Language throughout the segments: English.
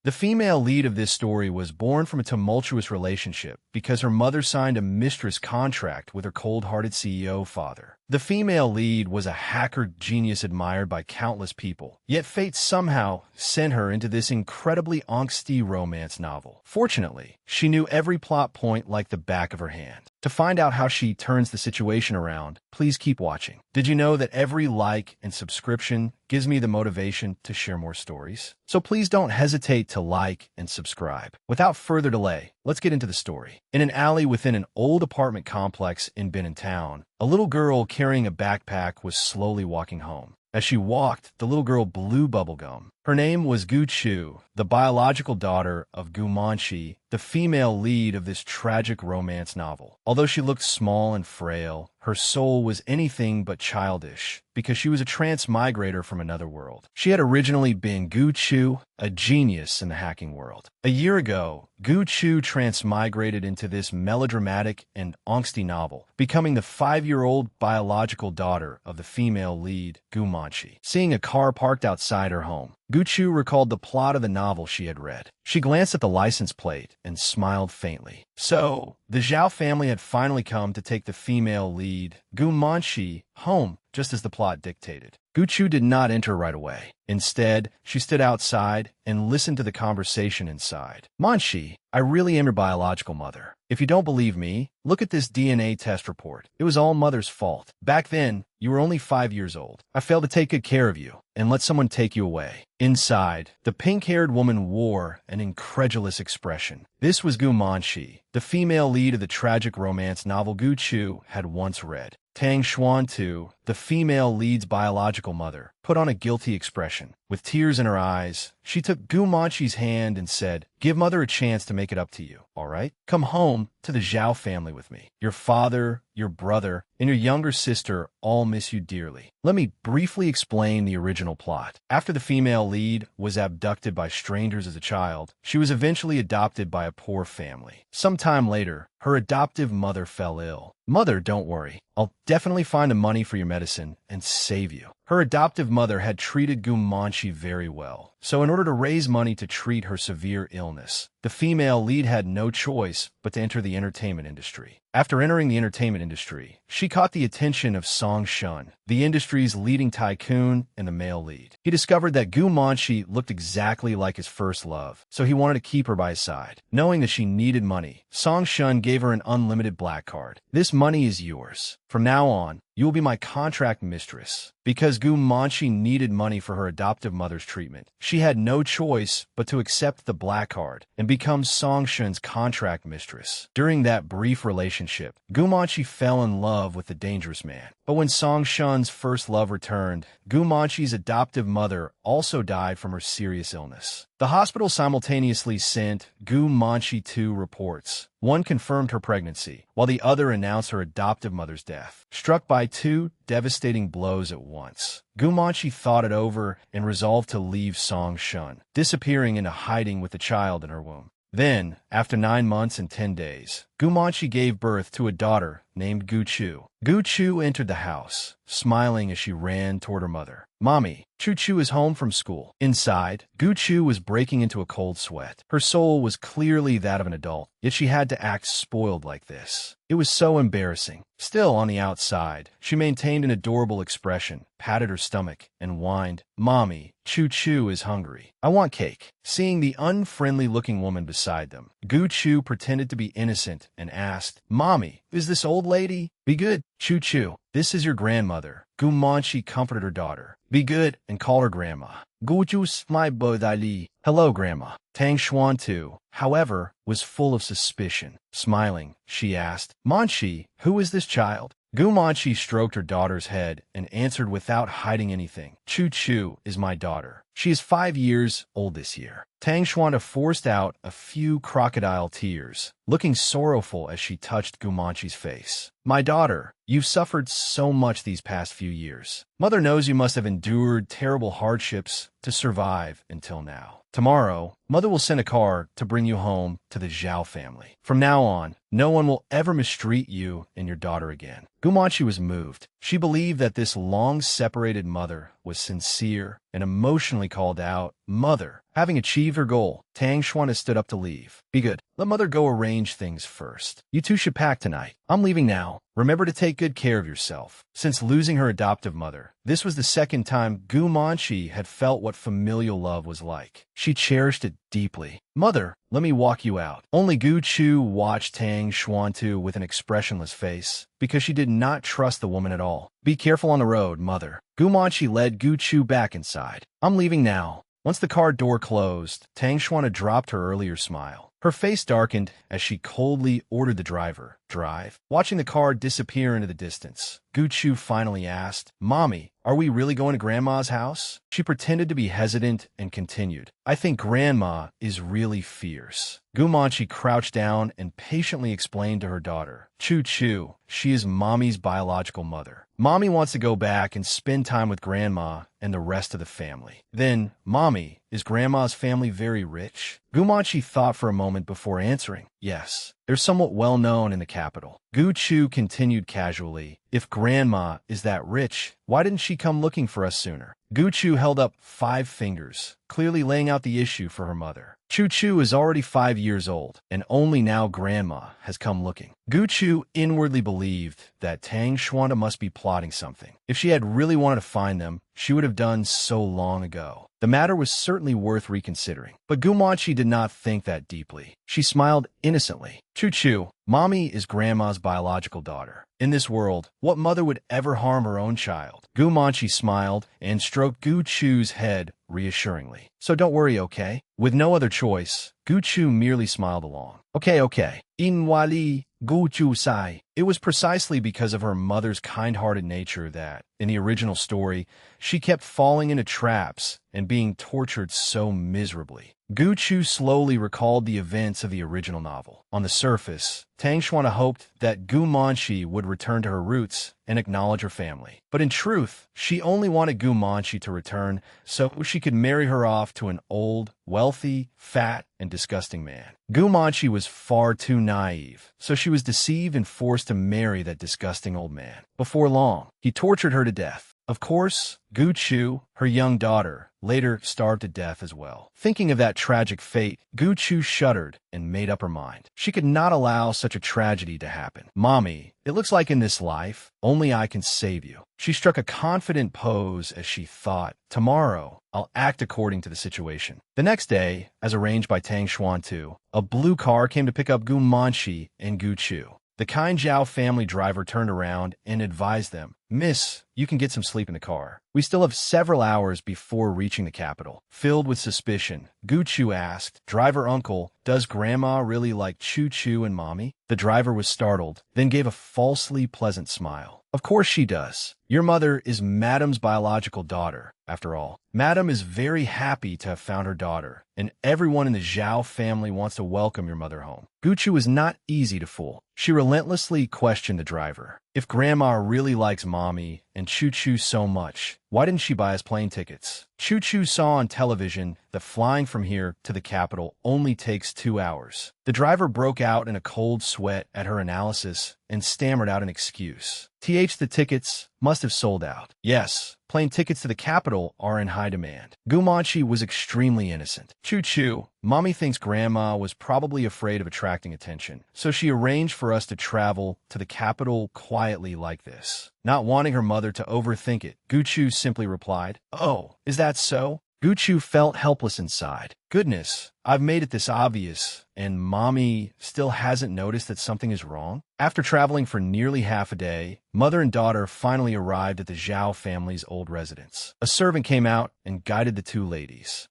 The female lead of this story was born from a tumultuous relationship because her mother signed a mistress contract with her cold-hearted CEO father. The female lead was a hacker genius admired by countless people, yet fate somehow sent her into this incredibly angsty romance novel. Fortunately, she knew every plot point like the back of her hand. To find out how she turns the situation around, please keep watching. Did you know that every like and subscription gives me the motivation to share more stories? So please don't hesitate to like and subscribe. Without further delay, let's get into the story. In an alley within an old apartment complex in Benin Town, a little girl carrying a backpack was slowly walking home. As she walked, the little girl blew bubblegum. Her name was Gu Chu, the biological daughter of Gu Manchi, the female lead of this tragic romance novel. Although she looked small and frail, her soul was anything but childish because she was a transmigrator from another world. She had originally been Gu Chu, a genius in the hacking world. A year ago, Gu Chu transmigrated into this melodramatic and angsty novel, becoming the 5-year-old biological daughter of the female lead, Gu Manchi. Seeing a car parked outside her home, Gu Chu recalled the plot of the novel she had read. She glanced at the license plate and smiled faintly. So, the Zhao family had finally come to take the female lead, Gu Manchi, home, just as the plot dictated. Gu Chu did not enter right away. Instead, she stood outside and listened to the conversation inside. Manchi, I really am your biological mother. If you don't believe me, look at this DNA test report. It was all mother's fault. Back then, you were only 5 years old. I failed to take good care of you and let someone take you away. Inside, the pink-haired woman wore an incredulous expression. This was Gu Manchi, the female lead of the tragic romance novel Gu Chu had once read. Tang Xuan Tu, the female lead's biological mother, put on a guilty expression. With tears in her eyes, she took Gu Manchi's hand and said, "Give mother a chance to make it up to you, all right? Come home to the Zhao family with me. Your father, your brother, and your younger sister all miss you dearly." Let me briefly explain the original plot. After the female lead was abducted by strangers as a child, she was eventually adopted by a poor family. Sometime later, her adoptive mother fell ill. "Mother, don't worry. I'll definitely find the money for your medicine and save you." Her adoptive mother had treated Gu Manchi very well, so in order to raise money to treat her severe illness, the female lead had no choice but to enter the entertainment industry. After entering the entertainment industry, she caught the attention of Song Shun, the industry's leading tycoon and the male lead. He discovered that Gu Manchi looked exactly like his first love, so he wanted to keep her by his side. Knowing that she needed money, Song Shun gave her an unlimited black card. "This money is yours. From now on, you will be my contract mistress." Because Gu Manchi needed money for her adoptive mother's treatment, she had no choice but to accept the black card and become Song Shun's contract mistress. During that brief relationship, Gu Manchi fell in love with the dangerous man. But when Song Shun's first love returned, Gu Manchi's adoptive mother also died from her serious illness. The hospital simultaneously sent Gu Manchi 2 reports. One confirmed her pregnancy, while the other announced her adoptive mother's death. Struck by two devastating blows at once, Gu Manchi thought it over and resolved to leave Song Shun, disappearing into hiding with the child in her womb. Then, after 9 months and 10 days, Gu Manchi gave birth to a daughter named Gu Chu. Gu Chu entered the house, smiling as she ran toward her mother. "Mommy, Chu Chu is home from school." Inside, Gu Chu was breaking into a cold sweat. Her soul was clearly that of an adult, yet she had to act spoiled like this. It was so embarrassing. Still, on the outside, she maintained an adorable expression, patted her stomach, and whined, "Mommy, Chu Chu is hungry. I want cake." Seeing the unfriendly-looking woman beside them, Gu Chu pretended to be innocent and asked, "Mommy, is this old lady?" "Be good, Chu Chu. This is your grandmother." Gu Manchi comforted her daughter. "Be good and call her grandma." "Gujus my bodali." "Hello, grandma." Tang Xuan Tu, however, was full of suspicion. Smiling, she asked, "Manchi, who is this child?" Gu Manchi stroked her daughter's head and answered without hiding anything. "Chu Chu is my daughter. She is 5 years old this year." Tang Xuan forced out a few crocodile tears, looking sorrowful as she touched Gu Manchi's face. "My daughter, you've suffered so much these past few years. Mother knows you must have endured terrible hardships to survive until now. Tomorrow, Mother will send a car to bring you home to the Zhao family. From now on, no one will ever mistreat you and your daughter again. Gumanchi was moved. She believed that this long-separated mother was sincere and emotionally called out, "Mother." Having achieved her goal, Tang Xuan stood up to leave. "Be good. Let Mother go arrange things first. You two should pack tonight. I'm leaving now. Remember to take good care of yourself." Since losing her adoptive mother, this was the second time Gumanchi had felt what familial love was like. She cherished it deeply. "Mother, let me walk you out." Only Gu Chu watched Tang Xuantu with an expressionless face, because she did not trust the woman at all. "Be careful on the road, Mother." Gumanchi led Gu Chu back inside. "I'm leaving now." Once the car door closed, Tang Xuan dropped her earlier smile. Her face darkened as she coldly ordered the driver, "Drive." Watching the car disappear into the distance, Gu Chu finally asked, "Mommy, are we really going to Grandma's house?" She pretended to be hesitant and continued, "I think Grandma is really fierce." Gumanchi crouched down and patiently explained to her daughter, "Chu Chu, she is Mommy's biological mother. Mommy wants to go back and spend time with Grandma and the rest of the family." Then, "Mommy, is Grandma's family very rich?" Gumanchi thought for a moment before answering, "Yes, they're somewhat well known in the capital." Gu Chu continued casually, "If Grandma is that rich, why didn't she come looking for us sooner?" Gu Chu held up 5 fingers, clearly laying out the issue for her mother. Chu Chu is already 5 years old, and only now Grandma has come looking. Gu Chu inwardly believed that Tang Xuan must be plotting something. If she had really wanted to find them, she would have done so long ago. The matter was certainly worth reconsidering. But Gumanchi did not think that deeply. She smiled innocently. "Chu Chu, Mommy is Grandma's biological daughter. In this world, what mother would ever harm her own child?" Gumanchi smiled and stroked Gu Chu's head reassuringly. "So don't worry, okay?" With no other choice, Gu Chu merely smiled along. Okay. Inwali Gu Chu Sai. It was precisely because of her mother's kind-hearted nature that, in the original story, she kept falling into traps and being tortured so miserably. Gu Chu slowly recalled the events of the original novel. On the surface, Tang Xuan hoped that Gumanchi would return to her roots and acknowledge her family. But in truth, she only wanted Gumanchi to return so she could marry her off to an old, wealthy, fat, and disgusting man. Gumanchi was far too naive, so she was deceived and forced to marry that disgusting old man. Before long, he tortured her to death. Of course, Gu Chu, her young daughter, later starved to death as well. Thinking of that tragic fate, Gu Chu shuddered and made up her mind. She could not allow such a tragedy to happen. "Mommy, it looks like in this life, only I can save you." She struck a confident pose as she thought, "Tomorrow, I'll act according to the situation." The next day, as arranged by Tang Xuan, a blue car came to pick up Gumanchi and Gu Chu. The kind Zhao family driver turned around and advised them, "Miss, you can get some sleep in the car. We still have several hours before reaching the capital." Filled with suspicion, Gu Chu asked, "Driver uncle, does Grandma really like Chu Chu and Mommy?" The driver was startled, then gave a falsely pleasant smile. "Of course she does. Your mother is Madam's biological daughter, after all. Madam is very happy to have found her daughter, and everyone in the Zhao family wants to welcome your mother home." Gu Chu was not easy to fool. She relentlessly questioned the driver. If Grandma really likes Mommy and Chu Chu so much, why didn't she buy us plane tickets? Chu Chu saw on television that flying from here to the capital only takes 2 hours. The driver broke out in a cold sweat at her analysis and stammered out an excuse. The tickets must have sold out." "Yes, plane tickets to the capital are in high demand." Gumanchi was extremely innocent. "Chu Chu, Mommy thinks Grandma was probably afraid of attracting attention, so she arranged for us to travel to the capital quietly like this." Not wanting her mother to overthink it, Gu Chu simply replied, "Oh, is that so?" Gu Chu felt helpless inside. Goodness, I've made it this obvious, and Mommy still hasn't noticed that something is wrong? After traveling for nearly half a day, mother and daughter finally arrived at the Zhao family's old residence. A servant came out and guided the two ladies.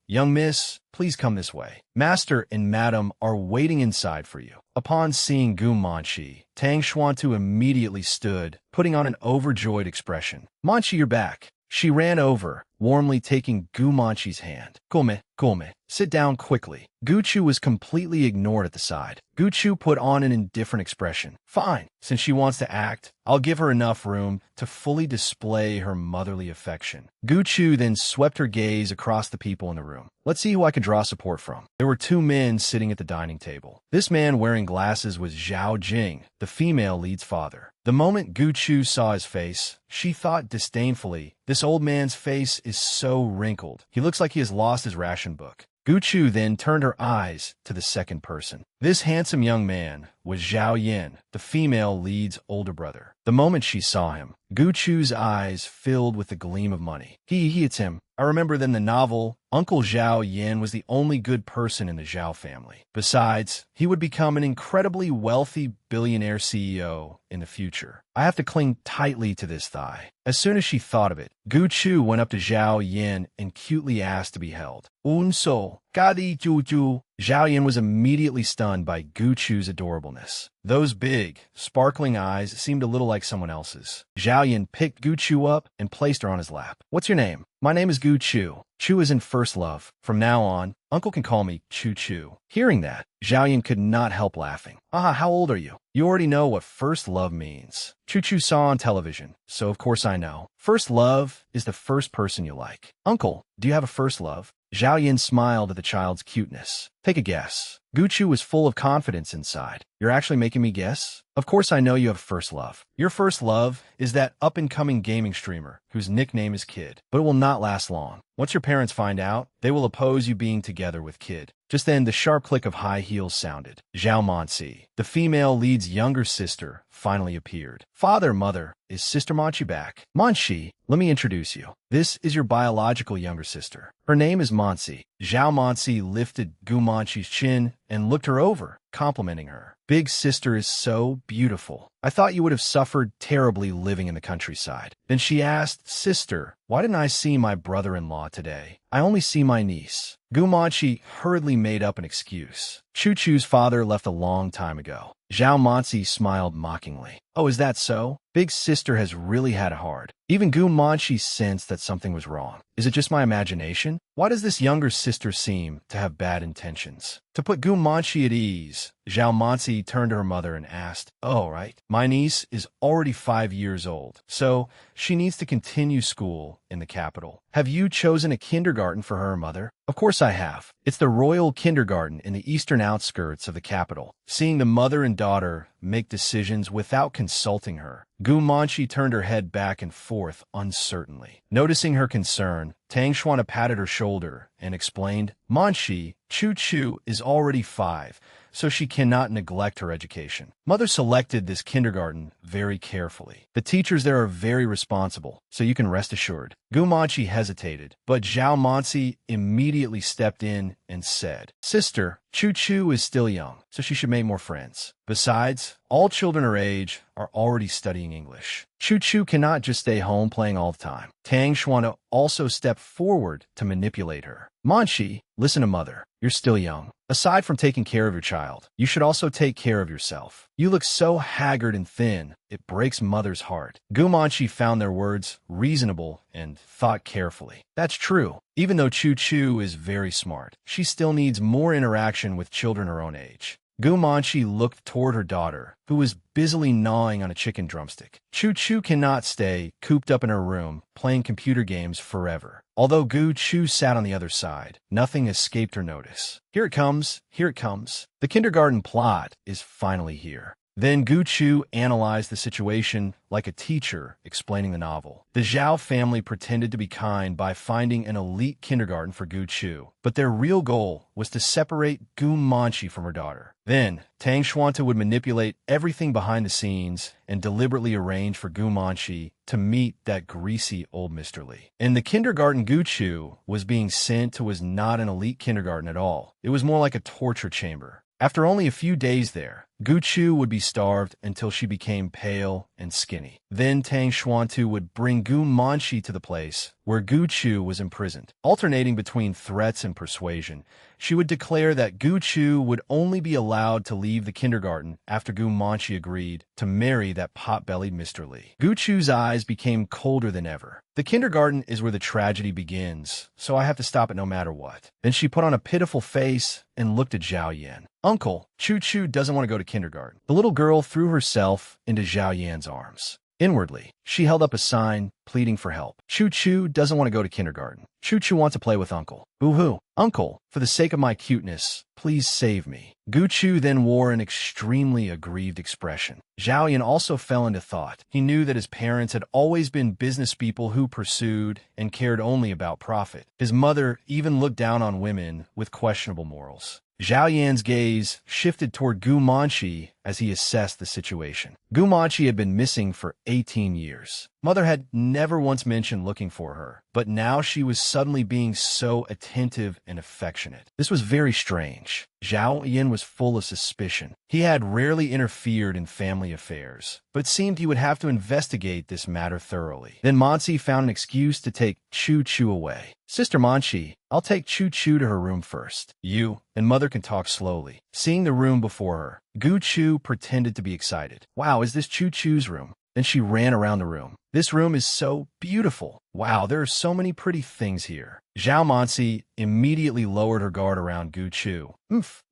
Young miss, please come this way. Master and Madam are waiting inside for you." Upon seeing Gumanchi, Tang Xuantu immediately stood, putting on an overjoyed expression. "Manchi, you're back." She ran over warmly taking Gu Manchi's hand. Gulme, sit down quickly. Gu Chu was completely ignored at the side. Gu Chu put on an indifferent expression. Fine, since she wants to act, I'll give her enough room to fully display her motherly affection. Gu Chu then swept her gaze across the people in the room. Let's see who I could draw support from. There were two men sitting at the dining table. This man wearing glasses was Zhao Jing, the female lead's father. The moment Gu Chu saw his face, she thought disdainfully, this old man's face is so wrinkled. He looks like he has lost his ration book. Gu Chu then turned her eyes to the second person. This handsome young man was Zhao Yin, the female lead's older brother. The moment she saw him, Gu Chu's eyes filled with the gleam of money. It's him. I remember that in the novel, Uncle Zhao Yin was the only good person in the Zhao family. Besides, he would become an incredibly wealthy billionaire CEO in the future. I have to cling tightly to this thigh. As soon as she thought of it, Gu Chu went up to Zhao Yin and cutely asked to be held. Unso, Gadi Juju. Zhao Yin was immediately stunned by Gu Chu's adorableness. Those big, sparkling eyes seemed a little like someone else's. Zhao Yin picked Gu Chu up and placed her on his lap. What's your name? My name is Gu Chu. Chu is in first love. From now on, Uncle can call me Chu Chu. Hearing that, Zhao Yin could not help laughing. How old are you? You already know what first love means. Chu Chu saw on television, so of course I know. First love is the first person you like. Uncle, do you have a first love? Zhao Yin smiled at the child's cuteness. Take a guess. Gu Chu was full of confidence inside. You're actually making me guess? Of course I know you have first love. Your first love is that up-and-coming gaming streamer whose nickname is Kid. But it will not last long. Once your parents find out, they will oppose you being together with Kid. Just then, the sharp click of high heels sounded. Zhao Manci, the female lead's younger sister, finally appeared. Father, mother, is Sister Manchi back? Manchi, let me introduce you. This is your biological younger sister. Her name is Manci. Zhao Manci lifted Gu Manchi's chin and looked her over, complimenting her. Big sister is so beautiful. I thought you would have suffered terribly living in the countryside. Then she asked, Sister, why didn't I see my brother-in-law today? I only see my niece. Gu Manchi hurriedly made up an excuse. Chu Chu's father left a long time ago. Zhao Manci smiled mockingly. Oh, is that so? Big sister has really had it hard. Even Gu Manchi sensed that something was wrong. Is it just my imagination? Why does this younger sister seem to have bad intentions? To put Gu Manchi at ease, Zhao Manci turned to her mother and asked, Oh, right. My niece is already 5 years old, so she needs to continue school in the capital. Have you chosen a kindergarten for her, mother? Of course I have. It's the Royal Kindergarten in the eastern outskirts of the capital. Seeing the mother and daughter make decisions without consulting her, Gu Manchi turned her head back and forth uncertainly. Noticing her concern, Tang Xuana patted her shoulder and explained, Manchi, Chu Chu is already 5, so she cannot neglect her education. Mother selected this kindergarten very carefully. The teachers there are very responsible, so you can rest assured. Gu Manchi hesitated, but Zhao Manci immediately stepped in and said, Sister, Chu Chu is still young, so she should make more friends. Besides, all children her age are already studying English. Chu Chu cannot just stay home playing all the time. Tang Xuana also stepped forward to manipulate her. Manchi, listen to mother. You're still young. Aside from taking care of your child, you should also take care of yourself. You look so haggard and thin, it breaks mother's heart. Gu Manchi found their words reasonable and thought carefully. That's true. Even though Chu Chu is very smart, she still needs more interaction with children her own age. Gu Manchi looked toward her daughter, who was busily gnawing on a chicken drumstick. Chu Chu cannot stay cooped up in her room playing computer games forever. Although Gu Chu sat on the other side, nothing escaped her notice. Here it comes, here it comes. The kindergarten plot is finally here. Then Gu Chu analyzed the situation like a teacher explaining the novel. The Zhao family pretended to be kind by finding an elite kindergarten for Gu Chu, but their real goal was to separate Gu Manchi from her daughter. Then, Tang Xuanta would manipulate everything behind the scenes and deliberately arrange for Gu Manchi to meet that greasy old Mr. Li. And the kindergarten Gu Chu was being sent to was not an elite kindergarten at all. It was more like a torture chamber. After only a few days there, Guchu would be starved until she became pale and skinny. Then Tang Xuantu would bring Gu Manshi to the place where Guchu was imprisoned. Alternating between threats and persuasion, she would declare that Guchu would only be allowed to leave the kindergarten after Gu Manshi agreed to marry that pot-bellied Mr. Li. Guchu's eyes became colder than ever. The kindergarten is where the tragedy begins, so I have to stop it no matter what. Then she put on a pitiful face and looked at Zhao Yan. Uncle, Chu doesn't want to go to kindergarten. The little girl threw herself into Zhao Yan's arms. Inwardly, she held up a sign, pleading for help. Chu doesn't want to go to kindergarten. Chu wants to play with Uncle. Boo-hoo. Uncle, for the sake of my cuteness, please save me. Guchu then wore an extremely aggrieved expression. Zhao Yan also fell into thought. He knew that his parents had always been business people who pursued and cared only about profit. His mother even looked down on women with questionable morals. Zhao Yan's gaze shifted toward Gu Manshi as he assessed the situation. Gu Manshi had been missing for 18 years. Mother had never once mentioned looking for her, but now she was suddenly being so attentive and affectionate. This was very strange. Zhao Yan was full of suspicion. He had rarely interfered in family affairs, but it seemed he would have to investigate this matter thoroughly. Then Mansi found an excuse to take Chu away. Sister Manshi, I'll take Chu to her room first. You and Mother can talk slowly. Seeing the room before her, Guchu pretended to be excited. Wow, is this Chu's room? Then she ran around the room. This room is so beautiful. Wow, there are so many pretty things here. Zhao Mansi immediately lowered her guard around Guchu.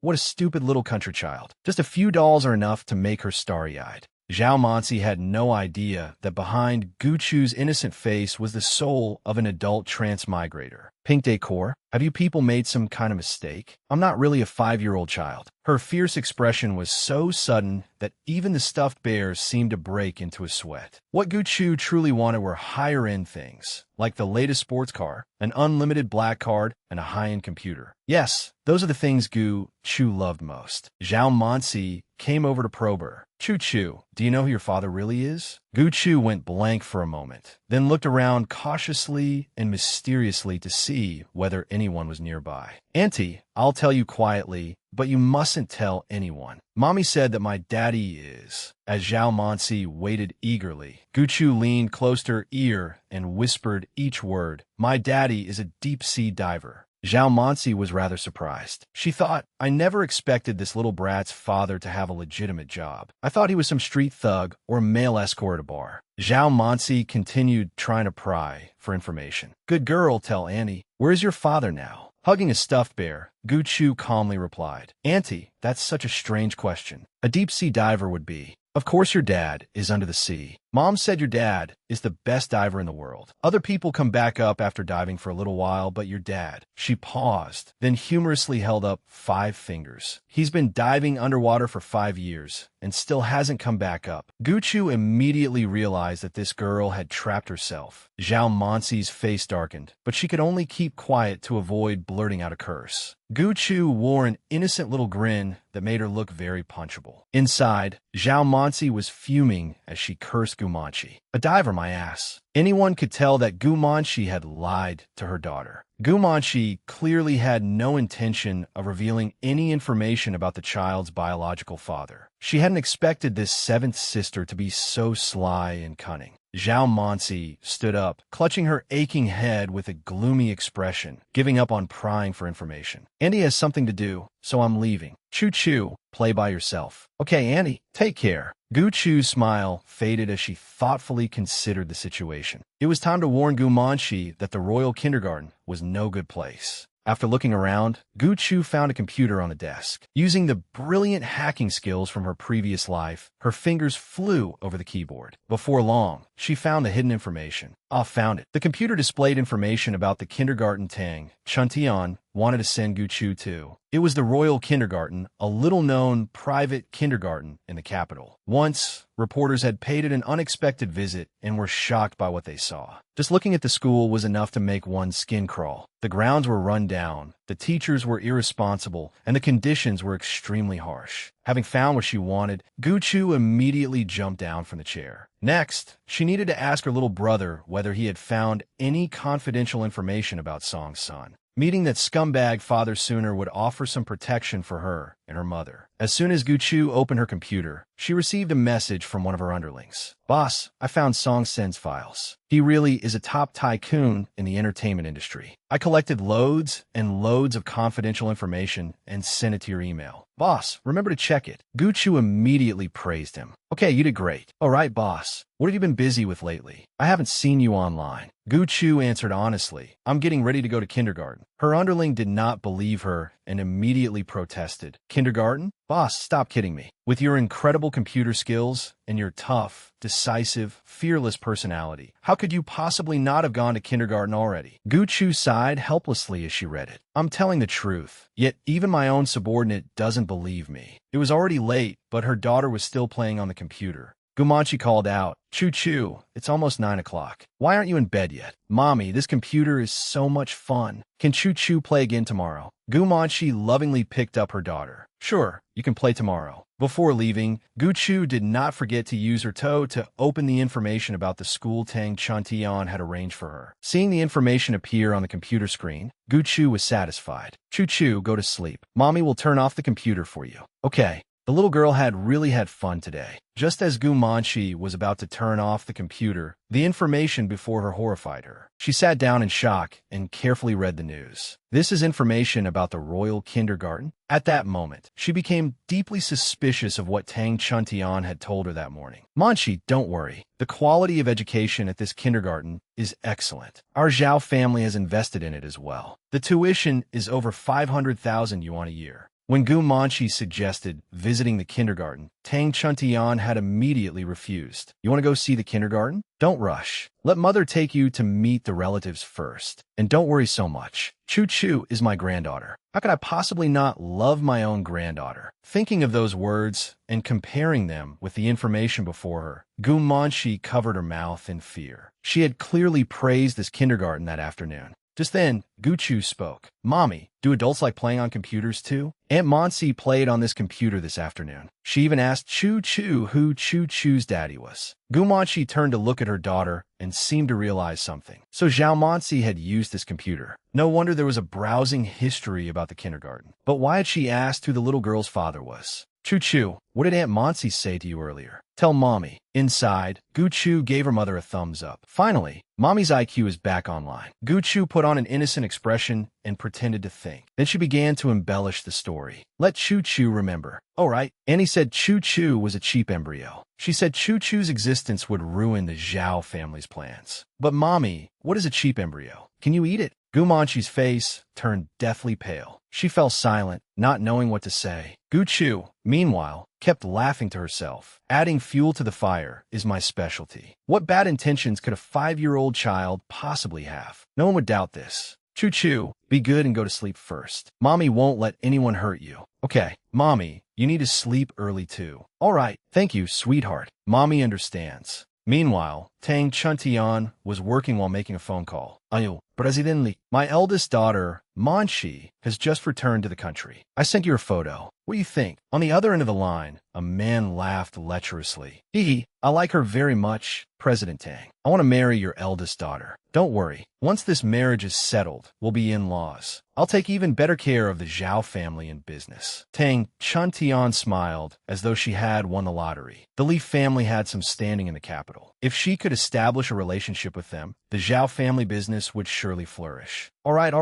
What a stupid little country child. Just a few dolls are enough to make her starry-eyed. Zhao Mansi had no idea that behind Guchu's innocent face was the soul of an adult transmigrator. Pink decor? Have you people made some kind of mistake? I'm not really a 5-year-old child. Her fierce expression was so sudden that even the stuffed bears seemed to break into a sweat. What Guchu truly wanted were higher-end things, like the latest sports car, an unlimited black card, and a high-end computer. Yes, those are the things Guchu loved most. Zhao Mansi came over to probe her. Chu, do you know who your father really is? Guchu went blank for a moment, then looked around cautiously and mysteriously to see whether anyone was nearby. Auntie, I'll tell you quietly, but you mustn't tell anyone. Mommy said that my daddy is. As Zhao Mansi waited eagerly, Guchu leaned close to her ear and whispered each word. My daddy is a deep-sea diver. Zhao Mansi was rather surprised. She thought, I never expected this little brat's father to have a legitimate job. I thought he was some street thug or a male escort at a bar. Zhao Mansi continued trying to pry for information. Good girl, tell Annie. Where's your father now? Hugging a stuffed bear, Guchu calmly replied. Auntie, that's such a strange question. A deep-sea diver would be. Of course your dad is under the sea. Mom said your dad is the best diver in the world. Other people come back up after diving for a little while, but your dad. She paused, then humorously held up 5 fingers. He's been diving underwater for 5 years and still hasn't come back up. Guchu immediately realized that this girl had trapped herself. Zhao Mansi's face darkened, but she could only keep quiet to avoid blurting out a curse. Guchu wore an innocent little grin that made her look very punchable. Inside, Zhao Mansi was fuming as she cursed Gu Manshi. A diver, my ass. Anyone could tell that Gu Manshi had lied to her daughter. Gu Manshi clearly had no intention of revealing any information about the child's biological father. She hadn't expected this 7th sister to be so sly and cunning. Zhao Mansi stood up, clutching her aching head with a gloomy expression, giving up on prying for information. Annie has something to do, so I'm leaving. Chu, play by yourself. Okay, Annie, take care. Guchu's smile faded as she thoughtfully considered the situation. It was time to warn Gu Manshi that the royal kindergarten was no good place. After looking around, Guchu found a computer on the desk. Using the brilliant hacking skills from her previous life, her fingers flew over the keyboard. Before long, she found the hidden information. Found it. The computer displayed information about the kindergarten Tang Chuntian wanted to send Guchu to. It was the Royal Kindergarten, a little-known private kindergarten in the capital. Once, reporters had paid it an unexpected visit and were shocked by what they saw. Just looking at the school was enough to make one's skin crawl. The grounds were run down, the teachers were irresponsible, and the conditions were extremely harsh. Having found what she wanted, Guchu immediately jumped down from the chair. Next, she needed to ask her little brother whether he had found any confidential information about Song's son. meaning that scumbag father sooner would offer some protection for her and her mother. As soon as Guchu opened her computer, she received a message from one of her underlings. Boss, I found Song Sen's files. He really is a top tycoon in the entertainment industry. I collected loads and loads of confidential information and sent it to your email. Boss, remember to check it. Guchu immediately praised him. Okay, you did great. All right, boss. What have you been busy with lately? I haven't seen you online. Guchu answered honestly. I'm getting ready to go to kindergarten. Her underling did not believe her and immediately protested. Kindergarten? Boss, stop kidding me. With your incredible computer skills and your tough, decisive, fearless personality, how could you possibly not have gone to kindergarten already? Guchu sighed helplessly as she read it. I'm telling the truth, yet even my own subordinate doesn't believe me. It was already late, but her daughter was still playing on the computer. Gumanchi called out, Choo-choo, it's almost 9 o'clock. Why aren't you in bed yet? Mommy, this computer is so much fun. Can Choo-choo play again tomorrow? Gumanchi lovingly picked up her daughter. Sure, you can play tomorrow. Before leaving, Guchu did not forget to use her toe to open the information about the school Tang Chuntian had arranged for her. Seeing the information appear on the computer screen, Guchu was satisfied. Choo-choo, go to sleep. Mommy will turn off the computer for you. Okay. The little girl had really had fun today. Just as Gumanchi was about to turn off the computer, the information before her horrified her. She sat down in shock and carefully read the news. This is information about the royal kindergarten. At that moment, she became deeply suspicious of what Tang Chuntian had told her that morning. Manchi, don't worry. The quality of education at this kindergarten is excellent. Our Zhao family has invested in it as well. The tuition is over 500,000 yuan a year. When Gumanchi suggested visiting the kindergarten, Tang Chuntian had immediately refused. You want to go see the kindergarten? Don't rush. Let mother take you to meet the relatives first. And don't worry so much. Choo-choo is my granddaughter. How could I possibly not love my own granddaughter? Thinking of those words and comparing them with the information before her, Gumanchi covered her mouth in fear. She had clearly praised this kindergarten that afternoon. Just then, Guchu spoke. Mommy, do adults like playing on computers too? Aunt Monsi played on this computer this afternoon. She even asked Choo-choo who Choo-choo's daddy was. Gumanchi turned to look at her daughter and seemed to realize something. So Zhao Monsi had used this computer. No wonder there was a browsing history about the kindergarten. But why had she asked who the little girl's father was? Choo-choo, what did Aunt Monsi say to you earlier? Tell Mommy. Inside, Guchu gave her mother a thumbs up. Finally, Mommy's IQ is back online. Guchu put on an innocent expression and pretended to think. Then she began to embellish the story. Let Choo-choo remember. All right, Annie said Choo-choo was a cheap embryo. She said Choo-choo's existence would ruin the Zhao family's plans. But Mommy, what is a cheap embryo? Can you eat it? Gumanchi's face turned deathly pale. She fell silent, not knowing what to say. Guchu, meanwhile, kept laughing to herself. Adding fuel to the fire is my specialty. What bad intentions could a 5-year-old child possibly have? No one would doubt this. Choo-choo, be good and go to sleep first. Mommy won't let anyone hurt you. Okay, Mommy, you need to sleep early too. All right, thank you, sweetheart. Mommy understands. Meanwhile, Tang Chuntian was working while making a phone call. Ayo, Presidente, my eldest daughter, Manchi, has just returned to the country. I sent you her photo. What do you think? On the other end of the line, a man laughed lecherously. Hee, I like her very much, President Tang. I want to marry your eldest daughter. Don't worry. Once this marriage is settled, we'll be in-laws. I'll take even better care of the Zhao family and business. Tang Chuntian smiled as though she had won the lottery. The Li family had some standing in the capital. If she could establish a relationship with them, the Zhao family business would surely flourish. All right.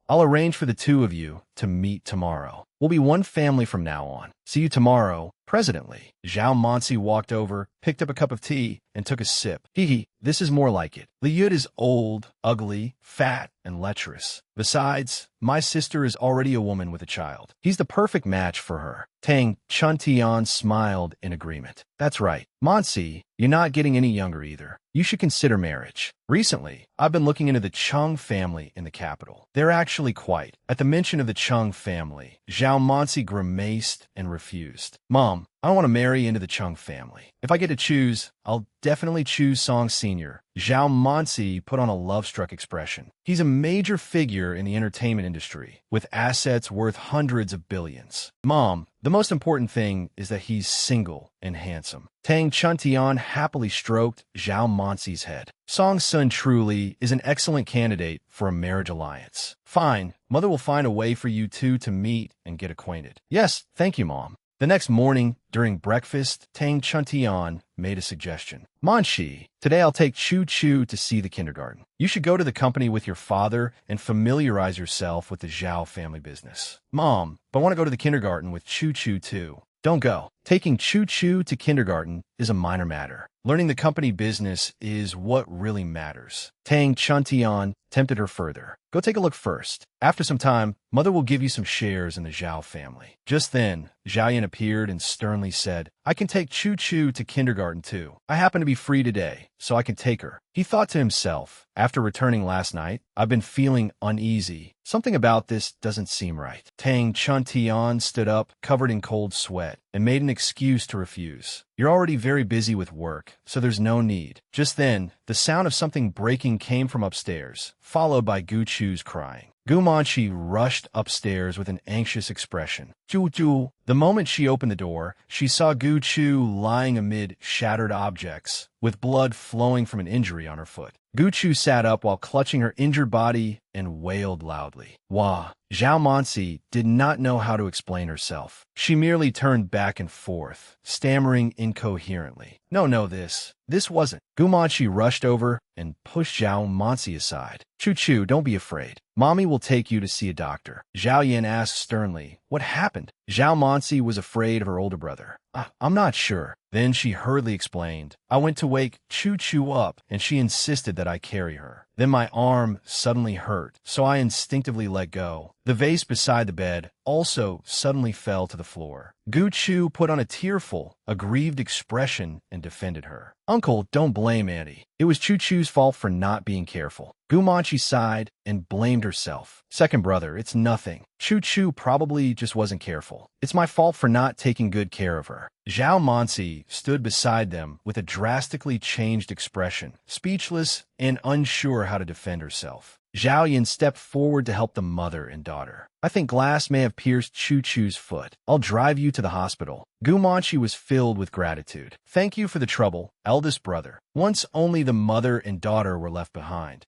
I'll arrange for the two of you to meet tomorrow. We'll be one family from now on. See you tomorrow, President Li. Zhao Monsi walked over, picked up a cup of tea, and took a sip. Hee, this is more like it. Li Yud is old, ugly, fat, and lecherous. Besides, my sister is already a woman with a child. He's the perfect match for her. Tang Chuntian smiled in agreement. That's right. Monsi, you're not getting any younger either. You should consider marriage. Recently, I've been looking into the Chung family in the capital. They're actually quite. At the mention of the Chung family, Zhao Monsi grimaced and refused. Mom, I don't want to marry into the Chung family. If I get to choose, I'll definitely choose Song Sr. Zhao Monsi put on a love-struck expression. He's a major figure in the entertainment industry, with assets worth hundreds of billions. Mom, the most important thing is that he's single and handsome. Tang Chuntian happily stroked Zhao Mansi's head. Song's son truly is an excellent candidate for a marriage alliance. Fine, mother will find a way for you two to meet and get acquainted. Yes, thank you, Mom. The next morning, during breakfast, Tang Chuntian made a suggestion. Manshi, today I'll take Chu-Chu to see the kindergarten. You should go to the company with your father and familiarize yourself with the Zhao family business. Mom, but I want to go to the kindergarten with Chu-Chu too. Don't go. Taking Chu-Chu to kindergarten is a minor matter. Learning the company business is what really matters. Tang Chuntian tempted her further. Go take a look first. After some time, mother will give you some shares in the Zhao family. Just then, Zhao Yan appeared and sternly said, I can take Chu-Chu to kindergarten too. I happen to be free today, so I can take her. He thought to himself, after returning last night, I've been feeling uneasy. Something about this doesn't seem right. Tang Chuntian stood up, covered in cold sweat, and made an excuse to refuse. You're already very busy with work, so there's no need. Just then, the sound of something breaking came from upstairs, followed by Gu Chu's crying. Gu Manqi rushed upstairs with an anxious expression. Ju. The moment she opened the door, she saw Gu Chu lying amid shattered objects, with blood flowing from an injury on her foot. Gu Chu sat up while clutching her injured body and wailed loudly. Wah! Zhao Mansi did not know how to explain herself. She merely turned back and forth, stammering incoherently. No, this wasn't. Gu Manqi rushed over and pushed Zhao Mansi aside. Chu, don't be afraid. Mommy will take you to see a doctor. Zhao Yan asked sternly, what happened? Zhao Mansi was afraid of her older brother. I'm not sure. Then she hurriedly explained, I went to wake Chu up, and she insisted that I carry her. Then my arm suddenly hurt, so I instinctively let go. The vase beside the bed also suddenly fell to the floor. Gu Chu put on a tearful, aggrieved expression and defended her. Uncle, don't blame Auntie. It was Chu-Chu's fault for not being careful. Gu Manqi sighed and blamed herself. Second brother, it's nothing. Chu probably just wasn't careful. It's my fault for not taking good care of her. Zhao Mansi stood beside them with a drastically changed expression, speechless and unsure how to defend herself. Zhao Yan stepped forward to help the mother and daughter. I think glass may have pierced Chu-Chu's foot. I'll drive you to the hospital. Gu Manqi was filled with gratitude. Thank you for the trouble, eldest brother. Once only the mother and daughter were left behind.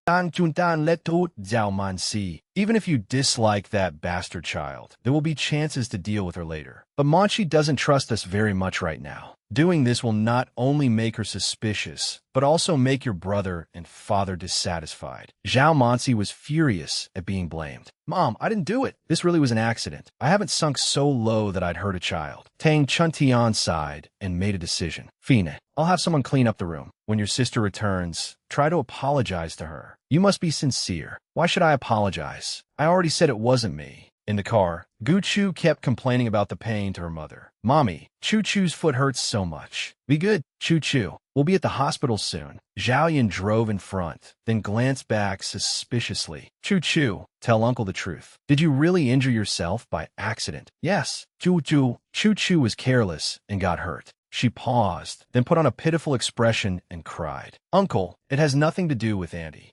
Even if you dislike that bastard child, there will be chances to deal with her later. But Manqi doesn't trust us very much right now. Doing this will not only make her suspicious, but also make your brother and father dissatisfied. Zhao Mansi was furious at being blamed. Mom, I didn't do it. This really was an accident. I haven't sunk so low that I'd hurt a child. Tang Chuntian sighed and made a decision. Fine, I'll have someone clean up the room. When your sister returns, try to apologize to her. You must be sincere. Why should I apologize? I already said it wasn't me. In the car, Gu Chu kept complaining about the pain to her mother. Mommy, Chu-Chu's foot hurts so much. Be good, Chu. We'll be at the hospital soon. Zhao Yan drove in front, then glanced back suspiciously. Chu, tell Uncle the truth. Did you really injure yourself by accident? Yes. Chu was careless and got hurt. She paused, then put on a pitiful expression and cried. Uncle, it has nothing to do with Auntie.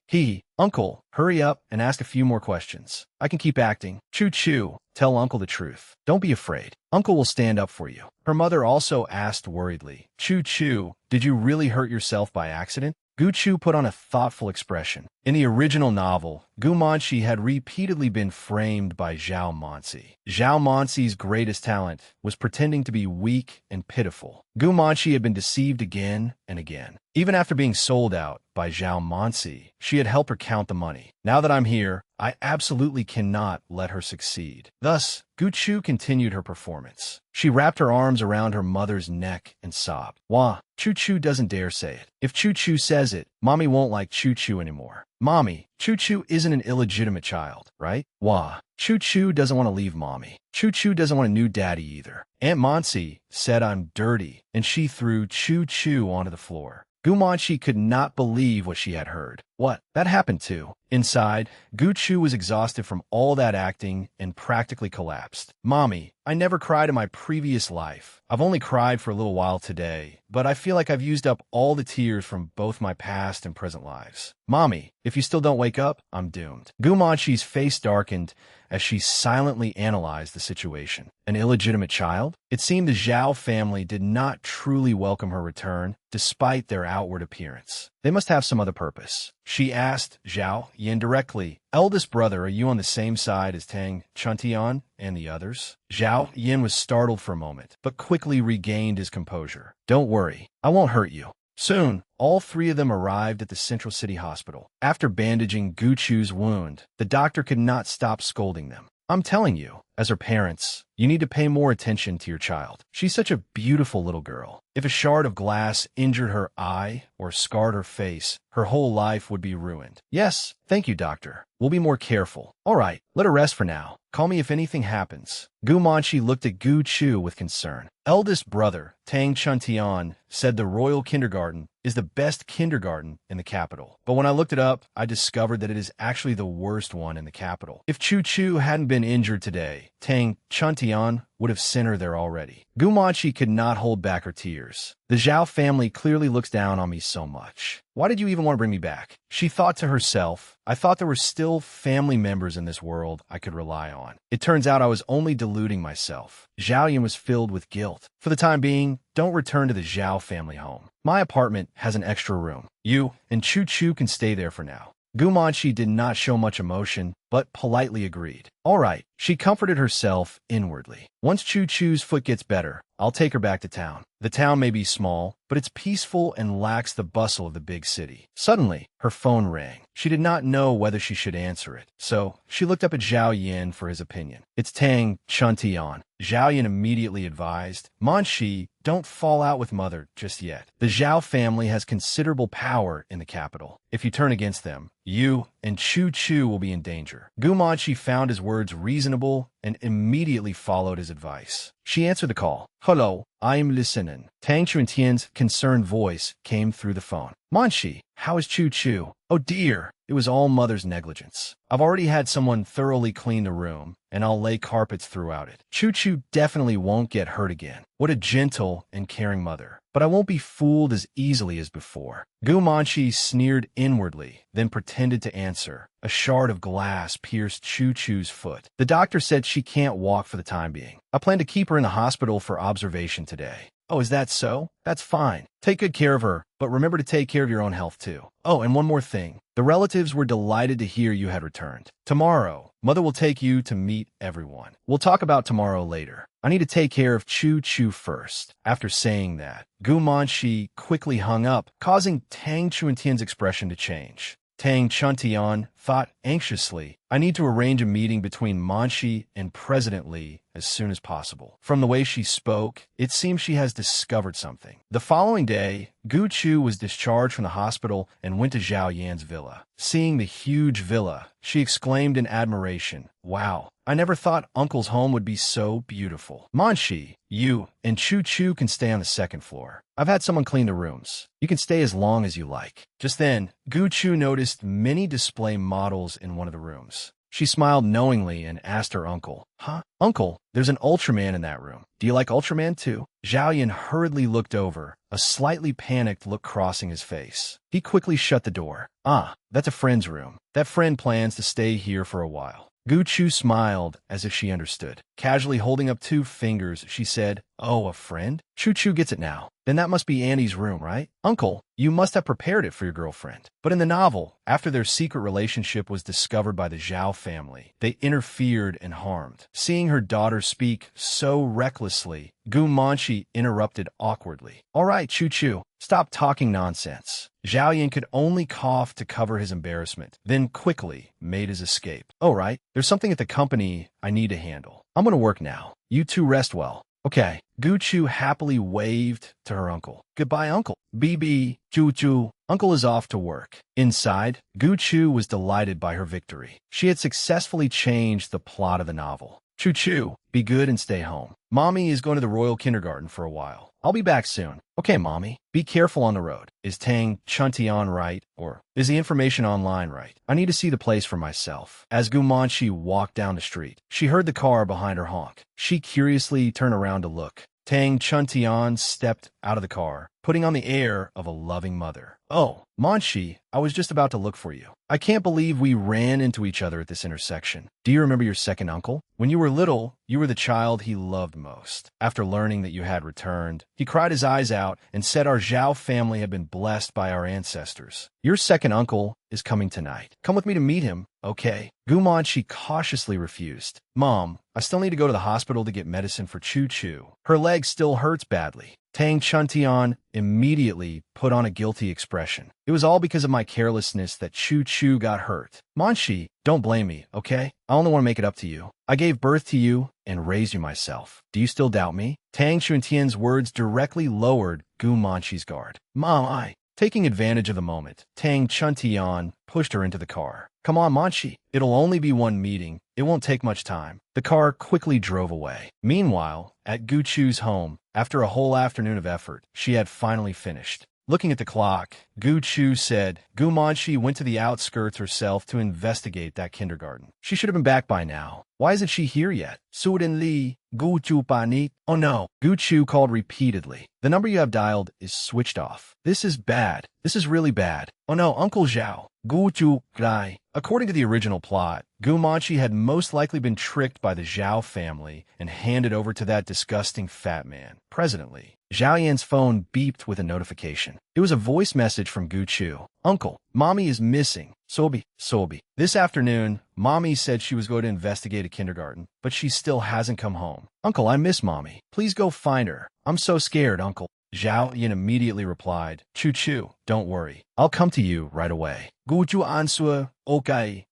Uncle, hurry up and ask a few more questions. I can keep acting. Chu, tell Uncle the truth. Don't be afraid. Uncle will stand up for you. Her mother also asked worriedly. Chu, did you really hurt yourself by accident? Gu Chu put on a thoughtful expression. In the original novel, Gu Manqi had repeatedly been framed by Zhao Mansi. Zhao Mansi's greatest talent was pretending to be weak and pitiful. Gu Manqi had been deceived again and again. Even after being sold out by Zhao Mansi, she had helped her count the money. Now that I'm here, I absolutely cannot let her succeed. Thus, Gu Chu continued her performance. She wrapped her arms around her mother's neck and sobbed. Wah, Chu doesn't dare say it. If Chu says it, Mommy won't like Chu anymore. Mommy, Chu isn't an illegitimate child, right? Wah, Chu doesn't want to leave Mommy. Chu doesn't want a new daddy either. Aunt Mansi said I'm dirty, and she threw Chu onto the floor. Gu Manqi could not believe what she had heard. What? That happened too. Inside, Gu Chu was exhausted from all that acting and practically collapsed. Mommy, I never cried in my previous life. I've only cried for a little while today, but I feel like I've used up all the tears from both my past and present lives. Mommy, if you still don't wake up, I'm doomed. Gu Manqi's face darkened as she silently analyzed the situation. An illegitimate child? It seemed the Zhao family did not truly welcome her return, despite their outward appearance. They must have some other purpose. She asked Zhao Yin directly. Eldest brother, are you on the same side as Tang Chuntian and the others? Zhao Yin was startled for a moment, but quickly regained his composure. Don't worry, I won't hurt you. Soon, all three of them arrived at the Central City Hospital. After bandaging Gu Chu's wound, the doctor could not stop scolding them. I'm telling you, as her parents, you need to pay more attention to your child. She's such a beautiful little girl. If a shard of glass injured her eye or scarred her face, her whole life would be ruined. Yes, thank you, doctor. We'll be more careful. All right, let her rest for now. Call me if anything happens. Gu Manchi looked at Gu Chu with concern. Eldest brother, Tang Chuntian, said the Royal Kindergarten is the best kindergarten in the capital. But when I looked it up, I discovered that it is actually the worst one in the capital. If Chu Chu hadn't been injured today, Tang Chuntian would have sent her there already. Gu Manchi could not hold back her tears. The Zhao family clearly looks down on me so much. Why did you even want to bring me back? She thought to herself, I thought there were still family members in this world I could rely on. It turns out I was only deluding myself. Zhao Yin was filled with guilt. For the time being, don't return to the Zhao family home. My apartment has an extra room. You and Chu Chu can stay there for now. Gu Manchi did not show much emotion, but politely agreed. All right, she comforted herself inwardly. Once Chu Chu's foot gets better, I'll take her back to town. The town may be small, but it's peaceful and lacks the bustle of the big city. Suddenly, her phone rang. She did not know whether she should answer it, so she looked up at Zhao Yin for his opinion. It's Tang Chuntian. Zhao Yin immediately advised, Manchi, don't fall out with mother just yet. The Zhao family has considerable power in the capital. If you turn against them, you and Chu Chu will be in danger. Gu Manchi found his words reasonable and immediately followed his advice. She answered the call. Hello, I am listening. Tang Chuntian's concerned voice came through the phone. Manchi, how is Chu Chu? Oh dear, it was all mother's negligence. I've already had someone thoroughly clean the room, and I'll lay carpets throughout it. Chu Chu definitely won't get hurt again. What a gentle and caring mother. But I won't be fooled as easily as before. Gu Manchi sneered inwardly, then pretended to answer. A shard of glass pierced Chu Chu's foot. The doctor said she can't walk for the time being. I plan to keep her in the hospital for observation today. Oh, is that so? That's fine. Take good care of her, but remember to take care of your own health too. Oh, and one more thing. The relatives were delighted to hear you had returned. Tomorrow, mother will take you to meet everyone. We'll talk about tomorrow later. I need to take care of Chu Chu first. After saying that, Gu Manchi quickly hung up, causing Tang Chuntian's expression to change. Tang Chuntian thought anxiously, I need to arrange a meeting between Manchi and President Li as soon as possible. From the way she spoke, it seems she has discovered something. The following day, Gu Chu was discharged from the hospital and went to Zhao Yan's villa. Seeing the huge villa, she exclaimed in admiration, Wow, I never thought Uncle's home would be so beautiful. Manchi, you and Chu Chu can stay on the second floor. I've had someone clean the rooms. You can stay as long as you like. Just then, Gu Chu noticed many display models in one of the rooms. She smiled knowingly and asked her uncle, Huh? Uncle, there's an Ultraman in that room. Do you like Ultraman too? Zhao Yin hurriedly looked over, a slightly panicked look crossing his face. He quickly shut the door. Ah, that's a friend's room. That friend plans to stay here for a while. Gu Chu smiled as if she understood. Casually holding up 2 fingers, she said, Oh, a friend? Chu Chu gets it now. Then that must be Annie's room, right? Uncle, you must have prepared it for your girlfriend. But in the novel, after their secret relationship was discovered by the Zhao family, they interfered and harmed. Seeing her daughter speak so recklessly, Gu Manchi interrupted awkwardly. All right, Chu Chu, stop talking nonsense. Zhao Yin could only cough to cover his embarrassment, then quickly made his escape. All right, there's something at the company I need to handle. I'm going to work now. You two rest well. Okay. Gu Chu happily waved to her uncle. Goodbye, uncle. BB, Chu Chu. Uncle is off to work. Inside, Gu Chu was delighted by her victory. She had successfully changed the plot of the novel. Chu Chu, be good and stay home. Mommy is going to the Royal Kindergarten for a while. I'll be back soon. Okay, Mommy. Be careful on the road. Is Tang Chuntian right? Or is the information online right? I need to see the place for myself. As Gu Manchi walked down the street, she heard the car behind her honk. She curiously turned around to look. Tang Chuntian stepped out of the car, putting on the air of a loving mother. "Oh, Manshi, I was just about to look for you. I can't believe we ran into each other at this intersection. Do you remember your second uncle? When you were little, you were the child he loved most. After learning that you had returned, he cried his eyes out and said our Zhao family had been blessed by our ancestors. Your second uncle is coming tonight. Come with me to meet him, okay?" Gu Manshi cautiously refused. "Mom, I still need to go to the hospital to get medicine for Chu Chu. Her leg still hurts badly." Tang Chuntian immediately put on a guilty expression. "It was all because of my carelessness that Chu Chu got hurt. Manshi, don't blame me, okay? I only want to make it up to you. I gave birth to you and raised you myself. Do you still doubt me?" Tang Chuntian's words directly lowered Gu Manshi's guard. "Mom, Taking advantage of the moment, Tang Chuntian pushed her into the car. "Come on, Manshi. It'll only be one meeting. It won't take much time." The car quickly drove away. Meanwhile, at Gu Chu's home, after a whole afternoon of effort, she had finally finished. Looking at the clock, Gu Chu said Gu Manshi went to the outskirts herself to investigate that kindergarten. She should have been back by now. Why isn't she here yet? Suddenly, Gu Chu panicked. "Oh no." Gu Chu called repeatedly. "The number you have dialed is switched off. This is bad. This is really bad. Oh no, Uncle Zhao." Gu Chu cried. According to the original plot, Gu Manshi had most likely been tricked by the Zhao family and handed over to that disgusting fat man. Presently, Zhao Yan's phone beeped with a notification. It was a voice message from Gu Chu. "Uncle, Mommy is missing. Sobi. This afternoon, Mommy said she was going to investigate a kindergarten, but she still hasn't come home. Uncle, I miss Mommy. Please go find her. I'm so scared, Uncle." Zhao Yan immediately replied, "Chu Chu, don't worry. I'll come to you right away." Gu Chu answered, okay.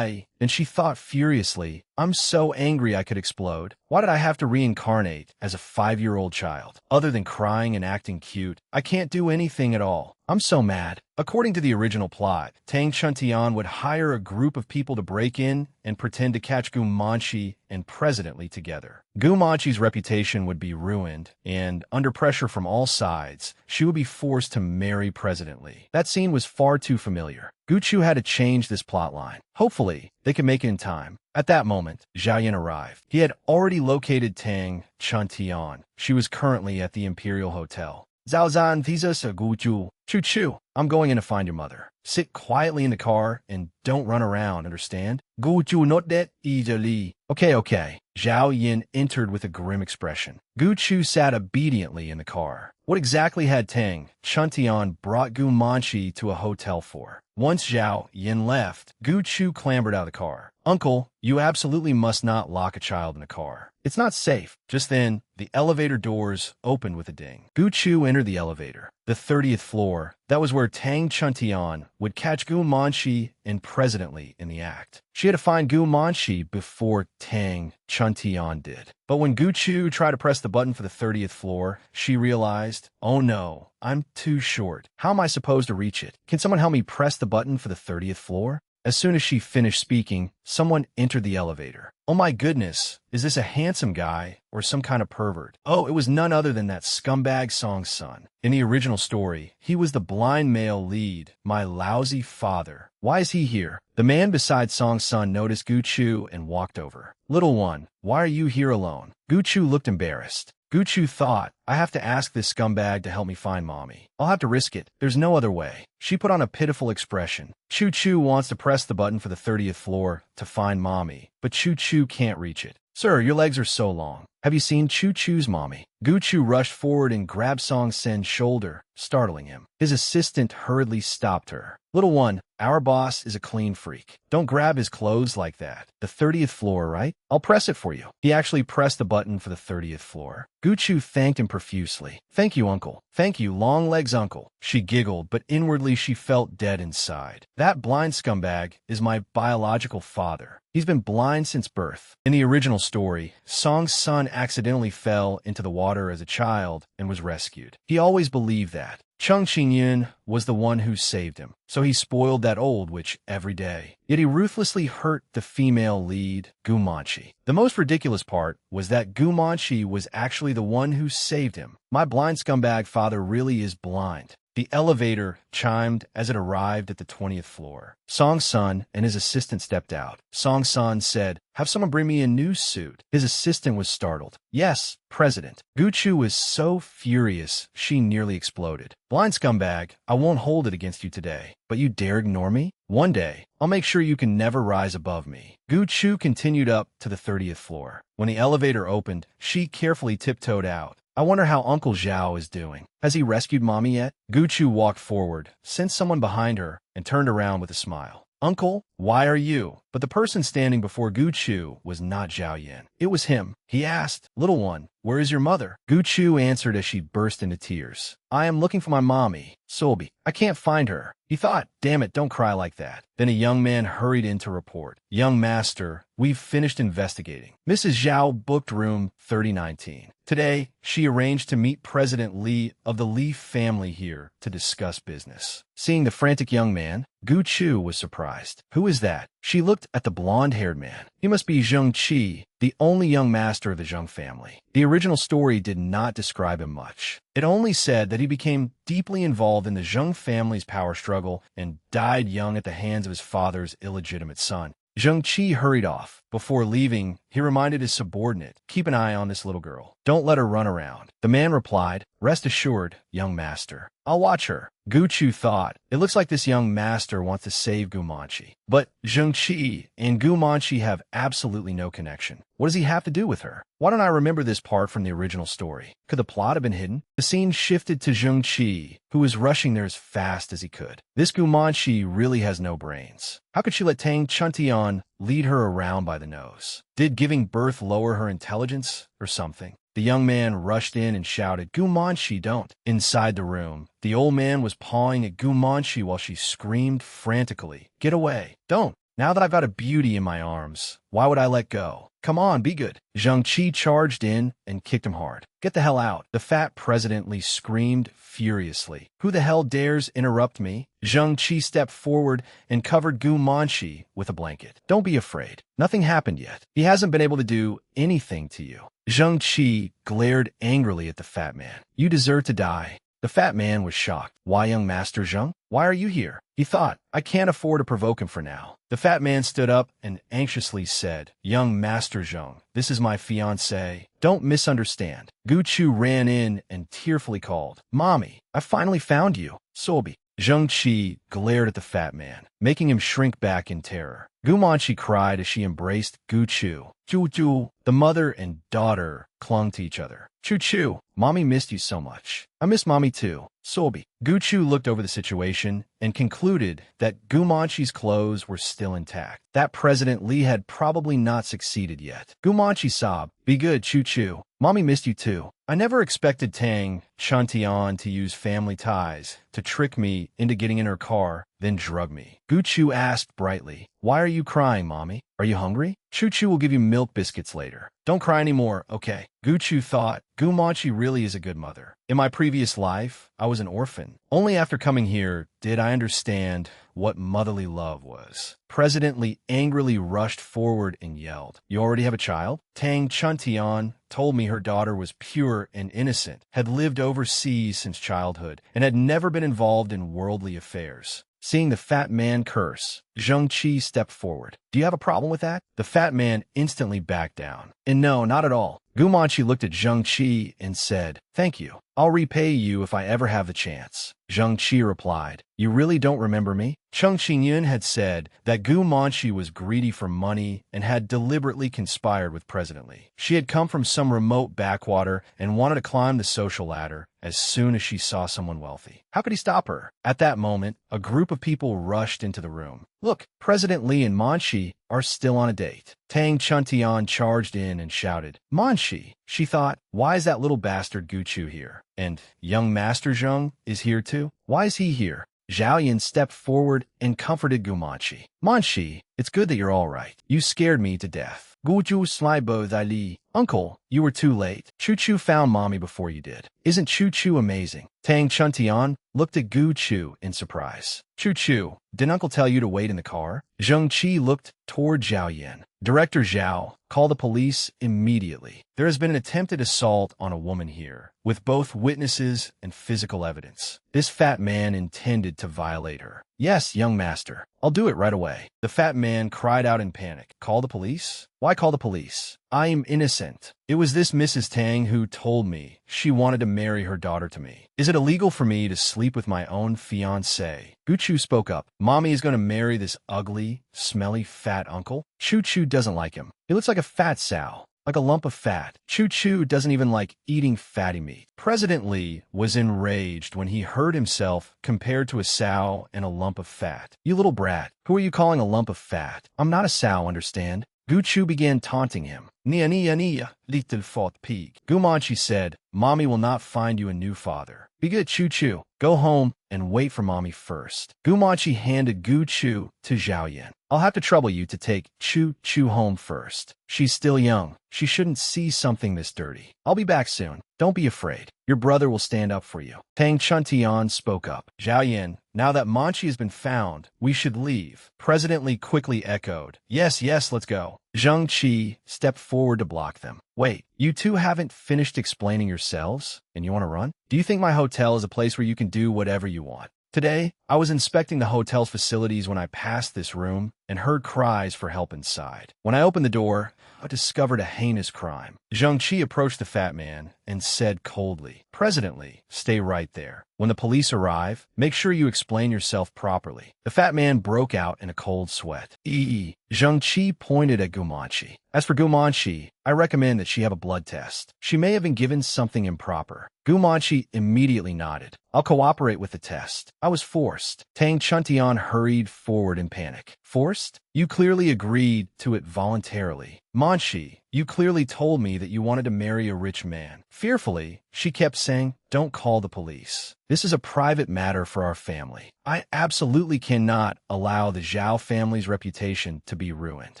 And she thought furiously, "I'm so angry I could explode. Why did I have to reincarnate as a 5-year-old child? Other than crying and acting cute, I can't do anything at all. I'm so mad." According to the original plot, Tang Chuntian would hire a group of people to break in and pretend to catch Gu Manshi and President Li together. Gu Manshi's reputation would be ruined, and under pressure from all sides, she would be forced to marry President Li. That scene was far too familiar. Gu Chu had to change this plotline. Hopefully, they could make it in time. At that moment, Zhao Yan arrived. He had already located Tang Chuntian. She was currently at the Imperial Hotel. "Zhao Zan, thesis a Gu Chu. Chu Chu, I'm going in to find your mother. Sit quietly in the car and don't run around, understand?" Gu Chu not that easily. Okay. Zhao Yan entered with a grim expression. Gu Chu sat obediently in the car. What exactly had Tang Chuntian brought Gu Manshi to a hotel for? Once Zhao Yan left, Gu Chu clambered out of the car. "Uncle, you absolutely must not lock a child in a car. It's not safe." Just then, the elevator doors opened with a ding. Gu Chu entered the elevator. The 30th floor, that was where Tang Chuntian would catch Gu Manshi and President Li in the act. She had to find Gu Manshi before Tang Chuntian did. But when Gu Chu tried to press the button for the 30th floor, she realized, "Oh no, I'm too short. How am I supposed to reach it? Can someone help me press the button for the 30th floor?" As soon as she finished speaking, someone entered the elevator. Oh my goodness, is this a handsome guy or some kind of pervert? Oh, it was none other than that scumbag Song's son. In the original story, he was the blind male lead, my lousy father. Why is he here? The man beside Song's son noticed Gu Chu and walked over. "Little one, why are you here alone?" Gu Chu looked embarrassed. Gu Chu thought, "I have to ask this scumbag to help me find Mommy. I'll have to risk it. There's no other way." She put on a pitiful expression. Chu Chu wants to press the button for the 30th floor to find Mommy, but Chu Chu can't reach it. "Sir, your legs are so long. Have you seen Chu Chu's Mommy?" Gu Chu rushed forward and grabbed Song Sen's shoulder, startling him. His assistant hurriedly stopped her. "Little one, our boss is a clean freak. Don't grab his clothes like that. The 30th floor, right? I'll press it for you." He actually pressed the button for the 30th floor. Gu Chu thanked him profusely. "Thank you, uncle. Thank you, long legs uncle." She giggled, but inwardly she felt dead inside. That blind scumbag is my biological father. He's been blind since birth. In the original story, Song's son accidentally fell into the water as a child and was rescued. He always believed that Chung Qingyun was the one who saved him, so he spoiled that old witch every day. Yet he ruthlessly hurt the female lead, Gu Manshi. The most ridiculous part was that Gu Manshi was actually the one who saved him. My blind scumbag father really is blind. The elevator chimed as it arrived at the 20th floor. Song-sun and his assistant stepped out. Song-sun said, "Have someone bring me a news suit." His assistant was startled. "Yes, President." Guchu was so furious she nearly exploded. "Blind scumbag, I won't hold it against you today. But you dare ignore me? One day, I'll make sure you can never rise above me." Guchu continued up to the 30th floor. When the elevator opened, she carefully tiptoed out. "I wonder how Uncle Zhao is doing. Has he rescued Mommy yet?" Guchu walked forward, sensed someone behind her, and turned around with a smile. "Uncle, why are you?" But the person standing before Guchu was not Zhao Yin. It was him. He asked, "Little one, where is your mother?" Guchu answered as she burst into tears. "I am looking for my mommy, Solbi. I can't find her." He thought, "Damn it, don't cry like that." Then a young man hurried in to report. "Young master, we've finished investigating. Mrs. Zhao booked room 3019. Today, she arranged to meet President Li of the Li family here to discuss business." Seeing the frantic young man, Guchu was surprised. "Who is that?" She looked at the blonde-haired man. He must be Zheng Qi, the only young master of the Zheng family. The original story did not describe him much. It only said that he became deeply involved in the Zheng family's power struggle and died young at the hands of his father's illegitimate son. Zheng Qi hurried off. Before leaving, he reminded his subordinate, "Keep an eye on this little girl. Don't let her run around." The man replied, "Rest assured, young master. I'll watch her." Guchu thought, "It looks like this young master wants to save Gumanchi." But Zheng Qi and Gumanchi have absolutely no connection. What does he have to do with her? Why don't I remember this part from the original story? Could the plot have been hidden? The scene shifted to Zheng Qi, who was rushing there as fast as he could. This Gumanchi really has no brains. How could she let Tang Chuntian lead her around by the nose? Did giving birth lower her intelligence or something? The young man rushed in and shouted, "Gumanchi, don't!" Inside the room, the old man was pawing at Gumanchi while she screamed frantically, "Get away! Don't! Now that I've got a beauty in my arms, why would I let go? Come on, be good." Zheng Qi charged in and kicked him hard. "Get the hell out!" The fat President Li screamed furiously. "Who the hell dares interrupt me?" Zheng Qi stepped forward and covered Gumanchi with a blanket. "Don't be afraid. Nothing happened yet. He hasn't been able to do anything to you." Zheng Qi glared angrily at the fat man. "You deserve to die." The fat man was shocked. "Why, young Master Zheng? Why are you here?" He thought, "I can't afford to provoke him for now." The fat man stood up and anxiously said, "Young Master Zheng, this is my fiancée. Don't misunderstand." Guchu ran in and tearfully called, "Mommy, I finally found you, Solbi." Zheng Qi glared at the fat man, making him shrink back in terror. Gumanchi cried as she embraced Guchu. Chu-chu. The mother and daughter clung to each other. "Chu-chu, Mommy missed you so much." "I miss Mommy too, Solbi." Guchu looked over the situation and concluded that Gumanchi's clothes were still intact. That President Li had probably not succeeded yet. Gumanchi sobbed, "Be good, Chu-chu. Mommy missed you too." I never expected Tang Chuntian to use family ties to trick me into getting in her car, then drug me. Guchu asked brightly, "Why are you crying, Mommy? Are you hungry? Chu-chu will give you milk biscuits later. Don't cry anymore, okay?" Guchu thought, Gumanchi really is a good mother. In my previous life, I was an orphan. Only after coming here did I understand what motherly love was. President Li angrily rushed forward and yelled, "You already have a child?" Tang Chuntian told me her daughter was pure and innocent, had lived overseas since childhood, and had never been involved in worldly affairs. Seeing the fat man curse, Zheng Qi stepped forward. "Do you have a problem with that?" The fat man instantly backed down. "And no, not at all." Gumanchi looked at Zheng Qi and said, "Thank you. I'll repay you if I ever have the chance." Zheng Qi replied, "You really don't remember me?" Cheng Qingyun had said that Gumanchi was greedy for money and had deliberately conspired with President Li. She had come from some remote backwater and wanted to climb the social ladder as soon as she saw someone wealthy. How could he stop her? At that moment, a group of people rushed into the room. "Look, President Li and Manchi are still on a date." Tang Chuntian charged in and shouted, "Manchi!" She thought, "Why is that little bastard Guchu here? And young Master Zheng is here too? Why is he here?" Zhao Yan stepped forward and comforted Gumanchi. Manchi, it's good that you're all right. You scared me to death. Guju Slibo Li. Uncle, you were too late. Chu-Chu found Mommy before you did. Isn't Chu-Chu amazing? Tang Chuntian looked at Gu-Chu in surprise. Chu-Chu, didn't Uncle tell you to wait in the car? Zheng Qi looked toward Zhao Yan. Director Zhao, call the police immediately. There has been an attempted assault on a woman here, with both witnesses and physical evidence. This fat man intended to violate her. Yes, young master. I'll do it right away. The fat man cried out in panic. Call the police? Why call the police? I am innocent. It was this Mrs. Tang who told me she wanted to marry her daughter to me. Is it illegal for me to sleep with my own fiancé? Guchu spoke up. Mommy is going to marry this ugly, smelly, fat uncle? Chu-Chu doesn't like him. He looks like a fat sow. Like a lump of fat. Chu-Chu doesn't even like eating fatty meat. President Li was enraged when he heard himself compared to a sow and a lump of fat. You little brat, who are you calling a lump of fat? I'm not a sow, understand? Guchu began taunting him. Nia, little fat pig. Gumanchi said, Mommy will not find you a new father. Be good, Chu-Chu. Go home and wait for Mommy first. Gumanchi handed Gu-Chu to Zhao Yan. I'll have to trouble you to take Chu-Chu home first. She's still young. She shouldn't see something this dirty. I'll be back soon. Don't be afraid. Your brother will stand up for you. Tang Chuntian spoke up. Zhao Yan, now that Manchi has been found, we should leave. President Li quickly echoed. Yes, let's go. Zheng Qi stepped forward to block them. Wait, you two haven't finished explaining yourselves? And you want to run? Do you think my hotel is a place where you can do whatever you want? Today, I was inspecting the hotel's facilities when I passed this room and heard cries for help inside. When I opened the door, I discovered a heinous crime. Zheng Qi approached the fat man and said coldly, President Li, stay right there. When the police arrive, make sure you explain yourself properly. The fat man broke out in a cold sweat. Zheng Qi pointed at Gumanchi. As for Gumanchi, I recommend that she have a blood test. She may have been given something improper. Gumanchi immediately nodded. I'll cooperate with the test. I was forced. Tang Chuntian hurried forward in panic. Forced? You clearly agreed to it voluntarily. Manchi, you clearly told me that you wanted to marry a rich man. Fearfully, she kept saying, don't call the police. This is a private matter for our family. I absolutely cannot allow the Zhao family's reputation to be ruined.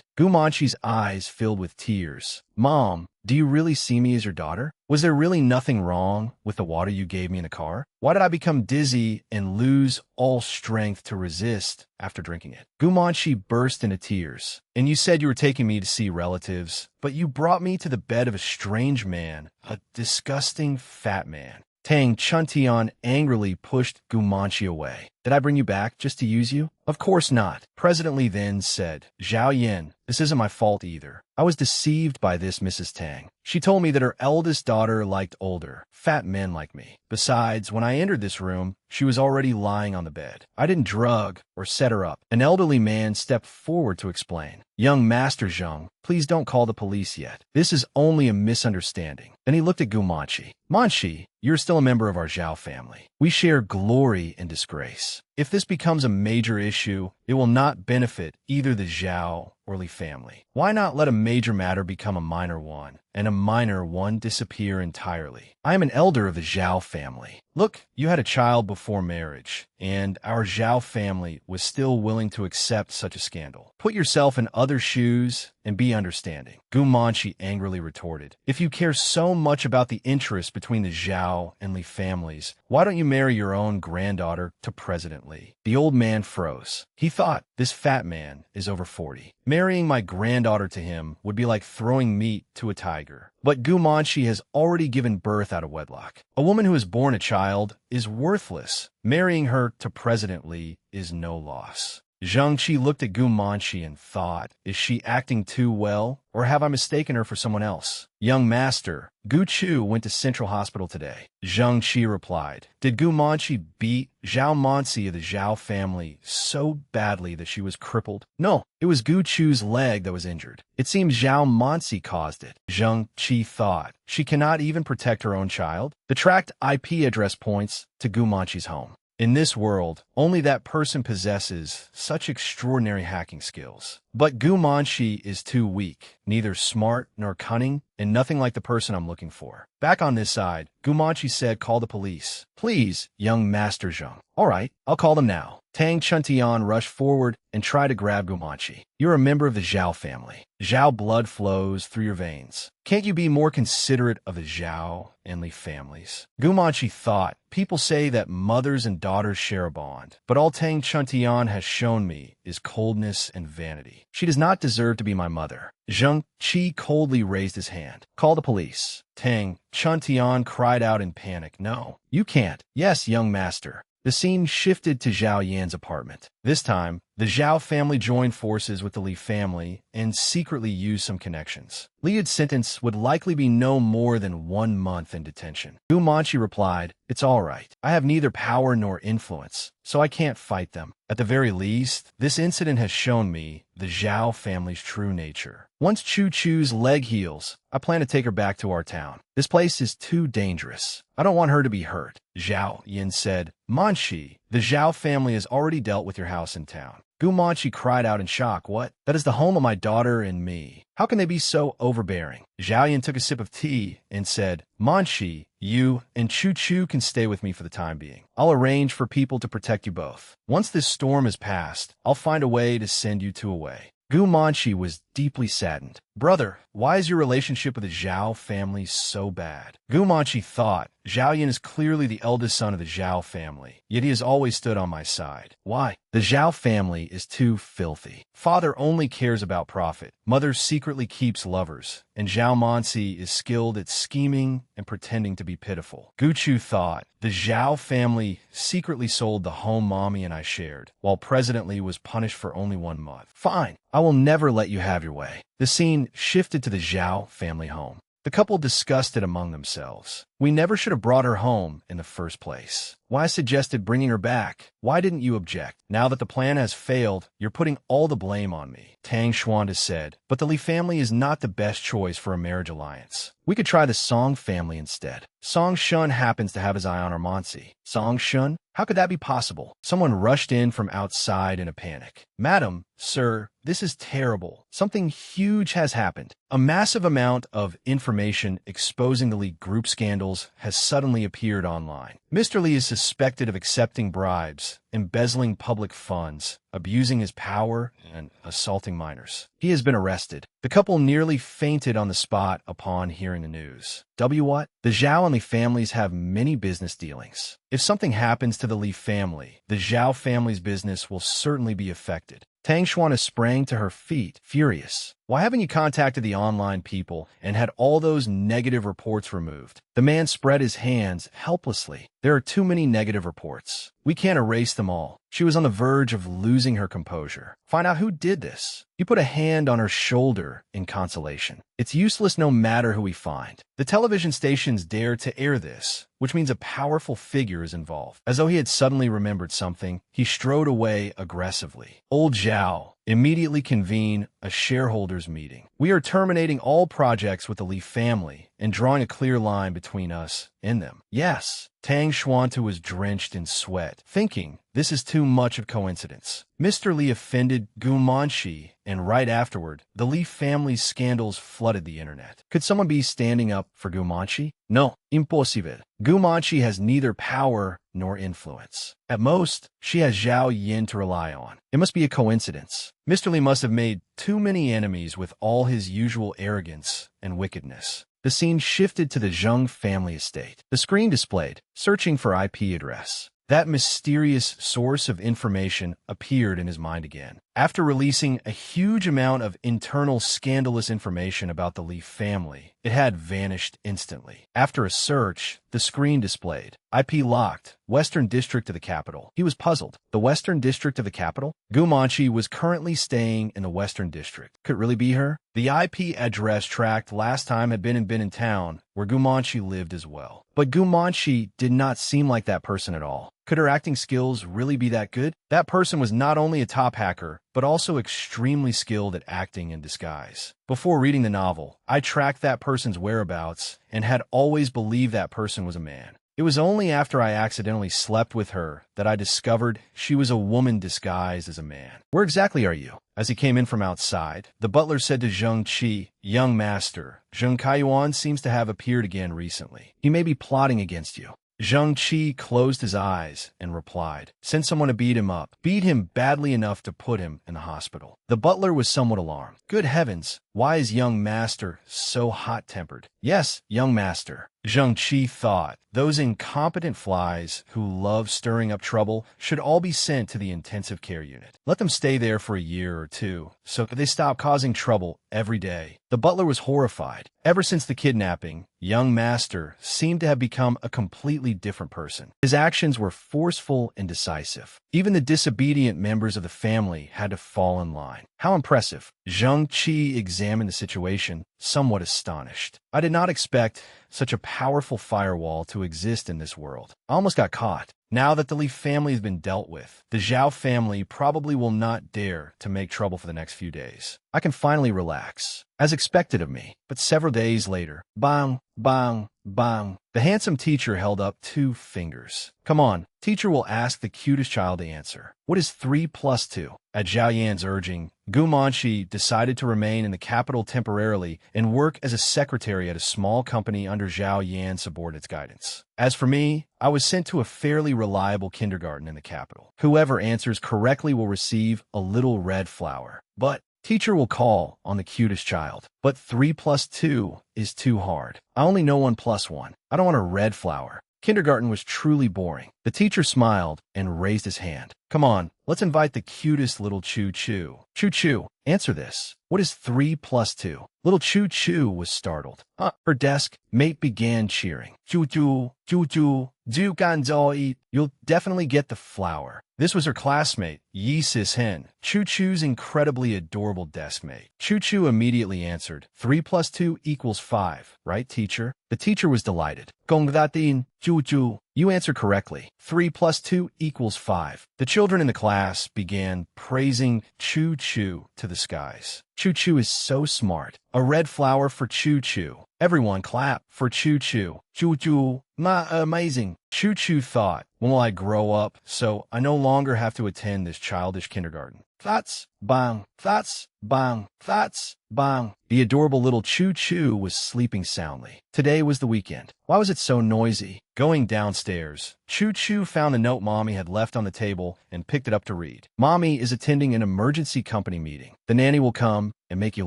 Gumanchi's eyes filled with tears. Mom, do you really see me as your daughter? Was there really nothing wrong with the water you gave me in the car? Why did I become dizzy and lose all strength to resist after drinking it? Gumanchi burst into tears. And you said you were taking me to see relatives, but you brought me to the bed of a strange man, a disgusting fat man. Tang Chuntian angrily pushed Gumanchi away. Did I bring you back just to use you? Of course not. President Li then said, Zhao Yan, this isn't my fault either. I was deceived by this Mrs. Tang. She told me that her eldest daughter liked older, fat men like me. Besides, when I entered this room, she was already lying on the bed. I didn't drug or set her up. An elderly man stepped forward to explain. Young Master Zheng, please don't call the police yet. This is only a misunderstanding. Then he looked at Gumanchi. Manchi, you're still a member of our Zhao family. We share glory and disgrace. If this becomes a major issue, it will not benefit either the Zhao or Li family. Why not let a major matter become a minor one, and a minor one disappear entirely? I am an elder of the Zhao family. Look, you had a child before marriage, and our Zhao family was still willing to accept such a scandal. Put yourself in other shoes and be understanding. Gumanchi angrily retorted. If you care so much about the interest between the Zhao and Li families, why don't you marry your own granddaughter to President Li? The old man froze. He thought, this fat man is over 40. Marrying my granddaughter to him would be like throwing meat to a tiger. But Gumanchi has already given birth out of wedlock. A woman who has born a child is worthless. Marrying her to President Li is no loss. Zheng Qi looked at Gumanchi and thought, is she acting too well, or have I mistaken her for someone else? Young master, Gu Chu went to Central Hospital today. Zheng Qi replied, did Gumanchi beat Zhao Mansi of the Zhao family so badly that she was crippled? No, it was Gu Chu's leg that was injured. It seems Zhao Mansi caused it. Zheng Qi thought, she cannot even protect her own child? The tracked IP address points to Gumanchi's home. In this world, only that person possesses such extraordinary hacking skills. But Gu Manshi is too weak, neither smart nor cunning, and nothing like the person I'm looking for. Back on this side, Gu Manshi said, call the police. Please, young Master Zheng. All right, I'll call them now. Tang Chuntian rushed forward and tried to grab Gu Manshi. You're a member of the Zhao family. Zhao blood flows through your veins. Can't you be more considerate of the Zhao and Li families? Gu Manshi thought, people say that mothers and daughters share a bond, but all Tang Chuntian has shown me is coldness and vanity. She does not deserve to be my mother. Zheng Qi coldly raised his hand. Call the police. Tang Chuntian cried out in panic. No, you can't. Yes, young master. The scene shifted to Zhao Yan's apartment. This time, the Zhao family joined forces with the Li family and secretly used some connections. Li's sentence would likely be no more than 1 month in detention. Gu Manshi replied, it's all right. I have neither power nor influence, so I can't fight them. At the very least, this incident has shown me the Zhao family's true nature. Once Chu Chu's leg heals, I plan to take her back to our town. This place is too dangerous. I don't want her to be hurt. Zhao Yan said, Manshi, the Zhao family has already dealt with your house in town. Gu Manshi cried out in shock. What? That is the home of my daughter and me. How can they be so overbearing? Zhao Yan took a sip of tea and said, Manshi, you and Chu Chu can stay with me for the time being. I'll arrange for people to protect you both. Once this storm has passed, I'll find a way to send you two away. Gu Manshi was deeply saddened. Brother, why is your relationship with the Zhao family so bad? Gu Manshi thought, Zhao Yan is clearly the eldest son of the Zhao family, yet he has always stood on my side. Why? The Zhao family is too filthy. Father only cares about profit. Mother secretly keeps lovers, and Zhao Manshi is skilled at scheming and pretending to be pitiful. Gu Chu thought, the Zhao family secretly sold the home mommy and I shared, while President Li was punished for only 1 month. Fine, I will never let you have your way. The scene shifted to the Zhao family home. The couple discussed it among themselves. We never should have brought her home in the first place. Why I suggested bringing her back? Why didn't you object? Now that the plan has failed, you're putting all the blame on me. Tang Xuan said, but the Li family is not the best choice for a marriage alliance. We could try the Song family instead. Song Shun happens to have his eye on our Mansi. Song Shun? How could that be possible? Someone rushed in from outside in a panic. Madam, sir, this is terrible. Something huge has happened. A massive amount of information exposing the Li group scandals has suddenly appeared online. Mr. Li is suspected of accepting bribes, embezzling public funds, abusing his power, and assaulting minors. He has been arrested. The couple nearly fainted on the spot upon hearing the news. What? The Zhao and Li families have many business dealings. If something happens to the Li family, the Zhao family's business will certainly be affected. Tang Xuan sprang to her feet, furious. Why haven't you contacted the online people and had all those negative reports removed? The man spread his hands helplessly. There are too many negative reports. We can't erase them all. She was on the verge of losing her composure. Find out who did this. You put a hand on her shoulder in consolation. It's useless no matter who we find. The television stations dare to air this, which means a powerful figure is involved. As though he had suddenly remembered something, he strode away aggressively. Old Zhao immediately convened a shareholders meeting. We are terminating all projects with the Li family and drawing a clear line between us and them. Yes. Tang Xuan was drenched in sweat, thinking, this is too much of coincidence. Mr. Li offended Gu Manshi, and right afterward, the Li family's scandals flooded the internet. Could someone be standing up for Gu Manshi? No, impossible. Gu Manshi has neither power nor influence. At most, she has Zhao Yan to rely on. It must be a coincidence. Mr. Li must have made too many enemies with all his usual arrogance and wickedness. The scene shifted to the Zheng family estate. The screen displayed, searching for IP address. That mysterious source of information appeared in his mind again. After releasing a huge amount of internal scandalous information about the Li family, it had vanished instantly. After a search, the screen displayed, IP locked, Western District of the capital. He was puzzled. The Western District of the capital? Gu Manshi was currently staying in the Western District. Could it really be her? The IP address tracked last time had been in town, where Gu Manshi lived as well. But Gu Manshi did not seem like that person at all. Could her acting skills really be that good? That person was not only a top hacker, but also extremely skilled at acting in disguise. Before reading the novel, I tracked that person's whereabouts and had always believed that person was a man. It was only after I accidentally slept with her that I discovered she was a woman disguised as a man. Where exactly are you? As he came in from outside, the butler said to Zheng Qi, young master, Zheng Kaiyuan seems to have appeared again recently. He may be plotting against you. Zheng Qi closed his eyes and replied, send someone to beat him up. Beat him badly enough to put him in the hospital. The butler was somewhat alarmed. Good heavens, why is young master so hot-tempered? Yes, young master. Zheng Qi thought, those incompetent flies who love stirring up trouble should all be sent to the intensive care unit. Let them stay there for a year or two, so that they stop causing trouble every day. The butler was horrified. Ever since the kidnapping, young master seemed to have become a completely different person. His actions were forceful and decisive. Even the disobedient members of the family had to fall in line. How impressive. Zheng Qi examined the situation, somewhat astonished. I did not expect such a powerful firewall to exist in this world. I almost got caught. Now that the Li family has been dealt with, the Zhao family probably will not dare to make trouble for the next few days. I can finally relax, as expected of me. But several days later, bang, bang, bang, the handsome teacher held up 2 fingers. Come on, teacher will ask the cutest child to answer. What is 3 plus 2? At Zhao Yan's urging, Gu Manshi decided to remain in the capital temporarily and work as a secretary at a small company under Zhao Yan's subordinate's guidance. As for me, I was sent to a fairly reliable kindergarten in the capital. Whoever answers correctly will receive a little red flower. But teacher will call on the cutest child. But 3 plus 2 is too hard. I only know 1 plus 1. I don't want a red flower. Kindergarten was truly boring. The teacher smiled and raised his hand. Come on, let's invite the cutest little Choo Choo. Choo Choo, answer this. What is 3 plus 2? Little Choo Choo was startled. Her desk mate began cheering. Choo Choo, Choo Choo, Ju Ganzhou eat. You'll definitely get the flower. This was her classmate, Yi Sis Hen, Choo Choo's incredibly adorable desk mate. Choo Choo immediately answered, 3 plus 2 equals 5, right, teacher? The teacher was delighted. Gongdatin, Choo Choo. You answered correctly. 3 plus 2 equals 5. The children in the class began praising Choo Choo to the skies. Choo Choo is so smart. A red flower for Choo Choo. Everyone clap for Choo Choo. Choo Choo, amazing. Choo Choo thought, when will I grow up so I no longer have to attend this childish kindergarten? Thoughts, bang, thoughts, bang, thoughts, bang. The adorable little Choo Choo was sleeping soundly. Today was the weekend. Why was it so noisy? Going downstairs, Choo Choo found the note Mommy had left on the table and picked it up to read. Mommy is attending an emergency company meeting. The nanny will come and make you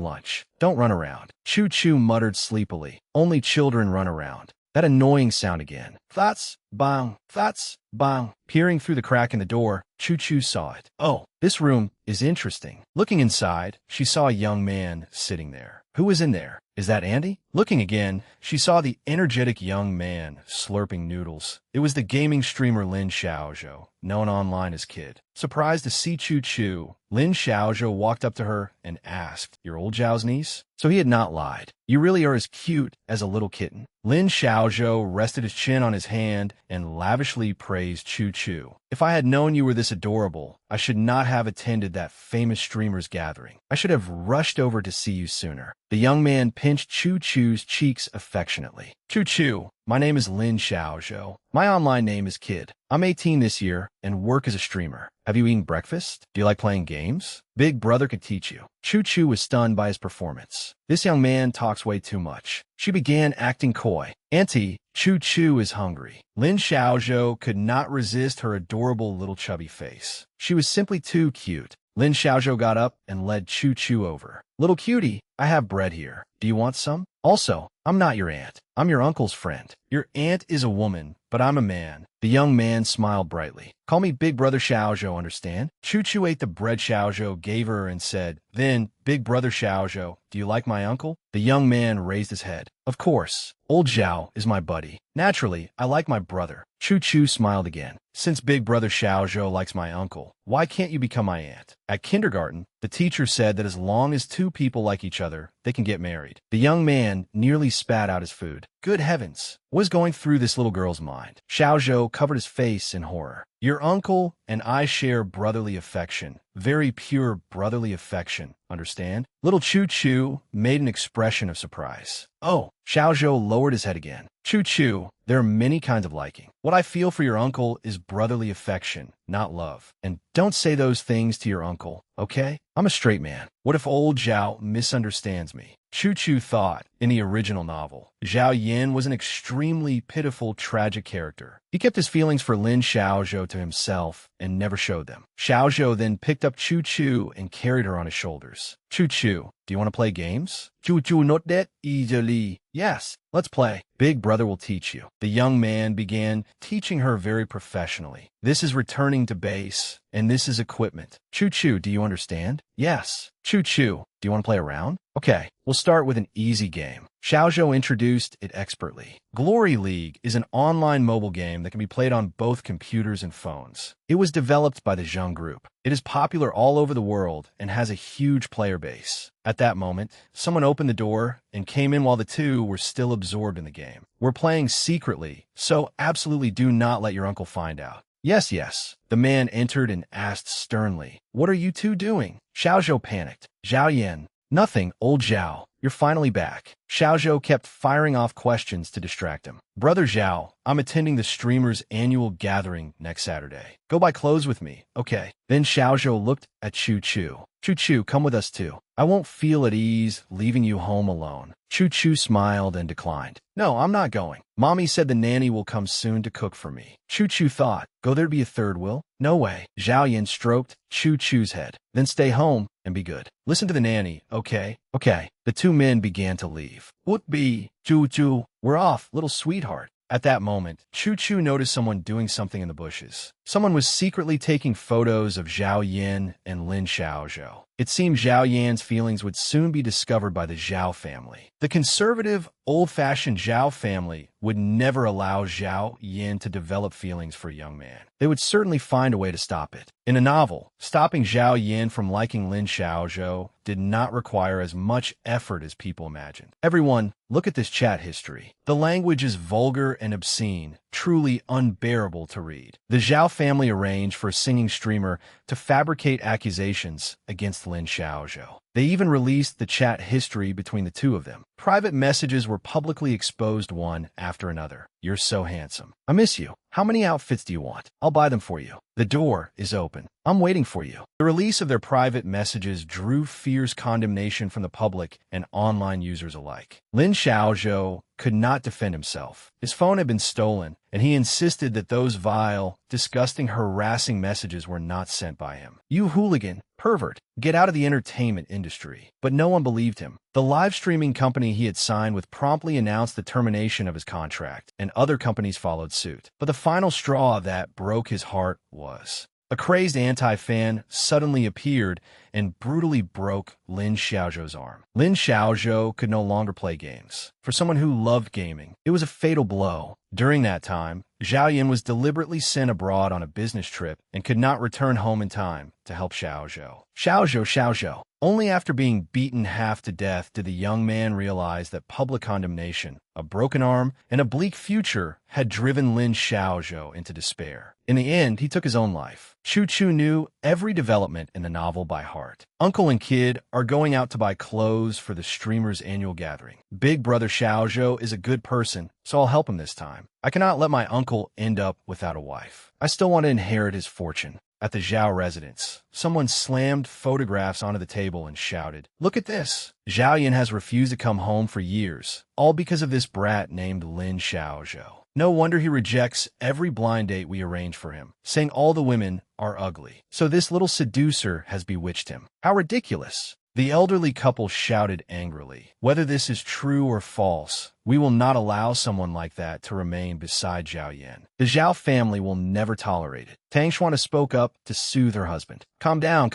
lunch. Don't run around. Choo Choo muttered sleepily. Only children run around. That annoying sound again. Thoughts, bang, thoughts, bang. Peering through the crack in the door, Choo Choo saw it. Oh, this room is interesting. Looking inside, she saw a young man sitting there. Who was in there? Is that Andy? Looking again, she saw the energetic young man slurping noodles. It was the gaming streamer Lin Xiaozhou, known online as Kid. Surprised to see Choo Choo, Lin Xiaozhou walked up to her and asked, "Your old Zhao's niece?" So he had not lied. You really are as cute as a little kitten. Lin Xiaozhou rested his chin on his hand and lavishly praised Choo Choo. If I had known you were this adorable, I should not have attended that famous streamer's gathering. I should have rushed over to see you sooner. The young man pinched Choo Choo's cheeks affectionately. Choo Choo, my name is Lin Xiaozhou. My online name is Kid. I'm 18 this year and work as a streamer. Have you eaten breakfast? Do you like playing games? Big brother could teach you. Choo Choo was stunned by his performance. This young man talks way too much. She began acting coy. Auntie, Choo Choo is hungry. Lin Xiaozhou could not resist her adorable little chubby face. She was simply too cute. Lin Xiaozhou got up and led Choo Choo over. Little cutie, I have bread here. Do you want some? Also, I'm not your aunt. I'm your uncle's friend. Your aunt is a woman, but I'm a man. The young man smiled brightly. Call me Big Brother Xiaozhou, understand? Choo Choo ate the bread Xiaozhou gave her and said, then, Big Brother Xiaozhou, do you like my uncle? The young man raised his head. Of course. Old Zhao is my buddy. Naturally, I like my brother. Choo Choo smiled again. Since Big Brother Xiaozhou likes my uncle, why can't you become my aunt? At kindergarten, the teacher said that as long as 2 people like each other, they can get married. The young man nearly spat out his food. Good heavens! What was going through this little girl's mind? Xiaozhou covered his face in horror. Your uncle and I share brotherly affection. Very pure brotherly affection, understand? Little Choo Choo made an expression of surprise. Oh, Xiaozhou lowered his head again. Choo-choo, there are many kinds of liking. What I feel for your uncle is brotherly affection, not love. And don't say those things to your uncle, okay? I'm a straight man. What if old Zhao misunderstands me? Choo-choo thought, in the original novel, Zhao Yin was an extremely pitiful, tragic character. He kept his feelings for Lin Xiaozhou to himself and never showed them. Xiaozhou then picked up Choo-choo and carried her on his shoulders. Choo-choo, do you want to play games? Choo-choo, not that easily. Yes, let's play. Big brother will teach you. The young man began teaching her very professionally. This is returning to base, and this is equipment. Choo-choo, do you understand? Yes. Choo-choo, do you want to play around? Okay, we'll start with an easy game. Xiaozhou introduced it expertly. Glory League is an online mobile game that can be played on both computers and phones. It was developed by the Zheng Group. It is popular all over the world and has a huge player base. At that moment, someone opened the door and came in while the two were still absorbed in the game. We're playing secretly, so absolutely do not let your uncle find out. Yes, yes. The man entered and asked sternly, "What are you two doing?" Xiaozhou panicked. Zhao Yan. Nothing, old Zhao. You're finally back. Xiaozhou kept firing off questions to distract him. Brother Zhao, I'm attending the streamers' annual gathering next Saturday. Go buy clothes with me, okay? Then Xiaozhou looked at Choo-choo. Choo-choo, come with us too. I won't feel at ease leaving you home alone. Choo-choo smiled and declined. No, I'm not going. Mommy said the nanny will come soon to cook for me. Choo-choo thought, go there to be a third wheel? No way. Zhao Yin stroked Choo-choo's head. Then stay home and be good. Listen to the nanny, okay? Okay. The two men began to leave. Would be, Choo-choo, we're off, little sweetheart. At that moment, Choo-choo noticed someone doing something in the bushes. Someone was secretly taking photos of Zhao Yin and Lin Xiaozhou. It seemed Zhao Yan's feelings would soon be discovered by the Zhao family. The conservative, old-fashioned Zhao family would never allow Zhao Yin to develop feelings for a young man. They would certainly find a way to stop it. In a novel, stopping Zhao Yin from liking Lin Xiaozhou did not require as much effort as people imagined. Everyone, look at this chat history. The language is vulgar and obscene, truly unbearable to read. The Zhao family arranged for a singing streamer to fabricate accusations against Lin Xiaozhou. They even released the chat history between the two of them. Private messages were publicly exposed one after another. You're so handsome. I miss you. How many outfits do you want? I'll buy them for you. The door is open. I'm waiting for you. The release of their private messages drew fierce condemnation from the public and online users alike. Lin Xiaozhou could not defend himself. His phone had been stolen, and he insisted that those vile, disgusting, harassing messages were not sent by him. You hooligan, pervert, get out of the entertainment industry. But no one believed him. The live streaming company he had signed with promptly announced the termination of his contract, and other companies followed suit. But the final straw that broke his heart was a crazed anti-fan suddenly appeared and brutally broke Lin Xiaozhou's arm. Lin Xiaozhou could no longer play games. For someone who loved gaming, it was a fatal blow. During that time, Zhao Yin was deliberately sent abroad on a business trip and could not return home in time to help Xiaozhou. Xiaozhou. Only after being beaten half to death did the young man realize that public condemnation, a broken arm, and a bleak future had driven Lin Xiaozhou into despair. In the end, he took his own life. Choo-choo knew every development in the novel by heart. Uncle and kid are going out to buy clothes for the streamer's annual gathering. Big brother Xiaozhou is a good person, so I'll help him this time. I cannot let my uncle end up without a wife. I still want to inherit his fortune. At the Zhao residence, someone slammed photographs onto the table and shouted, "Look at this! Zhao Yin has refused to come home for years, all because of this brat named Lin Xiaozhou. No wonder he rejects every blind date we arrange for him, saying all the women are ugly. So this little seducer has bewitched him. How ridiculous!" The elderly couple shouted angrily, "Whether this is true or false, we will not allow someone like that to remain beside Zhao Yan. The Zhao family will never tolerate it." Tang Xuan spoke up to soothe her husband. Calm down.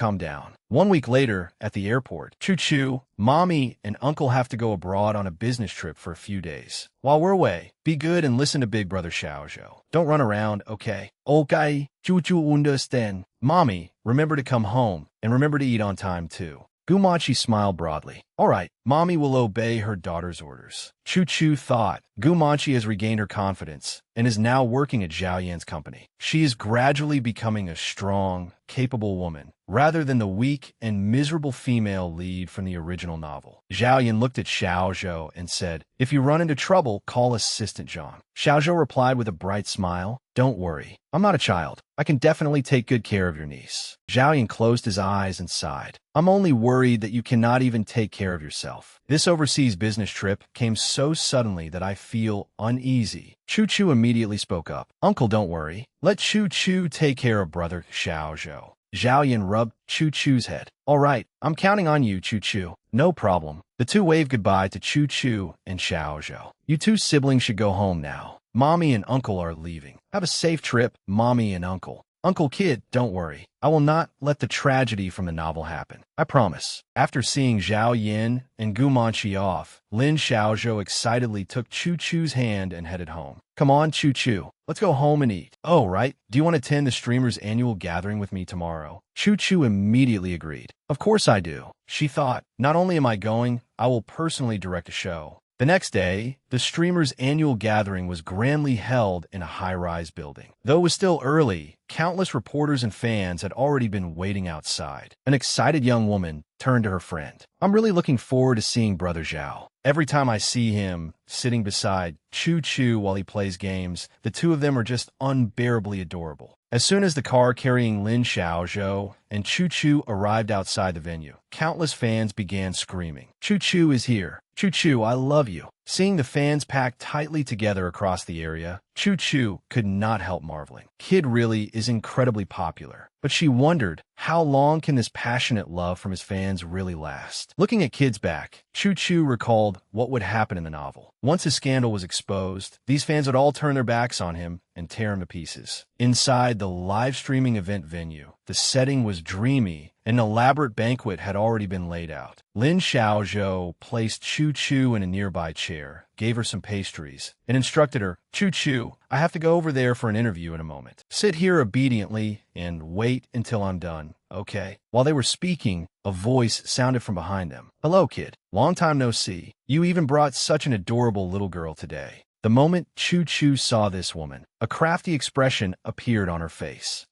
1 week later, at the airport, Choo-choo, Mommy and Uncle have to go abroad on a business trip for a few days. While we're away, be good and listen to Big Brother Xiaozhou. Don't run around, okay? Okay, Choo-choo understand. Mommy, remember to come home, and remember to eat on time too. Gumachi smiled broadly. All right, Mommy will obey her daughter's orders. Chu Chu thought. Gu Manchi has regained her confidence and is now working at Zhao Yan's company. She is gradually becoming a strong, capable woman, rather than the weak and miserable female lead from the original novel. Zhao Yan looked at Xiao Zhou and said, "If you run into trouble, call Assistant Zhang." Xiao Zhou replied with a bright smile, "Don't worry, I'm not a child. I can definitely take good care of your niece." Zhao Yan closed his eyes and sighed. "I'm only worried that you cannot even take care of yourself. This overseas business trip came so suddenly that I feel uneasy." Chu Chu immediately spoke up. "Uncle, don't worry. Let Chu Chu take care of brother Xiao Zhou." Zhao Yan rubbed Chu Chu's head. "All right, I'm counting on you, Chu Chu. No problem." The two waved goodbye to Chu Chu and Xiao Zhou. "You two siblings should go home now. Mommy and Uncle are leaving. Have a safe trip, Mommy and Uncle." "Uncle Kid, don't worry. I will not let the tragedy from the novel happen. I promise." After seeing Zhao Yin and Gu Manchi off, Lin Xiaozhou excitedly took Chu Chu's hand and headed home. "Come on, Chu Chu. Let's go home and eat." "Oh, right. Do you want to attend the streamer's annual gathering with me tomorrow?" Chu Chu immediately agreed. "Of course I do." She thought, "Not only am I going, I will personally direct a show." The next day, the streamer's annual gathering was grandly held in a high-rise building. Though it was still early, countless reporters and fans had already been waiting outside. An excited young woman turned to her friend. "I'm really looking forward to seeing Brother Zhao. Every time I see him sitting beside Chu Chu while he plays games, the two of them are just unbearably adorable." As soon as the car carrying Lin Xiaozhou and Chu Chu arrived outside the venue, countless fans began screaming, "Chu Chu is here! Chu Chu, I love you!" Seeing the fans packed tightly together across the area, Chu Chu could not help marveling. Kid really is incredibly popular. But she wondered, how long can this passionate love from his fans really last? Looking at Kid's back, Chu Chu recalled what would happen in the novel. Once his scandal was exposed, these fans would all turn their backs on him and tear him to pieces. Inside the live streaming event venue, the setting was dreamy. An elaborate banquet had already been laid out. Lin Xiaozhou placed Chu Chu in a nearby chair, gave her some pastries, and instructed her, "Chu Chu, I have to go over there for an interview in a moment. Sit here obediently and wait until I'm done, okay?" While they were speaking, a voice sounded from behind them. "Hello, kid. Long time no see. You even brought such an adorable little girl today." The moment Chu Chu saw this woman, a crafty expression appeared on her face.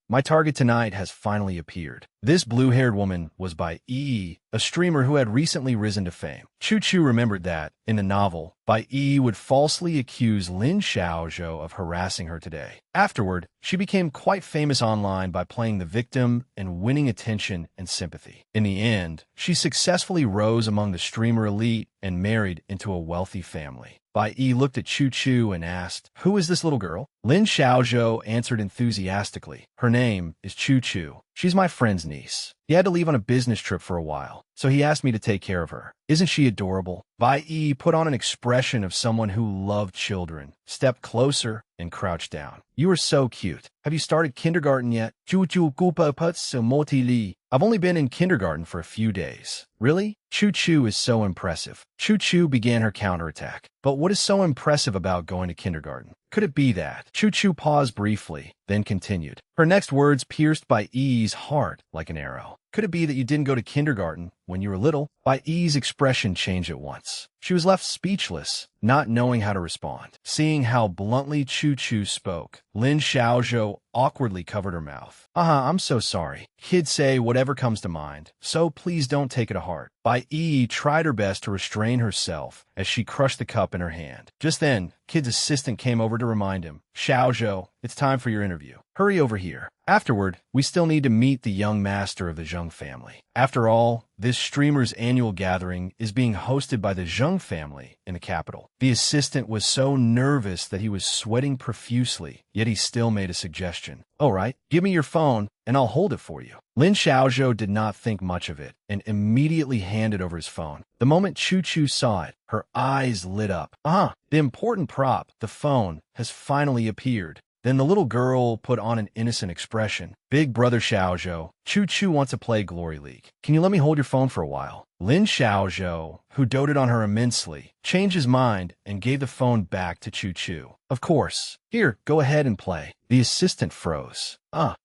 My target tonight has finally appeared." This blue-haired woman was Bai Yi, a streamer who had recently risen to fame. Chu Chu remembered that, in the novel, Bai Yi would falsely accuse Lin Xiaozhou of harassing her today. Afterward, she became quite famous online by playing the victim and winning attention and sympathy. In the end, she successfully rose among the streamer elite and married into a wealthy family. Bai Yi looked at Chu Chu and asked, "Who is this little girl?" Lin Xiaozhou answered enthusiastically, "Her name is Chu Chu. She's my friend's niece. He had to leave on a business trip for a while, so he asked me to take care of her. Isn't she adorable?" Bai Yi put on an expression of someone who loved children, stepped closer, and crouched down. "You are so cute. Have you started kindergarten yet?" "I've only been in kindergarten for a few days." "Really? Chu Chu is so impressive." Chu Chu began her counterattack. "But what is so impressive about going to kindergarten? Could it be that?" Chu Chu paused briefly, then continued. Her next words pierced Bai Yi's heart like an arrow. "Could it be that you didn't go to kindergarten when you were little?" Bai Yi's expression changed at once. She was left speechless, not knowing how to respond. Seeing how bluntly Chu Chu spoke, Lin Xiaozhou awkwardly covered her mouth. I'm so sorry. Kids say whatever comes to mind, so please don't take it to heart." Bai Yi tried her best to restrain herself as she crushed the cup in her hand. Just then, Kid's assistant came over to remind him, "Xiaozhou, it's time for your interview. Hurry over here. Afterward, we still need to meet the young master of the Zheng family." After all, this streamer's annual gathering is being hosted by the Zheng family in the capital. The assistant was so nervous that he was sweating profusely, yet he still made a suggestion. "All right, give me your phone, and I'll hold it for you." Lin Xiaozhou did not think much of it, and immediately handed over his phone. The moment Chu Chu saw it, her eyes lit up. The important prop, the phone, has finally appeared. Then the little girl put on an innocent expression. "Big brother Xiaozhou, Chu Chu wants to play Glory League. Can you let me hold your phone for a while?" Lin Xiaozhou, who doted on her immensely, changed his mind and gave the phone back to Chu Chu. "Of course. Here, go ahead and play." The assistant froze.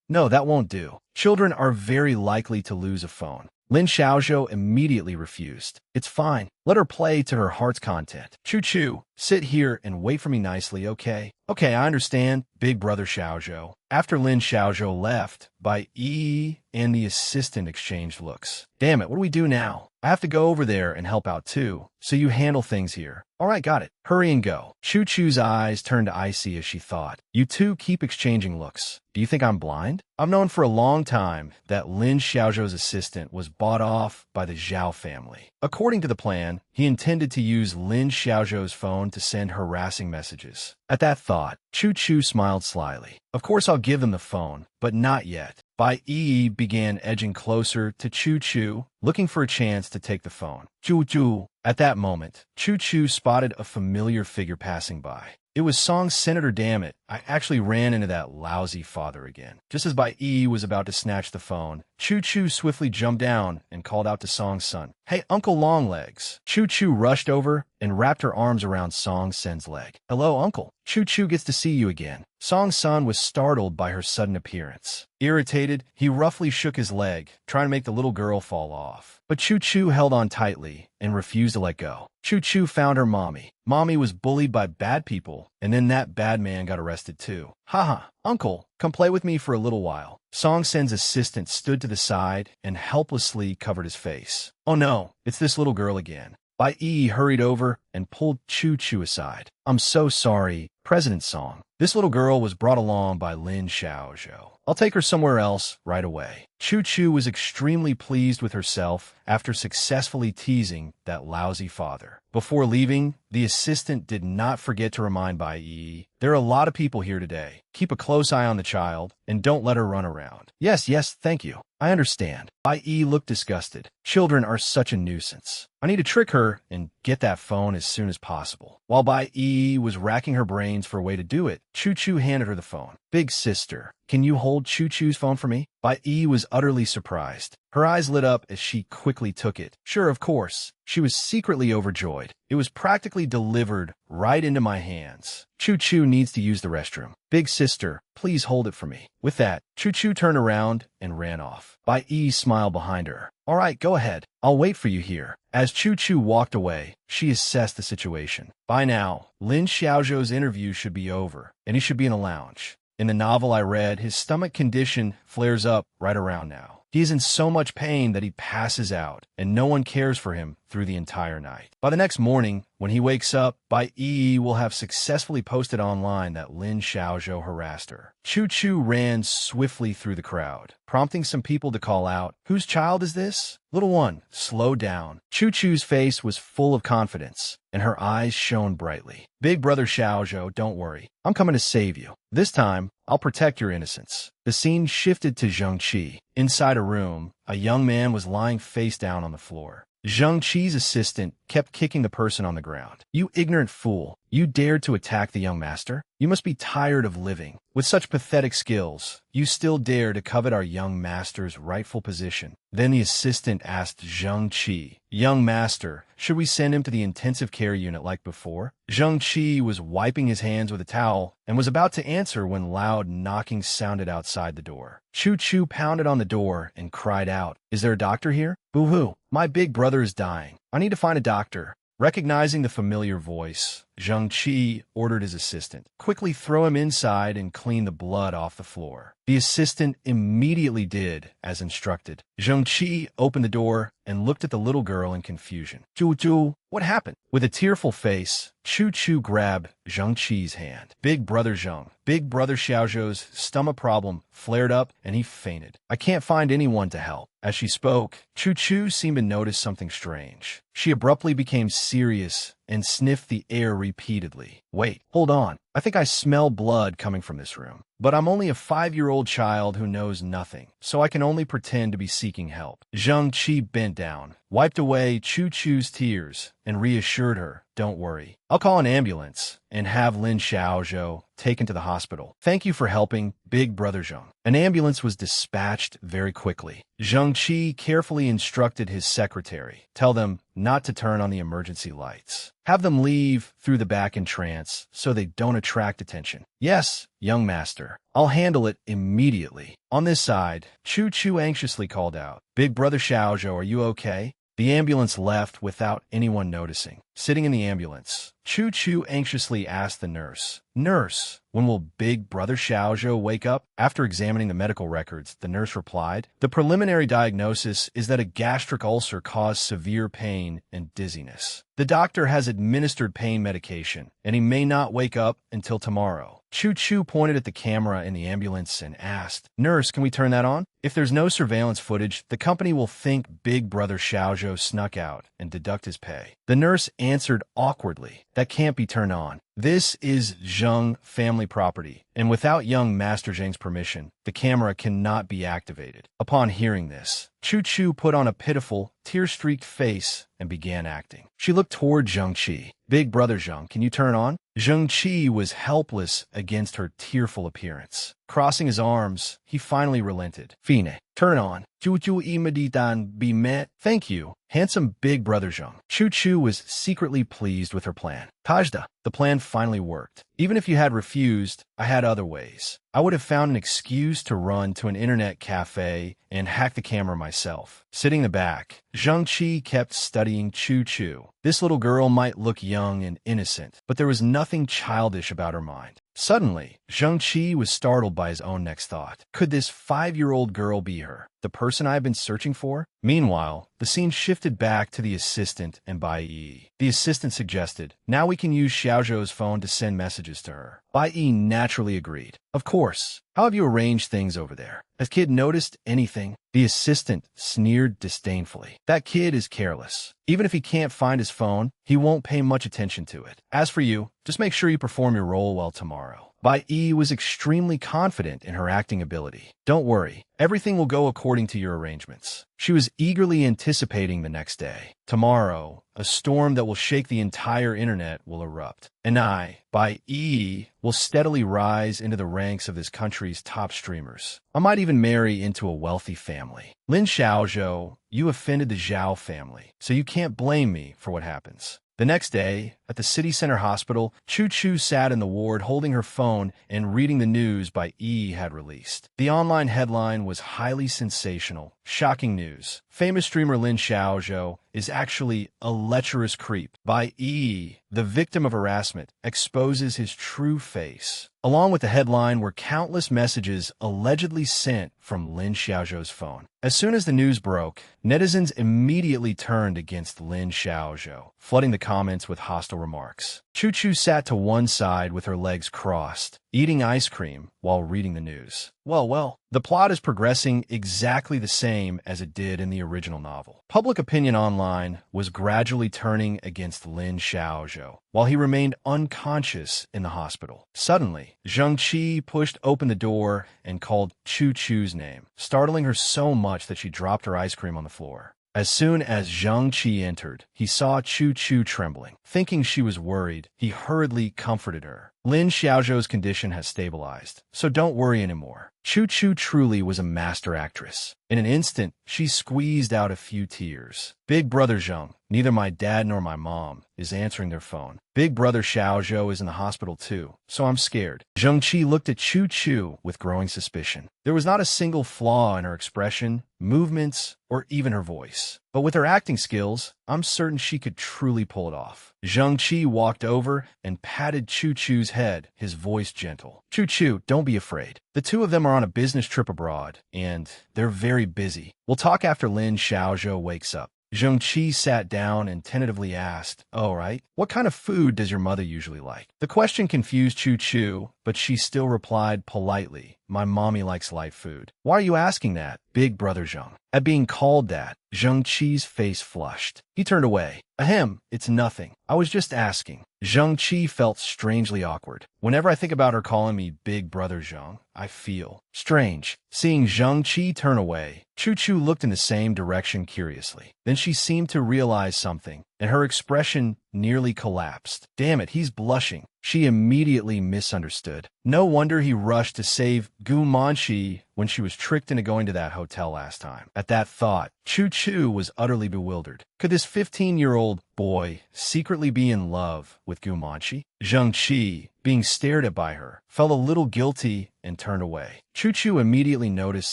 No, that won't do. Children are very likely to lose a phone. Lin Xiaozhou immediately refused. It's fine. Let her play to her heart's content. Choo-choo, sit here and wait for me nicely, okay? Okay, I understand, big brother Xiaozhou. After Lin Xiaozhou left, Bai Yi and the assistant exchanged looks. Damn it, what do we do now? I have to go over there and help out too, so you handle things here. All right, got it. Hurry and go. Choo-choo's eyes turned icy as she thought. You two keep exchanging looks. Do you think I'm blind? I've known for a long time that Lin Xiaozhou's assistant was bought off by the Zhao family. According to the plan, he intended to use Lin Xiaozhou's phone to send harassing messages. At that thought, Choo-choo smiled slyly. Of course I'll give them the phone, but not yet. Bai Yi began edging closer to Choo-choo, looking for a chance to take the phone. Choo-choo. At that moment, Choo-choo spotted a familiar figure passing by. It was Song's Senator. Damn it, I actually ran into that lousy father again. Just as Bai Yi was about to snatch the phone, Choo-choo swiftly jumped down and called out to Song's son. Hey, Uncle Longlegs. Choo-choo rushed over and wrapped her arms around Song Sen's leg. Hello, Uncle. Choo-choo gets to see you again. Song's son was startled by her sudden appearance. Irritated, he roughly shook his leg, trying to make the little girl fall off. But Choo-choo held on tightly and refused to let go. Choo-choo found her mommy. Mommy was bullied by bad people, and then that bad man got arrested too. Haha, Uncle, come play with me for a little while. Song Sen's assistant stood to the side and helplessly covered his face. Oh no, it's this little girl again. Bai Yi hurried over and pulled Choo-choo aside. I'm so sorry, President Song. This little girl was brought along by Lin Xiaozhou. I'll take her somewhere else right away. Choo-choo was extremely pleased with herself after successfully teasing that lousy father. Before leaving, the assistant did not forget to remind Bai Yi, there are a lot of people here today. Keep a close eye on the child and don't let her run around. Yes, thank you. I understand. Bai Yi looked disgusted. Children are such a nuisance. I need to trick her and get that phone as soon as possible. While Bai Yi was racking her brains for a way to do it, Choo-choo handed her the phone. Big sister, can you hold Choo-choo's phone for me? Bai Yi was utterly surprised. Her eyes lit up as she quickly took it. Sure, of course. She was secretly overjoyed. It was practically delivered right into my hands. Choo-choo needs to use the restroom. Big sister, please hold it for me. With that, Choo-choo turned around and ran off. Bai Yi smiled behind her. All right, go ahead. I'll wait for you here. As Choo-choo walked away, she assessed the situation. By now, Lin Xiaozhou's interview should be over, and he should be in a lounge. In the novel I read, his stomach condition flares up right around now. He is in so much pain that he passes out, and no one cares for him through the entire night. By the next morning, when he wakes up, Bai Yi will have successfully posted online that Lin Xiaozhou harassed her. Choo-choo ran swiftly through the crowd, prompting some people to call out, "Whose child is this?" Little one, slow down. Choo-choo's face was full of confidence, and her eyes shone brightly. Big brother Xiaozhou, don't worry. I'm coming to save you. This time, I'll protect your innocence. The scene shifted to Zheng-Qi. Inside a room, a young man was lying face down on the floor. Zheng-Qi's assistant kept kicking the person on the ground. You ignorant fool. You dared to attack the young master? You must be tired of living. With such pathetic skills, you still dare to covet our young master's rightful position. Then the assistant asked Zheng-Qi, Young master, should we send him to the intensive care unit like before? Zheng-Qi was wiping his hands with a towel and was about to answer when loud knocking sounded outside the door. Choo-choo pounded on the door and cried out, Is there a doctor here? Boo-hoo, my big brother is dying. I need to find a doctor. Recognizing the familiar voice, Zheng-Qi ordered his assistant, quickly throw him inside and clean the blood off the floor. The assistant immediately did as instructed. Zheng-Qi opened the door and looked at the little girl in confusion. Choo-choo, what happened? With a tearful face, Choo-choo grabbed Zheng-Qi's hand. Big brother Xiaozhou's stomach problem flared up and he fainted. I can't find anyone to help. As she spoke, Choo-choo seemed to notice something strange. She abruptly became serious and sniffed the air repeatedly. Wait, hold on. I think I smell blood coming from this room. But I'm only a 5-year-old child who knows nothing, so I can only pretend to be seeking help. Zheng-Qi bent down, wiped away Choo-choo's tears, and reassured her, Don't worry. I'll call an ambulance and have Lin Xiaozhou taken to the hospital. Thank you for helping, big brother Zheng. An ambulance was dispatched very quickly. Zheng-Qi carefully instructed his secretary, Tell them not to turn on the emergency lights. Have them leave through the back entrance so they don't attract attention. Yes, young master. I'll handle it immediately. On this side, Chu Chu anxiously called out, Big Brother Xiaozhou, are you okay? The ambulance left without anyone noticing. Sitting in the ambulance, Chu Chu anxiously asked the nurse, Nurse, when will Big Brother Xiaozhou wake up? After examining the medical records, the nurse replied, The preliminary diagnosis is that a gastric ulcer caused severe pain and dizziness. The doctor has administered pain medication, and he may not wake up until tomorrow. Chu Chu pointed at the camera in the ambulance and asked, Nurse, can we turn that on? If there's no surveillance footage, the company will think Big Brother Xiaozhou snuck out and deduct his pay. The nurse answered awkwardly, That can't be turned on. This is Zheng family property, and without young Master Zheng's permission, the camera cannot be activated. Upon hearing this, Chu Chu put on a pitiful, tear-streaked face and began acting. She looked toward Zheng Qi. Big Brother Zheng, can you turn on? Zheng Qi was helpless against her tearful appearance. Crossing his arms, he finally relented. Fine, turn on. Juju imeditan be met. Thank you, handsome Big Brother Zheng. Chu Chu was secretly pleased with her plan. Tajda, the plan finally worked. Even if you had refused, I had other ways. I would have found an excuse to run to an internet cafe and hack the camera myself. Sitting in the back, Zheng Qi kept studying Chu Chu. This little girl might look young and innocent, but there was nothing childish about her mind. Suddenly, Zheng Qi was startled by his own next thought. Could this 5-year-old girl be her, the person I have been searching for? Meanwhile, the scene shifted back to the assistant and Bai Yi. The assistant suggested, Now we can use Xiaozhou's phone to send messages to her. Bai Yi naturally agreed. Of course. How have you arranged things over there? Has kid noticed anything? The assistant sneered disdainfully. That kid is careless. Even if he can't find his phone, he won't pay much attention to it. As for you, just make sure you perform your role well tomorrow. Bai Yi was extremely confident in her acting ability. Don't worry, everything will go according to your arrangements. She was eagerly anticipating the next day. Tomorrow, a storm that will shake the entire internet will erupt. And I, Bai Yi, will steadily rise into the ranks of this country's top streamers. I might even marry into a wealthy family. Lin Xiaozhou, you offended the Zhao family, so you can't blame me for what happens. The next day, at the city center hospital, Chu Chu sat in the ward holding her phone and reading the news Bai Yi had released. The online headline was highly sensational. Shocking news. Famous streamer Lin Xiaozhou is actually a lecherous creep. Bai Yi, the victim of harassment, exposes his true face. Along with the headline were countless messages allegedly sent from Lin Xiaozhou's phone. As soon as the news broke, netizens immediately turned against Lin Xiaozhou, flooding the comments with hostile remarks. Chu Chu sat to one side with her legs crossed, eating ice cream while reading the news. Well, the plot is progressing exactly the same as it did in the original novel. Public opinion online was gradually turning against Lin Xiaozhou, while he remained unconscious in the hospital. Suddenly, Zheng Qi pushed open the door and called Chu Chu's name, startling her so much that she dropped her ice cream on the floor. As soon as Zheng Qi entered, he saw Chu Chu trembling. Thinking she was worried, he hurriedly comforted her. Lin Xiaozhou's condition has stabilized, so don't worry anymore. Chu Chu truly was a master actress. In an instant, she squeezed out a few tears. Big Brother Zheng, neither my dad nor my mom, is answering their phone. Big Brother Xiaozhou is in the hospital too, so I'm scared. Zheng Qi looked at Chu Chu with growing suspicion. There was not a single flaw in her expression, movements, or even her voice. But with her acting skills, I'm certain she could truly pull it off. Zheng Qi walked over and patted Chu Chu's head, his voice gentle. Chu Chu, don't be afraid. The two of them are on a business trip abroad, and they're very busy. We'll talk after Lin Xiaozhou wakes up. Zheng Qi sat down and tentatively asked, All right, what kind of food does your mother usually like? The question confused Chu Chu, but she still replied politely, My mommy likes light food. Why are you asking that, Big Brother Zheng? At being called that, Zheng Qi's face flushed. He turned away. Ahem, it's nothing. I was just asking. Zheng Qi felt strangely awkward. Whenever I think about her calling me Big Brother Zheng, I feel strange. Seeing Zheng Qi turn away, Chu Chu looked in the same direction curiously. Then she seemed to realize something, and her expression nearly collapsed. Damn it, he's blushing. She immediately misunderstood. No wonder he rushed to save Gu Manshi when she was tricked into going to that hotel last time. At that thought, Chu was utterly bewildered. Could this 15-year-old boy secretly be in love with Gumanchi? Zheng Qi, being stared at by her, felt a little guilty and turned away. Chu immediately noticed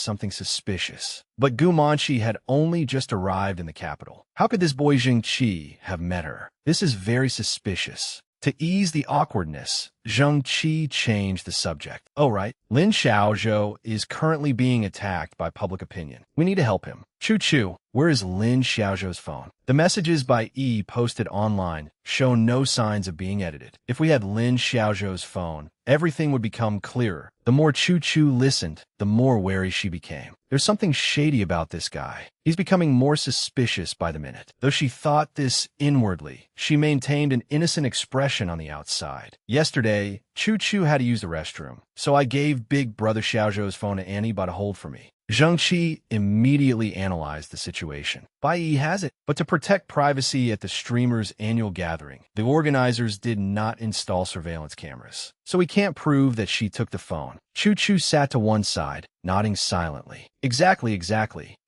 something suspicious. But Gumanchi had only just arrived in the capital. How could this boy Zheng Qi have met her? This is very suspicious. To ease the awkwardness, Zheng Qi changed the subject. Oh, right. Lin Xiaozhou is currently being attacked by public opinion. We need to help him. Chu, where is Lin Xiaozhou's phone? The messages by E posted online show no signs of being edited. If we had Lin Xiaozhou's phone, everything would become clearer. The more Chu listened, the more wary she became. There's something shady about this guy. He's becoming more suspicious by the minute. Though she thought this inwardly, she maintained an innocent expression on the outside. Yesterday, Chu had to use the restroom, so I gave Big Brother Xiaozhou's phone to Annie to hold for me. Zheng Qi immediately analyzed the situation. Bai Yi has it, but to protect privacy at the streamer's annual gathering, the organizers did not install surveillance cameras. So we can't prove that she took the phone. Chu sat to one side, nodding silently. Exactly.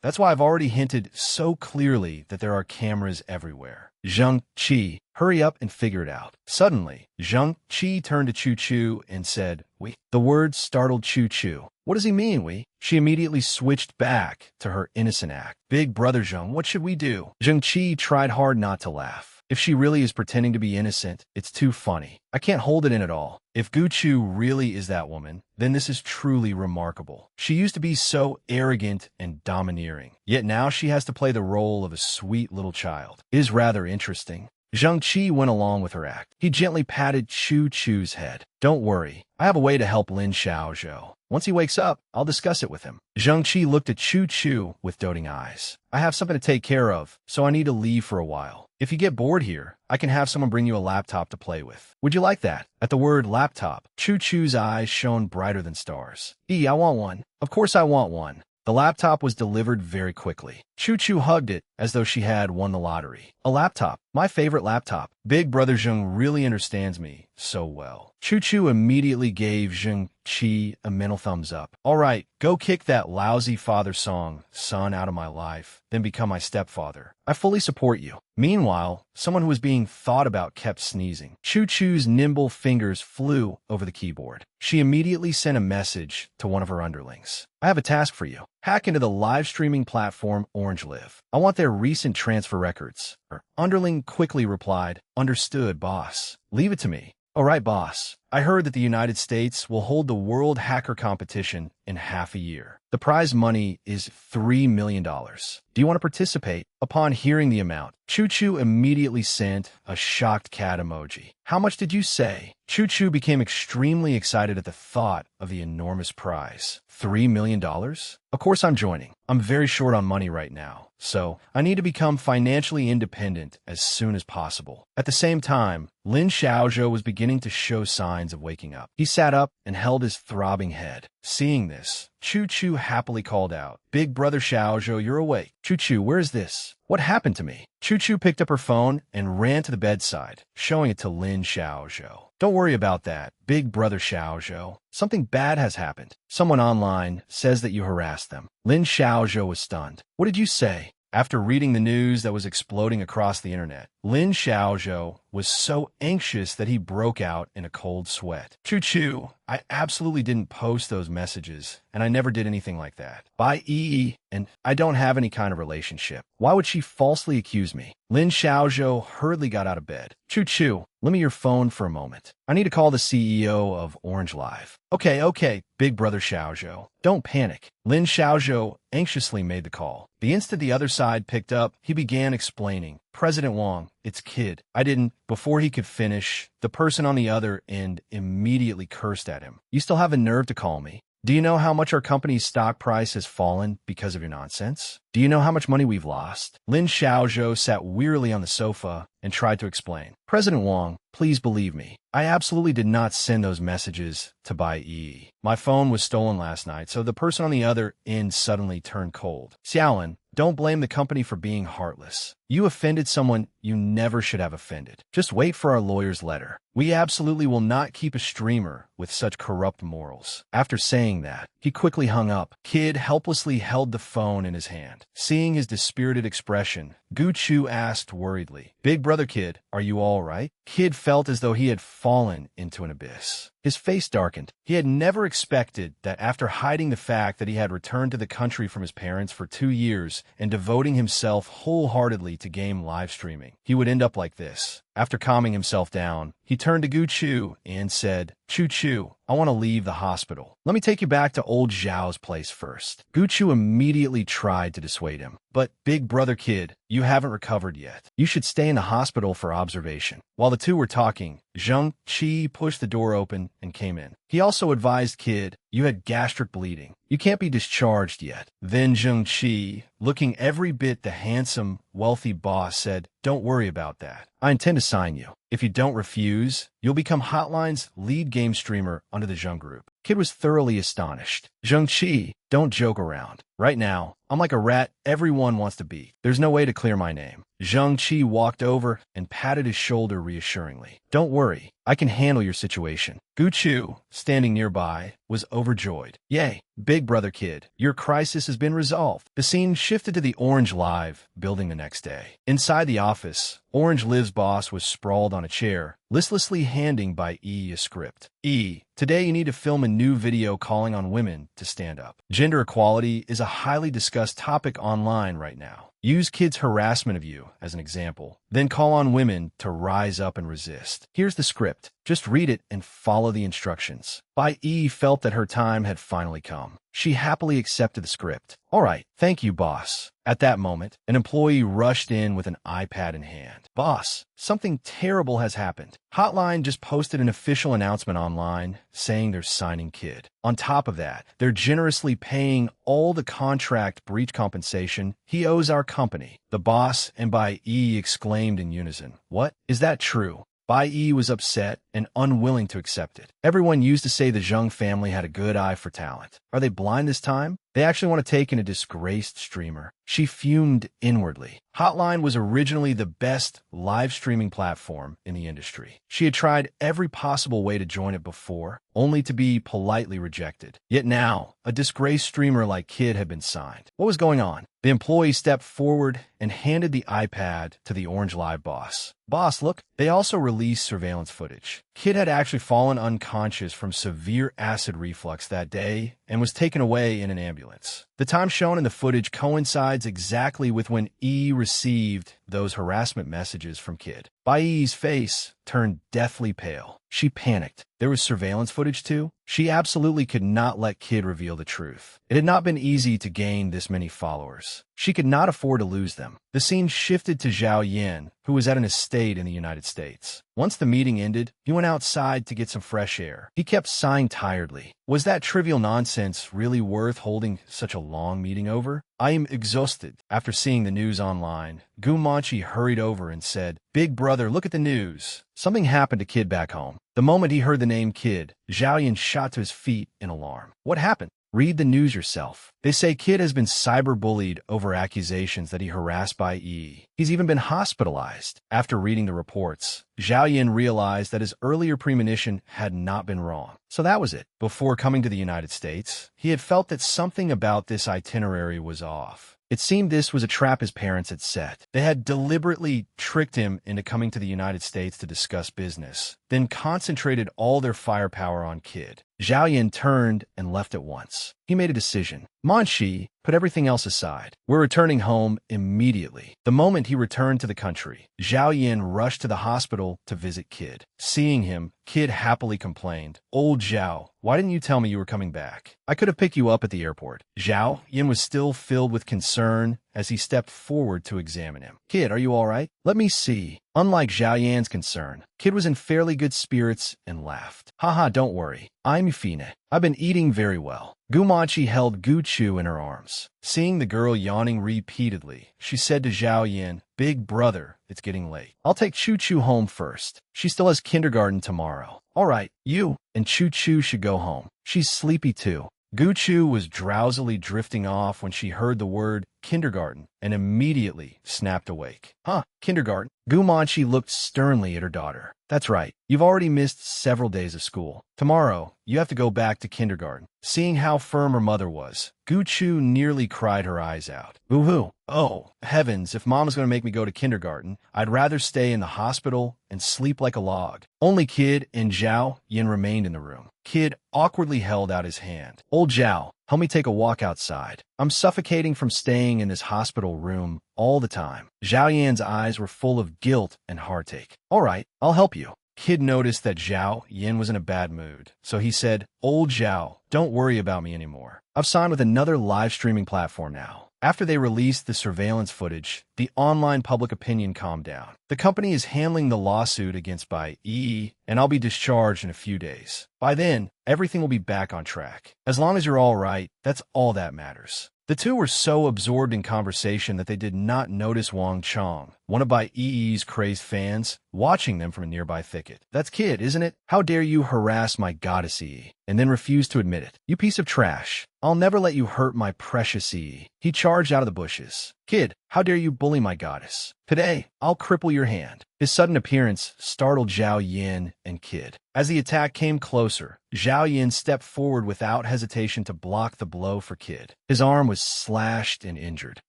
That's why I've already hinted so clearly that there are cameras everywhere. Zheng Qi, hurry up and figure it out. Suddenly, Zheng Qi turned to Chu and said, "We." The words startled Chu. What does he mean, we? She immediately switched back to her innocent act. Big Brother Zheng, what should we do? Zheng Qi tried hard not to laugh. If she really is pretending to be innocent, it's too funny. I can't hold it in at all. If Guchu really is that woman, then this is truly remarkable. She used to be so arrogant and domineering, yet now she has to play the role of a sweet little child. It is rather interesting. Zheng Qi went along with her act. He gently patted Chu's head. Don't worry, I have a way to help Lin Xiaozhou. Once he wakes up, I'll discuss it with him. Zheng Qi looked at Chu with doting eyes. I have something to take care of, so I need to leave for a while. If you get bored here, I can have someone bring you a laptop to play with. Would you like that? At the word laptop, Chu's eyes shone brighter than stars. I want one. Of course I want one. The laptop was delivered very quickly. Chu hugged it as though she had won the lottery. A laptop. My favorite laptop. Big Brother Zheng really understands me so well. Chu immediately gave Zheng Qi a mental thumbs up. All right, go kick that lousy father song, son, out of my life, then become my stepfather. I fully support you. Meanwhile, someone who was being thought about kept sneezing. Chu's nimble fingers flew over the keyboard. She immediately sent a message to one of her underlings. I have a task for you. Hack into the live streaming platform Orange Live. I want their recent transfer records. Her underling quickly replied, Understood, boss. Leave it to me. All right, boss. I heard that the United States will hold the World Hacker Competition in half a year. The prize money is $3 million. Do you want to participate? Upon hearing the amount, Chu immediately sent a shocked cat emoji. How much did you say? Chu became extremely excited at the thought of the enormous prize. $3 million? Of course I'm joining. I'm very short on money right now, so I need to become financially independent as soon as possible. At the same time, Lin Xiaozhou was beginning to show signs of waking up. He sat up and held his throbbing head. Seeing this, Chu happily called out, Big Brother Xiaozhou, you're awake. Chu, where is this? What happened to me? Chu picked up her phone and ran to the bedside, showing it to Lin Xiaozhou. Don't worry about that, Big Brother Xiaozhou. Something bad has happened. Someone online says that you harassed them. Lin Xiaozhou was stunned. What did you say? After reading the news that was exploding across the internet, Lin Xiaozhou was so anxious that he broke out in a cold sweat. Chu, I absolutely didn't post those messages, and I never did anything like that. By E, and I don't have any kind of relationship. Why would she falsely accuse me? Lin Xiaozhou hurriedly got out of bed. Chu, lend me your phone for a moment. I need to call the CEO of Orange Live. Okay, Big Brother Xiaozhou. Don't panic. Lin Xiaozhou anxiously made the call. The instant the other side picked up, he began explaining. President Wang, it's Kid. I didn't. Before he could finish, the person on the other end immediately cursed at him. You still have the nerve to call me? Do you know how much our company's stock price has fallen because of your nonsense? Do you know how much money we've lost? Lin Xiaozhou sat wearily on the sofa and tried to explain. President Wang, please believe me. I absolutely did not send those messages to Bai Yi. My phone was stolen last night, so the person on the other end suddenly turned cold. Xiaolin, Don't blame the company for being heartless. You offended someone you never should have offended. Just wait for our lawyer's letter. We absolutely will not keep a streamer with such corrupt morals. After saying that, he quickly hung up. Kid helplessly held the phone in his hand. Seeing his dispirited expression, Gu Chu asked worriedly, "Big brother Kid, are you all right?" Kid felt as though he had fallen into an abyss. His face darkened. He had never expected that after hiding the fact that he had returned to the country from his parents for 2 years and devoting himself wholeheartedly to game live streaming, he would end up like this. After calming himself down, he turned to Gu Chu and said, "Chu Chu, I want to leave the hospital. Let me take you back to old Zhao's place first." Gu Chu immediately tried to dissuade him. "But, big brother Kid, you haven't recovered yet. You should stay in the hospital for observation." While the two were talking, Zheng Qi pushed the door open and came in. He also advised Kid, "You had gastric bleeding. You can't be discharged yet." Then Zheng Qi, looking every bit the handsome, wealthy boss, said, "Don't worry about that. I intend to sign you. If you don't refuse, you'll become Hotline's lead game streamer under the Zheng Group." Kid was thoroughly astonished. "Zheng Qi, don't joke around. Right now, I'm like a rat everyone wants to be. There's no way to clear my name." Zheng Qi walked over and patted his shoulder reassuringly. "Don't worry, I can handle your situation." Gu Chu, standing nearby, was overjoyed. "Yay, big brother Kid, your crisis has been resolved." The scene shifted to the Orange Live building the next day. Inside the office, Orange Live's boss was sprawled on a chair, listlessly handing by E a script. "E, today you need to film a new video calling on women to stand up. Gender equality is a highly discussed topic online right now. Use kids' harassment of you as an example, then call on women to rise up and resist. Here's the script. Just read it and follow the instructions." Bai E felt that her time had finally come. She happily accepted the script. "All right, thank you, boss." At that moment, an employee rushed in with an iPad in hand. "Boss, something terrible has happened. Hotline just posted an official announcement online saying they're signing Kid. On top of that, they're generously paying all the contract breach compensation he owes our company." The boss and Bai E exclaimed in unison. "What? Is that true?" Bai Yi was upset and unwilling to accept it. Everyone used to say the Zheng family had a good eye for talent. Are they blind this time? They actually want to take in a disgraced streamer. She fumed inwardly. Hotline was originally the best live streaming platform in the industry. She had tried every possible way to join it before, only to be politely rejected. Yet now, a disgraced streamer like Kid had been signed. What was going on? The employee stepped forward and handed the iPad to the Orange Live boss. "Boss, look." They also released surveillance footage. Kid had actually fallen unconscious from severe acid reflux that day and was taken away in an ambulance. The time shown in the footage coincides exactly with when E received those harassment messages from Kid. Bai Yi's face turned deathly pale. She panicked. There was surveillance footage too? She absolutely could not let Kid reveal the truth. It had not been easy to gain this many followers. She could not afford to lose them. The scene shifted to Zhao Yan, who was at an estate in the United States. Once the meeting ended, he went outside to get some fresh air. He kept sighing tiredly. Was that trivial nonsense really worth holding such a long meeting over? "I am exhausted." After seeing the news online, Gu Manchi hurried over and said, "Big brother, look at the news. Something happened to Kid back home." The moment he heard the name Kid, Zhao Yan shot to his feet in alarm. "What happened?" "Read the news yourself. They say Kid has been cyberbullied over accusations that he harassed Bai Yi. He's even been hospitalized." After reading the reports, Zhao Yan realized that his earlier premonition had not been wrong. So that was it. Before coming to the United States, he had felt that something about this itinerary was off. It seemed this was a trap his parents had set. They had deliberately tricked him into coming to the United States to discuss business, then concentrated all their firepower on Kid. Zhao Yan turned and left at once. He made a decision. Manchi put everything else aside. "We're returning home immediately." The moment he returned to the country, Zhao Yan rushed to the hospital to visit Kid. Seeing him, Kid happily complained, "Old Zhao, why didn't you tell me you were coming back? I could have picked you up at the airport." Zhao Yan was still filled with concern as he stepped forward to examine him. "Kid, are you all right?" "Let me see." Unlike Zhao Yan's concern, Kid was in fairly good spirits and laughed. "Haha, don't worry. I'm Fine. I've been eating very well." Gu Manchi held Gu Chu in her arms. Seeing the girl yawning repeatedly, she said to Zhao Yan, "Big brother, it's getting late. I'll take Chu Chu home first. She still has kindergarten tomorrow." "All right, you and Chu Chu should go home. She's sleepy too." Gu Chu was drowsily drifting off when she heard the word kindergarten, and immediately snapped awake. Huh, kindergarten? Gu Manchi looked sternly at her daughter. That's right, you've already missed several days of school. Tomorrow, you have to go back to kindergarten. Seeing how firm her mother was, Gu Chu nearly cried her eyes out. Boo-hoo. Oh, heavens, if Mom's going to make me go to kindergarten, I'd rather stay in the hospital and sleep like a log. Only Kid and Zhao Yin remained in the room. Kid awkwardly held out his hand. Old Zhao, help me take a walk outside. I'm suffocating from staying in this hospital room all the time. Zhao Yan's eyes were full of guilt and heartache. All right, I'll help you. Kid noticed that Zhao Yin was in a bad mood, so he said, Old Zhao, don't worry about me anymore. I've signed with another live streaming platform now. After they released the surveillance footage, the online public opinion calmed down. The company is handling the lawsuit against Bai Yi, and I'll be discharged in a few days. By then, everything will be back on track. As long as you're all right, that's all that matters. The two were so absorbed in conversation that they did not notice Wang Chong, one of Bai Yi's crazed fans, watching them from a nearby thicket. That's Kid, isn't it? How dare you harass my goddess Yi, and then refuse to admit it? You piece of trash. I'll never let you hurt my precious Yi. He charged out of the bushes. Kid, how dare you bully my goddess? Today, I'll cripple your hand. His sudden appearance startled Zhao Yin and Kid. As the attack came closer, Zhao Yin stepped forward without hesitation to block the blow for Kid. His arm was slashed and injured.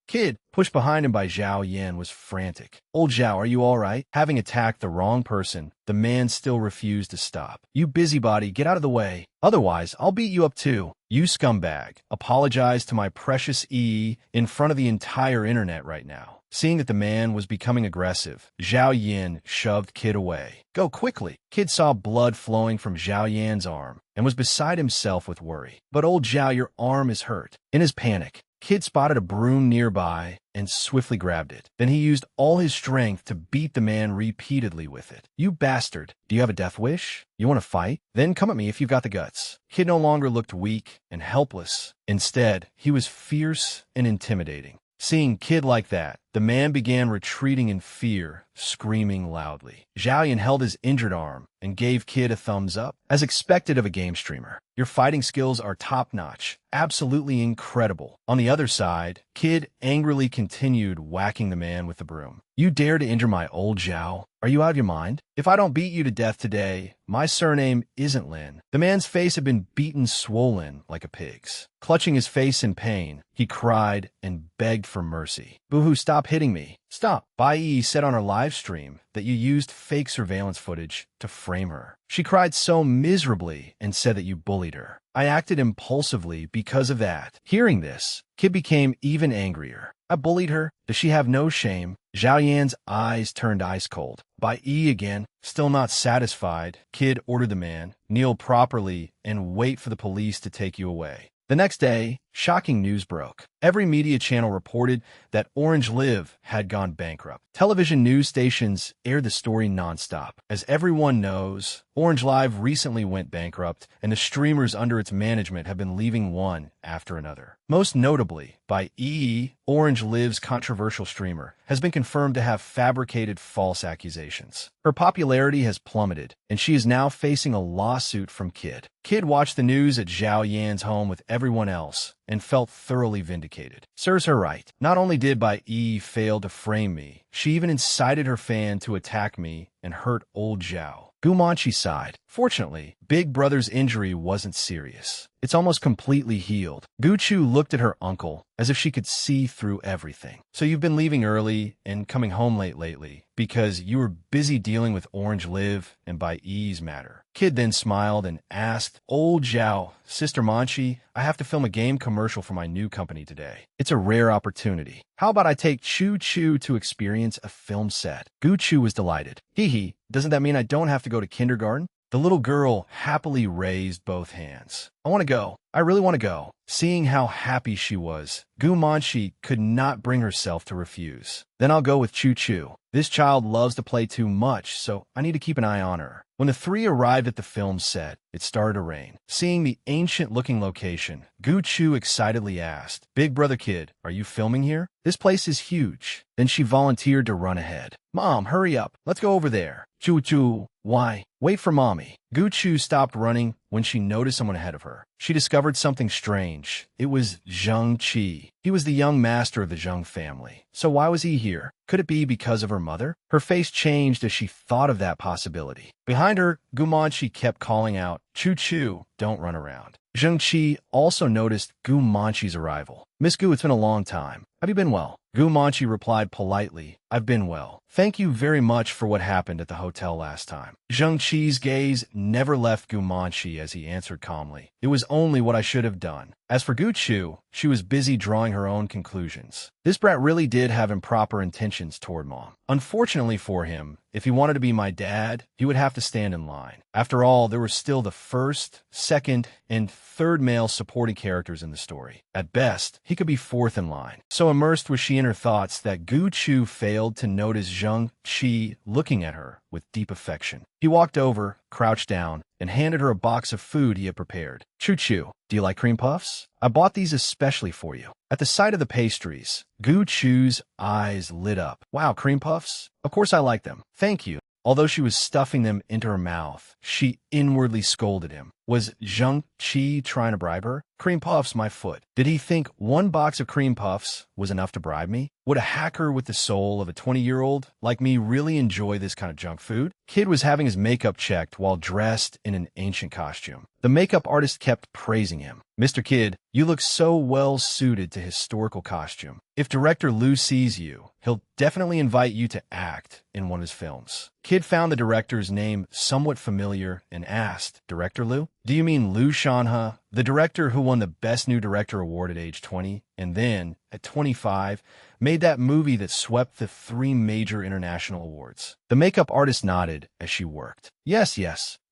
Kid, pushed behind him by Zhao Yin, was frantic. Old Zhao, are you all right? Having attacked the wrong person, the man still refused to stop. You busybody, get out of the way. Otherwise, I'll beat you up too. You scumbag. Apologize to my precious E in front of the entire internet right now. Seeing that the man was becoming aggressive, Zhao Yin shoved Kid away. Go quickly. Kid saw blood flowing from Zhao Yan's arm and was beside himself with worry. But old Zhao, your arm is hurt. In his panic, Kid spotted a broom nearby and swiftly grabbed it. Then he used all his strength to beat the man repeatedly with it. You bastard. Do you have a death wish? You want to fight? Then come at me if you've got the guts. Kid no longer looked weak and helpless. Instead, he was fierce and intimidating. Seeing Kid like that, the man began retreating in fear, screaming loudly. Zhao Yan held his injured arm and gave Kid a thumbs up, as expected of a game streamer. Your fighting skills are top-notch, absolutely incredible. On the other side, Kid angrily continued whacking the man with the broom. You dare to injure my old Zhao? Are you out of your mind? If I don't beat you to death today, my surname isn't Lin. The man's face had been beaten swollen like a pig's. Clutching his face in pain, he cried and begged for mercy. Boo-hoo, stop hitting me. Stop. Bai Yi said on her live stream that you used fake surveillance footage to frame her. She cried so miserably and said that you bullied her. I acted impulsively because of that. Hearing this, Kid became even angrier. I bullied her? Does she have no shame? Zhao Yan's eyes turned ice cold. Bai Yi again, still not satisfied, Kid ordered the man, kneel properly and wait for the police to take you away. The next day, shocking news broke. Every media channel reported that Orange Live had gone bankrupt. Television news stations aired the story nonstop. As everyone knows, Orange Live recently went bankrupt, and the streamers under its management have been leaving one after another. Most notably, Bai Yi, Orange Live's controversial streamer, has been confirmed to have fabricated false accusations. Her popularity has plummeted, and she is now facing a lawsuit from Kid. Kid watched the news at Zhao Yan's home with everyone else and felt thoroughly vindicated. Serves her right. Not only did Bai Yi fail to frame me, she even incited her fan to attack me and hurt old Zhao. Gu Manchi sighed. Fortunately, Big Brother's injury wasn't serious. It's almost completely healed. Gu Chu looked at her uncle as if she could see through everything. So you've been leaving early and coming home late lately because you were busy dealing with Orange Live and Bai Yi's matter. Kid then smiled and asked, Old Zhao, Sister Manchi, I have to film a game commercial for my new company today. It's a rare opportunity. How about I take Chu Chu to experience a film set? Gu Chu was delighted. Hee hee, doesn't that mean I don't have to go to kindergarten? The little girl happily raised both hands. I want to go. I really want to go. Seeing how happy she was, Gu Manchi could not bring herself to refuse. Then I'll go with Chu Chu. This child loves to play too much, so I need to keep an eye on her. When the three arrived at the film set, it started to rain. Seeing the ancient-looking location, Gu Chu excitedly asked, Big Brother Kid, are you filming here? This place is huge. Then she volunteered to run ahead. Mom, hurry up. Let's go over there. Chu Chu. Why? Wait for mommy. Gu Chu stopped running when she noticed someone ahead of her. She discovered something strange. It was Zheng Qi. He was the young master of the Zheng family. So why was he here? Could it be because of her mother? Her face changed as she thought of that possibility. Behind her, Gu Manqi kept calling out, "Chu Chu, don't run around." Zheng Qi also noticed Gu Manqi's arrival. "Miss Gu, it's been a long time. Have you been well?" Gu Manqi replied politely, "I've been well. Thank you very much for what happened at the hotel last time." Zheng Qi's gaze never left Gu Manqi as he answered calmly, "It was only what I should have done." As for Gu Chu, she was busy drawing her own conclusions. This brat really did have improper intentions toward Mom. Unfortunately for him, if he wanted to be my dad, he would have to stand in line. After all, there were still the first, second, and third male supporting characters in the story. At best, he could be fourth in line. So immersed was she in her thoughts that Gu Chu failed to notice Zheng Qi looking at her with deep affection. He walked over, crouched down, and handed her a box of food he had prepared. "Chu Chu, do you like cream puffs? I bought these especially for you." At the sight of the pastries, Gu Chu's eyes lit up. "Wow, cream puffs? Of course I like them. Thank you." Although she was stuffing them into her mouth, she inwardly scolded him. Was Zheng Qi trying to bribe her? Cream puffs, my foot. Did he think one box of cream puffs was enough to bribe me? Would a hacker with the soul of a 20-year-old like me really enjoy this kind of junk food? Kid was having his makeup checked while dressed in an ancient costume. The makeup artist kept praising him. "Mr. Kid, you look so well suited to historical costume. If director Liu sees you, he'll definitely invite you to act in one of his films." Kid found the director's name somewhat familiar and asked, "Director Liu? Do you mean Liu Shanhe, the director who won the Best New Director award at age 20, and then, at 25, made that movie that swept the 3 major international awards?" The makeup artist nodded as she worked. Yes.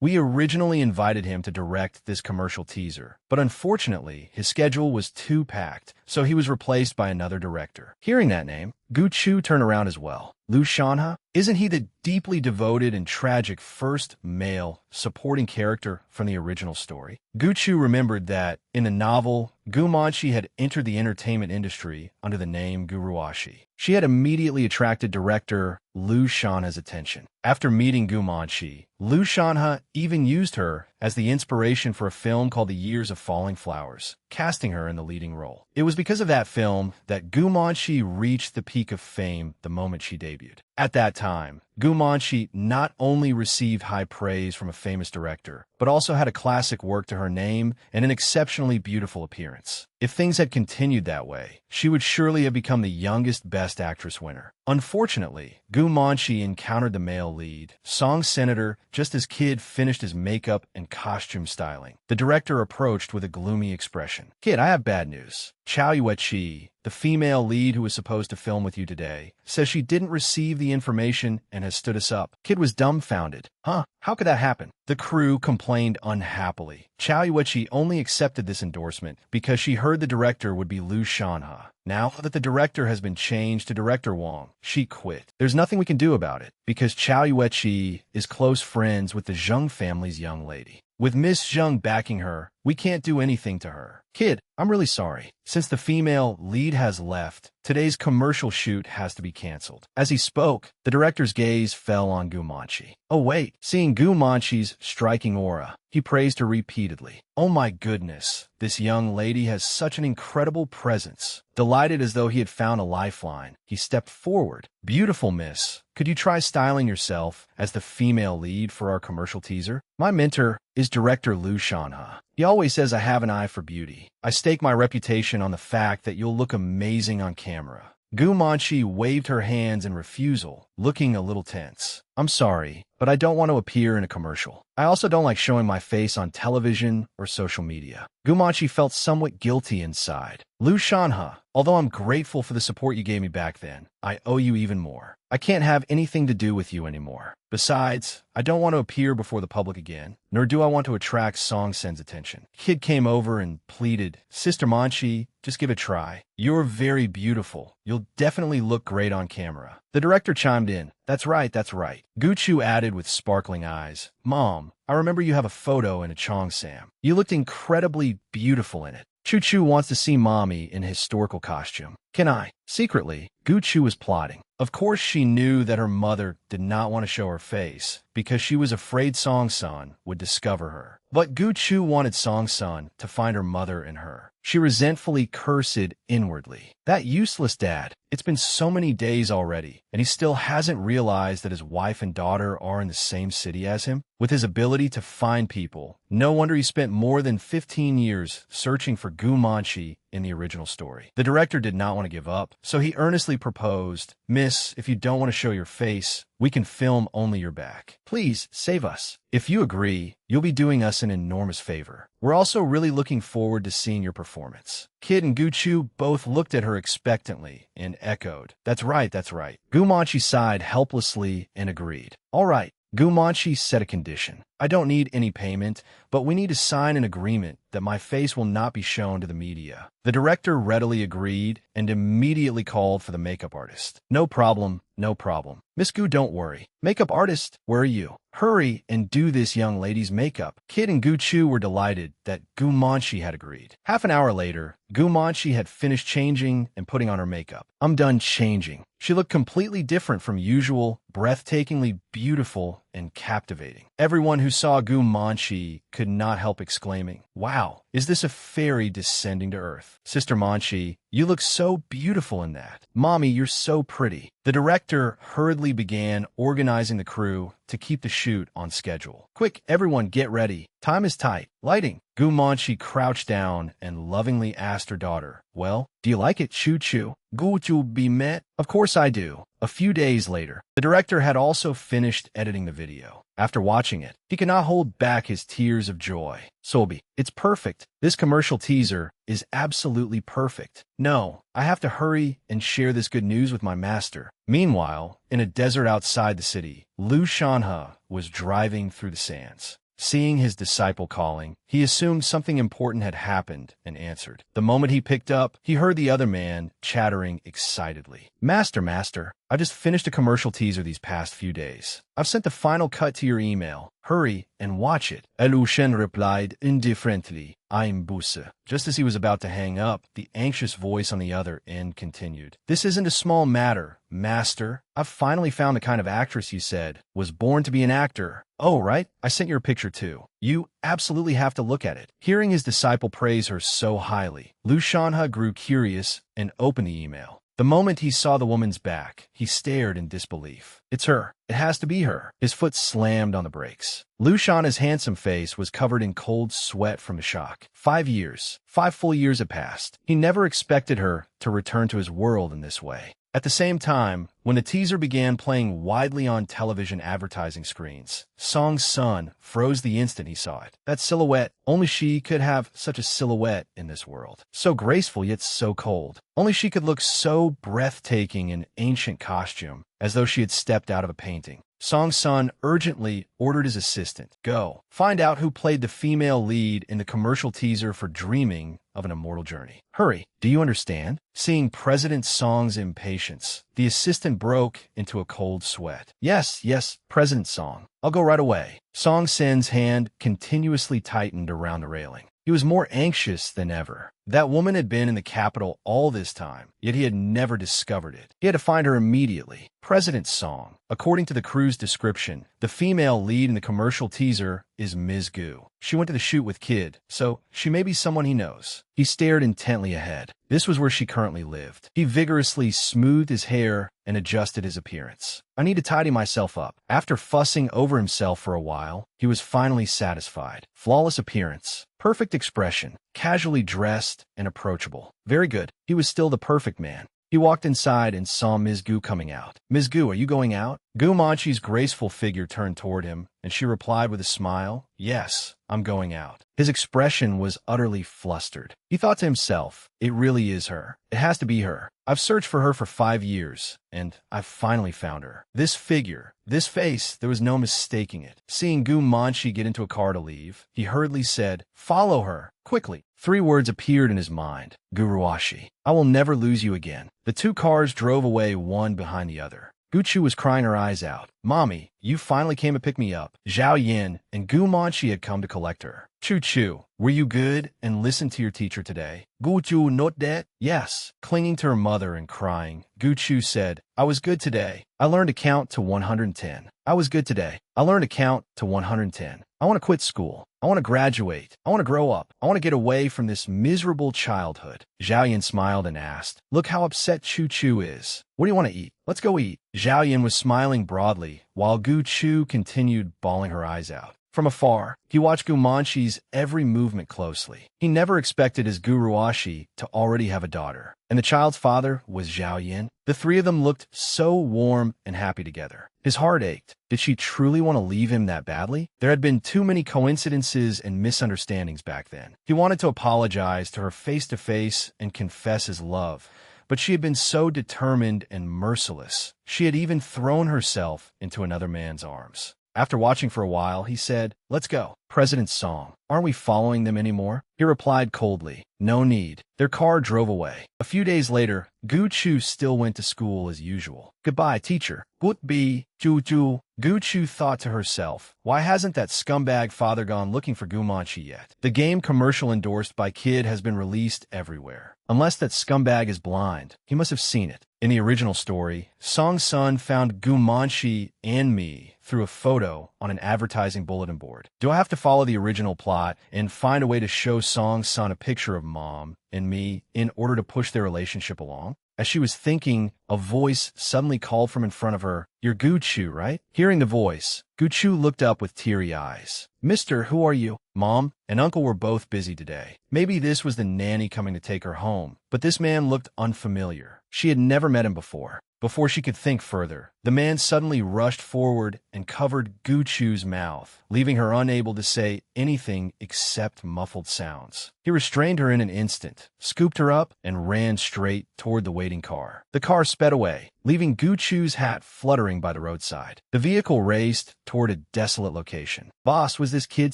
We originally invited him to direct this commercial teaser, but unfortunately, his schedule was too packed, so he was replaced by another director." Hearing that name, Gu Chu turned around as well. "Liu Shanhe? Isn't he the deeply devoted and tragic first male supporting character from the original story?" Gu Chu remembered that, in the novel, Gu Manqi had entered the entertainment industry under the name Guruashi. She had immediately attracted director Liu Shanhe's attention. After meeting Gu Manqi, Liu Shanhe even used her as the inspiration for a film called The Years of Falling Flowers, casting her in the leading role. It was because of that film that Gu Manqi reached the peak of fame the moment she debuted. At that time, Gu Manqi not only received high praise from a famous director, but also had a classic work to her name and an exceptionally beautiful appearance. If things had continued that way, she would surely have become the youngest Best Actress winner. Unfortunately, Gu Manqi encountered the male lead, Song Senator, just as Kid finished his makeup and costume styling. The director approached with a gloomy expression. "Kid, I have bad news. Chow Yue-chi, the female lead who was supposed to film with you today, says she didn't receive the information and has stood us up." Kid was dumbfounded. "Huh? How could that happen?" The crew complained unhappily. Chow Yue-chi only accepted this endorsement because she heard the director would be Liu Shanhe. Now that the director has been changed to Director Wong, she quit. There's nothing we can do about it, because Chow Yue-chi is close friends with the Zheng family's young lady. With Miss Zheng backing her, we can't do anything to her. "Kid, I'm really sorry. Since the female lead has left, today's commercial shoot has to be canceled." As he spoke, the director's gaze fell on Gu Manqi. Oh wait, seeing Gu Manqi's striking aura, he praised her repeatedly. "Oh my goodness, this young lady has such an incredible presence." Delighted as though he had found a lifeline, he stepped forward. "Beautiful, miss. Could you try styling yourself as the female lead for our commercial teaser? My mentor is director Liu Shanhe. He always says I have an eye for beauty. I stake my reputation on the fact that you'll look amazing on camera." Gu Manqi waved her hands in refusal, looking a little tense. "I'm sorry, but I don't want to appear in a commercial. I also don't like showing my face on television or social media." Gu Manqi felt somewhat guilty inside. "Liu Shanhe, although I'm grateful for the support you gave me back then, I owe you even more. I can't have anything to do with you anymore. Besides, I don't want to appear before the public again, nor do I want to attract Song Sen's attention." Kid came over and pleaded, "Sister Manqi, just give it a try. You're very beautiful. You'll definitely look great on camera." The director chimed in. That's right. Gu Chu added with sparkling eyes, "Mom, I remember you have a photo in a Cheongsam. You looked incredibly beautiful in it. Chu Chu wants to see Mommy in a historical costume." Can I? Secretly, Guchu was plotting. Of course, she knew that her mother did not want to show her face because she was afraid Song-san would discover her. But Guchu wanted Song-san to find her mother in her. She resentfully cursed inwardly. That useless dad. It's been so many days already, and he still hasn't realized that his wife and daughter are in the same city as him. With his ability to find people, no wonder he spent more than 15 years searching for Gu Manchi in the original story. The director did not want to give up, so he earnestly proposed, "Miss, if you don't want to show your face, we can film only your back. Please, save us. If you agree, you'll be doing us an enormous favor. We're also really looking forward to seeing your performance." Kid and Guchu both looked at her expectantly and echoed, "That's right, that's right." Gu Manchi sighed helplessly and agreed. "All right." Gu Manchi set a condition. "I don't need any payment, but we need to sign an agreement that my face will not be shown to the media." The director readily agreed and immediately called for the makeup artist. "No problem, no problem. Miss Gu, don't worry. Makeup artist, where are you? Hurry and do this young lady's makeup." Kid and Guchu were delighted that Gu Manchi had agreed. Half an hour later, Gu Manchi had finished changing and putting on her makeup. "I'm done changing." She looked completely different from usual, breathtakingly beautiful and captivating. Everyone who saw Gu Manchi could not help exclaiming, "Wow, is this a fairy descending to earth? Sister Manchi, you look so beautiful in that. Mommy, you're so pretty." The director hurriedly began organizing the crew to keep the shoot on schedule. "Quick, everyone get ready. Time is tight. Lighting." Gu Manchi crouched down and lovingly asked her daughter, "Well, do you like it, Choo-Choo? Guchu be met?" "Of course I do." A few days later, the director had also finished editing the video. After watching it, he could not hold back his tears of joy. "Sobi, it's perfect. This commercial teaser is absolutely perfect. No, I have to hurry and share this good news with my master." Meanwhile, in a desert outside the city, Liu Shanhe was driving through the sands. Seeing his disciple calling, he assumed something important had happened and answered. The moment he picked up, he heard the other man chattering excitedly. Master, I just finished a commercial teaser these past few days. I've sent the final cut to your email. Hurry and watch it." Liu Shen replied indifferently, "I'm Busa." Just as he was about to hang up, the anxious voice on the other end continued. "This isn't a small matter, Master. I've finally found the kind of actress you said was born to be an actor. Oh, right, I sent you a picture too. You absolutely have to look at it." Hearing his disciple praise her so highly, Liu Shanhe grew curious and opened the email. The moment he saw the woman's back, he stared in disbelief. "It's her. It has to be her." His foot slammed on the brakes. Liu Shanhe's handsome face was covered in cold sweat from the shock. 5 years, 5 full years had passed. He never expected her to return to his world in this way. At the same time, when the teaser began playing widely on television advertising screens, Song's son froze the instant he saw it. That silhouette, only she could have such a silhouette in this world. So graceful yet so cold. Only she could look so breathtaking in ancient costume, as though she had stepped out of a painting. Song's son urgently ordered his assistant, "Go, find out who played the female lead in the commercial teaser for Dreaming of an Immortal Journey. Hurry, do you understand?" Seeing President Song's impatience, the assistant broke into a cold sweat. Yes, President Song. I'll go right away." Song Sen's hand continuously tightened around the railing. He was more anxious than ever. That woman had been in the capital all this time, yet he had never discovered it. He had to find her immediately. President Song. According to the crew's description, the female lead in the commercial teaser is Ms. Gu. She went to the shoot with Kid, so she may be someone he knows. He stared intently ahead. This was where she currently lived. He vigorously smoothed his hair and adjusted his appearance. "I need to tidy myself up." After fussing over himself for a while, he was finally satisfied. Flawless appearance, perfect expression, casually dressed and approachable. Very good. He was still the perfect man. He walked inside and saw Ms. Gu coming out. "Ms. Gu, are you going out?" Gu Manchi's graceful figure turned toward him, and she replied with a smile, "Yes, I'm going out." His expression was utterly flustered. He thought to himself, "It really is her. It has to be her. I've searched for her for 5 years, and I've finally found her. This figure, this face, there was no mistaking it." Seeing Gu Manchi get into a car to leave, he hurriedly said, "Follow her, quickly." 3 words appeared in his mind. Guruashi. I will never lose you again. The 2 cars drove away one behind the other. Gu Chu was crying her eyes out. Mommy, you finally came to pick me up. Zhao Yin and Gu Manqi had come to collect her. Chu Chu, were you good and listened to your teacher today? Gu Chu not that? Yes. Clinging to her mother and crying, Gu Chu said, I was good today. I learned to count to 110. I was good today. I learned to count to 110. I want to quit school. I want to graduate. I want to grow up. I want to get away from this miserable childhood. Zhao Yin smiled and asked, Look how upset Chu Chu is. What do you want to eat? Let's go eat. Zhao Yin was smiling broadly, while Gu Chu continued bawling her eyes out. From afar, he watched Gu Manqi's every movement closely. He never expected his Gu Ruoshi to already have a daughter, and the child's father was Zhao Yin. The three of them looked so warm and happy together. His heart ached. Did she truly want to leave him that badly? There had been too many coincidences and misunderstandings back then. He wanted to apologize to her face-to-face and confess his love, but she had been so determined and merciless. She had even thrown herself into another man's arms. After watching for a while, he said, Let's go. President Song, aren't we following them anymore? He replied coldly, No need. Their car drove away. A few days later, Gu Chu still went to school as usual. Goodbye, teacher. Goodbye, Chu Chu. Gu Chu thought to herself, why hasn't that scumbag father gone looking for Gu Manqi yet? The game commercial endorsed by Kid has been released everywhere. Unless that scumbag is blind, he must have seen it. In the original story, Song's son found Gu Manqi and me through a photo on an advertising bulletin board. Do I have to follow the original plot and find a way to show Song's son a picture of Mom and me in order to push their relationship along? As she was thinking, a voice suddenly called from in front of her, You're Gu Chu, right? Hearing the voice, Gu Chu looked up with teary eyes. Mister, who are you? Mom and Uncle were both busy today. Maybe this was the nanny coming to take her home, but this man looked unfamiliar. She had never met him before. Before she could think further, the man suddenly rushed forward and covered Gu Chu's mouth, leaving her unable to say anything except muffled sounds. He restrained her in an instant, scooped her up, and ran straight toward the waiting car. The car sped away, leaving Gu Chu's hat fluttering by the roadside. The vehicle raced toward a desolate location. Boss, was this kid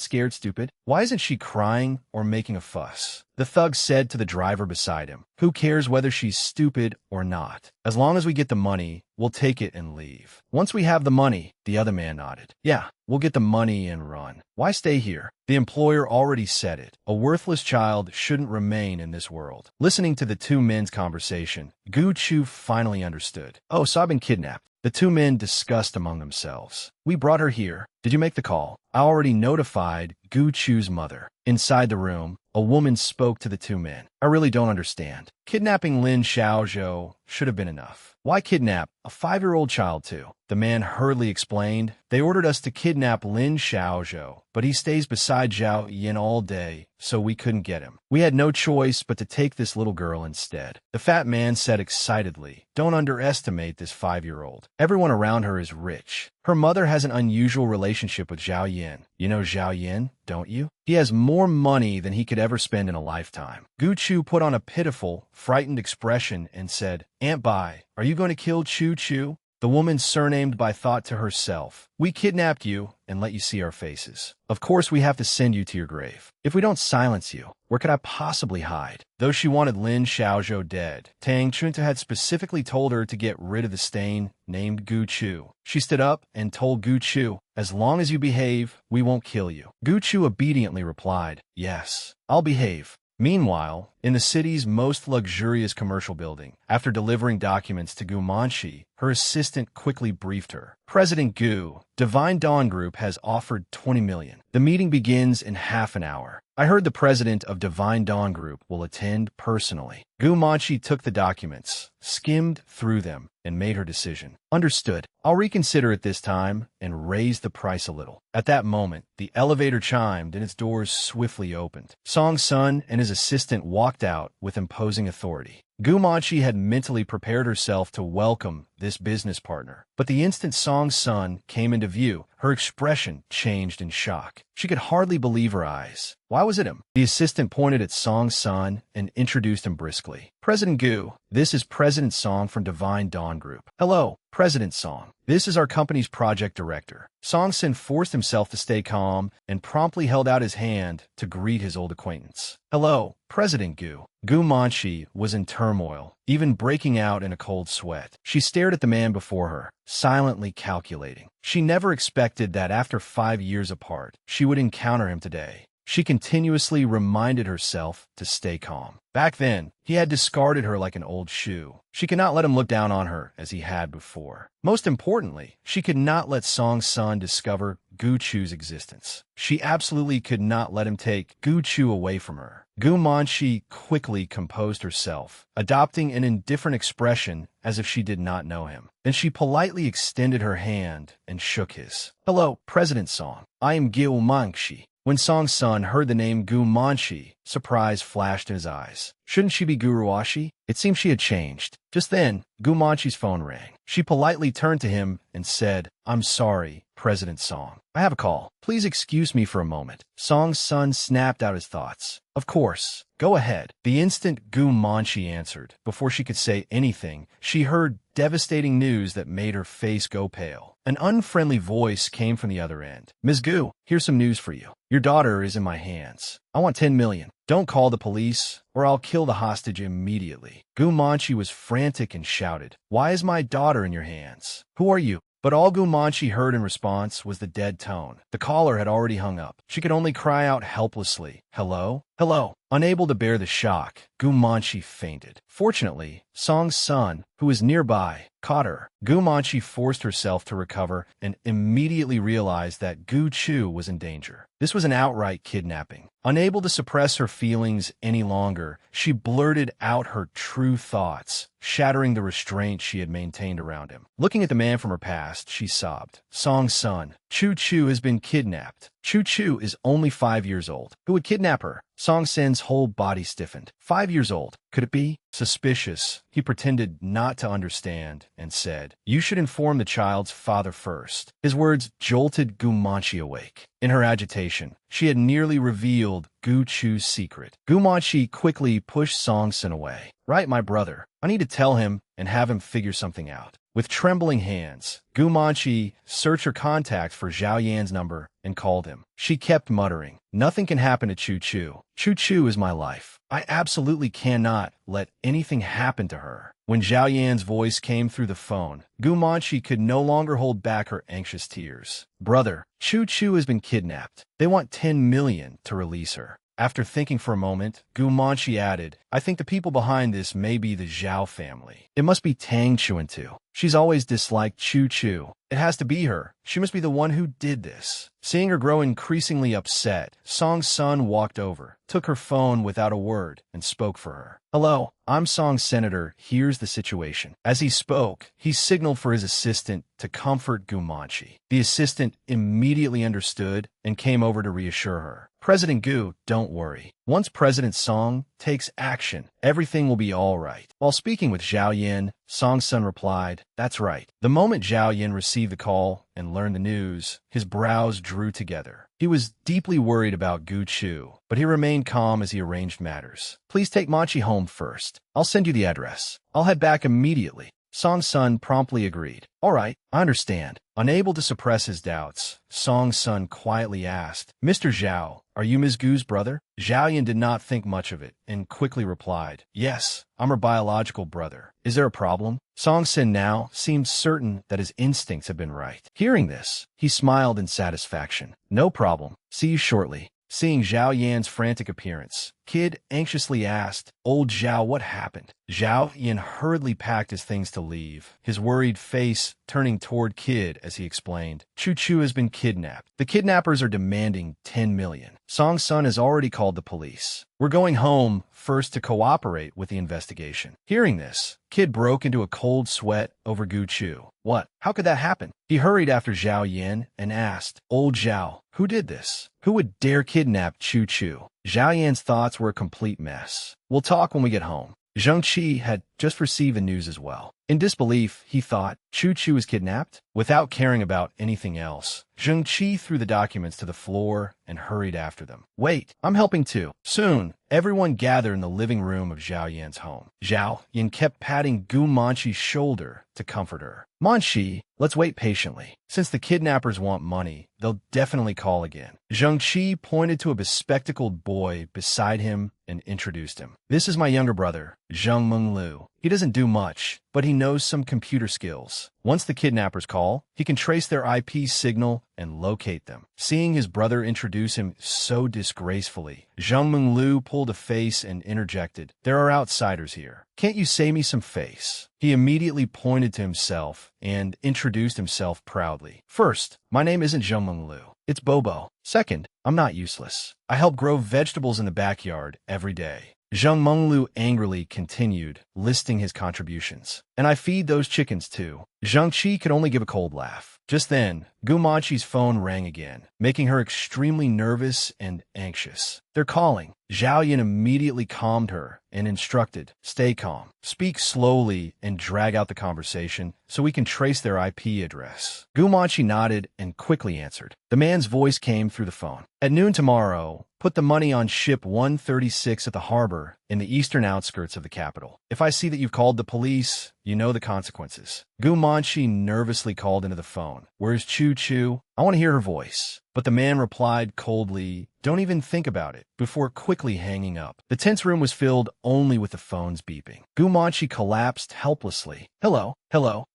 scared stupid? Why isn't she crying or making a fuss? The thug said to the driver beside him, Who cares whether she's stupid or not? As long as we get the money, we'll take it and leave. Once we have the money, the other man nodded. Yeah, we'll get the money and run. Why stay here? The employer already said it. A worthless child shouldn't remain in this world. Listening to the two men's conversation, Gu Chu finally understood. Oh, so I've been kidnapped. The two men discussed among themselves. We brought her here. Did you make the call? I already notified Gu Chu's mother. Inside the room, a woman spoke to the two men. I really don't understand. Kidnapping Lin Xiaozhou should have been enough. Why kidnap a 5-year-old child too? The man hurriedly explained. They ordered us to kidnap Lin Xiaozhou, but he stays beside Zhao Yin all day, so we couldn't get him. We had no choice but to take this little girl instead. The fat man said excitedly, Don't underestimate this 5-year-old. Everyone around her is rich. Her mother has an unusual relationship with Zhao Yin. You know Zhao Yin, don't you? He has more money than he could ever spend in a lifetime. Gu Chu put on a pitiful, frightened expression and said, Aunt Bai, are you going to kill Chu Chu? The woman surnamed Bai thought to herself, We kidnapped you and let you see our faces. Of course we have to send you to your grave. If we don't silence you, where could I possibly hide? Though she wanted Lin Xiaozhou dead, Tang Chunta had specifically told her to get rid of the stain named Gu Chu. She stood up and told Gu Chu, As long as you behave, we won't kill you. Gu Chu obediently replied, Yes, I'll behave. Meanwhile, in the city's most luxurious commercial building, after delivering documents to Gu Manqi, her assistant quickly briefed her. President Gu, Divine Dawn Group has offered 20 million. The meeting begins in half an hour. I heard the president of Divine Dawn Group will attend personally. Gu Manqi took the documents, skimmed through them, and made her decision. Understood. I'll reconsider it this time and raise the price a little. At that moment, the elevator chimed and its doors swiftly opened. Song's son and his assistant walked out with imposing authority. Gu Manqi had mentally prepared herself to welcome this business partner. But the instant Song's son came into view, her expression changed in shock. She could hardly believe her eyes. Why was it him? The assistant pointed at Song's son and introduced him briskly. President Gu, this is President Song from Divine Dawn Group. Hello, President Song. This is our company's project director. Song-sin forced himself to stay calm and promptly held out his hand to greet his old acquaintance. Hello, President Gu. Gu Manshi was in turmoil, even breaking out in a cold sweat. She stared at the man before her, silently calculating. She never expected that after 5 years apart, she would encounter him today. She continuously reminded herself to stay calm. Back then, he had discarded her like an old shoe. She could not let him look down on her as he had before. Most importantly, she could not let Song's son discover Gu Chu's existence. She absolutely could not let him take Gu Chu away from her. Gu Manshi quickly composed herself, adopting an indifferent expression as if she did not know him. Then she politely extended her hand and shook his. "Hello, President Song. I am Gu Manshi." When Song's son heard the name Gu Manshi, surprise flashed in his eyes. Shouldn't she be Guruashi? It seemed she had changed. Just then, Gu Manshi's phone rang. She politely turned to him and said, "I'm sorry, President Song. I have a call. Please excuse me for a moment." Song's son snapped out his thoughts. "Of course. Go ahead." The instant Gu Manshi answered, before she could say anything, she heard devastating news that made her face go pale. An unfriendly voice came from the other end. "Ms. Gu, here's some news for you. Your daughter is in my hands. I want 10 million. Don't call the police, or I'll kill the hostage immediately." Gu Manshi was frantic and shouted, "Why is my daughter in your hands? Who are you?" But all Gu Manshi heard in response was the dead tone. The caller had already hung up. She could only cry out helplessly, "Hello? Hello?" Unable to bear the shock, Gu Manshi fainted. Fortunately, Song's son, who was nearby, caught her. Gu Manshi forced herself to recover and immediately realized that Gu Chu was in danger. This was an outright kidnapping. Unable to suppress her feelings any longer, she blurted out her true thoughts, shattering the restraint she had maintained around him. Looking at the man from her past, she sobbed. "Song's son, Chu Chu has been kidnapped. Chu Chu is only 5 years old. Who would kidnap her?" Song Sen's whole body stiffened. 5 years old. Could it be? Suspicious, he pretended not to understand and said, "You should inform the child's father first." His words jolted Gu Manshi awake. In her agitation, she had nearly revealed Gu Chu's secret. Gu Manshi quickly pushed Song Sen away. "Right, my brother. I need to tell him and have him figure something out." With trembling hands, Gu Manshi searched her contacts for Zhao Yan's number and called him. She kept muttering, "Nothing can happen to Chu Chu. Chu Chu is my life. I absolutely cannot let anything happen to her." When Zhao Yan's voice came through the phone, Gu Manshi could no longer hold back her anxious tears. "Brother, Chu Chu has been kidnapped. They want 10 million to release her." After thinking for a moment, Gu Manshi added, "I think the people behind this may be the Zhao family. It must be Tang Chuantu. She's always disliked Chu Chu. It has to be her. She must be the one who did this." Seeing her grow increasingly upset, Song's son walked over, took her phone without a word, and spoke for her. "Hello, I'm Song's senator. Here's the situation." As he spoke, he signaled for his assistant to comfort Gu Manshi. The assistant immediately understood and came over to reassure her. "President Gu, don't worry. Once President Song takes action, everything will be all right." While speaking with Zhao Yan, Song's son replied, "That's right." The moment Zhao Yan received the call and learned the news, his brows drew together. He was deeply worried about Gu Chu, but he remained calm as he arranged matters. "Please take Manchi home first. I'll send you the address. I'll head back immediately." Song's son promptly agreed. "All right, I understand." Unable to suppress his doubts, Song's son quietly asked, "Mr. Zhao, are you Ms. Gu's brother?" Zhao Yan did not think much of it and quickly replied, "Yes, I'm her biological brother. Is there a problem?" Song Sen now seemed certain that his instincts had been right. Hearing this, he smiled in satisfaction. "No problem. See you shortly." Seeing Zhao Yan's frantic appearance, Kid anxiously asked, "Old Zhao, what happened?" Zhao Yan hurriedly packed his things to leave, his worried face turning toward Kid as he explained, "Chu Chu has been kidnapped. The kidnappers are demanding 10 million. Song's son has already called the police. We're going home first to cooperate with the investigation." Hearing this, Kid broke into a cold sweat over Gu Chu. What? How could that happen? He hurried after Zhao Yan and asked, "Old Zhao, who did this? Who would dare kidnap Chu Chu?" Zhao Yan's thoughts were a complete mess. "We'll talk when we get home." Zheng Qi had just received the news as well. In disbelief, he thought, Chu-Chu was kidnapped? Without caring about anything else, Zheng Qi threw the documents to the floor and hurried after them. Wait, I'm helping too. Soon, everyone gathered in the living room of Zhao Yan's home. Zhao Yan kept patting Gu Manqi's shoulder to comfort her. Manqi, let's wait patiently. Since the kidnappers want money, they'll definitely call again. Zheng Qi pointed to a bespectacled boy beside him and introduced him. This is my younger brother, Zheng Menglu. He doesn't do much, but he knows some computer skills. Once the kidnappers call, he can trace their IP signal and locate them. Seeing his brother introduce him so disgracefully, Zheng Menglu pulled a face and interjected, there are outsiders here. Can't you say me some face? He immediately pointed to himself and introduced himself proudly. First, my name isn't Zheng Menglu. It's Bobo. Second, I'm not useless. I help grow vegetables in the backyard every day. Zheng Menglu angrily continued, listing his contributions. And I feed those chickens too. Zheng Qi could only give a cold laugh. Just then, Gu Manqi's phone rang again, making her extremely nervous and anxious. They're calling. Zhao Yan immediately calmed her and instructed, stay calm, speak slowly, and drag out the conversation so we can trace their IP address. Gu Manqi nodded and quickly answered. The man's voice came through the phone. At noon tomorrow, put the money on ship 136 at the harbor in the eastern outskirts of the capital. If I see that you've called the police, you know the consequences. Gu Manqi nervously called into the phone. Where's Chu-Chu? I want to hear her voice. But the man replied coldly, don't even think about it, before quickly hanging up. The tense room was filled only with the phones beeping. Gu Manqi collapsed helplessly. Hello,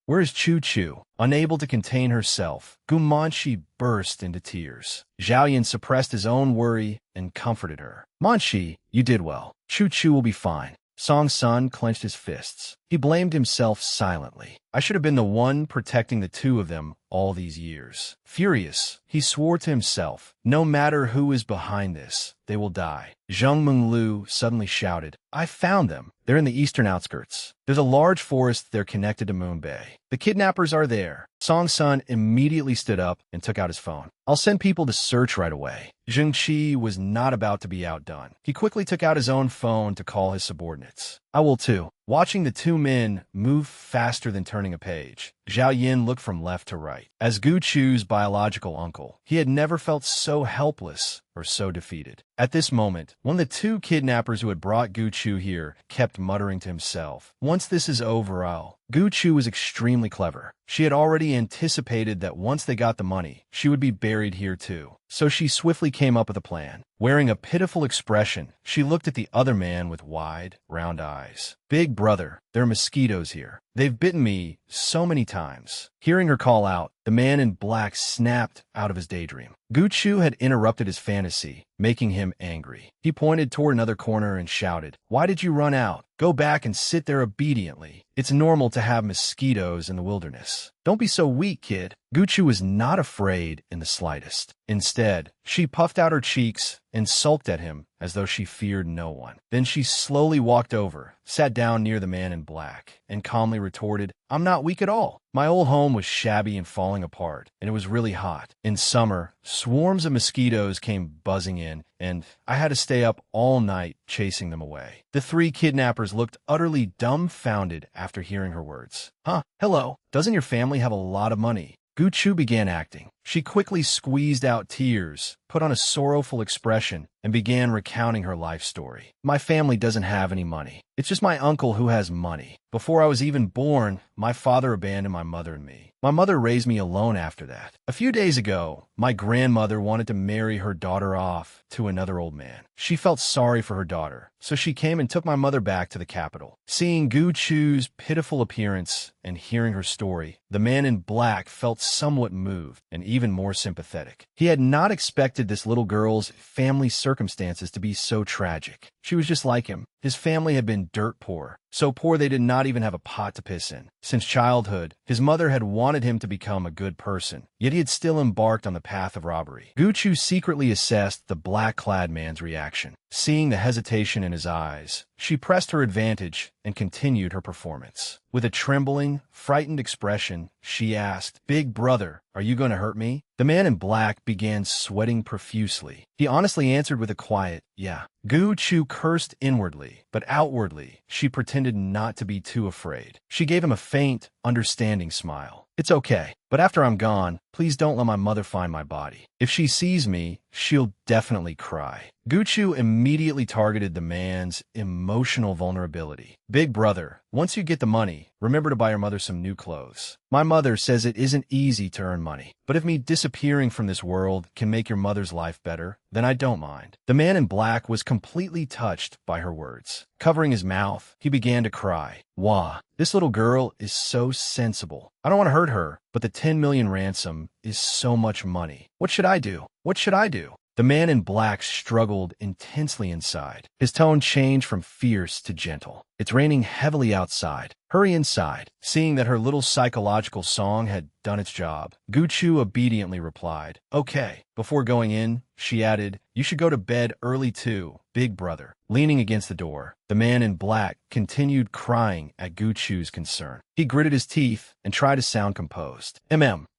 where is Chu-Chu? Unable to contain herself, Gu Manqi burst into tears. Zhao Yan suppressed his own worry and comforted her. Manqi, you did well. Chu-Chu will be fine. Song's son clenched his fists. He blamed himself silently. I should have been the one protecting the two of them all these years. Furious, he swore to himself, no matter who is behind this, they will die. Zheng Menglu suddenly shouted, I found them. They're in the eastern outskirts. There's a large forest there connected to Moon Bay. The kidnappers are there. Song's son immediately stood up and took out his phone. I'll send people to search right away. Zheng Qi was not about to be outdone. He quickly took out his own phone to call his subordinates. I will too. Watching the two men move faster than turning a page, Zhao Yan looked from left to right. As Gu Chu's biological uncle, he had never felt so helpless or so defeated. At this moment, one of the two kidnappers who had brought Gu Chu here kept muttering to himself, once this is over, Gu Chu was extremely clever. She had already anticipated that once they got the money, she would be buried here too. So she swiftly came up with a plan. Wearing a pitiful expression, she looked at the other man with wide, round eyes. Big brother, there are mosquitoes here. They've bitten me so many times. Hearing her call out, the man in black snapped out of his daydream. Gu Chu had interrupted his fantasy, making him angry. He pointed toward another corner and shouted, Why did you run out? Go back and sit there obediently. It's normal to have mosquitoes in the wilderness. Don't be so weak, kid. Gu Chu was not afraid in the slightest. Instead, she puffed out her cheeks and sulked at him as though she feared no one. Then she slowly walked over, sat down near the man in black, and calmly retorted, I'm not weak at all. My old home was shabby and falling apart, and it was really hot. In summer, swarms of mosquitoes came buzzing in, and I had to stay up all night chasing them away. The three kidnappers looked utterly dumbfounded after hearing her words. Hello, doesn't your family have a lot of money? Gu Chu began acting. She quickly squeezed out tears, put on a sorrowful expression, and began recounting her life story. My family doesn't have any money. It's just my uncle who has money. Before I was even born, my father abandoned my mother and me. My mother raised me alone after that. A few days ago, my grandmother wanted to marry her daughter off to another old man. She felt sorry for her daughter, so she came and took my mother back to the capital. Seeing Gu Chu's pitiful appearance and hearing her story, the man in black felt somewhat moved and even more sympathetic. He had not expected this little girl's family circumstances to be so tragic. She was just like him. His family had been dirt poor, so poor they did not even have a pot to piss in. Since childhood, his mother had wanted him to become a good person, yet he had still embarked on the path of robbery. Gu Chu secretly assessed the black-clad man's reaction. Seeing the hesitation in his eyes, she pressed her advantage and continued her performance. With a trembling, frightened expression, she asked, Big brother, are you going to hurt me? The man in black began sweating profusely. He honestly answered with a quiet, yeah. Gu Chu cursed inwardly, but outwardly, she pretended not to be too afraid. She gave him a faint, understanding smile. It's okay, but after I'm gone, please don't let my mother find my body. If she sees me, she'll definitely cry. Gu Chu immediately targeted the man's emotional vulnerability. Big brother, once you get the money, remember to buy your mother some new clothes. My mother says it isn't easy to earn money, but if me disappearing from this world can make your mother's life better, then I don't mind. The man in black was completely touched by her words. Covering his mouth, he began to cry. Wah, this little girl is so sensible. I don't want to hurt her, but the 10 million ransom is so much money. What should I do? What should I do? The man in black struggled intensely inside. His tone changed from fierce to gentle. It's raining heavily outside. Hurry inside. Seeing that her little psychological song had done its job, Gu Chu obediently replied, okay. Before going in, she added, you should go to bed early too, big brother. Leaning against the door, the man in black continued crying at Gu Chu's concern. He gritted his teeth and tried to sound composed.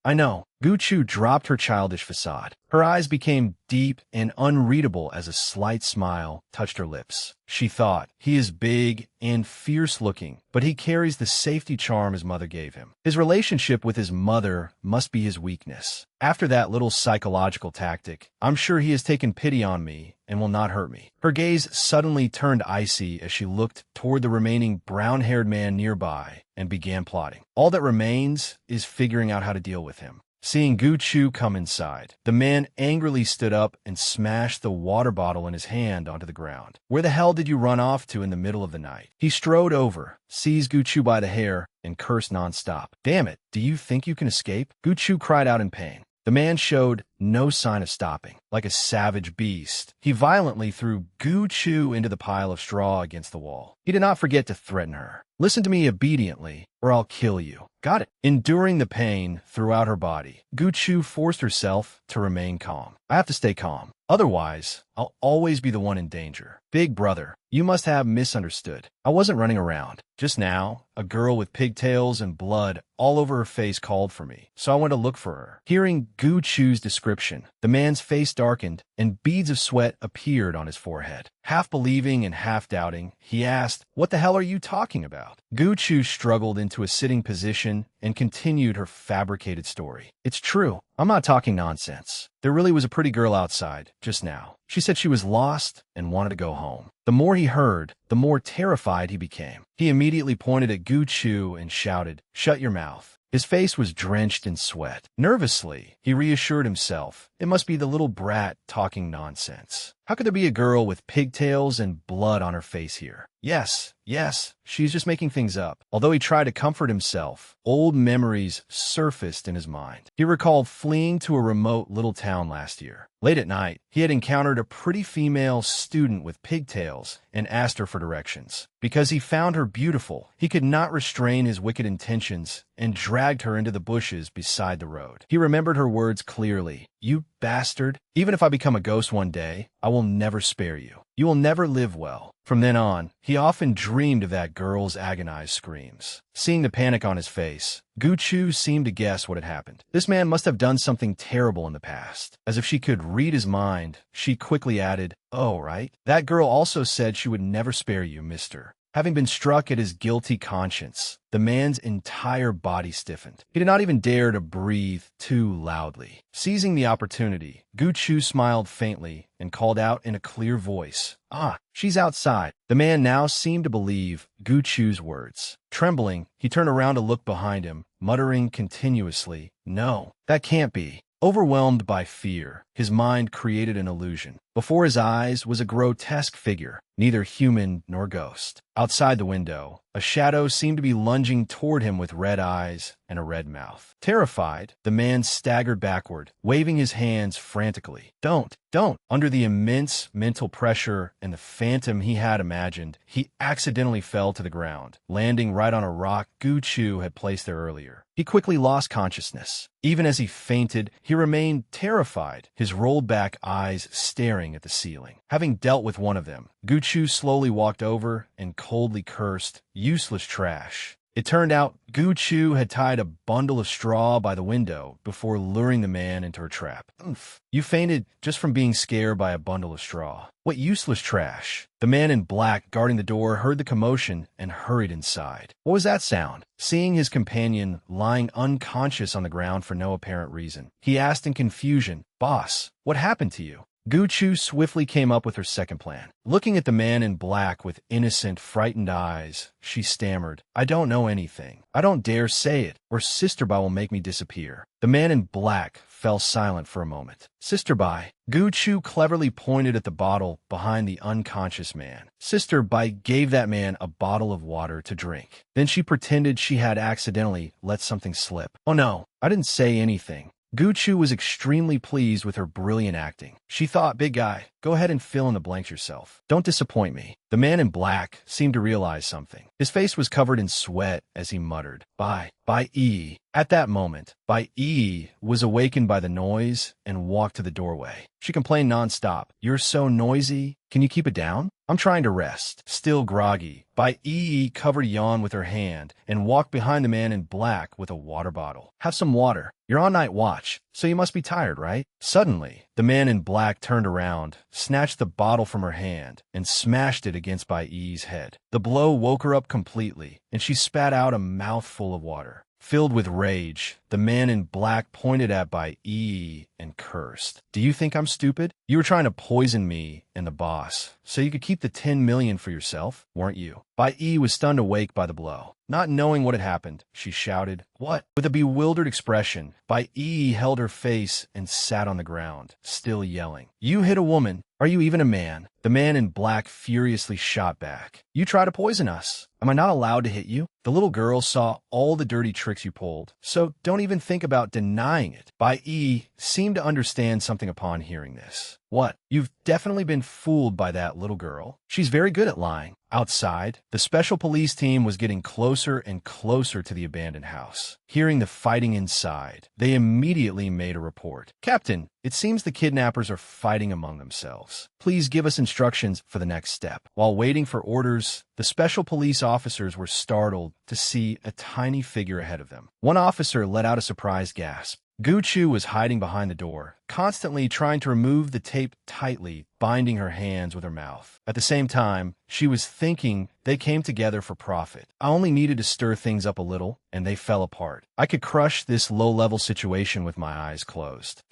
I know. Gu Chu dropped her childish facade. Her eyes became deep and unreadable as a slight smile touched her lips. She thought, he is big and fierce-looking, but he carries the safety charm his mother gave him. His relationship with his mother must be his weakness. After that little psychological tactic, I'm sure he has taken pity on me and will not hurt me. Her gaze suddenly turned icy as she looked toward the remaining brown-haired man nearby and began plotting. All that remains is figuring out how to deal with him. Seeing Gu Chu come inside, the man angrily stood up and smashed the water bottle in his hand onto the ground. Where the hell did you run off to in the middle of the night? He strode over, seized Gu Chu by the hair, and cursed nonstop. Damn it, do you think you can escape? Gu Chu cried out in pain. The man showed no sign of stopping. Like a savage beast, he violently threw Gu Chu into the pile of straw against the wall. He did not forget to threaten her. Listen to me obediently, or I'll kill you. Got it. Enduring the pain throughout her body, Gu Chu forced herself to remain calm. I have to stay calm. Otherwise, I'll always be the one in danger. Big brother, you must have misunderstood. I wasn't running around. Just now, a girl with pigtails and blood all over her face called for me, so I went to look for her. Hearing Gu Chu's description, the man's face darkened and beads of sweat appeared on his forehead. Half believing and half doubting, he asked, what the hell are you talking about? Gu Chu struggled into a sitting position and continued her fabricated story. It's true. I'm not talking nonsense. There really was a pretty girl outside, just now. She said she was lost and wanted to go home. The more he heard, the more terrified he became. He immediately pointed at Gu Chu and shouted, shut your mouth. His face was drenched in sweat. Nervously, he reassured himself. It must be the little brat talking nonsense. How could there be a girl with pigtails and blood on her face here? Yes, she's just making things up. Although he tried to comfort himself, old memories surfaced in his mind. He recalled fleeing to a remote little town last year. Late at night, he had encountered a pretty female student with pigtails and asked her for directions. Because he found her beautiful, he could not restrain his wicked intentions and dragged her into the bushes beside the road. He remembered her words clearly. You bastard. Even if I become a ghost one day, I will never spare you. You will never live well. From then on, he often dreamed of that girl's agonized screams. Seeing the panic on his face, Gu Chu seemed to guess what had happened. This man must have done something terrible in the past. As if she could read his mind, she quickly added, oh, right? That girl also said she would never spare you, mister. Having been struck at his guilty conscience, the man's entire body stiffened. He did not even dare to breathe too loudly. Seizing the opportunity, Gu Chu smiled faintly and called out in a clear voice, ah, she's outside. The man now seemed to believe Gu Chu's words. Trembling, he turned around to look behind him, muttering continuously, no, that can't be. Overwhelmed by fear, his mind created an illusion. Before his eyes was a grotesque figure, neither human nor ghost. Outside the window, a shadow seemed to be lunging toward him with red eyes and a red mouth. Terrified, the man staggered backward, waving his hands frantically. Don't. Under the immense mental pressure and the phantom he had imagined, he accidentally fell to the ground, landing right on a rock Gu Chu had placed there earlier. He quickly lost consciousness. Even as he fainted, he remained terrified, his rolled-back eyes staring at the ceiling. Having dealt with one of them, Gu Chu slowly walked over and coldly cursed, useless trash. It turned out Gu Chu had tied a bundle of straw by the window before luring the man into her trap. Oof. You fainted just from being scared by a bundle of straw. What useless trash. The man in black guarding the door heard the commotion and hurried inside. What was that sound? Seeing his companion lying unconscious on the ground for no apparent reason, he asked in confusion, "Boss, what happened to you?" Gu Chu swiftly came up with her second plan. Looking at the man in black with innocent, frightened eyes, she stammered, "I don't know anything. I don't dare say it, or Sister Bai will make me disappear." The man in black fell silent for a moment. "Sister Bai." Gu Chu cleverly pointed at the bottle behind the unconscious man. Sister Bai gave that man a bottle of water to drink. Then she pretended she had accidentally let something slip. "Oh no, I didn't say anything." Gu Chu was extremely pleased with her brilliant acting. She thought, "Big guy, go ahead and fill in the blanks yourself. Don't disappoint me." The man in black seemed to realize something. His face was covered in sweat as he muttered, Bai Yi." At that moment, Bai Yi was awakened by the noise and walked to the doorway. She complained nonstop, "You're so noisy. Can you keep it down? I'm trying to rest." Still groggy, Bai Yi covered a yawn with her hand and walked behind the man in black with a water bottle. "Have some water. You're on night watch, so you must be tired, right?" Suddenly, the man in black turned around, snatched the bottle from her hand, and smashed it against Bai Yi's head. The blow woke her up completely, and she spat out a mouthful of water. Filled with rage, the man in black pointed at Bai Yi and cursed. "Do you think I'm stupid? You were trying to poison me and the boss, so you could keep the 10 million for yourself, weren't you?" Bai Yi was stunned awake by the blow. Not knowing what had happened, she shouted, "What?" With a bewildered expression, Bai Yi held her face and sat on the ground, still yelling. "You hit a woman. Are you even a man?" The man in black furiously shot back. "You try to poison us. Am I not allowed to hit you?" The little girl saw all the dirty tricks you pulled, so don't even think about denying it. Bai Yi seemed to understand something upon hearing this. "What? You've definitely been fooled by that little girl. She's very good at lying." Outside, the special police team was getting closer and closer to the abandoned house. Hearing the fighting inside, they immediately made a report. "Captain, it seems the kidnappers are fighting among themselves. Please give us instructions for the next step." While waiting for orders, the special police officers were startled to see a tiny figure ahead of them. One officer let out a surprised gasp. Gu Chu was hiding behind the door, constantly trying to remove the tape tightly, binding her hands with her mouth. At the same time, she was thinking they came together for profit. I only needed to stir things up a little, and they fell apart. I could crush this low-level situation with my eyes closed.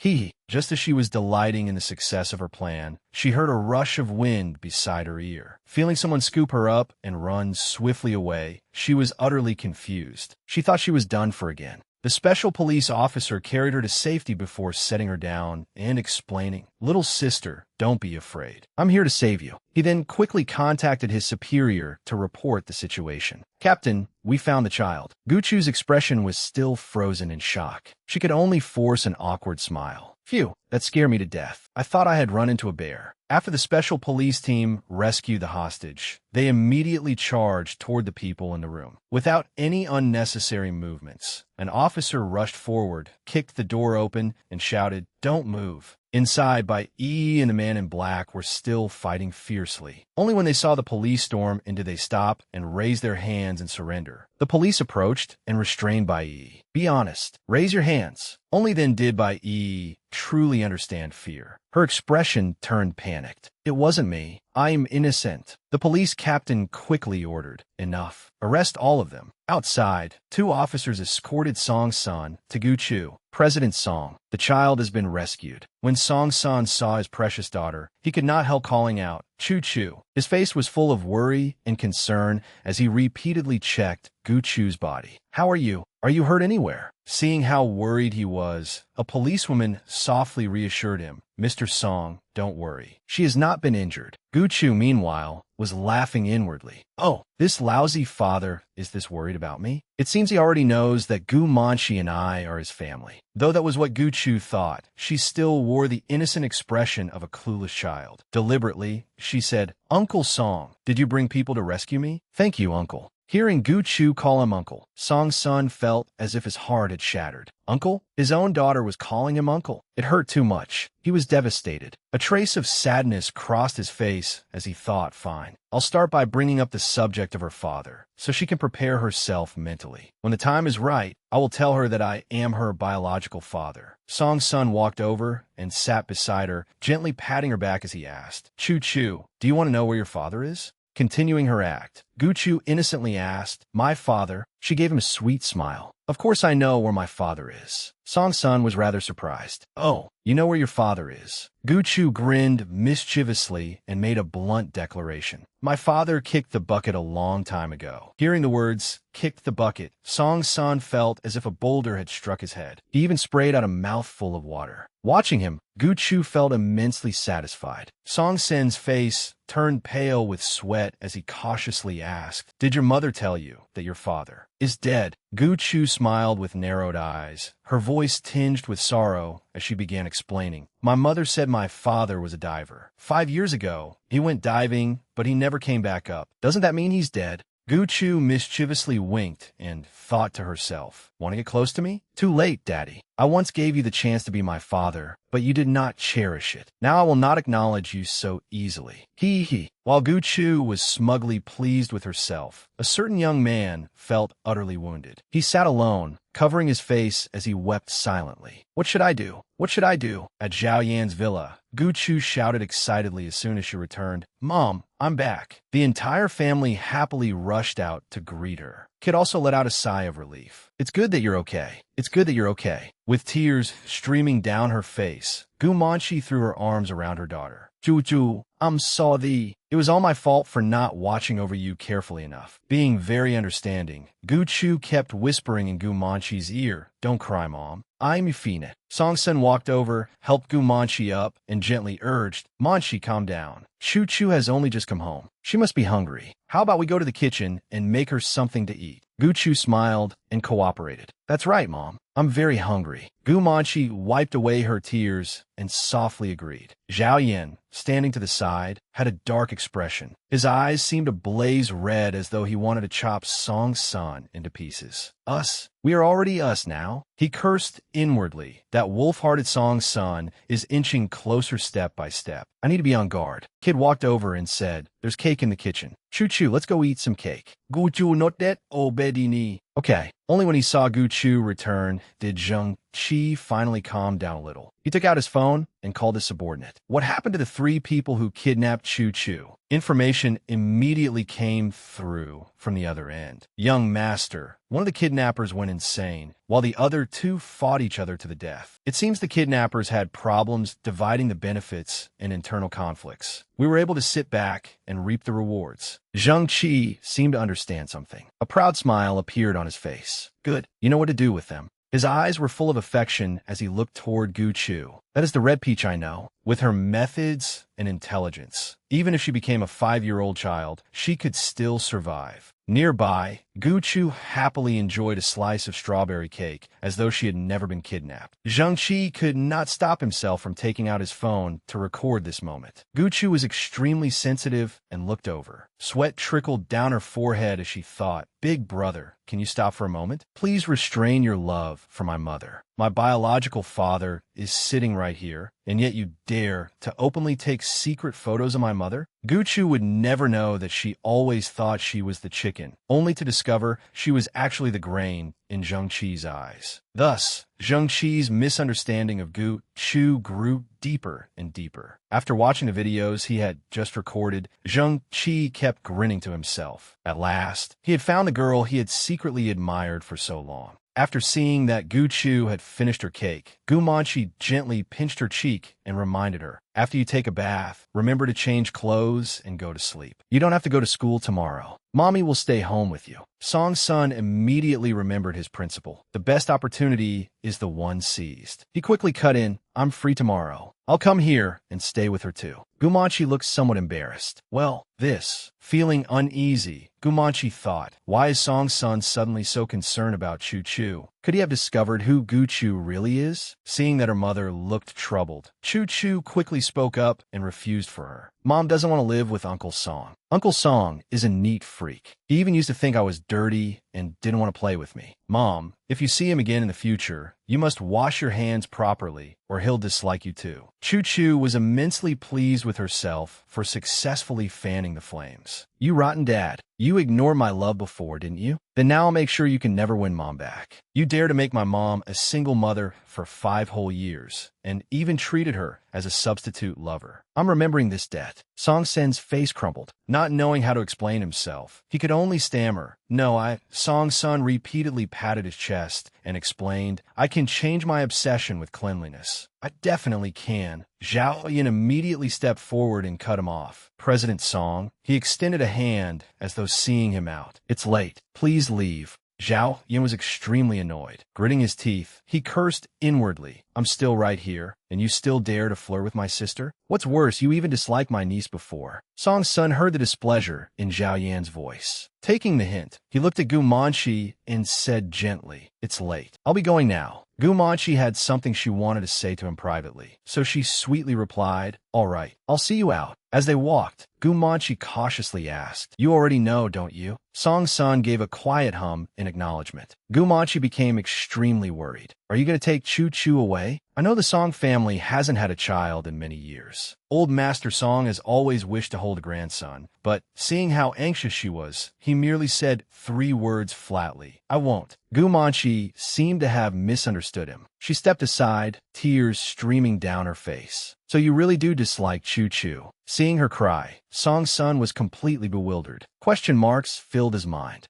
Just as she was delighting in the success of her plan, she heard a rush of wind beside her ear. Feeling someone scoop her up and run swiftly away, she was utterly confused. She thought she was done for again. The special police officer carried her to safety before setting her down and explaining, "Little sister, don't be afraid. I'm here to save you." He then quickly contacted his superior to report the situation. "Captain, we found the child." Gu Chu's expression was still frozen in shock. She could only force an awkward smile. "Phew, that scared me to death. I thought I had run into a bear." After the special police team rescued the hostage, they immediately charged toward the people in the room. Without any unnecessary movements, an officer rushed forward, kicked the door open, and shouted, "Don't move." Inside, Bai Yi and the man in black were still fighting fiercely. Only when they saw the police storm did they stop and raise their hands in surrender. The police approached and restrained Bai Yi. "Be honest. Raise your hands." Only then did Bai Yi truly understand fear. Her expression turned panicked. "It wasn't me. I'm innocent." The police captain quickly ordered, "Enough. Arrest all of them." Outside, 2 officers escorted Song San to Gu Chu. "President Song, the child has been rescued." When Song San saw his precious daughter, he could not help calling out, "Chu Chu." His face was full of worry and concern as he repeatedly checked Gu Chu's body. "How are you? Are you hurt anywhere?" Seeing how worried he was, a policewoman softly reassured him, "Mr. Song, don't worry. She has not been injured." Gu Chu, meanwhile, was laughing inwardly. "Oh, this lousy father is this worried about me? It seems he already knows that Gu Manchi and I are his family." Though that was what Gu Chu thought, she still wore the innocent expression of a clueless child. Deliberately, she said, "Uncle Song, did you bring people to rescue me?" "Thank you, Uncle." Hearing Gu Chu call him uncle, Song's son felt as if his heart had shattered. Uncle? His own daughter was calling him uncle. It hurt too much. He was devastated. A trace of sadness crossed his face as he thought, fine, I'll start by bringing up the subject of her father, so she can prepare herself mentally. When the time is right, I will tell her that I am her biological father. Song's son walked over and sat beside her, gently patting her back as he asked, Chu Chu, do you want to know where your father is? Continuing her act, Gu Chu innocently asked, my father? She gave him a sweet smile. Of course I know where my father is. Song's son was rather surprised. Oh, you know where your father is? Gu Chu grinned mischievously and made a blunt declaration. My father kicked the bucket a long time ago. Hearing the words, kicked the bucket, Song's son felt as if a boulder had struck his head. He even sprayed out a mouthful of water. Watching him, Gu Chu felt immensely satisfied. Song Sen's face turned pale with sweat as he cautiously asked, did your mother tell you that your father is dead? Gu Chu smiled with narrowed eyes, her voice tinged with sorrow as she began explaining. My mother said my father was a diver. 5 years ago, he went diving, but he never came back up. Doesn't that mean he's dead? Gu Chu mischievously winked and thought to herself, want to get close to me? Too late, Daddy. I once gave you the chance to be my father, but you did not cherish it. Now I will not acknowledge you so easily. Hee. While Gu Chu was smugly pleased with herself, a certain young man felt utterly wounded. He sat alone, covering his face as he wept silently. What should I do? What should I do? At Zhao Yan's villa, Gu Chu shouted excitedly as soon as she returned, Mom, I'm back. The entire family happily rushed out to greet her. Kid also let out a sigh of relief. It's good that you're okay. It's good that you're okay. With tears streaming down her face, Gu Manchi threw her arms around her daughter. Ju, I'm sorry. It was all my fault for not watching over you carefully enough. Being very understanding, Gu Chu kept whispering in Gu Manchi's ear, don't cry, Mom. I'm fine. Song-sen walked over, helped Gu Manchi up, and gently urged, Manchi, calm down. Chu Chu has only just come home. She must be hungry. How about we go to the kitchen and make her something to eat? Gu Chu smiled and cooperated. That's right, Mom. I'm very hungry. Gu Manchi wiped away her tears and softly agreed. Zhao Yan, standing to the side, had a dark expression. His eyes seemed to blaze red as though he wanted to chop Song's son into pieces. Us? We are already us now. He cursed inwardly. That wolf-hearted Song's son is inching closer step by step. I need to be on guard. Kid walked over and said, there's cake in the kitchen. Chu Chu, let's go eat some cake. Gu Chu not that obedini. Okay. Only when he saw Gu Chu return did Zheng Qi finally calm down a little. He took out his phone and called his subordinate. What happened to the 3 people who kidnapped Chu Chu? Information immediately came through from the other end. Young master, one of the kidnappers went insane, while the other 2 fought each other to the death. It seems the kidnappers had problems dividing the benefits and internal conflicts. We were able to sit back and reap the rewards. Zheng Qi seemed to understand something. A proud smile appeared on his face. Good. You know what to do with them. His eyes were full of affection as he looked toward Gu Chu. That is the Red Peach I know. With her methods and intelligence, even if she became a 5-year-old child, she could still survive. Nearby, Gu Chu happily enjoyed a slice of strawberry cake as though she had never been kidnapped. Zheng Qi could not stop himself from taking out his phone to record this moment. Gu Chu was extremely sensitive and looked over. Sweat trickled down her forehead as she thought, Big brother, can you stop for a moment? Please restrain your love for my mother. My biological father is sitting right here, and yet you dare to openly take secret photos of my mother? Gu Chu would never know that she always thought she was the chicken, only to discover she was actually the grain in Zheng Qi's eyes. Thus, Zheng Qi's misunderstanding of Gu Chu grew deeper and deeper. After watching the videos he had just recorded, Zheng Qi kept grinning to himself. At last, he had found the girl he had secretly admired for so long. After seeing that Gu Chu had finished her cake, Gu Manchi gently pinched her cheek and reminded her, after you take a bath, remember to change clothes and go to sleep. You don't have to go to school tomorrow. Mommy will stay home with you. Song's son immediately remembered his principle. The best opportunity is the one seized. He quickly cut in, I'm free tomorrow. I'll come here and stay with her too. Gu Manchi looked somewhat embarrassed. Well, this. Feeling uneasy, Gu Manchi thought, why is Song's son suddenly so concerned about Chu Chu? Could he have discovered who Chu really is? Seeing that her mother looked troubled, Chu quickly spoke up and refused for her. Mom doesn't want to live with Uncle Song. Uncle Song is a neat freak. He even used to think I was dirty and didn't want to play with me. Mom, if you see him again in the future, you must wash your hands properly or he'll dislike you too. Chu was immensely pleased with herself for successfully fanning the flames. You rotten dad. You ignored my love before, didn't you? Then now I'll make sure you can never win Mom back. You dare to make my mom a single mother for 5 whole years, and even treated her as a substitute lover. I'm remembering this debt. Song Sen's face crumpled, not knowing how to explain himself. He could only stammer, "No, Song Sun repeatedly patted his chest and explained, "I can change my obsession with cleanliness. I definitely can." Zhao Yin immediately stepped forward and cut him off. President Song, he extended a hand as though seeing him out. "It's late. Please leave." Zhao Yin was extremely annoyed. Gritting his teeth, he cursed inwardly. "I'm still right here, and you still dare to flirt with my sister? What's worse, you even disliked my niece before." Song Sun heard the displeasure in Zhao Yan's voice. Taking the hint, he looked at Gu Manqi and said gently, "It's late. I'll be going now." Gu Manqi had something she wanted to say to him privately, so she sweetly replied, "All right, I'll see you out." As they walked, Gu Manqi cautiously asked, "You already know, don't you?" Song Sun gave a quiet hum in acknowledgement. Gu Manqi became extremely worried. "Are you going to take Chu away? I know the Song family hasn't had a child in many years. Old Master Song has always wished to hold a grandson, but seeing how anxious she was, he merely said 3 words flatly, 'I won't.'" Gu Manqi seemed to have misunderstood him. She stepped aside, tears streaming down her face. "So you really do dislike Chu?" Seeing her cry, Song Sun was completely bewildered. Question marks filled his mind.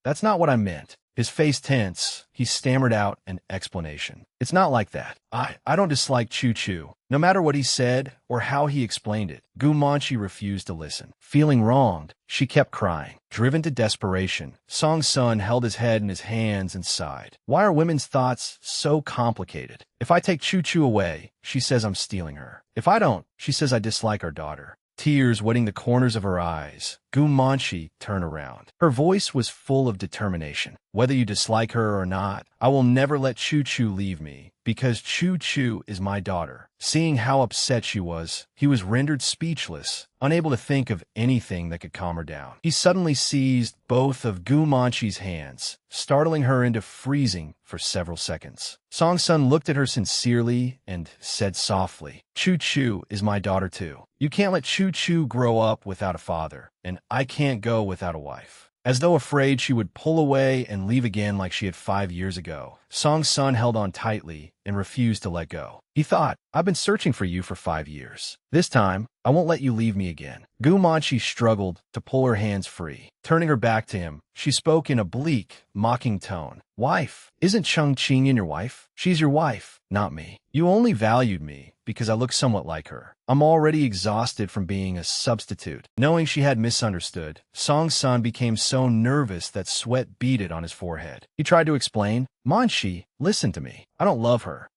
That's not what I meant." His face tense, he stammered out an explanation. "It's not like that. I don't dislike Chu. No matter what he said or how he explained it." Gu Manqi refused to listen. Feeling wronged, she kept crying. Driven to desperation, Song Sun held his head in his hands and sighed. Why are women's thoughts so complicated? If I take Chu away, she says I'm stealing her. If I don't, she says I dislike our daughter. Tears wetting the corners of her eyes, Gu Manqi turned around. Her voice was full of determination. "Whether you dislike her or not, I will never let Chu leave me, because Chu is my daughter." Seeing how upset she was, he was rendered speechless, unable to think of anything that could calm her down. He suddenly seized both of Gu Manqi's hands, startling her into freezing for several seconds. Song Sun looked at her sincerely and said softly, Chu is my daughter too. You can't let Chu grow up without a father, and I can't go without a wife." As though afraid she would pull away and leave again like she had 5 years ago, Song Sun held on tightly and refused to let go. He thought, "I've been searching for you for 5 years. This time, I won't let you leave me again." Gu Manqi struggled to pull her hands free. Turning her back to him, she spoke in a bleak, mocking tone. "Wife, isn't Chung Qingyan your wife? She's your wife, not me. You only valued me because I look somewhat like her. I'm already exhausted from being a substitute." Knowing she had misunderstood, Song Sun became so nervous that sweat beaded on his forehead. He tried to explain, "Manqi, listen to me. I don't love her."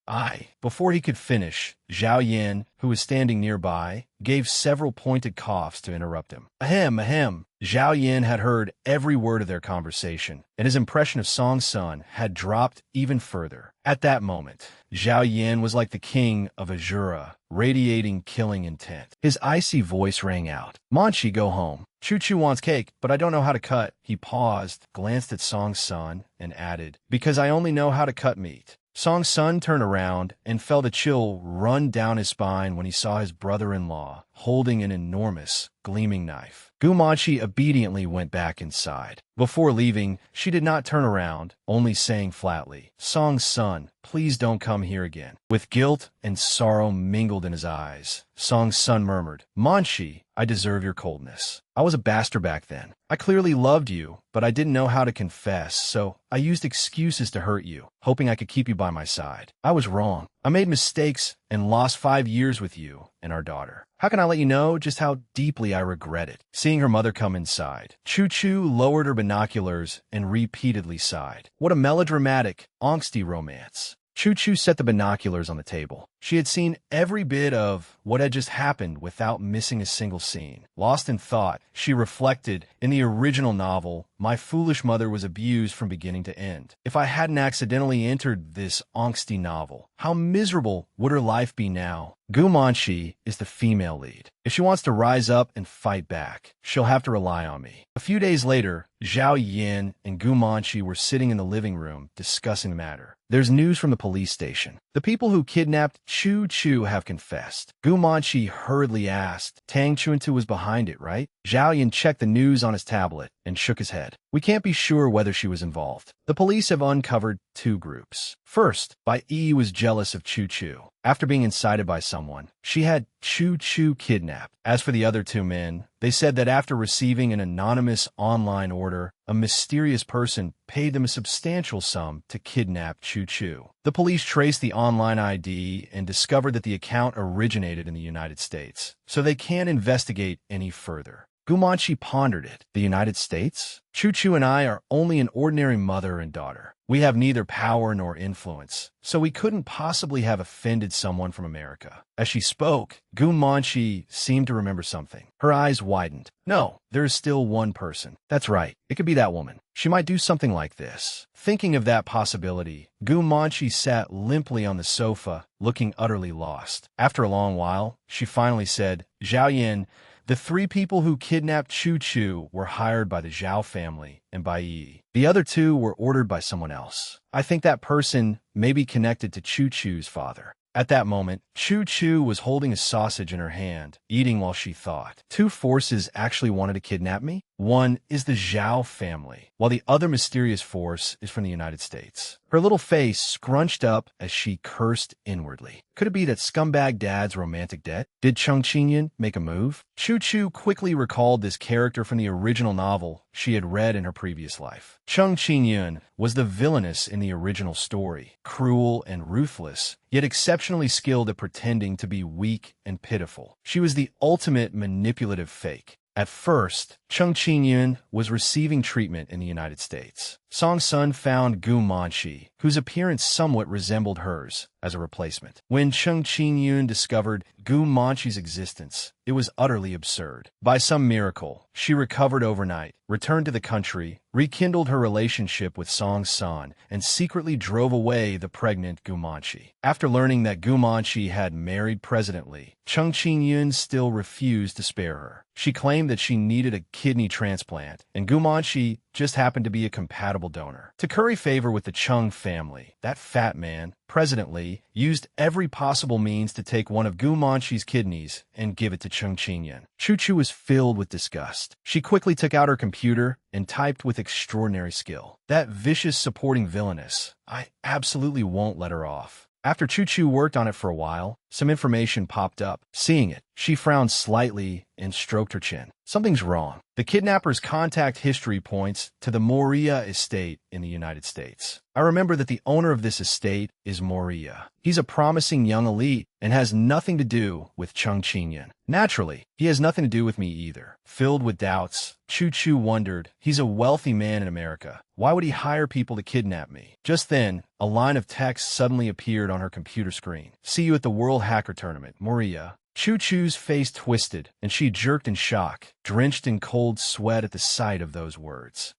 Before he could finish, Zhao Yin, who was standing nearby, gave several pointed coughs to interrupt him. Ahem, ahem. Zhao Yin had heard every word of their conversation, and his impression of Song Sun had dropped even further. At that moment, Zhao Yin was like the king of Azura, radiating killing intent. His icy voice rang out. "Manqi, go home. Chu wants cake, but I don't know how to cut." He paused, glanced at Song Sun, and added, "Because I only know how to cut meat." Song Sun turned around and felt a chill run down his spine when he saw his brother-in-law holding an enormous, gleaming knife. Gu Manqi obediently went back inside. Before leaving, she did not turn around, only saying flatly, "Song Sun, please don't come here again." With guilt and sorrow mingled in his eyes, Song Sun murmured, "Manqi, I deserve your coldness. I was a bastard back then. I clearly loved you, but I didn't know how to confess, so I used excuses to hurt you, hoping I could keep you by my side. I was wrong. I made mistakes and lost 5 years with you and our daughter. How can I let you know just how deeply I regret it?" Seeing her mother come inside, Chu lowered her binoculars and repeatedly sighed. What a melodramatic, angsty romance. Chu set the binoculars on the table. She had seen every bit of what had just happened without missing a single scene. Lost in thought, she reflected, in the original novel, my foolish mother was abused from beginning to end. If I hadn't accidentally entered this angsty novel, how miserable would her life be now? Gu Manshi is the female lead. If she wants to rise up and fight back, she'll have to rely on me. A few days later, Zhao Yin and Gu Manshi were sitting in the living room discussing the matter. There's news from the police station. The people who kidnapped Chu Chu have confessed. Gu Manshi hurriedly asked, Tang Chuntu was behind it, right? Zhao Yin checked the news on his tablet and shook his head. We can't be sure whether she was involved. The police have uncovered two groups. First, Bai Yi was jealous of Chu Chu. After being incited by someone, she had Chu Chu kidnapped. As for the other two men, they said that after receiving an anonymous online order, a mysterious person paid them a substantial sum to kidnap Chu Chu. The police traced the online ID and discovered that the account originated in the United States, so they can't investigate any further. Gu Manshi pondered it. The United States? Chu Chu and I are only an ordinary mother and daughter. We have neither power nor influence, so we couldn't possibly have offended someone from America. As she spoke, Gu Manshi seemed to remember something. Her eyes widened. No, there is still one person. That's right. It could be that woman. She might do something like this. Thinking of that possibility, Gu Manshi sat limply on the sofa, looking utterly lost. After a long while, she finally said, Zhao Yin, the three people who kidnapped Chu Chu were hired by the Zhao family and Bai Yi. The other two were ordered by someone else. I think that person may be connected to Chu Chu's father. At that moment, Chu Chu was holding a sausage in her hand, eating while she thought. Two forces actually wanted to kidnap me. One is the Zhao family, while the other mysterious force is from the United States. Her little face scrunched up as she cursed inwardly. Could it be that scumbag dad's romantic debt? Did Cheng Qingyun make a move? Chu Chu quickly recalled this character from the original novel she had read in her previous life. Cheng Qingyun was the villainess in the original story, cruel and ruthless, yet exceptionally skilled at pretending to be weak and pitiful. She was the ultimate manipulative fake. At first, Cheng Qingyun was receiving treatment in the United States. Song Sun found Gu Manshi, whose appearance somewhat resembled hers, as a replacement. When Cheng Qingyun discovered Gu Manshi's existence, it was utterly absurd. By some miracle, she recovered overnight, returned to the country, rekindled her relationship with Song Sun, and secretly drove away the pregnant Gu Manshi. After learning that Gu Manshi had married President Li, Cheng Qingyun still refused to spare her. She claimed that she needed a kidney transplant, and Gu Manshi just happened to be a compatible donor. To curry favor with the Chung family, that fat man, President Li, used every possible means to take one of Gu Manshi's kidneys and give it to Cheng Qingyun. Chu Chu was filled with disgust. She quickly took out her computer and typed with extraordinary skill. That vicious supporting villainess, I absolutely won't let her off. After Chu Chu worked on it for a while, some information popped up. Seeing it, she frowned slightly and stroked her chin. Something's wrong. The kidnapper's contact history points to the Moria estate in the United States. I remember that the owner of this estate is Moria. He's a promising young elite and has nothing to do with Cheng Qingyun. Naturally, he has nothing to do with me either. Filled with doubts, Chu Chu wondered, he's a wealthy man in America. Why would he hire people to kidnap me? Just then, a line of text suddenly appeared on her computer screen. See you at the World Hacker Tournament, Moria. Chu Chu's face twisted, and she jerked in shock, drenched in cold sweat at the sight of those words.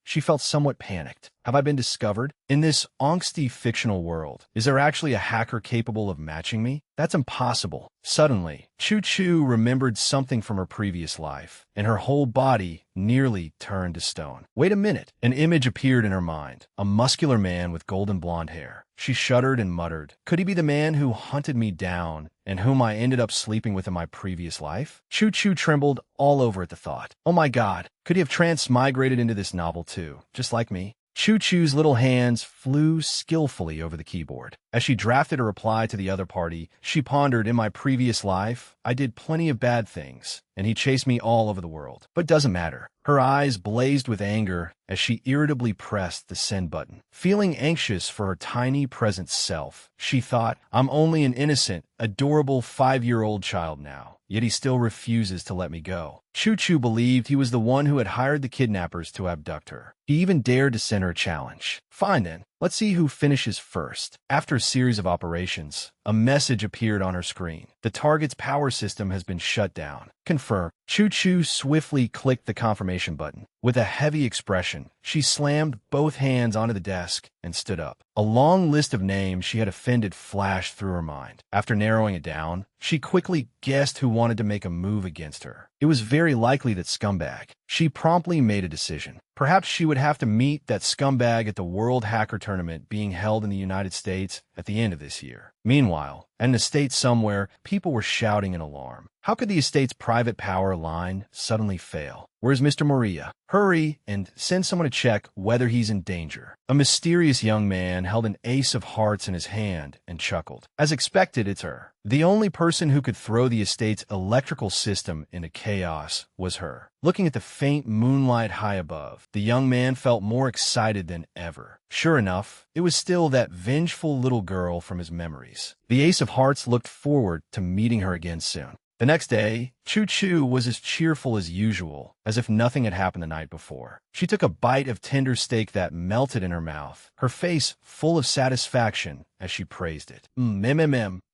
She felt somewhat panicked. Have I been discovered? In this angsty fictional world, is there actually a hacker capable of matching me? That's impossible. Suddenly, Chu Chu remembered something from her previous life, and her whole body nearly turned to stone. Wait a minute. An image appeared in her mind. A muscular man with golden blonde hair. She shuddered and muttered, could he be the man who hunted me down and whom I ended up sleeping with in my previous life? Chu Chu trembled all over at the thought. Oh my God, could he have transmigrated into this novel too, just like me? Chu Chu's little hands flew skillfully over the keyboard. As she drafted a reply to the other party, she pondered, in my previous life, I did plenty of bad things, and he chased me all over the world. But doesn't matter. Her eyes blazed with anger as she irritably pressed the send button. Feeling anxious for her tiny present self, she thought, I'm only an innocent, adorable 5-year-old child now, yet he still refuses to let me go. Chu Chu believed he was the one who had hired the kidnappers to abduct her. He even dared to send her a challenge. Fine then, Let's see who finishes first. After a series of operations, a message appeared on her screen. The target's power system has been shut down. Confirm. Chu-Chu swiftly clicked the confirmation button. With a heavy expression, she slammed both hands onto the desk and stood up. A long list of names she had offended flashed through her mind. After narrowing it down, she quickly guessed who wanted to make a move against her. It was very likely that scumbag. She promptly made a decision. Perhaps she would have to meet that scumbag at the World Hacker Tournament being held in the United States at the end of this year. Meanwhile, at an estate somewhere, people were shouting in alarm. How could the estate's private power line suddenly fail? Where's Mr. Maria? Hurry and send someone to check whether he's in danger. A mysterious young man held an ace of hearts in his hand and chuckled. As expected, it's her. The only person who could throw the estate's electrical system into chaos was her. Looking at the faint moonlight high above, the young man felt more excited than ever. Sure enough, it was still that vengeful little girl from his memories. The Ace of Hearts looked forward to meeting her again soon. The next day, Chu-Chu was as cheerful as usual, as if nothing had happened the night before. She took a bite of tender steak that melted in her mouth, her face full of satisfaction as she praised it.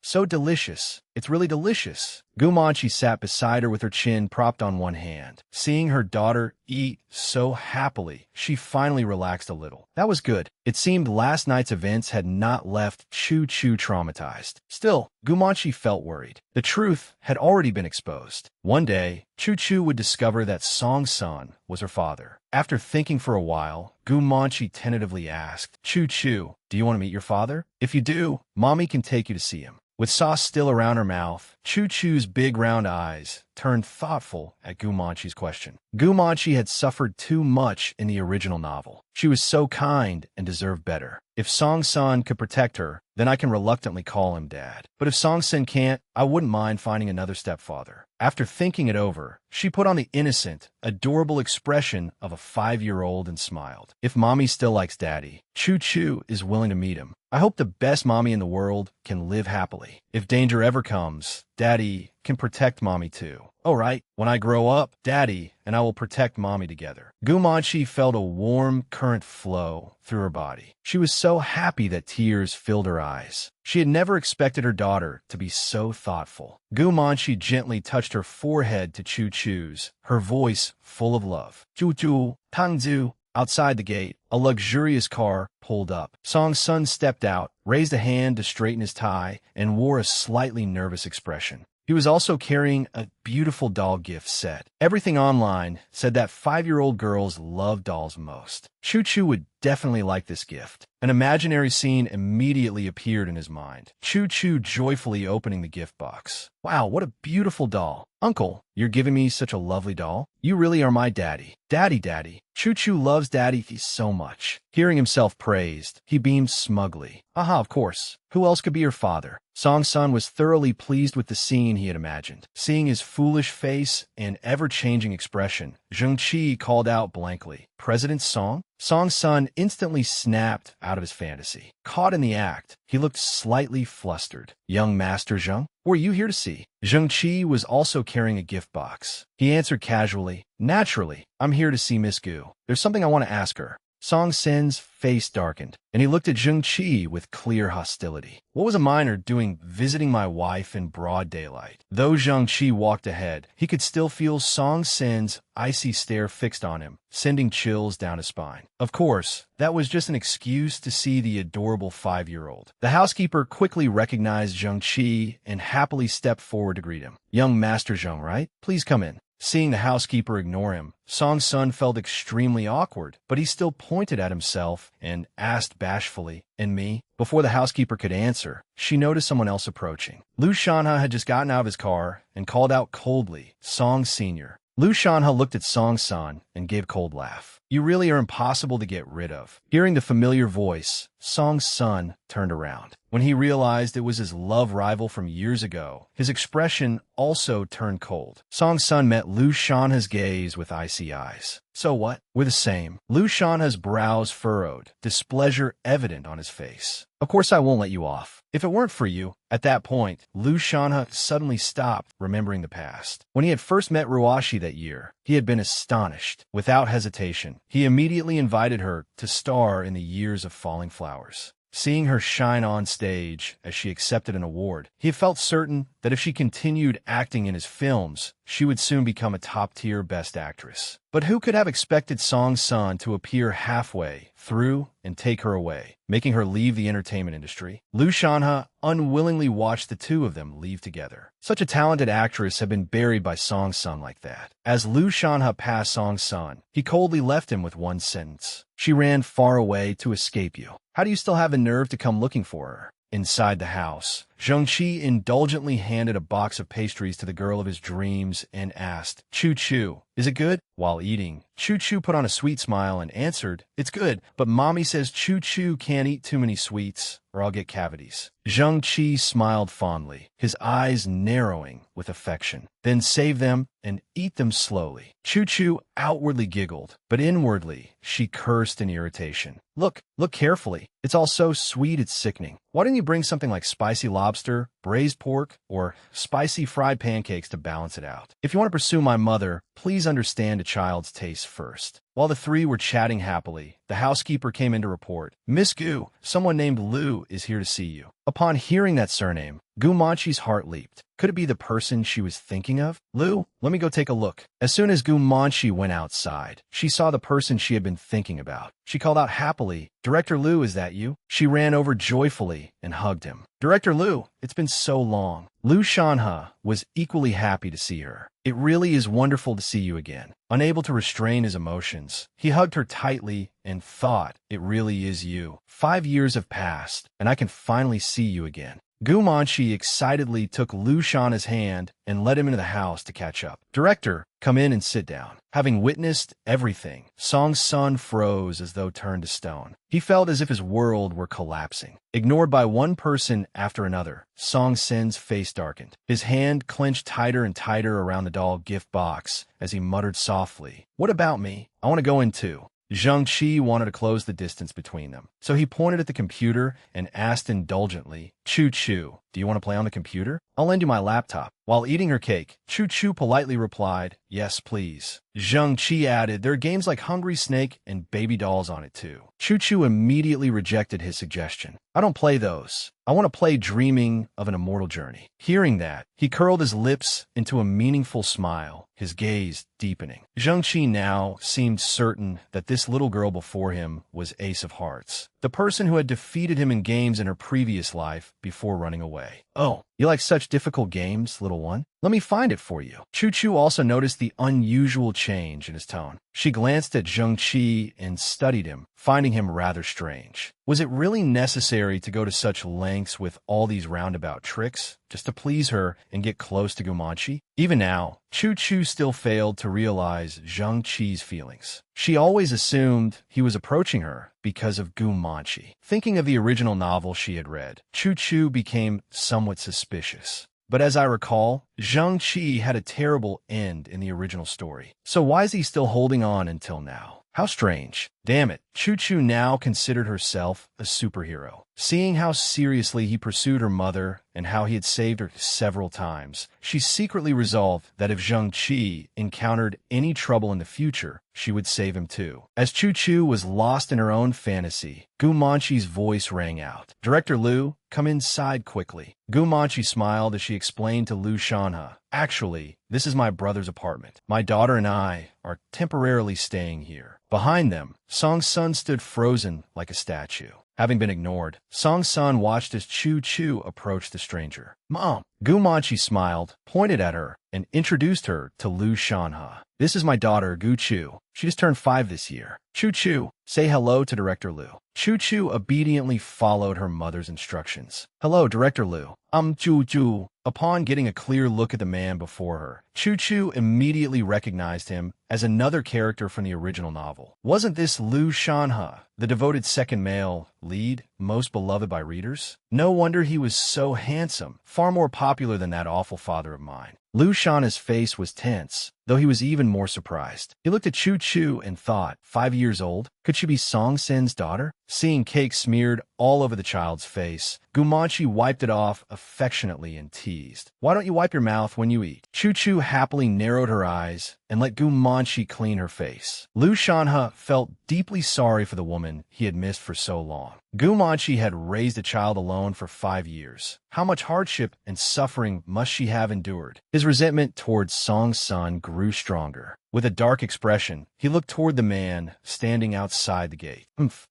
So delicious. It's really delicious. Gumanchi sat beside her with her chin propped on one hand. Seeing her daughter eat so happily, she finally relaxed a little. That was good. It seemed last night's events had not left Chu-Chu traumatized. Still, Gumanchi felt worried. The truth had already been exposed. One day, Chu-Chu would discover that Song-san was her father. After thinking for a while, Gumanchi tentatively asked, Chu-Chu, do you want to meet your father? If you do, Mommy can take you to see him. With sauce still around her mouth, Chu-Chu's big round eyes turned thoughtful at Gumanchi's question. Gumanchi had suffered too much in the original novel. She was so kind and deserved better. If Song-san could protect her, then I can reluctantly call him Dad. But if Song-san can't, I wouldn't mind finding another stepfather. After thinking it over, she put on the innocent, adorable expression of a 5-year-old and smiled. If Mommy still likes Daddy, Chu-Chu is willing to meet him. I hope the best Mommy in the world can live happily. If danger ever comes, Daddy can protect Mommy too. All right, when I grow up, Daddy and I will protect Mommy together. Gumanchi felt a warm current flow through her body. She was so happy that tears filled her eyes. She had never expected her daughter to be so thoughtful. Gumanchi gently touched her forehead to Chu-Chu's, her voice full of love. Chu-Chu, Tangzu. Outside the gate, a luxurious car pulled up. Song-sun stepped out, raised a hand to straighten his tie, and wore a slightly nervous expression. He was also carrying a beautiful doll gift set. Everything online said that 5-year-old girls love dolls most. Chu-Chu would definitely like this gift. An imaginary scene immediately appeared in his mind. Chu-Chu joyfully opening the gift box. Wow, what a beautiful doll. Uncle, you're giving me such a lovely doll. You really are my daddy. Daddy. Chu-Chu loves Daddy so much. Hearing himself praised, he beamed smugly. Aha, of course. Who else could be your father? Song-sun was thoroughly pleased with the scene he had imagined. Seeing his foolish face and ever-changing expression, Zheng-Chi called out blankly, President Song? Song-sun instantly snapped out of his fantasy. Caught in the act, he looked slightly flustered. Young Master Zheng? What are you here to see? Zheng-Chi was also carrying a gift box. He answered casually, Naturally, I'm here to see Miss Gu. There's something I want to ask her. Song-Sen's face darkened, and he looked at Zheng-Chi with clear hostility. What was a minor doing visiting my wife in broad daylight? Though Zheng-Chi walked ahead, he could still feel Song-Sen's icy stare fixed on him, sending chills down his spine. Of course, that was just an excuse to see the adorable 5-year-old. The housekeeper quickly recognized Zheng-Chi and happily stepped forward to greet him. Young Master Zheng, right? Please come in. Seeing the housekeeper ignore him, Song-sun felt extremely awkward, but he still pointed at himself and asked bashfully, And me? Before the housekeeper could answer, she noticed someone else approaching. Liu Shanha had just gotten out of his car and called out coldly, Song Sr. Liu Shanha looked at Song-san and gave a cold laugh. You really are impossible to get rid of. Hearing the familiar voice, Song-sun turned around. When he realized it was his love rival from years ago, his expression also turned cold. Song-sun met Liu Shanha's gaze with icy eyes. So what? We're the same. Lu Shanha's brows furrowed, displeasure evident on his face. Of course I won't let you off. If it weren't for you. At that point, Lu Shanha suddenly stopped, remembering the past. When he had first met Ruashi that year, he had been astonished. Without hesitation, he immediately invited her to star in the Years of Falling Flowers. Seeing her shine on stage as she accepted an award, he felt certain that if she continued acting in his films, she would soon become a top-tier Best Actress. But who could have expected Song Sun to appear halfway through and take her away, making her leave the entertainment industry? Lu Shanha unwillingly watched the two of them leave together. Such a talented actress had been buried by Song Sun like that. As Lu Shanha passed Song Sun, he coldly left him with one sentence. She ran far away to escape you. How do you still have the nerve to come looking for her? Inside the house, Zhengqi indulgently handed a box of pastries to the girl of his dreams and asked, "Choo Choo, is it good?" While eating, Choo Choo put on a sweet smile and answered, "It's good, but Mommy says Choo Choo can't eat too many sweets or I'll get cavities." Zhengqi smiled fondly, his eyes narrowing with affection. "Then save them and eat them slowly." Choo Choo outwardly giggled, but inwardly she cursed in irritation. Look carefully. It's all so sweet it's sickening. Why didn't you bring something like spicy lobster, braised pork, or spicy fried pancakes to balance it out? If you want to pursue my mother, please understand a child's taste first." While the three were chatting happily, the housekeeper came in to report, "Miss Gu, someone named Lu is here to see you." Upon hearing that surname, Gu Manchi's heart leaped. Could it be the person she was thinking of? "Lu, let me go take a look." As soon as Gu Manchi went outside, she saw the person she had been thinking about. She called out happily, "Director Lu, is that you?" She ran over joyfully and hugged him. "Director Lu, it's been so long." Lu Shanha was equally happy to see her. "It really is wonderful to see you again." Unable to restrain his emotions, he hugged her tightly and thought, "It really is you. 5 years have passed, and I can finally see you again." Gu Manchi excitedly took Lu Shanha's hand and led him into the house to catch up. "Director, come in and sit down." Having witnessed everything, Song Sun froze as though turned to stone. He felt as if his world were collapsing. Ignored by one person after another, Song Sun's face darkened. His hand clenched tighter and tighter around the doll gift box as he muttered softly, "What about me? I want to go in too." Zhengqi wanted to close the distance between them, so he pointed at the computer and asked indulgently, "Choo Choo, do you want to play on the computer? I'll lend you my laptop." While eating her cake, Choo Choo politely replied, "Yes, please." Zhengqi added, "There are games like Hungry Snake and Baby Dolls on it too." Choo Choo immediately rejected his suggestion. "I don't play those. I want to play Dreaming of an Immortal Journey." Hearing that, he curled his lips into a meaningful smile, his gaze deepening. Zhengqi now seemed certain that this little girl before him was Ace of Hearts, the person who had defeated him in games in her previous life before running away. "Oh, you like such difficult games, little one? Let me find it for you." Choo Choo also noticed the unusual change in his tone. She glanced at Zhengqi and studied him, finding him rather strange. Was it really necessary to go to such lengths with all these roundabout tricks, just to please her and get close to Gu Manchi? Even now, Choo Choo still failed to realize Zhengqi's feelings. She always assumed he was approaching her because of Gu Manchi. Thinking of the original novel she had read, Choo Choo became somewhat suspicious. But as I recall, Zhengqi had a terrible end in the original story. So why is he still holding on until now? How strange. Damn it, Choo Choo now considered herself a superhero. Seeing how seriously he pursued her mother and how he had saved her several times, she secretly resolved that if Zhengqi encountered any trouble in the future, she would save him too. As Choo Choo was lost in her own fantasy, Gu Manchi's voice rang out. "Director Lu, come inside quickly." Gu Manchi smiled as she explained to Lu Shanha, "Actually, this is my brother's apartment. My daughter and I are temporarily staying here." Behind them, Song Sun stood frozen like a statue. Having been ignored, Song Sun watched as Choo Choo approached the stranger. "Mom!" Gu Manchi smiled, pointed at her, and introduced her to Lu Shanha. "This is my daughter, Gu Chu. She just turned 5 this year. Choo Choo, say hello to Director Lu." Choo Choo obediently followed her mother's instructions. "Hello, Director Lu. I'm Choo Choo." Upon getting a clear look at the man before her, Choo Choo immediately recognized him as another character from the original novel. Wasn't this Lu Shanha, the devoted second male lead, most beloved by readers? No wonder he was so handsome, far more popular than that awful father of mine. Lu Shanha's face was tense, though he was even more surprised. He looked at Choo Choo and thought, 5 years old? Could she be Song Sin's daughter? Seeing cake smeared all over the child's face, Gumanchi wiped it off affectionately and teased. Why don't you wipe your mouth when you eat? Choo Choo happily narrowed her eyes and let Gumanchi clean her face. Lu Shanha felt deeply sorry for the woman he had missed for so long. Gumanchi had raised a child alone for 5 years. How much hardship and suffering must she have endured? His resentment towards Song's son grew stronger. With a dark expression, he looked toward the man standing outside the gate.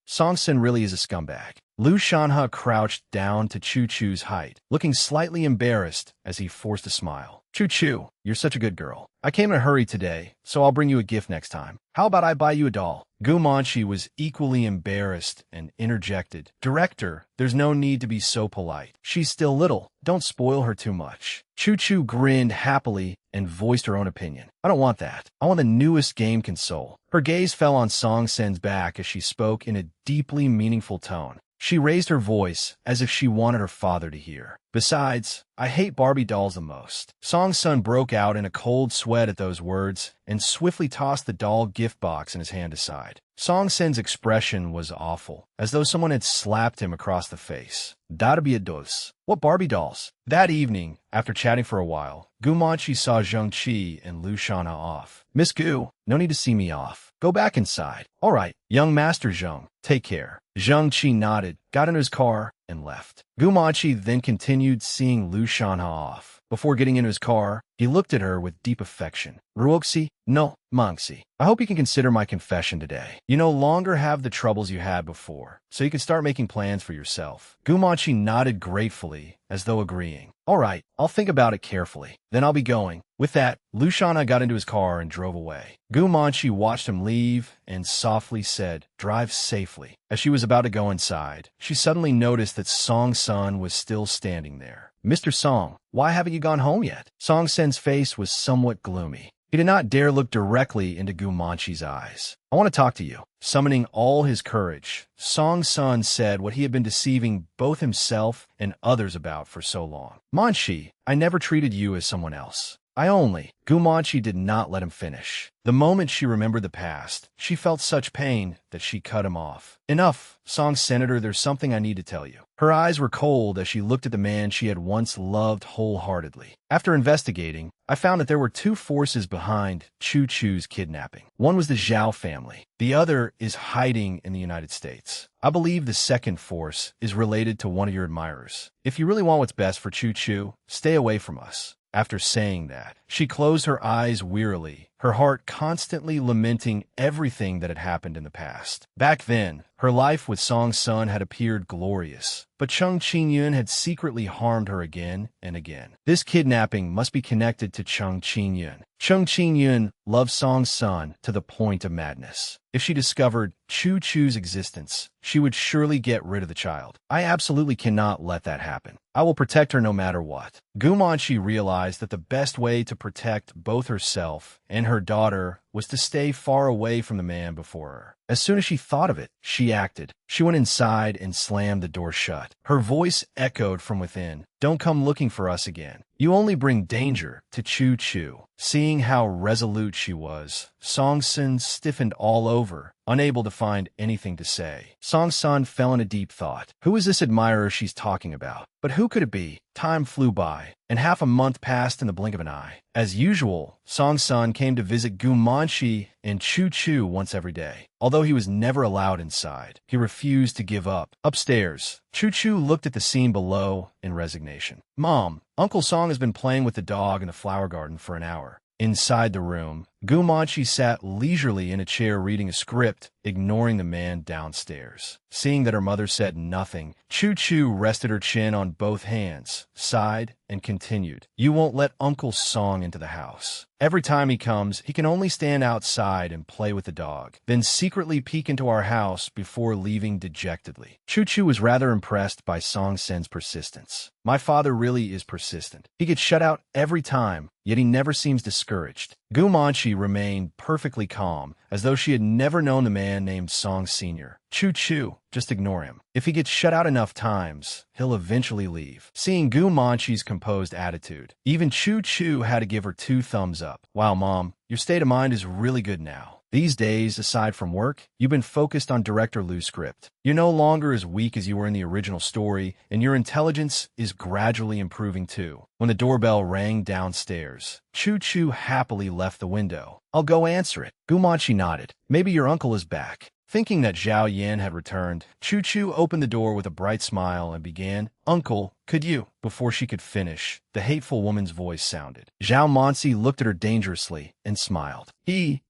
Song Sin really is a scumbag. Lu Shanha crouched down to Choo Choo's height, looking slightly embarrassed as he forced a smile. Choo Choo, you're such a good girl. I came in a hurry today, so I'll bring you a gift next time. How about I buy you a doll? Gumanchi was equally embarrassed and interjected. Director, there's no need to be so polite. She's still little. Don't spoil her too much. Choo Choo grinned happily and voiced her own opinion. I don't want that. I want the newest game console. Her gaze fell on Song Sen's back as she spoke in a deeply meaningful tone. She raised her voice as if she wanted her father to hear. Besides, I hate Barbie dolls the most. Song's son broke out in a cold sweat at those words and swiftly tossed the doll gift box in his hand aside. Song Sen's expression was awful, as though someone had slapped him across the face. Darby dos. What Barbie dolls? That evening, after chatting for a while, Gumanchi saw Zheng Qi and Lu Shanha off. Miss Gu, no need to see me off. Go back inside. All right, young Master Zheng, take care. Zheng Qi nodded, got into his car, and left. Gumanchi then continued seeing Lu Shanha off. Before getting into his car, he looked at her with deep affection. Ruoxi, no, Mangxi. I hope you can consider my confession today. You no longer have the troubles you had before, so you can start making plans for yourself. Gumanchi nodded gratefully, as though agreeing. All right, I'll think about it carefully. Then I'll be going. With that, Lu Shanha got into his car and drove away. Gumanchi watched him leave and softly said, drive safely. As she was about to go inside, she suddenly noticed that Song's son was still standing there. Mr. Song, why haven't you gone home yet? Song Sen's face was somewhat gloomy. He did not dare look directly into Gumanchi's eyes. I want to talk to you. Summoning all his courage, Song's son said what he had been deceiving both himself and others about for so long. Manshi, I never treated you as someone else. Gumanchi did not let him finish. The moment she remembered the past, she felt such pain that she cut him off. Enough, Song Senator, there's something I need to tell you. Her eyes were cold as she looked at the man she had once loved wholeheartedly. After investigating, I found that there were two forces behind Choo Choo's kidnapping. One was the Zhao family. The other is hiding in the United States. I believe the second force is related to one of your admirers. If you really want what's best for Choo Choo, stay away from us. After saying that, she closed her eyes wearily, her heart constantly lamenting everything that had happened in the past. Back then, her life with Song's son had appeared glorious, but Chung Qingyun had secretly harmed her again and again. This kidnapping must be connected to Chung Qingyun. Chung Qingyun loved Song's son to the point of madness. If she discovered Choo Choo's existence, she would surely get rid of the child. I absolutely cannot let that happen. I will protect her no matter what. Gumanchi realized that the best way to protect both herself and her daughter was to stay far away from the man before her. As soon as she thought of it, she acted. She went inside and slammed the door shut. Her voice echoed from within. Don't come looking for us again. You only bring danger to Choo Choo. Seeing how resolute she was, Song Sin stiffened all over, unable to find anything to say. Song Sun fell in a deep thought. Who is this admirer she's talking about? But who could it be? Time flew by, and half a month passed in the blink of an eye. As usual, Song Sun came to visit Gumanchi and Choo Choo once every day. Although he was never allowed inside, he refused to give up. Upstairs, Choo Choo looked at the scene below in resignation. Mom, Uncle Song has been playing with the dog in the flower garden for an hour. Inside the room, Gumanchi sat leisurely in a chair reading a script, ignoring the man downstairs. Seeing that her mother said nothing, Choo Choo rested her chin on both hands, sighed, and continued. You won't let Uncle Song into the house. Every time he comes, he can only stand outside and play with the dog, then secretly peek into our house before leaving dejectedly. Choo Choo was rather impressed by Song Sen's persistence. My father really is persistent. He gets shut out every time, yet he never seems discouraged. Gu Manchi remained perfectly calm, as though she had never known the man named Song Sr. Choo-choo, just ignore him. If he gets shut out enough times, he'll eventually leave. Seeing Gu Manchi's composed attitude, even Choo-choo had to give her 2 thumbs up. Wow, Mom, your state of mind is really good now. These days, aside from work, you've been focused on Director Liu's script. You're no longer as weak as you were in the original story, and your intelligence is gradually improving too. When the doorbell rang downstairs, Choo-choo happily left the window. I'll go answer it. Gu Manchi nodded. Maybe your uncle is back. Thinking that Zhao Yan had returned, Choo-choo opened the door with a bright smile and began, Uncle, could you? Before she could finish, the hateful woman's voice sounded. Zhao Mansi looked at her dangerously and smiled.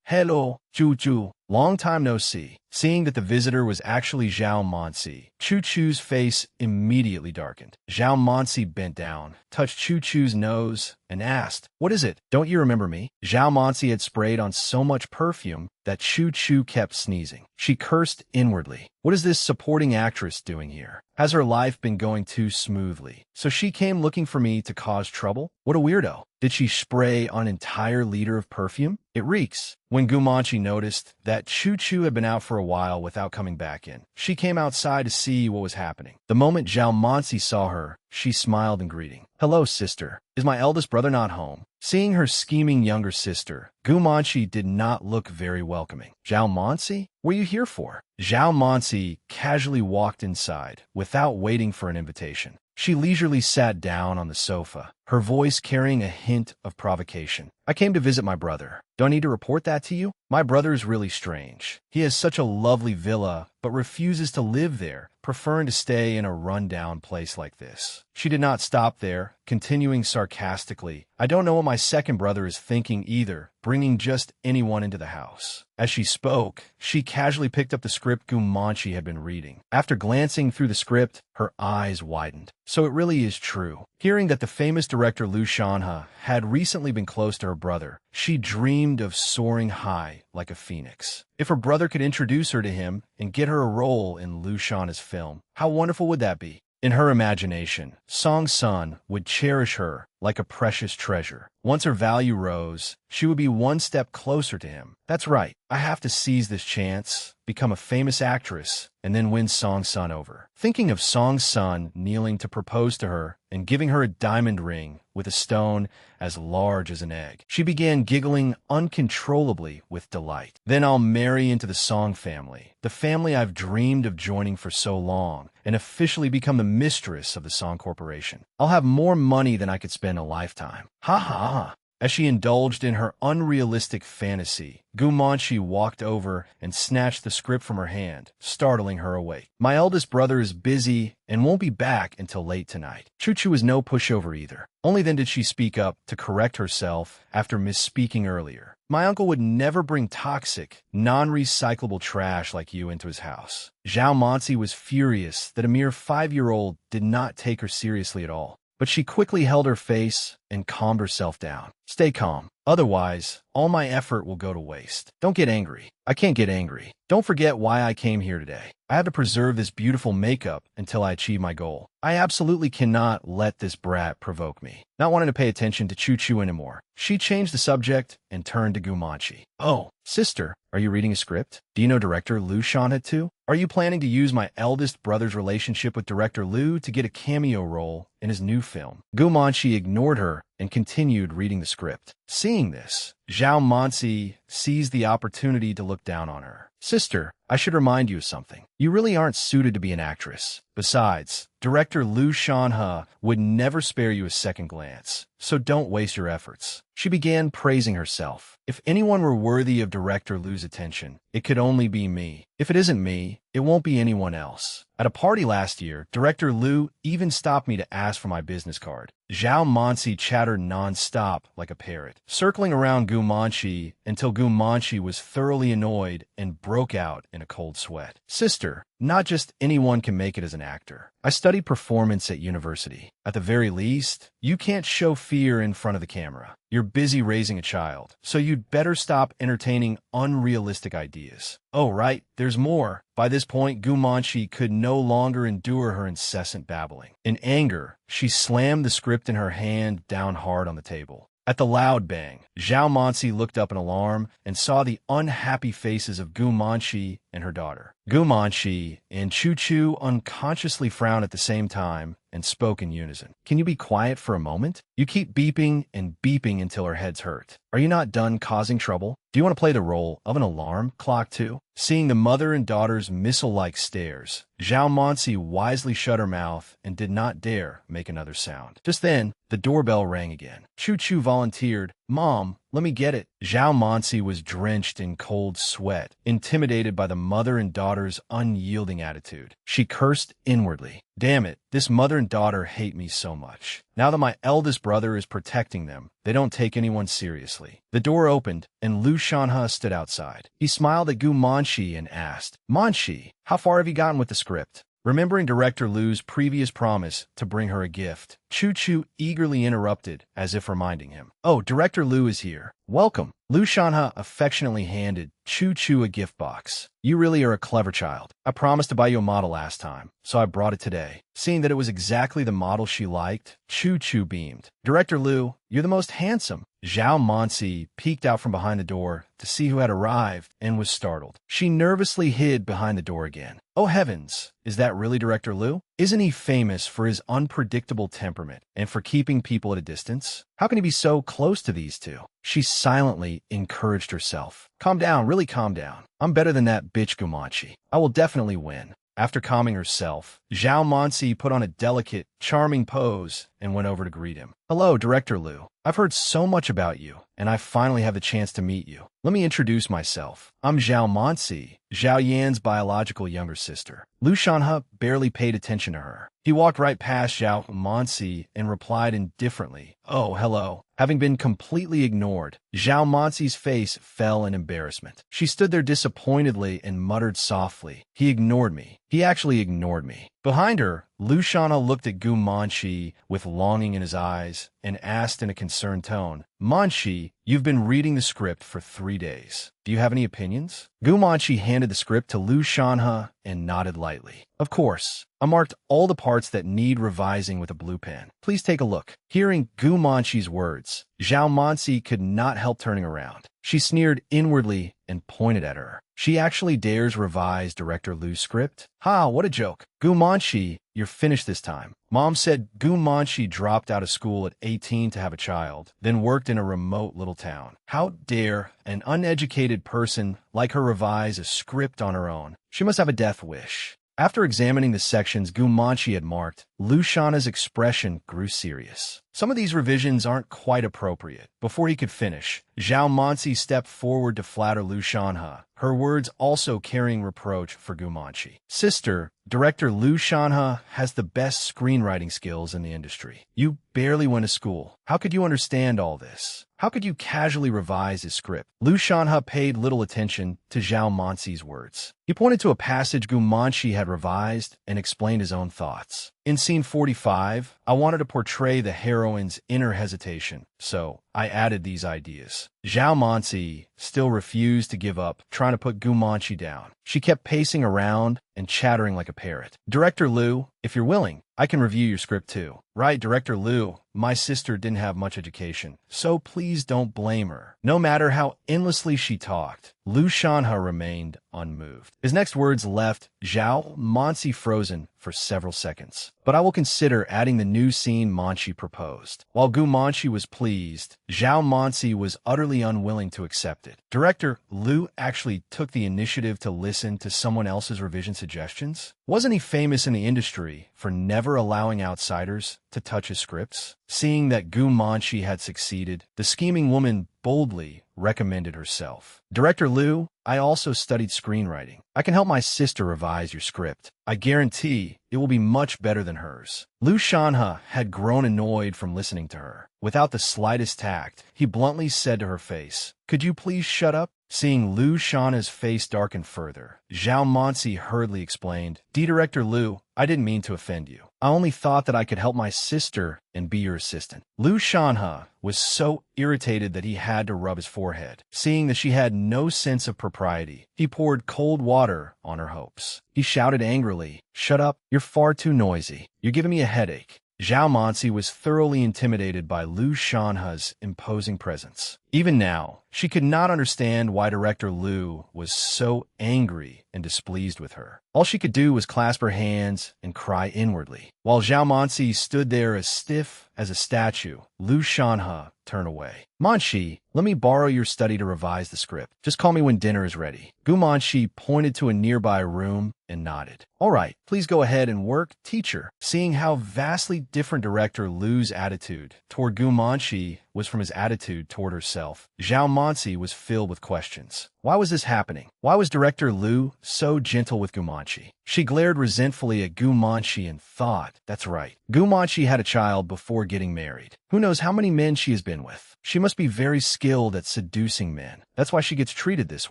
Hello, Choo-choo. Long time no see. Seeing that the visitor was actually Zhao Mansi, Choo-choo's face immediately darkened. Zhao Mansi bent down, touched Choo-choo's nose, and asked, What is it? Don't you remember me? Zhao Mansi had sprayed on so much perfume that Choo-choo kept sneezing. She cursed inwardly. What is this supporting actress doing here? Has her life been going too smoothly? So she came looking for me to cause trouble? What a weirdo. Did she spray on an entire liter of perfume? It reeks. When Gu Manchi noticed that Choo-choo had been out for a while without coming back in, she came outside to see what was happening. The moment Zhao Mansi saw her, she smiled in greeting. Hello, sister. Is my eldest brother not home? Seeing her scheming younger sister, Gu Manchi did not look very welcoming. Zhao Mansi? What are you here for? Zhao Mansi casually walked inside without waiting for an invitation. She leisurely sat down on the sofa, her voice carrying a hint of provocation. I came to visit my brother. Do I need to report that to you? My brother is really strange. He has such a lovely villa, but refuses to live there, preferring to stay in a rundown place like this. She did not stop there, continuing sarcastically, I don't know what my second brother is thinking either, bringing just anyone into the house. As she spoke, she casually picked up the script Gu Manchi had been reading. After glancing through the script, her eyes widened. So it really is true. Hearing that the famous director Liu Shanhe had recently been close to her brother, she dreamed of soaring high like a phoenix. If her brother could introduce her to him and get her a role in Liu Shanhe's film, how wonderful would that be? In her imagination, Song Sun would cherish her like a precious treasure. Once her value rose, she would be one step closer to him. That's right, I have to seize this chance, become a famous actress, and then win Song Sun over. Thinking of Song Sun kneeling to propose to her and giving her a diamond ring with a stone as large as an egg, she began giggling uncontrollably with delight. Then I'll marry into the Song family, the family I've dreamed of joining for so long, and officially become the mistress of the Song Corporation. I'll have more money than I could spend a lifetime. Ha ha ha. As she indulged in her unrealistic fantasy, Gu Manchi walked over and snatched the script from her hand, startling her awake. My eldest brother is busy and won't be back until late tonight. Choo-choo was no pushover either. Only then did she speak up to correct herself after misspeaking earlier. My uncle would never bring toxic, non-recyclable trash like you into his house. Zhao Mansi was furious that a mere 5-year-old did not take her seriously at all. But she quickly held her face and calmed herself down. Stay calm. Otherwise, all my effort will go to waste. Don't get angry. I can't get angry. Don't forget why I came here today. I have to preserve this beautiful makeup until I achieve my goal. I absolutely cannot let this brat provoke me. Not wanting to pay attention to Choo-choo anymore, she changed the subject and turned to Gu Manchi. Oh, sister, are you reading a script? Do you know director Liu Shanhe too? Are you planning to use my eldest brother's relationship with director Liu to get a cameo role in his new film? Gu Manchi ignored her and continued reading the script. Seeing this, Zhao Mansi seized the opportunity to look down on her. Sister, I should remind you of something. You really aren't suited to be an actress. Besides, director Liu Shanhe would never spare you a second glance, so don't waste your efforts. She began praising herself. If anyone were worthy of director Liu's attention, it could only be me. If it isn't me, it won't be anyone else. At a party last year, director Liu even stopped me to ask for my business card. Zhao Mansi chattered non-stop like a parrot, circling around Gu Manchi until Gu Manchi was thoroughly annoyed and broke out in a cold sweat. Sister, not just anyone can make it as an actor. I studied performance at university. At the very least, you can't show fear in front of the camera. You're busy raising a child, so you'd better stop entertaining unrealistic ideas. Oh, right, there's more. By this point, Gu Manchi could no longer endure her incessant babbling. In anger, she slammed the script in her hand down hard on the table. At the loud bang, Zhao Mansi looked up in alarm and saw the unhappy faces of Gu Manshi and her daughter. Gu Manshi and Chu Chu unconsciously frowned at the same time and spoke in unison. "Can you be quiet for a moment? You keep beeping and beeping until our heads hurt. Are you not done causing trouble? Do you want to play the role of an alarm clock too?" Seeing the mother and daughter's missile-like stares, Zhao Mansi wisely shut her mouth and did not dare make another sound. Just then, the doorbell rang again. Chu Chu volunteered, "Mom, let me get it." Zhao Mansi was drenched in cold sweat, intimidated by the mother and daughter's unyielding attitude. She cursed inwardly. "Damn it, this mother and daughter hate me so much. Now that my eldest brother is protecting them, they don't take anyone seriously." The door opened, and Lu Shanhe stood outside. He smiled at Gu Manshi and asked, "Manshi, how far have you gotten with the script?" Remembering Director Lu's previous promise to bring her a gift, Chu Chu eagerly interrupted, as if reminding him. "Oh, Director Lu is here. Welcome." Lu Shanhe affectionately handed Chu Chu a gift box. "You really are a clever child. I promised to buy you a model last time, so I brought it today." Seeing that it was exactly the model she liked, Chu Chu beamed. "Director Lu, you're the most handsome." Zhao Mansi peeked out from behind the door to see who had arrived and was startled. She nervously hid behind the door again. "Oh heavens, is that really Director Lu? Isn't he famous for his unpredictable temperament and for keeping people at a distance? How can he be so close to these two?" She silently encouraged herself. "Calm down, really calm down. I'm better than that bitch Gu Manshi. I will definitely win." After calming herself, Zhao Mansi put on a delicate, charming pose and went over to greet him. "Hello, Director Lu. I've heard so much about you, and I finally have the chance to meet you. Let me introduce myself. I'm Zhao Mansi, Zhao Yan's biological younger sister." Lu Shanhe barely paid attention to her. He walked right past Zhao Mansi and replied indifferently, "Oh, hello." Having been completely ignored, Zhao Mansi's face fell in embarrassment. She stood there disappointedly and muttered softly, "He ignored me. He actually ignored me." Behind her, Lu Shanhe looked at Gu Manshi with longing in his eyes and asked in a concerned tone, "Manshi, you've been reading the script for 3 days. Do you have any opinions?" Gu Manshi handed the script to Lu Shanhe and nodded lightly. "Of course. I marked all the parts that need revising with a blue pen. Please take a look." Hearing Gu Manshi's words, Zhao Mansi could not help turning around. She sneered inwardly and pointed at her. "She actually dares revise Director Lu's script? Ha, what a joke. Gu Manshi, you're finished this time." Mom said Gu Manshi dropped out of school at 18 to have a child, then worked in a remote little town. How dare an uneducated person like her revise a script on her own? She must have a death wish. After examining the sections Gu Manshi had marked, Lu Shanhe's expression grew serious. Some of these revisions aren't quite appropriate. Before he could finish, Zhao Mansi stepped forward to flatter Lu Shanhe, her words also carrying reproach for Gu Manshi. "Sister, Director Lu Shanhe has the best screenwriting skills in the industry. You barely went to school. How could you understand all this? How could you casually revise his script?" Lu Shanhe paid little attention to Zhao Mansi's words. He pointed to a passage Gu Manshi had revised and explained his own thoughts. "In scene 45, I wanted to portray the heroine's inner hesitation, so I added these ideas." Zhao Mansi still refused to give up, trying to put Gu Manshi down. She kept pacing around and chattering like a parrot. "Director Lu, if you're willing, I can review your script too." "Right, Director Lu, my sister didn't have much education, so please don't blame her." No matter how endlessly she talked, Lu Shanhe remained unmoved. His next words left Zhao Mansi frozen for several seconds. "But I will consider adding the new scene Manshi proposed." While Gu Manshi was pleased, Zhao Mansi was utterly unwilling to accept it. Director Lu actually took the initiative to listen to someone else's revision suggestions? Wasn't he famous in the industry for never allowing outsiders to touch his scripts? Seeing that Gu Manshi had succeeded, the scheming woman boldly recommended herself. "Director Lu, I also studied screenwriting. I can help my sister revise your script. I guarantee it will be much better than hers." Lu Shanhe had grown annoyed from listening to her. Without the slightest tact, he bluntly said to her face, "Could you please shut up?" Seeing Lu Shanhe's face darken further, Zhao Mansi hurriedly explained, Director Lu, I didn't mean to offend you. I only thought that I could help my sister and be your assistant." Lu Shanhe was so irritated that he had to rub his forehead. Seeing that she had no sense of propriety, he poured cold water on her hopes. He shouted angrily, "Shut up, you're far too noisy. You're giving me a headache." Zhao Mansi was thoroughly intimidated by Liu Shanhe's imposing presence. Even now, she could not understand why Director Liu was so angry and displeased with her. All she could do was clasp her hands and cry inwardly. While Zhao Mansi stood there as stiff as a statue, Liu Shanhe turned away. Manshi, let me borrow your study to revise the script. Just call me when dinner is ready. Gu Manshi pointed to a nearby room and nodded. All right, please go ahead and work, teacher. Seeing how vastly different Director Liu's attitude toward Gu Manshi was from his attitude toward herself, Zhao Mansi was filled with questions. Why was this happening? Why was Director Liu so gentle with Gu Manshi? She glared resentfully at Gu Manshi and thought, that's right. Gu Manshi had a child before getting married. Who knows how many men she has been with? She must be very skilled at seducing men. That's why she gets treated this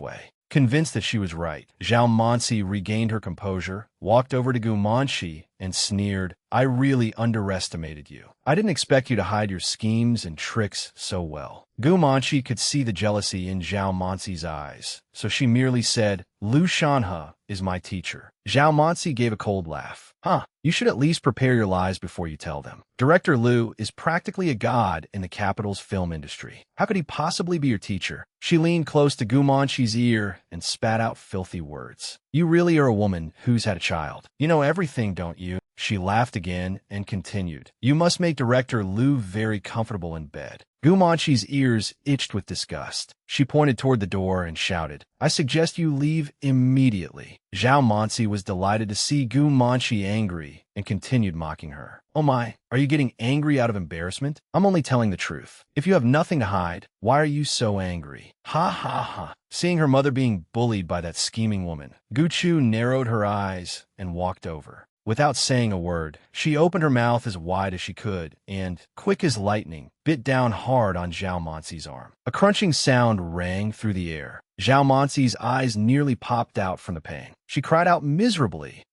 way. Convinced that she was right, Zhao Mansi regained her composure, walked over to Gu Manshi, and sneered, I really underestimated you. I didn't expect you to hide your schemes and tricks so well. Gu Manshi could see the jealousy in Zhao Mansi's eyes, so she merely said, Liu Shanhe is my teacher. Zhao Mansi gave a cold laugh. You should at least prepare your lies before you tell them. Director Liu is practically a god in the capital's film industry. How could he possibly be your teacher? She leaned close to Gu Manshi's ear and spat out filthy words. You really are a woman who's had a child. You know everything, don't you? She laughed again and continued. You must make Director Liu very comfortable in bed. Gu Manshi's ears itched with disgust. She pointed toward the door and shouted, I suggest you leave immediately. Zhao Mansi was delighted to see Gu Manshi angry and continued mocking her. Oh my, are you getting angry out of embarrassment? I'm only telling the truth. If you have nothing to hide, why are you so angry? Ha ha ha. Seeing her mother being bullied by that scheming woman, Gu Chu narrowed her eyes and walked over. Without saying a word, she opened her mouth as wide as she could and, quick as lightning, bit down hard on Zhao Mansi's arm. A crunching sound rang through the air. Zhao Mansi's eyes nearly popped out from the pain. She cried out miserably,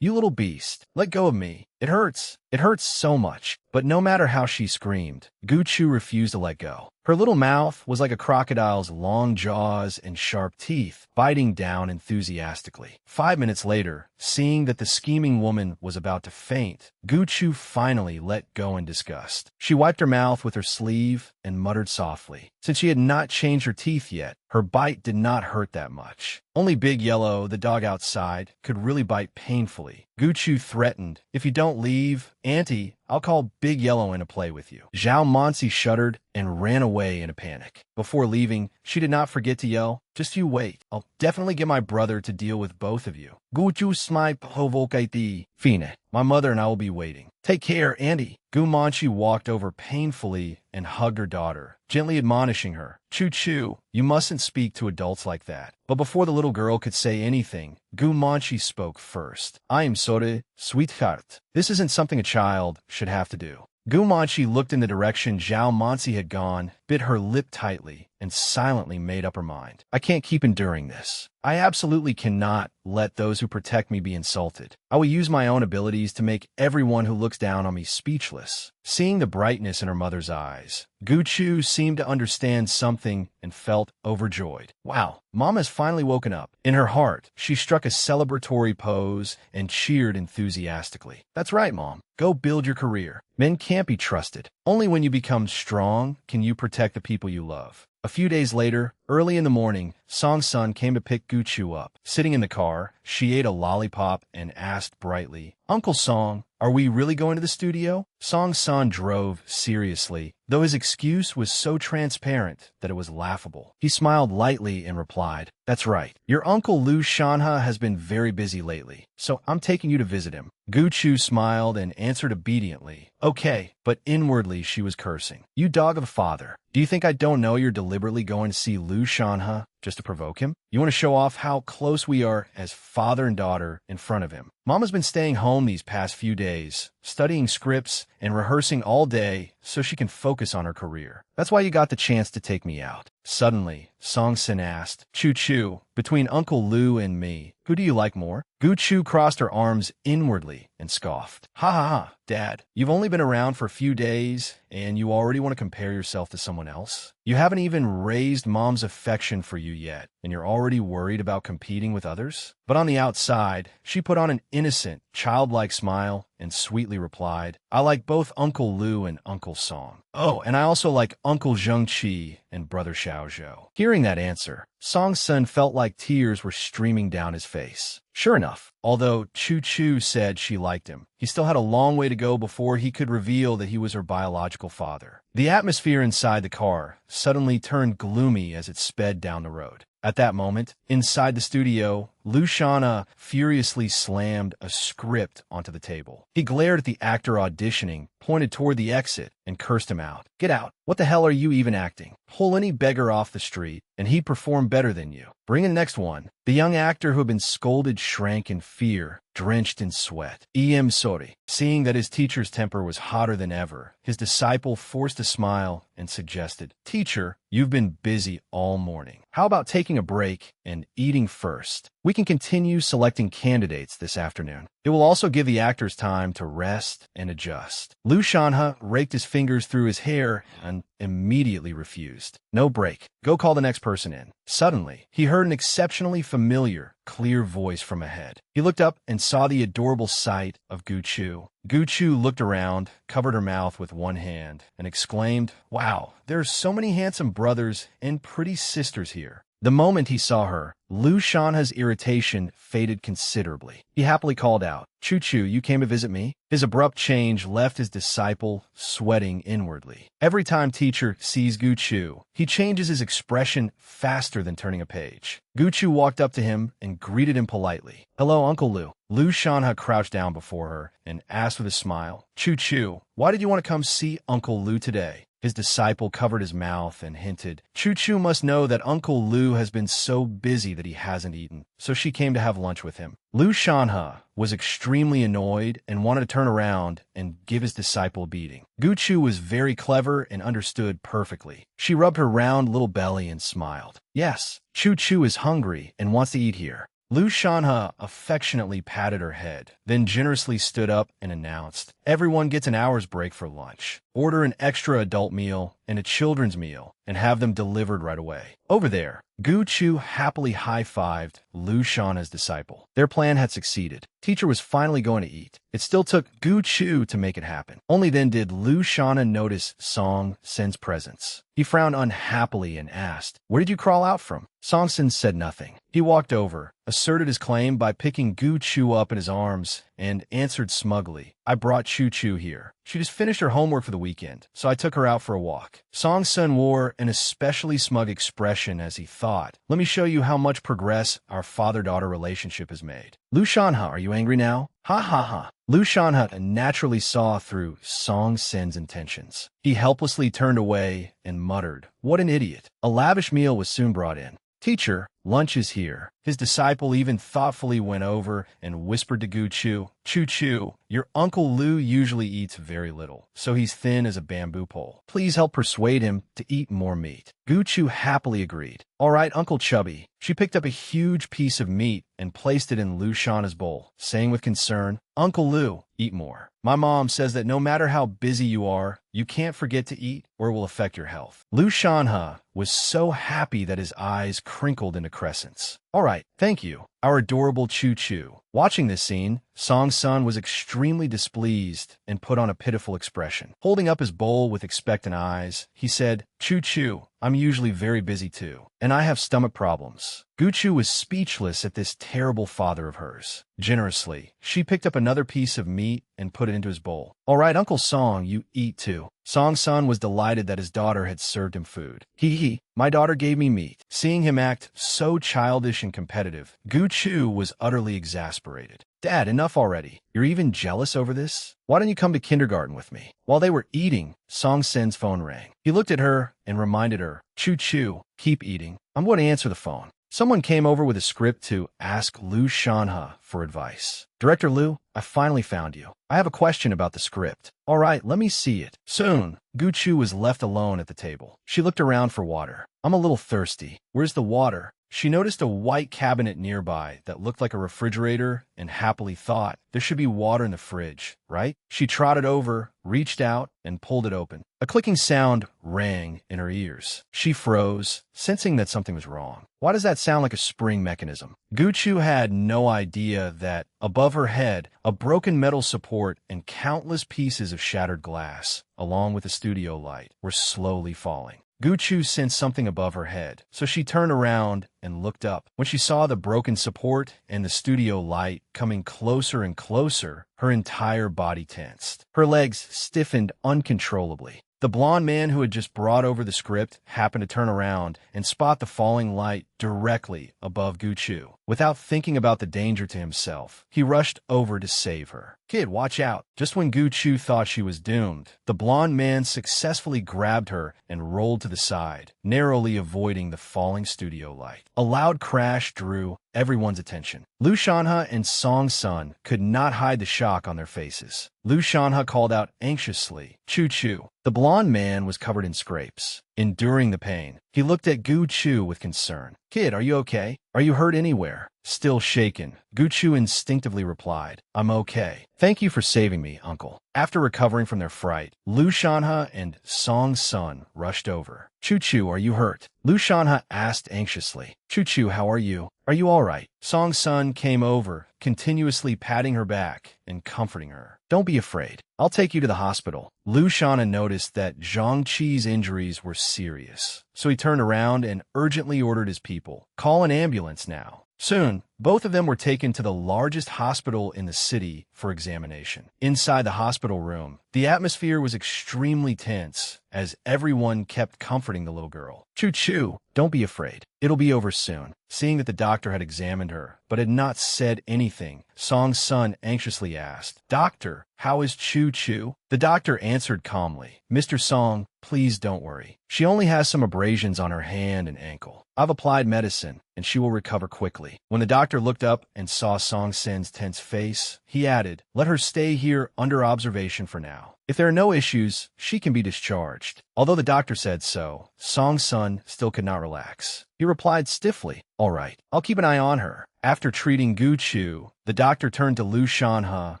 you little beast, let go of me. It hurts. It hurts so much. But no matter how she screamed, Gu Chu refused to let go. Her little mouth was like a crocodile's long jaws and sharp teeth, biting down enthusiastically. 5 minutes later, seeing that the scheming woman was about to faint, Gu Chu finally let go in disgust. She wiped her mouth with her sleeve and muttered softly. Since she had not changed her teeth yet, her bite did not hurt that much. Only Big Yellow, the dog outside, could really bite painfully. Gu Chu threatened, if you don't leave, Auntie, I'll call Big Yellow in to play with you. Zhao Mansi shuddered and ran away in a panic. Before leaving, she did not forget to yell, just you wait. I'll definitely get my brother to deal with both of you. Gu Chu smai provocaiti. Fine. My mother and I will be waiting. Take care, Auntie. Gu Manshi walked over painfully and hugged her daughter, gently admonishing her. Chu, you mustn't speak to adults like that. But before the little girl could say anything, Gu Manshi spoke first. I am sorry, sweetheart. This isn't something a child should have to do. Gu Manshi looked in the direction Zhao Mansi had gone, bit her lip tightly, and silently made up her mind. I can't keep enduring this. I absolutely cannot let those who protect me be insulted. I will use my own abilities to make everyone who looks down on me speechless. Seeing the brightness in her mother's eyes, Gu Chu seemed to understand something and felt overjoyed. Wow, Mom has finally woken up. In her heart, she struck a celebratory pose and cheered enthusiastically. That's right, Mom. Go build your career. Men can't be trusted. Only when you become strong can you protect the people you love. A few days later, early in the morning, Song's son came to pick Gu Chu up. Sitting in the car, she ate a lollipop and asked brightly, Uncle Song, are we really going to the studio? Song's son drove seriously, though his excuse was so transparent that it was laughable. He smiled lightly and replied, That's right. Your uncle Liu Shanhe has been very busy lately, so I'm taking you to visit him. Gu Chu smiled and answered obediently, Okay, but inwardly she was cursing. You dog of a father. Do you think I don't know you're deliberately going to see Liu Shanhe just to provoke him? You want to show off how close we are as father and daughter in front of him. Mama's been staying home these past few days, studying scripts and rehearsing all day so she can focus on her career. That's why you got the chance to take me out. Suddenly, Song Sin asked, Chu, between Uncle Liu and me, who do you like more? Gu Chu crossed her arms inwardly and scoffed. Ha ha ha, Dad, you've only been around for a few days and you already want to compare yourself to someone else? You haven't even raised Mom's affection for you yet. and you're already worried about competing with others? But on the outside, she put on an innocent, childlike smile and sweetly replied, I like both Uncle Lu and Uncle Song. Oh, and I also like Uncle Zheng Qi and Brother Xiaozhou. Hearing that answer, Song's son felt like tears were streaming down his face. Sure enough, although Chu Chu said she liked him, he still had a long way to go before he could reveal that he was her biological father. The atmosphere inside the car suddenly turned gloomy as it sped down the road. At that moment, inside the studio, Lu Shana furiously slammed a script onto the table. He glared at the actor auditioning, pointed toward the exit, and cursed him out. Get out. What the hell are you even acting? Pull any beggar off the street, and he'd perform better than you. Bring in the next one. The young actor who had been scolded shrank in fear, drenched in sweat. Sorry. Seeing that his teacher's temper was hotter than ever, his disciple forced a smile and suggested, Teacher, you've been busy all morning. How about taking a break and eating first? We can continue selecting candidates this afternoon. It will also give the actors time to rest and adjust. Lu Shanha raked his fingers through his hair and immediately refused. No break. Go call the next person in. Suddenly, he heard an exceptionally familiar, clear voice from ahead. He looked up and saw the adorable sight of Gu Chu. Gu Chu looked around, covered her mouth with one hand, and exclaimed, Wow, there are so many handsome brothers and pretty sisters here. The moment he saw her, Lu Shanha's irritation faded considerably. He happily called out, Chu Chu, you came to visit me? His abrupt change left his disciple sweating inwardly. Every time teacher sees Gu Chu, he changes his expression faster than turning a page. Gu Chu walked up to him and greeted him politely. Hello, Uncle Lu. Lu Shanha crouched down before her and asked with a smile, Chu Chu, why did you want to come see Uncle Lu today? His disciple covered his mouth and hinted, Chu Chu must know that Uncle Lu has been so busy that he hasn't eaten, so she came to have lunch with him. Lu Shanha was extremely annoyed and wanted to turn around and give his disciple a beating. Gu Chu was very clever and understood perfectly. She rubbed her round little belly and smiled. Yes, Chu Chu is hungry and wants to eat here. Lu Shanha affectionately patted her head, then generously stood up and announced, Everyone gets an hour's break for lunch. Order an extra adult meal and a children's meal and have them delivered right away. Over there, Gu Chu happily high-fived Lu Shanha's disciple. Their plan had succeeded. Teacher was finally going to eat. It still took Gu Chu to make it happen. Only then did Lu Shanha notice Song Sen's presence. He frowned unhappily and asked, Where did you crawl out from? Song Sen said nothing. He walked over, asserted his claim by picking Gu Chu up in his arms, and answered smugly, I brought Chu Chu here. She just finished her homework for the weekend, so I took her out for a walk. Song Sen wore an especially smug expression as he thought, Let me show you how much progress our father-daughter relationship has made. Lu Shanha, are you angry now? Ha ha ha. Lu Shanha naturally saw through Song Sen's intentions. He helplessly turned away and muttered, What an idiot. A lavish meal was soon brought in. Teacher, lunch is here. His disciple even thoughtfully went over and whispered to Gu Chu, Chu Chu, your Uncle Lu usually eats very little, so he's thin as a bamboo pole. Please help persuade him to eat more meat. Gu Chu happily agreed. All right, Uncle Chubby. She picked up a huge piece of meat and placed it in Lu Shanha's bowl, saying with concern, Uncle Lu, eat more. My mom says that no matter how busy you are, you can't forget to eat or it will affect your health. Lu Shanha was so happy that his eyes crinkled into crescents. All right, thank you, our adorable Chu Chu. Watching this scene, Song Sun was extremely displeased and put on a pitiful expression. Holding up his bowl with expectant eyes, he said, Chu Chu, I'm usually very busy too, and I have stomach problems. Gu Chu was speechless at this terrible father of hers. Generously, she picked up another piece of meat and put it into his bowl. All right, Uncle Song, you eat too. Song Sun was delighted that his daughter had served him food. Hee, my daughter gave me meat. Seeing him act so childish and competitive, Gu Chu was utterly exasperated. Dad, enough already. You're even jealous over this? Why don't you come to kindergarten with me? While they were eating, Song Sen's phone rang. He looked at her and reminded her, Chu Chu, keep eating. I'm going to answer the phone. Someone came over with a script to ask Lu Shanha for advice. Director Lu, I finally found you. I have a question about the script. All right, let me see it. Soon, Gu Chu was left alone at the table. She looked around for water. I'm a little thirsty. Where's the water? She noticed a white cabinet nearby that looked like a refrigerator and happily thought, there should be water in the fridge, right? She trotted over, reached out, and pulled it open. A clicking sound rang in her ears. She froze, sensing that something was wrong. Why does that sound like a spring mechanism? Guchu had no idea that, above her head, a broken metal support and countless pieces of shattered glass, along with the studio light, were slowly falling. Guchu sensed something above her head, so she turned around and looked up. When she saw the broken support and the studio light coming closer and closer, her entire body tensed. Her legs stiffened uncontrollably. The blond man who had just brought over the script happened to turn around and spot the falling light directly above Guchu. Without thinking about the danger to himself, he rushed over to save her. "Kid, watch out." Just when Guchu thought she was doomed, the blond man successfully grabbed her and rolled to the side, narrowly avoiding the falling studio light. A loud crash drew everyone's attention. Lu Shanha and Song Sun could not hide the shock on their faces. Lu Shanha called out anxiously, "Choo-choo." The blond man was covered in scrapes. Enduring the pain, he looked at Guchu with concern. "Kid, are you okay? Are you hurt anywhere?" Still shaken, Guchu instinctively replied, "I'm okay. Thank you for saving me, uncle." After recovering from their fright, Lu Shanha and Song Sun rushed over. "Choo-choo, are you hurt?" Lu Shanha asked anxiously. "Choo-choo, how are you? Are you all right?" Song Sun came over, continuously patting her back and comforting her. "Don't be afraid. I'll take you to the hospital." Lu Shanha noticed that Zhang Qi's injuries were serious, so he turned around and urgently ordered his people, "Call an ambulance now." Soon, both of them were taken to the largest hospital in the city for examination. Inside the hospital room, the atmosphere was extremely tense as everyone kept comforting the little girl. "Choo-choo, don't be afraid. It'll be over soon." Seeing that the doctor had examined her, but had not said anything, Song's son anxiously asked, "Doctor, how is Choo-choo?" The doctor answered calmly, "Mr. Song, please don't worry. She only has some abrasions on her hand and ankle. I've applied medicine, and she will recover quickly." When the doctor looked up and saw Song Sen's tense face, he added, "Let her stay here under observation for now. If there are no issues, she can be discharged." Although the doctor said so, Song's son still could not relax. He replied stiffly, "All right, I'll keep an eye on her." After treating Guchu, the doctor turned to Lu Shanha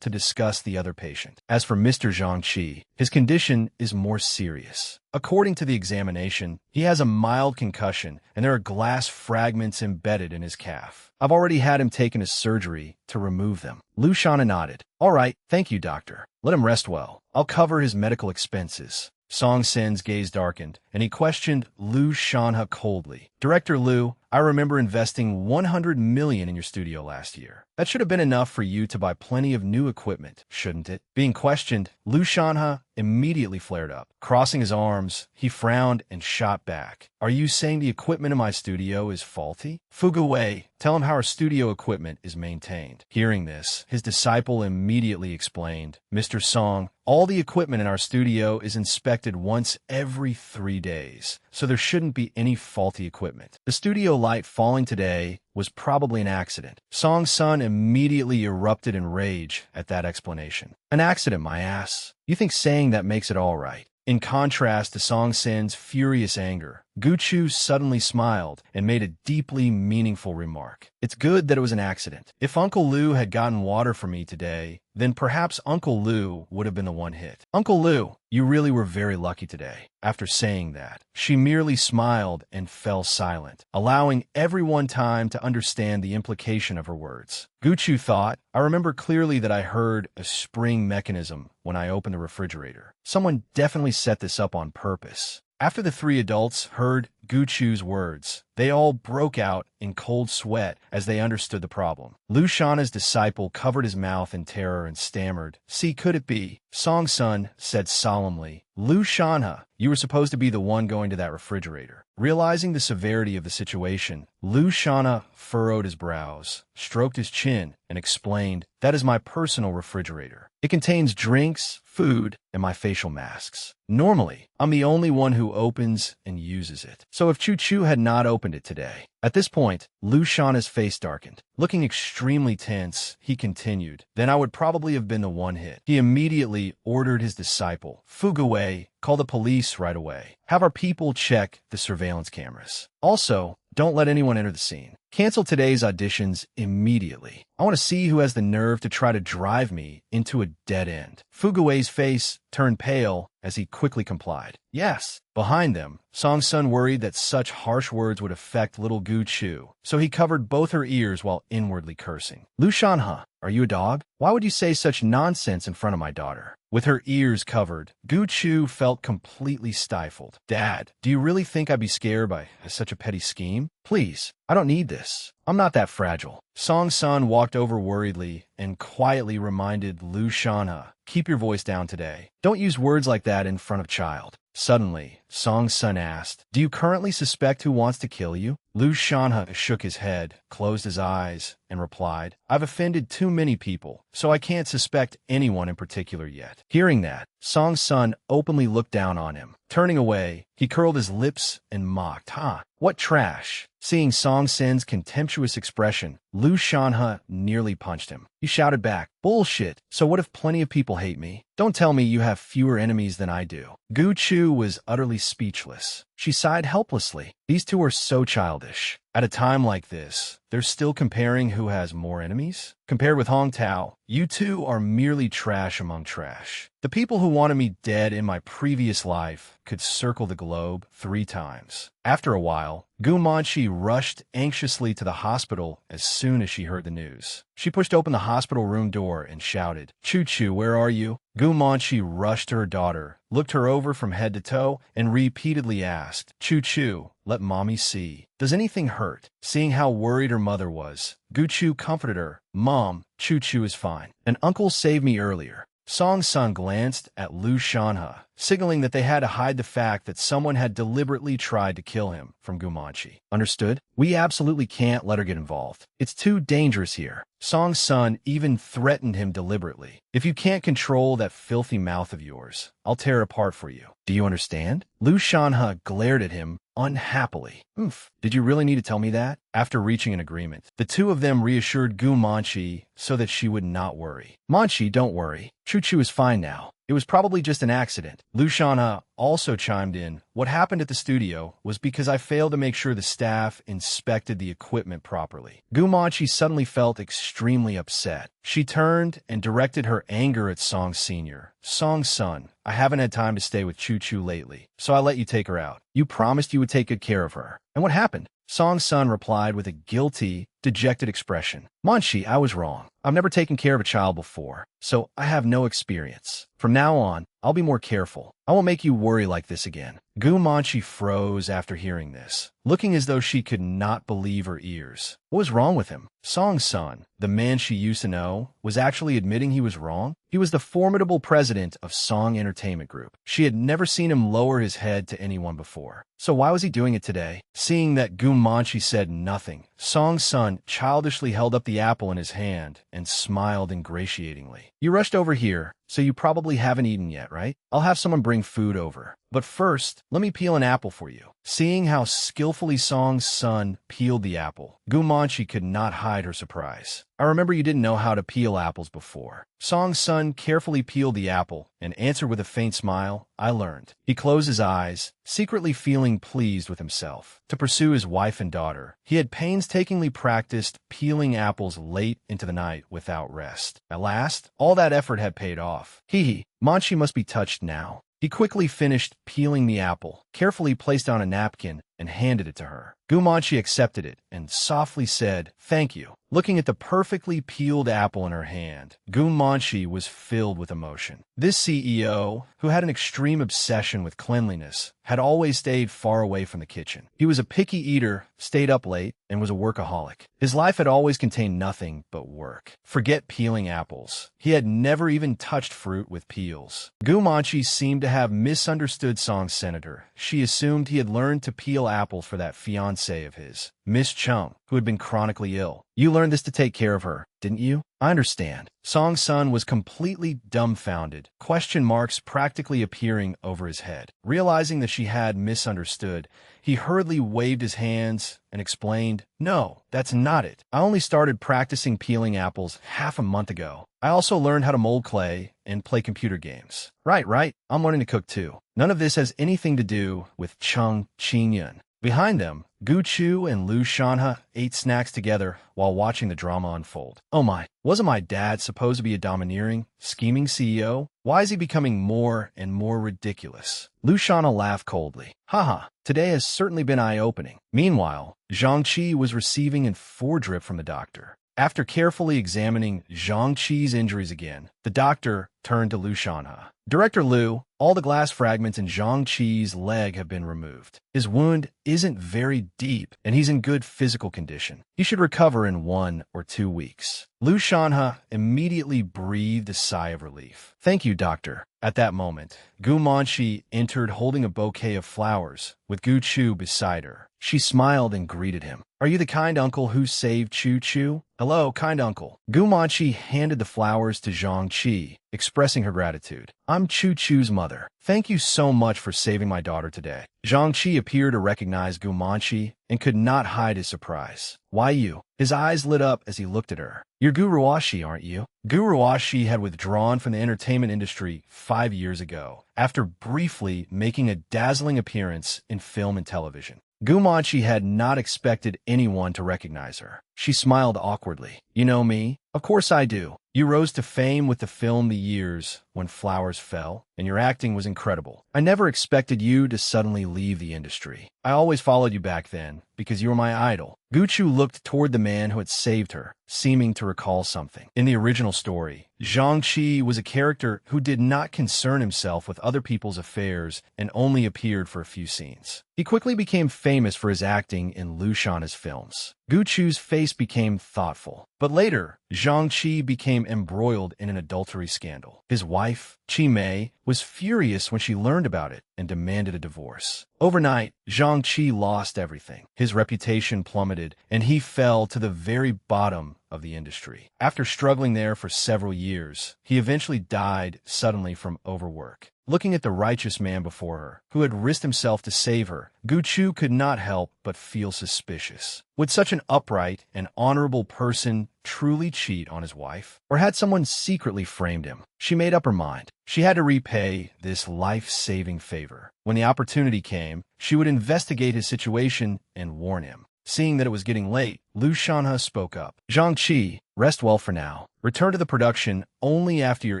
to discuss the other patient. As for Mr. Zhang Qi, his condition is more serious. According to the examination, he has a mild concussion and there are glass fragments embedded in his calf. I've already had him taken to surgery to remove them. Lu Shanha nodded. "All right, thank you, doctor. Let him rest well. I'll cover his medical expenses." Song Sen's gaze darkened, and he questioned Lu Shanha coldly. "Director Lu, I remember investing 100 million in your studio last year. That should have been enough for you to buy plenty of new equipment, shouldn't it?" Being questioned, Lu Shanha immediately flared up. Crossing his arms, he frowned and shot back. "Are you saying the equipment in my studio is faulty? Fugu Wei, tell him how our studio equipment is maintained." Hearing this, his disciple immediately explained, "Mr. Song, all the equipment in our studio is inspected once every 3 days, so there shouldn't be any faulty equipment. The studio light falling today was probably an accident." Song's son immediately erupted in rage at that explanation. "An accident, my ass. You think saying that makes it all right?" In contrast to Song Sen's furious anger, Guchu suddenly smiled and made a deeply meaningful remark. "It's good that it was an accident. If Uncle Lu had gotten water for me today, then perhaps Uncle Lu would have been the one hit. Uncle Lu, you really were very lucky today." After saying that, she merely smiled and fell silent, allowing everyone time to understand the implication of her words. Guchu thought, "I remember clearly that I heard a spring mechanism when I opened the refrigerator. Someone definitely set this up on purpose." After the 3 adults heard Guchu's words, they all broke out in cold sweat as they understood the problem. Lu Shanha's disciple covered his mouth in terror and stammered, "See, could it be?" Song Sun said solemnly, "Lu Shanha, you were supposed to be the one going to that refrigerator." Realizing the severity of the situation, Lu Shanha furrowed his brows, stroked his chin, and explained, "That is my personal refrigerator. It contains drinks, food, and my facial masks. Normally, I'm the only one who opens and uses it. So if Choo-choo had not opened it today." At this point, Lu Shanha's face darkened. Looking extremely tense, he continued, "Then I would probably have been the one hit." He immediately ordered his disciple, Fugu Wei, call the police right away. Have our people check the surveillance cameras. Also, Don't let anyone enter the scene. Cancel today's auditions immediately. I want to see who has the nerve to try to drive me into a dead end. Fugue's face turned pale as he quickly complied. Yes. Behind them, Song-sun worried that such harsh words would affect little Gu Chu, so he covered both her ears while inwardly cursing. Lu Shanha, are you a dog? Why would you say such nonsense in front of my daughter? With her ears covered, Gu Chu felt completely stifled. Dad, do you really think I'd be scared by such a petty scheme? Please, I don't need this. I'm not that fragile. Song-sun walked over worriedly and quietly reminded Lu Shanha, keep your voice down today. Don't use words like that in front of child. Suddenly, Song-sun asked, do you currently suspect who wants to kill you? Lu Shanha shook his head, closed his eyes, and replied, I've offended too many people, so I can't suspect anyone in particular yet. Hearing that, Song-sun openly looked down on him. Turning away, he curled his lips and mocked, what trash. Seeing Song-sun's contemptuous expression, Lu Shanha nearly punched him. He shouted back, bullshit, so what if plenty of people hate me? Don't tell me you have fewer enemies than I do. Gu Chu was utterly speechless. She sighed helplessly. These two are so childish. At a time like this, they're still comparing who has more enemies? Compared with Hong Tao, you two are merely trash among trash. The people who wanted me dead in my previous life could circle the globe 3 times. After a while, Gu Manchi rushed anxiously to the hospital as soon as she heard the news. She pushed open the hospital room door and shouted, Chu Chu, where are you? Gu Manchi rushed to her daughter, looked her over from head to toe, and repeatedly asked, Chu Chu, let mommy see. Does anything hurt? Seeing how worried her mother was, Gu Chu comforted her. Mom, Chu Chu is fine. An uncle saved me earlier. Song-sun glanced at Lu Shanha, signaling that they had to hide the fact that someone had deliberately tried to kill him from Gu Manchi. Understood? We absolutely can't let her get involved. It's too dangerous here. Song-sun even threatened him deliberately. If you can't control that filthy mouth of yours, I'll tear it apart for you. Do you understand? Lu Shanha glared at him unhappily. Oof, did you really need to tell me that? After reaching an agreement, the two of them reassured Gu Manchi so that she would not worry. Manchi, don't worry. Chu Chu is fine now. It was probably just an accident. Lu Shanha also chimed in, what happened at the studio was because I failed to make sure the staff inspected the equipment properly. Gu Manchi suddenly felt extremely upset. She turned and directed her anger at Song Sr. Song-sun, I haven't had time to stay with Chu Chu lately, so I let you take her out. You promised you would take good care of her. And what happened? Song-sun replied with a guilty, dejected expression. Manchi, I was wrong. I've never taken care of a child before, so I have no experience. From now on, I'll be more careful. I won't make you worry like this again. Gu Manchi froze after hearing this, looking as though she could not believe her ears. What was wrong with him? Song-sun, the man she used to know, was actually admitting he was wrong? He was the formidable president of Song Entertainment Group. She had never seen him lower his head to anyone before. So why was he doing it today? Seeing that Gu Manchi said nothing, Song-sun childishly held up the apple in his hand and smiled ingratiatingly. You rushed over here, so you probably haven't eaten yet, right? I'll have someone bring food over. But first, let me peel an apple for you. Seeing how skillfully Song-sun peeled the apple, Gu Manchi could not hide her surprise. I remember you didn't know how to peel apples before. Song-sun carefully peeled the apple and answered with a faint smile, I learned. He closed his eyes, secretly feeling pleased with himself. To pursue his wife and daughter, he had painstakingly practiced peeling apples late into the night without rest. At last, all that effort had paid off. Hee, Manchi must be touched now. He quickly finished peeling the apple, carefully placed on a napkin, and handed it to her. Gu Manchi accepted it and softly said, thank you. Looking at the perfectly peeled apple in her hand, Gu Manchi was filled with emotion. This CEO, who had an extreme obsession with cleanliness, had always stayed far away from the kitchen. He was a picky eater, stayed up late, and was a workaholic. His life had always contained nothing but work. Forget peeling apples. He had never even touched fruit with peels. Gu Manchi seemed to have misunderstood Song's senator. She assumed he had learned to peel apples for that fiancée of his, Miss Chung, who had been chronically ill. You learned this to take care of her, didn't you? I understand. Song-sun was completely dumbfounded, question marks practically appearing over his head. Realizing that she had misunderstood, he hurriedly waved his hands and explained, no, that's not it. I only started practicing peeling apples half a month ago. I also learned how to mold clay and play computer games. Right. I'm learning to cook too. None of this has anything to do with Chung Qingyun. Behind them, Gu Chu and Liu Shanhe ate snacks together while watching the drama unfold. Oh my, wasn't my dad supposed to be a domineering, scheming CEO? Why is he becoming more and more ridiculous? Liu Shanhe laughed coldly. Haha, today has certainly been eye-opening. Meanwhile, Zhang Qi was receiving an 4-drip from the doctor. After carefully examining Zhang Qi's injuries again, the doctor turned to Liu Shanhe. Director Liu, all the glass fragments in Zhang Qi's leg have been removed. His wound isn't very deep, and he's in good physical condition. He should recover in 1 or 2 weeks. Liu Shanhe immediately breathed a sigh of relief. Thank you, doctor. At that moment, Gu Manqi entered holding a bouquet of flowers, with Gu Chu beside her. She smiled and greeted him. Are you the kind uncle who saved Chu Chu? Hello, kind uncle. Gu Manqi handed the flowers to Zhang Qi, expressing her gratitude. I'm Chu Chu's mother. Thank you so much for saving my daughter today. Zhang Qi appeared to recognize Gu Manqi and could not hide his surprise. Why you? His eyes lit up as he looked at her. You're Gu Ruoxi, aren't you? Gu Ruoxi had withdrawn from the entertainment industry 5 years ago, after briefly making a dazzling appearance in film and television. Gu Manqi had not expected anyone to recognize her. She smiled awkwardly. You know me? Of course I do. You rose to fame with the film The Years When Flowers Fell, and your acting was incredible. I never expected you to suddenly leave the industry. I always followed you back then, because you were my idol. Gu Chu looked toward the man who had saved her, seeming to recall something. In the original story, Zhang Qi was a character who did not concern himself with other people's affairs and only appeared for a few scenes. He quickly became famous for his acting in Liu Shanhe's films. Gu Chu's face became thoughtful. But later, Zhang Qi became embroiled in an adultery scandal. His wife, Qi Mei, was furious when she learned about it and demanded a divorce. Overnight, Zhang Qi lost everything. His reputation plummeted, and he fell to the very bottom of the industry. After struggling there for several years, he eventually died suddenly from overwork. Looking at the righteous man before her, who had risked himself to save her, Gu Chu could not help but feel suspicious. Would such an upright and honorable person truly cheat on his wife? Or had someone secretly framed him? She made up her mind. She had to repay this life-saving favor. When the opportunity came, she would investigate his situation and warn him. Seeing that it was getting late, Liu Shanhe spoke up. Zhang Qi, rest well for now. Return to the production only after your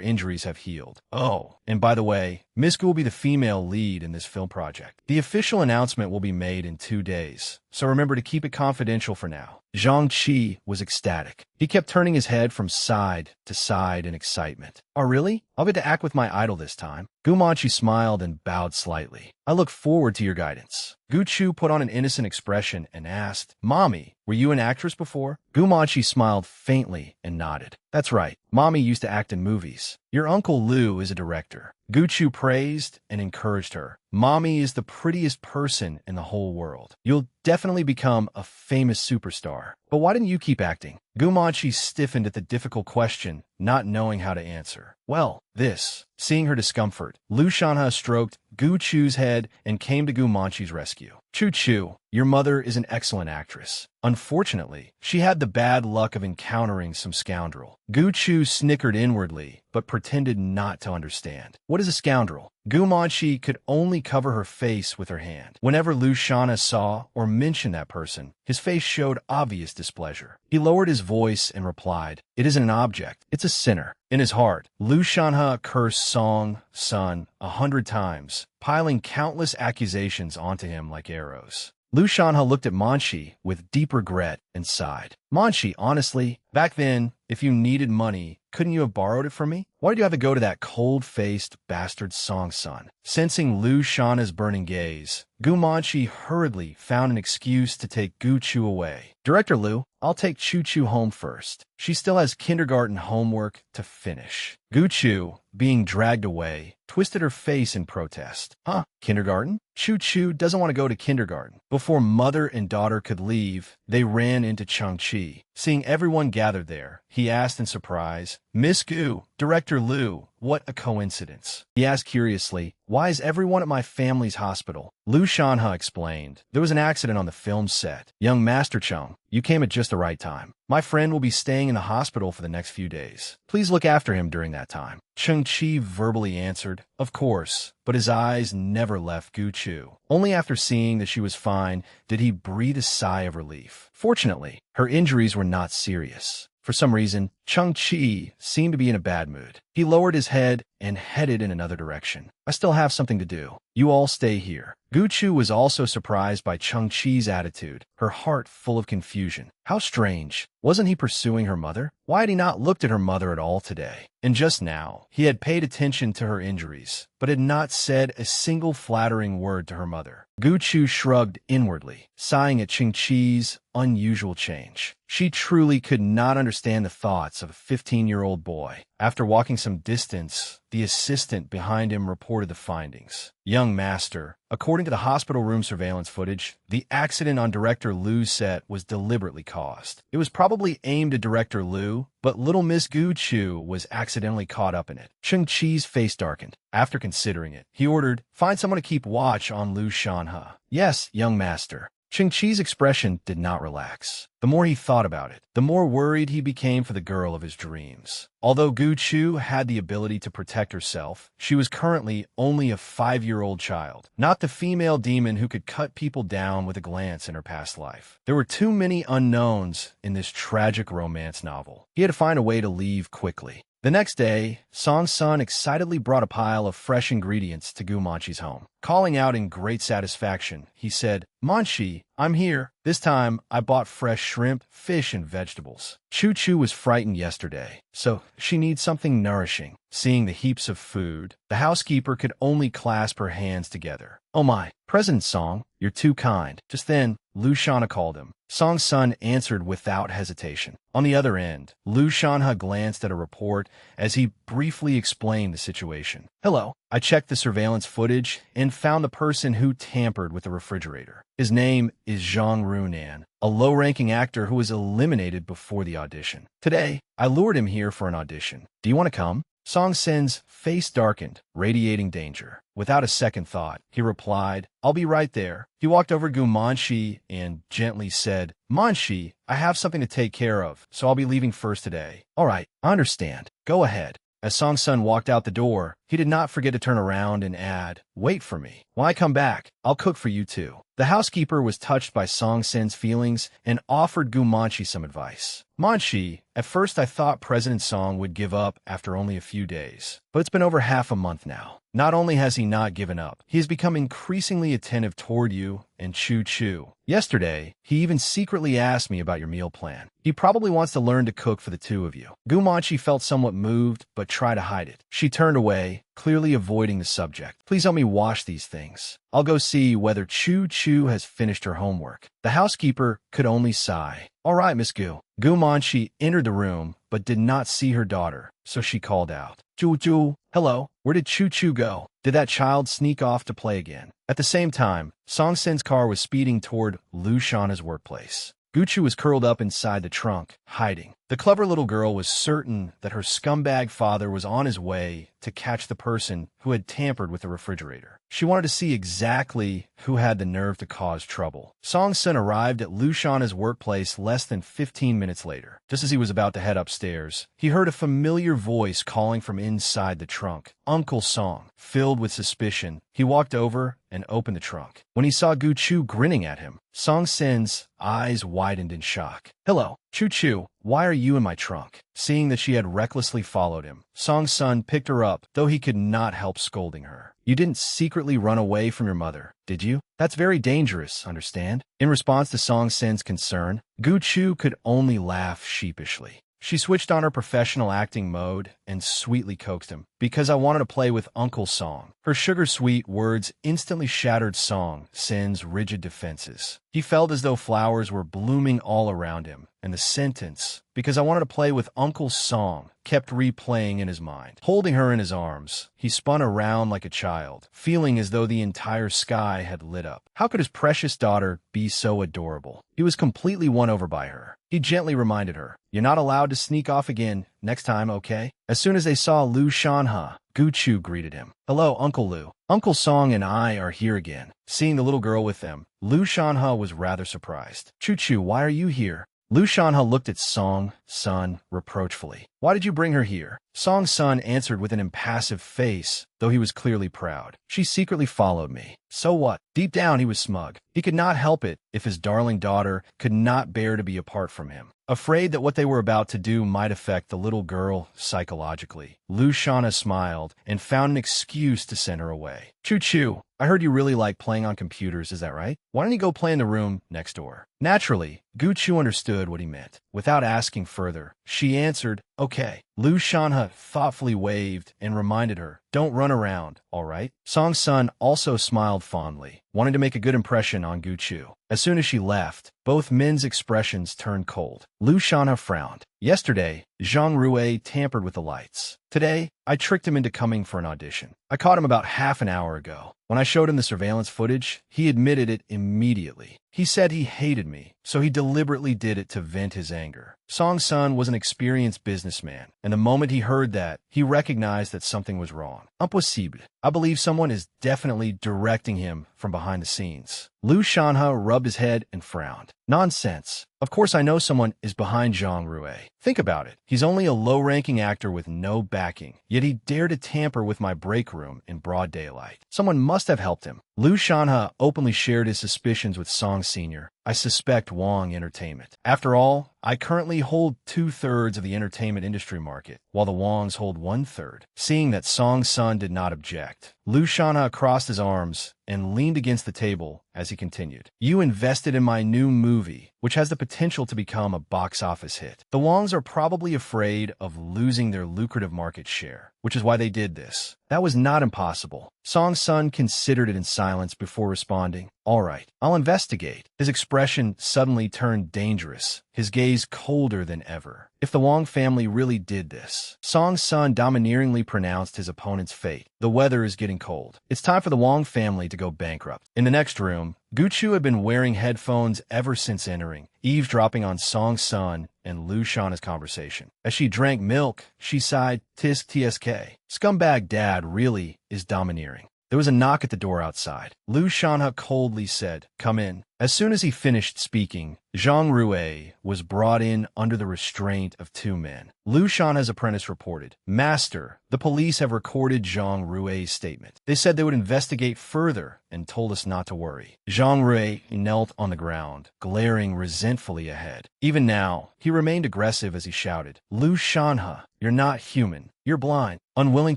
injuries have healed. Oh, and by the way, Miss Gu will be the female lead in this film project. The official announcement will be made in 2 days, so remember to keep it confidential for now. Zhang Qi was ecstatic. He kept turning his head from side to side in excitement. Oh, really? I'll get to act with my idol this time. Gu Manqi smiled and bowed slightly. I look forward to your guidance. Gu Chu put on an innocent expression and asked, Mommy, were you an actress before? Gu Manqi smiled faintly and nodded. That's right. Mommy used to act in movies. Your uncle Liu is a director. Gu Chu praised and encouraged her. Mommy is the prettiest person in the whole world. You'll definitely become a famous superstar. But why didn't you keep acting? Gu Manqi stiffened at the difficult question, not knowing how to answer. Well, this. Seeing her discomfort, Liu Shanhe stroked Gu Chu's head and came to Gu Manqi's rescue. Chu Chu, your mother is an excellent actress. Unfortunately, she had the bad luck of encountering some scoundrel. Gu Chu snickered inwardly, but pretended not to understand. What is a scoundrel? Gu Manqi could only cover her face with her hand. Whenever Liu Shanhe saw or mentioned that person, his face showed obvious displeasure. He lowered his voice and replied, It isn't an object, it's a sinner. In his heart, Liu Shanhe cursed Song, Sun 100 times, piling countless accusations onto him like arrows. Liu Shanhe looked at Manqi with deep regret and sighed. Manqi, honestly, back then, if you needed money, couldn't you have borrowed it from me? Why did you have to go to that cold-faced bastard Song Sun? Sensing Liu Shanhe's burning gaze, Gu Manqi hurriedly found an excuse to take Gu Chu away. Director Liu, I'll take Chu Chu home first. She still has kindergarten homework to finish. Gu Chu, being dragged away, twisted her face in protest. Huh? Kindergarten? Chu Chu doesn't want to go to kindergarten. Before mother and daughter could leave, they ran into Changqi. Seeing everyone gathered there, he asked in surprise, Miss Gu, Director Liu, what a coincidence. He asked curiously, why is everyone at my family's hospital? Liu Shanha explained, there was an accident on the film set. Young Master Chung, you came at just the right time. My friend will be staying in the hospital for the next few days. Please look after him during that time. Chung Chi verbally answered, of course, but his eyes never left Gu Chu. Only after seeing that she was fine did he breathe a sigh of relief. Fortunately, her injuries were not serious. For some reason, Chung Chi seemed to be in a bad mood. He lowered his head and headed in another direction. I still have something to do. You all stay here. Gu Chu was also surprised by Chung Chi's attitude, her heart full of confusion. How strange. Wasn't he pursuing her mother? Why had he not looked at her mother at all today? And just now, he had paid attention to her injuries, but had not said a single flattering word to her mother. Gu Chu shrugged inwardly, sighing at Chung Chi's unusual change. She truly could not understand the thoughts of a 15-year-old boy. After walking some distance, the assistant behind him reported the findings. Young Master, according to the hospital room surveillance footage, the accident on Director Liu's set was deliberately caused. It was probably aimed at Director Liu, but little Miss Gu Chu was accidentally caught up in it. Chung Chi's face darkened. After considering it, he ordered, find someone to keep watch on Liu Shanhe. Yes, young master. Chung Chi's expression did not relax. The more he thought about it, the more worried he became for the girl of his dreams. Although Gu Chu had the ability to protect herself, she was currently only a 5-year-old child, not the female demon who could cut people down with a glance in her past life. There were too many unknowns in this tragic romance novel. He had to find a way to leave quickly. The next day, Song Sun excitedly brought a pile of fresh ingredients to Gu Manchi's home. Calling out in great satisfaction, he said, Manchi, I'm here. This time, I bought fresh shrimp, fish, and vegetables. Chu Chu was frightened yesterday, so she needs something nourishing. Seeing the heaps of food, the housekeeper could only clasp her hands together. Oh my, President Song, you're too kind. Just then, Liu Shanhe called him. Song Sun answered without hesitation. On the other end, Liu Shanhe glanced at a report as he briefly explained the situation. Hello, I checked the surveillance footage and found the person who tampered with the refrigerator. His name is Zhang Runan, a low-ranking actor who was eliminated before the audition. Today, I lured him here for an audition. Do you want to come? Song Sin's face darkened, radiating danger. Without a second thought, he replied, I'll be right there. He walked over Gu Manchi and gently said, Manchi, I have something to take care of, so I'll be leaving first today. All right, I understand. Go ahead. As Song Sun walked out the door, he did not forget to turn around and add, wait for me. When I come back, I'll cook for you too. The housekeeper was touched by Song Sin's feelings and offered Gu Manchi some advice. Manchi, at first I thought President Song would give up after only a few days, but it's been over half a month now. Not only has he not given up, he has become increasingly attentive toward you and Chu Chu. Yesterday, he even secretly asked me about your meal plan. He probably wants to learn to cook for the two of you. Gu Manchi felt somewhat moved, but tried to hide it. She turned away, clearly avoiding the subject. Please help me wash these things. I'll go see whether Chu Chu has finished her homework. The housekeeper could only sigh. All right, Miss Gu. Gu Manchi entered the room, but did not see her daughter, so she called out. Chu Chu, hello. Where did Chu Chu go? Did that child sneak off to play again? At the same time, Song Sin's car was speeding toward Liu Shanhe's workplace. Gu Chu was curled up inside the trunk, hiding. The clever little girl was certain that her scumbag father was on his way to catch the person who had tampered with the refrigerator. She wanted to see exactly who had the nerve to cause trouble. Song Sun arrived at Liu Shanhe's workplace less than 15 minutes later. Just as he was about to head upstairs, he heard a familiar voice calling from inside the trunk. Uncle Song. Filled with suspicion, he walked over and opened the trunk. When he saw Gu Chu grinning at him, Song Sin's eyes widened in shock. Hello, Chu Chu, why are you in my trunk? Seeing that she had recklessly followed him, Song Sun picked her up, though he could not help scolding her. You didn't secretly run away from your mother, did you? That's very dangerous, understand? In response to Song Sin's concern, Gu Chu could only laugh sheepishly. She switched on her professional acting mode and sweetly coaxed him, because I wanted to play with Uncle Song. Her sugar-sweet words instantly shattered Song Sin's rigid defenses. He felt as though flowers were blooming all around him, and the sentence, because I wanted to play with Uncle Song, kept replaying in his mind. Holding her in his arms, he spun around like a child, feeling as though the entire sky had lit up. How could his precious daughter be so adorable? He was completely won over by her. He gently reminded her, You're not allowed to sneak off again Next time, okay? As soon as they saw Lu Shanha, Gu Chu greeted him. Hello, Uncle Lu. Uncle Song and I are here again. Seeing the little girl with them, Lu Shanha was rather surprised. Chu Chu, why are you here? Lu Shanha looked at Song Sun reproachfully. Why did you bring her here? Song Sun answered with an impassive face, though he was clearly proud. She secretly followed me. So what? Deep down he was smug. He could not help it if his darling daughter could not bear to be apart from him. Afraid that what they were about to do might affect the little girl psychologically, Lu Shanha smiled and found an excuse to send her away. Chu Chu, I heard you really like playing on computers, is that right? Why don't you go play in the room next door? Naturally, Gu Chu understood what he meant. Without asking further, she answered, okay. Lu Shanha thoughtfully waved and reminded her, don't run around, all right? Song Sun also smiled fondly, wanting to make a good impression on Gu Chu. As soon as she left, both men's expressions turned cold. Lu Shanha frowned. Yesterday, Zhang Rui tampered with the lights. Today, I tricked him into coming for an audition. I caught him about half an hour ago. When I showed him the surveillance footage, he admitted it immediately. He said he hated me, so he deliberately did it to vent his anger. Song Sun was an experienced businessman, and the moment he heard that, he recognized that something was wrong. Impossible. I believe someone is definitely directing him from behind the scenes. Lu Shanha rubbed his head and frowned. Nonsense. Of course I know someone is behind Zhang Rui. Think about it. He's only a low-ranking actor with no backing, yet he dared to tamper with my break room in broad daylight. Someone must have helped him. Lu Shanha openly shared his suspicions with Song Sr. I suspect Wong Entertainment. After all, I currently hold 2/3 of the entertainment industry market, while the Wongs hold 1/3. Seeing that Song Sun did not object, Lu Shanha crossed his arms and leaned against the table as he continued. You invested in my new movie, which has the potential to become a box office hit. The Wongs are probably afraid of losing their lucrative market share, which is why they did this. That was not impossible. Song Sun considered it in silence before responding. All right, I'll investigate. His expression suddenly turned dangerous, his gaze colder than ever. If the Wong family really did this, Song Sun domineeringly pronounced his opponent's fate. The weather is getting cold. It's time for the Wong family to go bankrupt. In the next room, Gu Chu had been wearing headphones ever since entering, eavesdropping on Song Sun and Lu Shanha's conversation. As she drank milk, she sighed, tisk tsk. Scumbag dad really is domineering. There was a knock at the door outside. Lu Shanha coldly said, come in. As soon as he finished speaking, Zhang Rui was brought in under the restraint of two men. Lu Shanha's apprentice reported, Master, the police have recorded Zhang Rui's statement. They said they would investigate further and told us not to worry. Zhang Rui knelt on the ground, glaring resentfully ahead. Even now, he remained aggressive as he shouted, Lu Shanha, you're not human. You're blind. Unwilling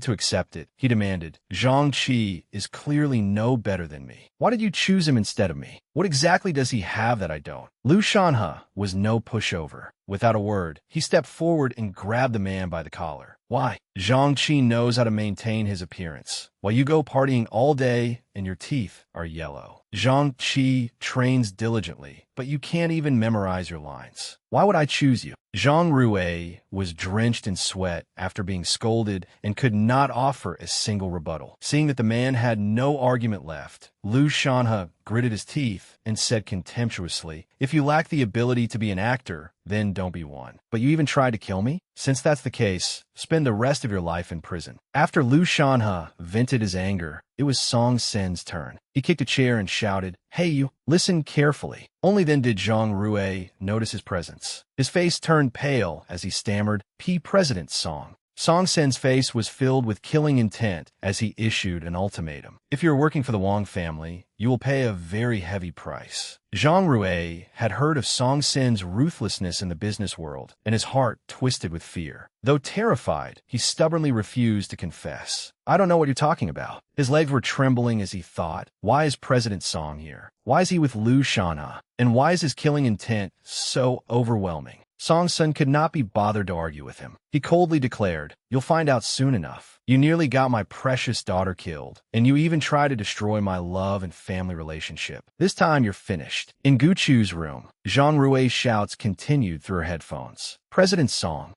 to accept it, he demanded, Zhang Qi is clearly no better than me. Why did you choose him instead of me? What exactly does he have that I don't? Lu Shanha was no pushover. Without a word, he stepped forward and grabbed the man by the collar. Why? Zhang Qi knows how to maintain his appearance, while you go partying all day and your teeth are yellow. Zhang Qi trains diligently, but you can't even memorize your lines. Why would I choose you? Zhang Rui was drenched in sweat after being scolded and could not offer a single rebuttal. Seeing that the man had no argument left, Lu Shanha gritted his teeth and said contemptuously, if you lack the ability to be an actor, then don't be one. But you even tried to kill me? Since that's the case, spend the rest of your life in prison. After Lu Shanha vented his anger, it was Song Sen's turn. He kicked a chair and shouted, hey you, listen carefully. Only then did Zhang Rui notice his presence. His face turned pale as he stammered, President Song. Song Sen's face was filled with killing intent as he issued an ultimatum. If you're working for the Wong family, you will pay a very heavy price. Zhang Rui had heard of Song Sen's ruthlessness in the business world, and his heart twisted with fear. Though terrified, he stubbornly refused to confess. I don't know what you're talking about. His legs were trembling as he thought, why is President Song here? Why is he with Lu Shanha? And why is his killing intent so overwhelming? Song Sun could not be bothered to argue with him. He coldly declared, you'll find out soon enough. You nearly got my precious daughter killed, and you even tried to destroy my love and family relationship. This time you're finished. In Gu Chu's room, Zhang Rui's shouts continued through her headphones. President Song,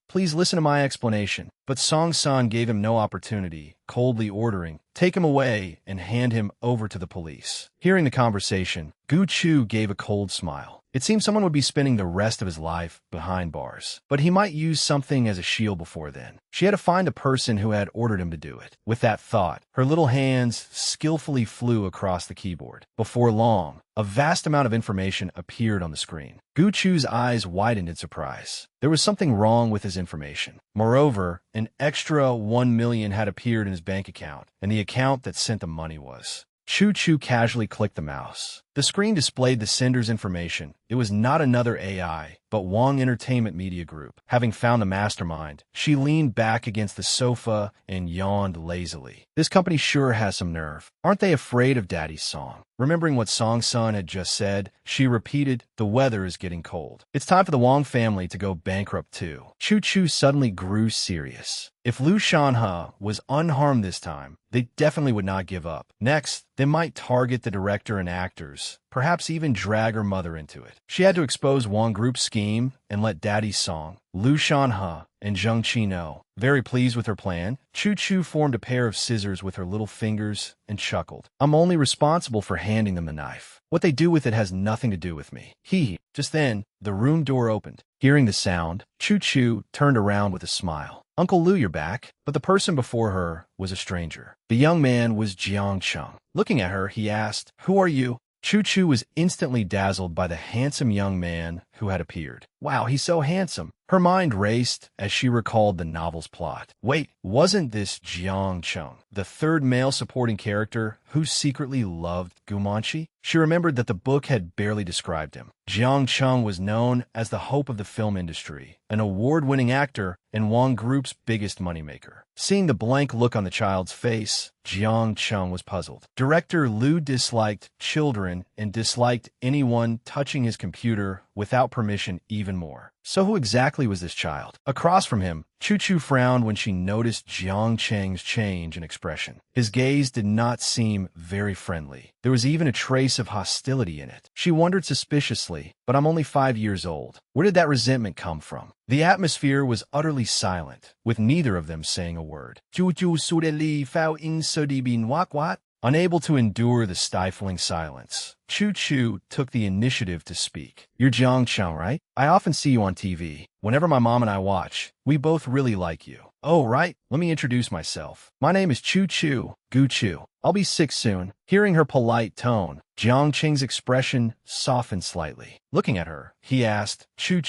please listen to my explanation. But Song Sun gave him no opportunity, coldly ordering, take him away and hand him over to the police. Hearing the conversation, Gu Chu gave a cold smile. It seemed someone would be spending the rest of his life behind bars, but he might use something as a shield before then. She had to find the person who had ordered him to do it. With that thought, her little hands skillfully flew across the keyboard. Before long, a vast amount of information appeared on the screen. Guchu's eyes widened in surprise. There was something wrong with his information. Moreover, an extra 1 million had appeared in his bank account, and the account that sent the money was. Chu casually clicked the mouse. The screen displayed the sender's information. It was not another AI, but Wong Entertainment Media Group. Having found the mastermind, she leaned back against the sofa and yawned lazily. This company sure has some nerve. Aren't they afraid of Daddy's song? Remembering what Song Sun had just said, she repeated, "The weather is getting cold. It's time for the Wong family to go bankrupt too." Chu suddenly grew serious. If Lu Shanhe was unharmed this time, they definitely would not give up. Next, they might target the director and actors, perhaps even drag her mother into it. She had to expose Wong Group's scheme and let Daddy's song, Lu Shanhe, and Zheng Qi know. Very pleased with her plan, Chu formed a pair of scissors with her little fingers and chuckled. "I'm only responsible for handing them the knife. What they do with it has nothing to do with me." Just then, the room door opened. Hearing the sound, Chu turned around with a smile. "Uncle Lu, you're back." But the person before her was a stranger. The young man was Jiang Cheng. Looking at her, he asked, "Who are you?" Chu was instantly dazzled by the handsome young man who had appeared. Wow, he's so handsome. Her mind raced as she recalled the novel's plot. Wait, wasn't this Jiang Cheng, the third male supporting character who secretly loved Gumanchi? She remembered that the book had barely described him. Jiang Cheng was known as the hope of the film industry, an award-winning actor and Wong Group's biggest moneymaker. Seeing the blank look on the child's face, Jiang Cheng was puzzled. Director Lu disliked children and disliked anyone touching his computer without permission even more. So who exactly was this child? Across from him, Chu frowned when she noticed Jiang Cheng's change in expression. His gaze did not seem very friendly. There was even a trace of hostility in it. She wondered suspiciously, "But I'm only 5 years old. Where did that resentment come from?" The atmosphere was utterly silent, with neither of them saying a word. Unable to endure the stifling silence, Chu took the initiative to speak. "You're Jiang Cheng, right? I often see you on TV. Whenever my mom and I watch, we both really like you." "Oh, right. Let me introduce myself. My name is Guchu. I'll be 6 soon." Hearing her polite tone, Jiang Cheng's expression softened slightly. Looking at her, he asked, Chu,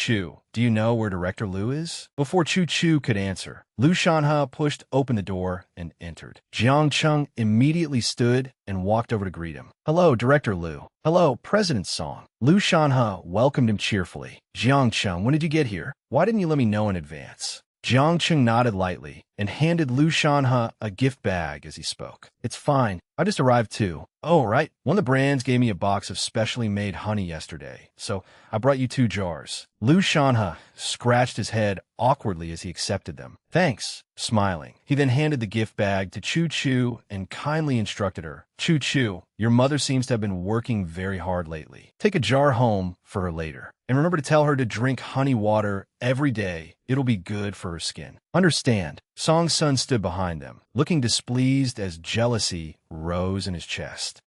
do you know where Director Lu is?" Before Chu could answer, Lu Shanhe pushed open the door and entered. Jiang Cheng immediately stood and walked over to greet him. "Hello, Director Lu." "Hello, President Song." Lu Shanhe welcomed him cheerfully. "Jiang Cheng, when did you get here? Why didn't you let me know in advance?" Jiang Cheng nodded lightly and handed Lu Shanhe a gift bag as he spoke. "It's fine. I just arrived too." "Oh, right. One of the brands gave me a box of specially made honey yesterday, so I brought you 2 jars. Lu Shanhe scratched his head awkwardly as he accepted them. "Thanks," smiling. He then handed the gift bag to Chu and kindly instructed her. "Chu, your mother seems to have been working very hard lately. Take a jar home for her later. And remember to tell her to drink honey water every day. It'll be good for her skin." "Understand." Song Sun stood behind them, looking displeased as jealousy rose in his chest.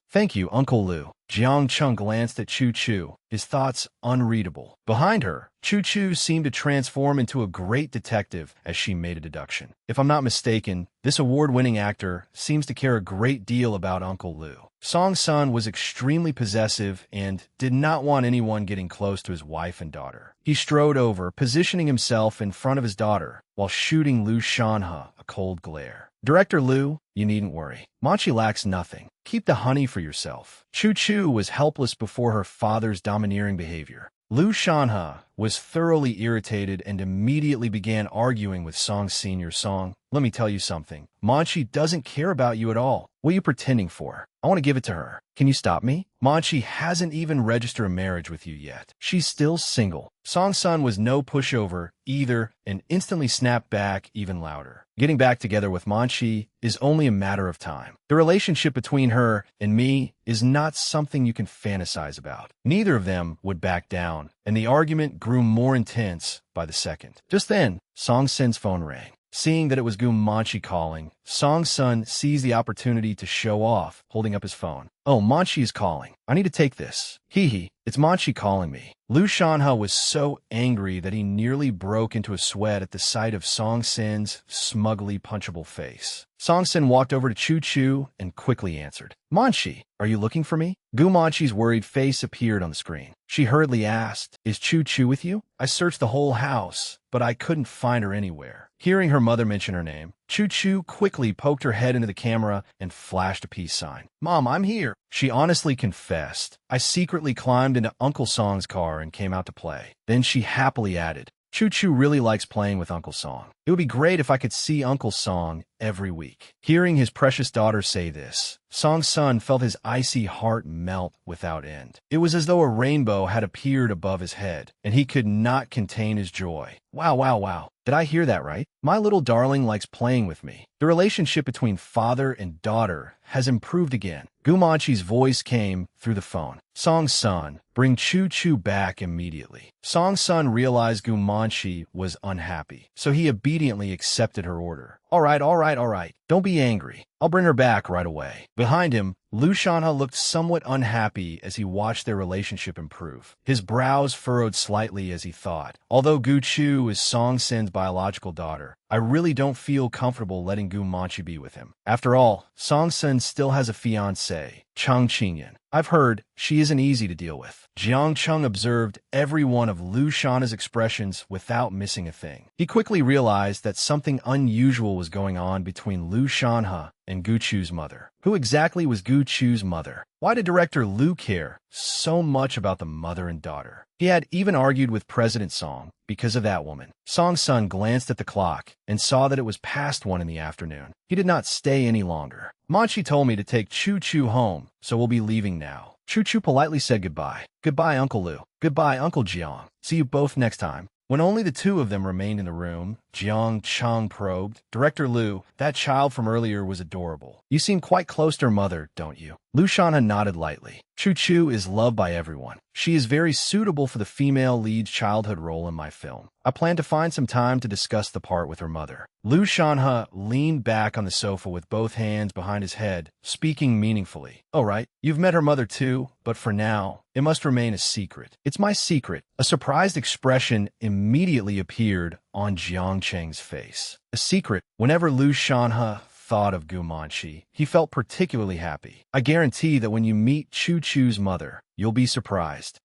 "Thank you, Uncle Lu." Jiang Cheng glanced at Chu, his thoughts unreadable. Behind her, Chu seemed to transform into a great detective as she made a deduction. "If I'm not mistaken, this award-winning actor seems to care a great deal about Uncle Lu." Song Sun was extremely possessive and did not want anyone getting close to his wife and daughter. He strode over, positioning himself in front of his daughter, while shooting Lu Shanhe a cold glare. "Director Lu, you needn't worry. Manchi lacks nothing. Keep the honey for yourself." Chu was helpless before her father's domineering behavior. Lu Shanhe was thoroughly irritated and immediately began arguing with Song Senior. "Song, let me tell you something. Manchi doesn't care about you at all. What are you pretending for? I want to give it to her. Can you stop me? Manchi hasn't even registered a marriage with you yet. She's still single." Song Sun was no pushover either and instantly snapped back even louder. "Getting back together with Manchi is only a matter of time. The relationship between her and me is not something you can fantasize about." Neither of them would back down, and the argument grew more intense by the second. Just then, Song Sin's phone rang. Seeing that it was Gu Manchi calling, Song-sun seized the opportunity to show off, holding up his phone. "Oh, Manchi is calling. I need to take this. Hee hee, it's Manchi calling me." Liu Shanhe was so angry that he nearly broke into a sweat at the sight of Song-sin's smugly punchable face. Song-sin walked over to Chu-Chu and quickly answered. "Manchi, are you looking for me?" Gu Manchi's worried face appeared on the screen. She hurriedly asked, "Is Chu-Chu with you? I searched the whole house, but I couldn't find her anywhere." Hearing her mother mention her name, Chu-Chu quickly poked her head into the camera and flashed a peace sign. "Mom, I'm here." She honestly confessed, "I secretly climbed into Uncle Song's car and came out to play." Then she happily added, "Chu-Chu really likes playing with Uncle Song. It would be great if I could see Uncle Song every week." Hearing his precious daughter say this, Song-sun felt his icy heart melt without end. It was as though a rainbow had appeared above his head, and he could not contain his joy. Wow, wow, wow. Did I hear that right? My little darling likes playing with me. The relationship between father and daughter has improved again. Gu Manchi's voice came through the phone. "Song-sun, bring Chu-Chu back immediately." Song-sun realized Gu Manchi was unhappy, so he obediently accepted her order. All right. Don't be angry. I'll bring her back right away." Behind him, Liu Shanhe looked somewhat unhappy as he watched their relationship improve. His brows furrowed slightly as he thought, although Gu Chu is Song-sin's biological daughter, I really don't feel comfortable letting Gu Manchi be with him. After all, Song-sin still has a fiancée, Chang Qingyan. I've heard she isn't easy to deal with. Jiang Cheng observed every one of Liu Shanhe's expressions without missing a thing. He quickly realized that something unusual was going on between Liu Shanhe and Gu Chu's mother. Who exactly was Gu Chu's mother? Why did director Liu care so much about the mother and daughter? He had even argued with President Song because of that woman. Song-sun glanced at the clock and saw that it was past 1 in the afternoon. He did not stay any longer. "Manchi told me to take Chu-Chu home, so we'll be leaving now." Chu-Chu politely said goodbye. "Goodbye, Uncle Liu. Goodbye, Uncle Jiang. See you both next time." When only the two of them remained in the room, Jiang Cheng probed, "Director Liu, that child from earlier was adorable. You seem quite close to her mother, don't you?" Liu Shanhe nodded lightly. "Chu-Chu is loved by everyone. She is very suitable for the female lead's childhood role in my film. I plan to find some time to discuss the part with her mother." Liu Shanhe leaned back on the sofa with both hands behind his head, speaking meaningfully. "All right, you've met her mother too, but for now, it must remain a secret." "It's my secret." A surprised expression immediately appeared on Jiang Cheng's face. A secret. Whenever Liu Shanhe thought of Gu Manchi, he felt particularly happy. "I guarantee that when you meet Chu-Chu's mother, you'll be surprised."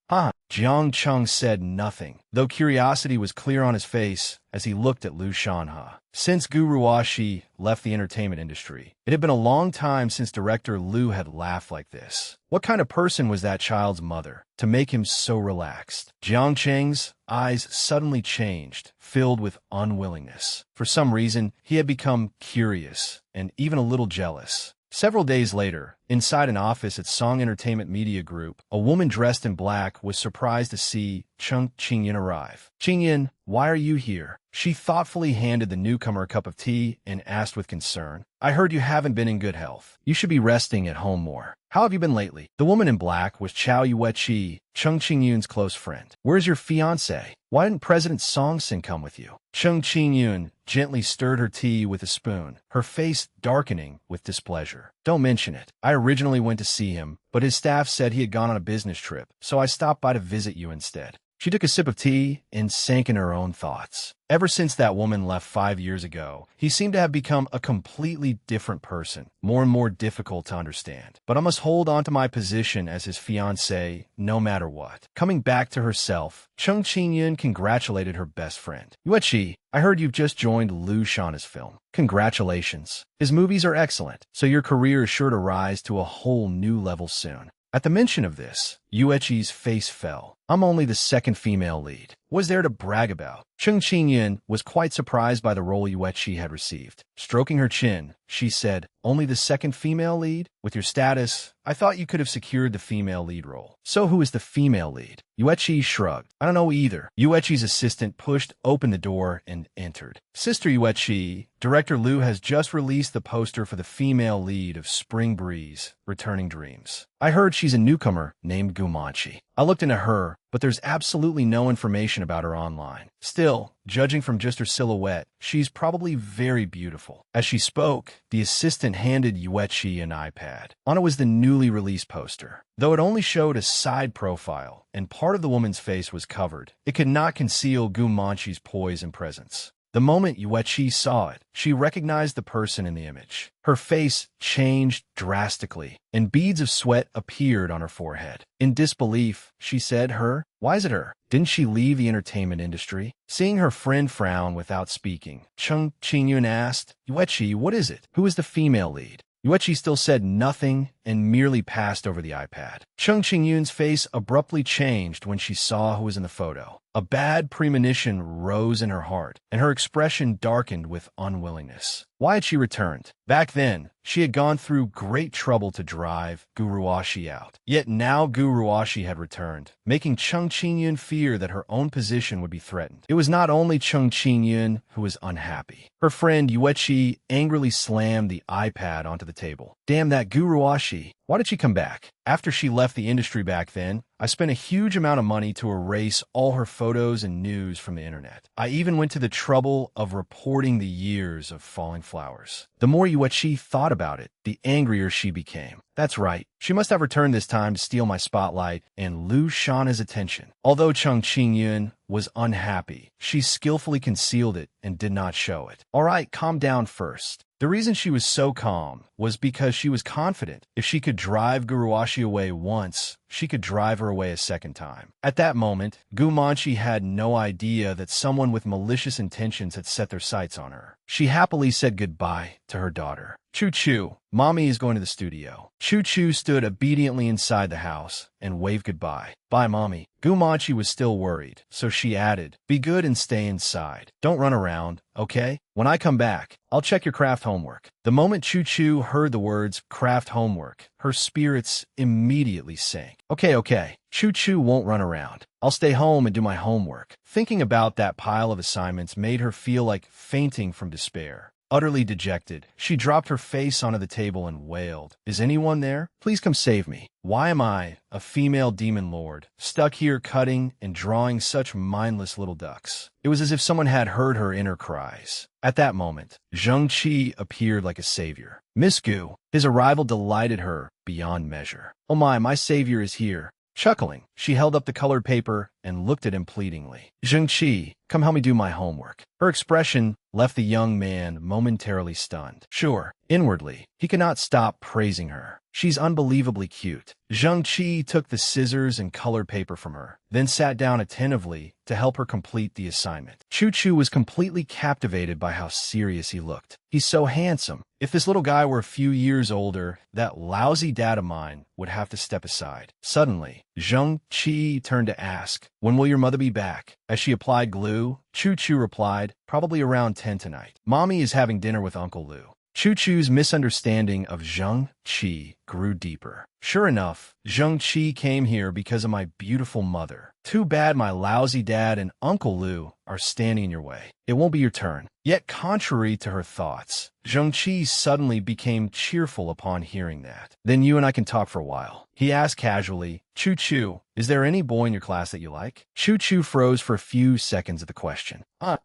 Jiang Cheng said nothing, though curiosity was clear on his face as he looked at Liu Shanhe. Since Gu Ruoshi left the entertainment industry, it had been a long time since director Liu had laughed like this. What kind of person was that child's mother to make him so relaxed? Jiang Cheng's eyes suddenly changed, filled with unwillingness. For some reason, he had become curious and even a little jealous. Several days later, inside an office at Song Entertainment Media Group, a woman dressed in black was surprised to see Chang Qingyan arrive. "Qingyan, why are you here?" She thoughtfully handed the newcomer a cup of tea and asked with concern, "I heard you haven't been in good health. You should be resting at home more. How have you been lately?" The woman in black was Chow Yue-chi, Chang Qingyun's close friend. "Where's your fiancé? Why didn't President Song-sin come with you?" Chang Qingyun gently stirred her tea with a spoon, her face darkening with displeasure. "Don't mention it. I originally went to see him, but his staff said he had gone on a business trip, so I stopped by to visit you instead." She took a sip of tea and sank in her own thoughts. Ever since that woman left 5 years ago, he seemed to have become a completely different person, more and more difficult to understand. But I must hold on to my position as his fiancé no matter what. Coming back to herself, Chang Qingyun congratulated her best friend. "Yue-chi, I heard you've just joined Liu Shanhe's film. Congratulations. His movies are excellent, so your career is sure to rise to a whole new level soon." At the mention of this, Yue-chi's face fell. "I'm only the second female lead. What's there to brag about?" Chang Qingyun was quite surprised by the role Yue-chi had received. Stroking her chin, she said, "Only the second female lead? With your status, I thought you could have secured the female lead role." "So who is the female lead?" Yue-chi shrugged. "I don't know either." Yue-chi's assistant pushed open the door and entered. "Sister Yue-chi, Director Liu has just released the poster for the female lead of Spring Breeze, Returning Dreams. I heard she's a newcomer named Gumanchi. I looked into her, but there's absolutely no information about her online. Still, judging from just her silhouette, she's probably very beautiful. As she spoke, the assistant handed Yuechi an iPad. On it was the newly released poster. Though it only showed a side profile, and part of the woman's face was covered, it could not conceal Gumanchi's poise and presence. The moment Yuechi saw it, she recognized the person in the image. Her face changed drastically, and beads of sweat appeared on her forehead. In disbelief, she said, "Her? Why is it her? Didn't she leave the entertainment industry?" Seeing her friend frown without speaking, Chung Qingyun asked, "Yuechi, what is it? Who is the female lead?" Yuechi still said nothing and merely passed over the iPad. Chung Qingyun's face abruptly changed when she saw who was in the photo. A bad premonition rose in her heart, and her expression darkened with unwillingness. Why had she returned? Back then, she had gone through great trouble to drive Guruashi out. Yet now Guruashi had returned, making Chung Qingyun fear that her own position would be threatened. It was not only Chung Qingyun who was unhappy. Her friend Yuechi angrily slammed the iPad onto the table. Damn that Guruashi! Why did she come back? After she left the industry back then, I spent a huge amount of money to erase all her photos and news from the internet. I even went to the trouble of reporting the years of falling flowers. The more Yuechi thought about it, the angrier she became. That's right. She must have returned this time to steal my spotlight and lose Shauna's attention. Although Chung Qingyun was unhappy, she skillfully concealed it and did not show it. All right, calm down first. The reason she was so calm was because she was confident if she could drive Guruashi away once, she could drive her away a second time. At that moment, Gumanchi had no idea that someone with malicious intentions had set their sights on her. She happily said goodbye to her daughter. Choo-choo, Mommy is going to the studio. Choo-choo stood obediently inside the house and waved goodbye. Bye, Mommy. Gumanchi was still worried, so she added, be good and stay inside. Don't run around, okay? When I come back, I'll check your craft homework. The moment Choo-choo heard the words craft homework, her spirits immediately sank. Okay. Choo-choo won't run around. I'll stay home and do my homework. Thinking about that pile of assignments made her feel like fainting from despair. Utterly dejected, she dropped her face onto the table and wailed, "Is anyone there? Please come save me. Why am I, a female demon lord, stuck here cutting and drawing such mindless little ducks?" It was as if someone had heard her inner cries. At that moment, Zheng Qi appeared like a savior. Miss Gu, his arrival delighted her beyond measure. "Oh my savior is here." Chuckling, she held up the colored paper and looked at him pleadingly. "Zheng Qi, come help me do my homework." Her expression left the young man momentarily stunned. Sure, inwardly, he could not stop praising her. She's unbelievably cute. Zheng Qi took the scissors and colored paper from her, then sat down attentively to help her complete the assignment. Choo-choo was completely captivated by how serious he looked. He's so handsome. If this little guy were a few years older, that lousy dad of mine would have to step aside. Suddenly, Zheng Qi turned to ask, "When will your mother be back?" As she applied glue, Choo-choo replied, "Probably around 10 tonight. Mommy is having dinner with Uncle Lou." Choo-choo's misunderstanding of Zheng Qi grew deeper. Sure enough, Zheng Qi came here because of my beautiful mother. Too bad my lousy dad and Uncle Lou are standing in your way. It won't be your turn. Yet contrary to her thoughts, Zheng Qi suddenly became cheerful upon hearing that. "Then you and I can talk for a while." He asked casually, "Choo-choo, is there any boy in your class that you like?" Choo-choo froze for a few seconds at the question.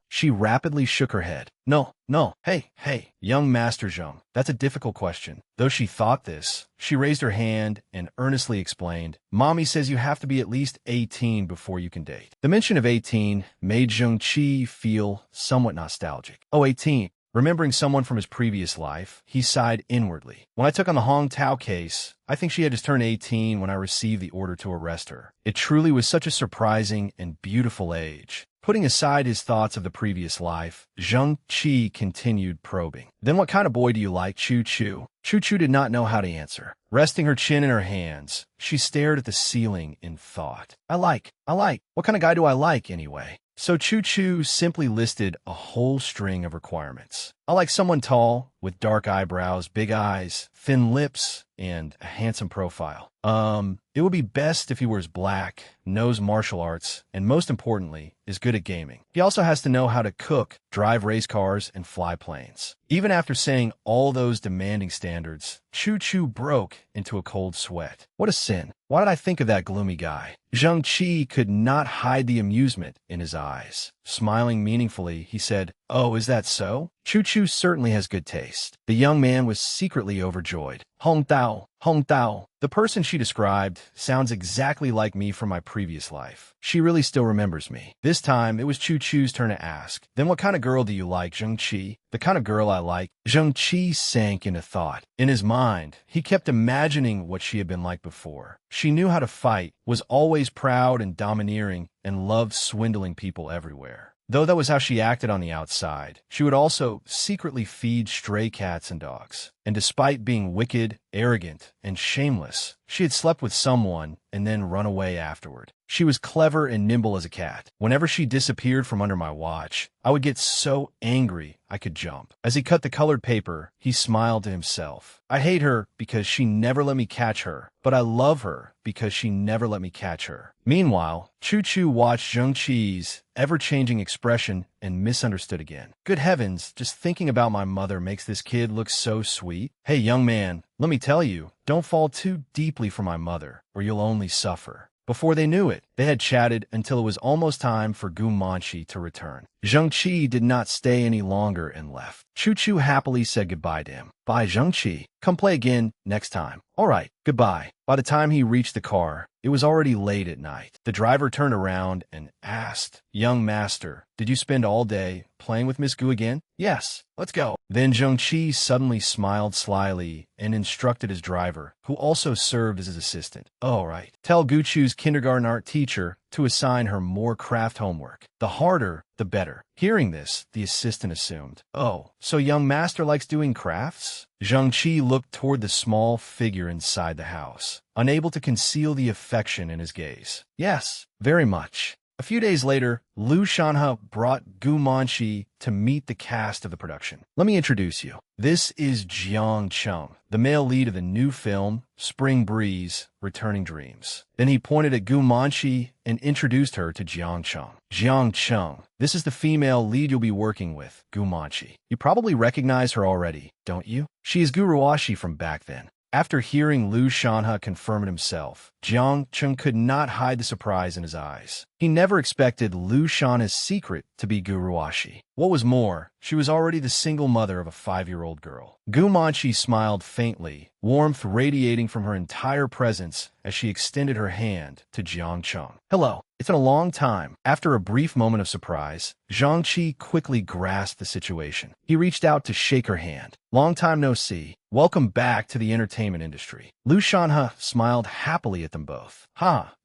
She rapidly shook her head. No. Hey, young Master Zheng, that's a difficult question." Though she thought this, she raised her hand and earnestly explained, "Mommy says you have to be at least 18 before you can date." The mention of 18 made Zheng Qi feel somewhat nostalgic. Oh, 18. Remembering someone from his previous life, he sighed inwardly. When I took on the Hong Tao case, I think she had just turned 18 when I received the order to arrest her. It truly was such a surprising and beautiful age. Putting aside his thoughts of the previous life, Zheng Qi continued probing. "Then what kind of boy do you like, Choo-choo?" Choo-choo did not know how to answer. Resting her chin in her hands, she stared at the ceiling in thought. I like. What kind of guy do I like, anyway?" So Choo-choo simply listed a whole string of requirements. "I like someone tall, with dark eyebrows, big eyes, thin lips, and a handsome profile." It would be best if he wears black, knows martial arts, and most importantly, is good at gaming. He also has to know how to cook, drive race cars, and fly planes. Even after saying all those demanding standards, Chu broke into a cold sweat. What a sin. Why did I think of that gloomy guy? Zheng Qi could not hide the amusement in his eyes. Smiling meaningfully, he said, "Oh, is that so? Chu certainly has good taste." The young man was secretly overjoyed. Hong Tao, Hong Tao. The person she described sounds exactly like me from my previous life. She really still remembers me. This time, it was Chu's turn to ask, "Then what kind of girl do you like, Zheng Qi?" "The kind of girl I like." Zheng Qi sank into thought. In his mind, he kept imagining what she had been like before. She knew how to fight, was always proud and domineering, and loved swindling people everywhere. Though that was how she acted on the outside, she would also secretly feed stray cats and dogs. And despite being wicked, arrogant, and shameless, she had slept with someone and then run away afterward. She was clever and nimble as a cat. Whenever she disappeared from under my watch, I would get so angry I could jump. As he cut the colored paper, he smiled to himself. I hate her because she never let me catch her, but I love her because she never let me catch her. Meanwhile, Chu watched Zheng Qi's ever-changing expression and misunderstood again. Good heavens, just thinking about my mother makes this kid look so sweet. Hey, young man, let me tell you, don't fall too deeply for my mother, or you'll only suffer. Before they knew it, they had chatted until it was almost time for Gu Manchi to return. Zheng Qi did not stay any longer and left. Chu happily said goodbye to him. "Bye, Zheng Qi. Come play again next time." "All right, goodbye." By the time he reached the car, it was already late at night. The driver turned around and asked, "Young master, did you spend all day playing with Miss Gu again?" "Yes, let's go." Then Zheng Qi suddenly smiled slyly and instructed his driver, who also served as his assistant. "All right, tell Guchu's kindergarten art teacher to assign her more craft homework. The harder, the better." Hearing this, the assistant assumed, "Oh, so young master likes doing crafts?" Zheng Qi looked toward the small figure inside the house, unable to conceal the affection in his gaze. "Yes, very much." A few days later, Liu Shanhe brought Gu Manchi to meet the cast of the production. "Let me introduce you. This is Jiang Cheng, the male lead of the new film, Spring Breeze, Returning Dreams." Then he pointed at Gu Manchi and introduced her to Jiang Cheng. "Jiang Cheng, this is the female lead you'll be working with, Gu Manchi. You probably recognize her already, don't you? She is Gu Ruashi from back then." After hearing Liu Shanhe confirm it himself, Jiang Cheng could not hide the surprise in his eyes. He never expected Liu Shanhe's secret to be Gu Ruashi. What was more, she was already the single mother of a 5-year-old girl. Gu Manchi smiled faintly, warmth radiating from her entire presence as she extended her hand to Jiang Cheng. "Hello. It's been a long time." After a brief moment of surprise, Zhang Qi quickly grasped the situation. He reached out to shake her hand. "Long time no see. Welcome back to the entertainment industry." Liu Shanhe smiled happily at them both.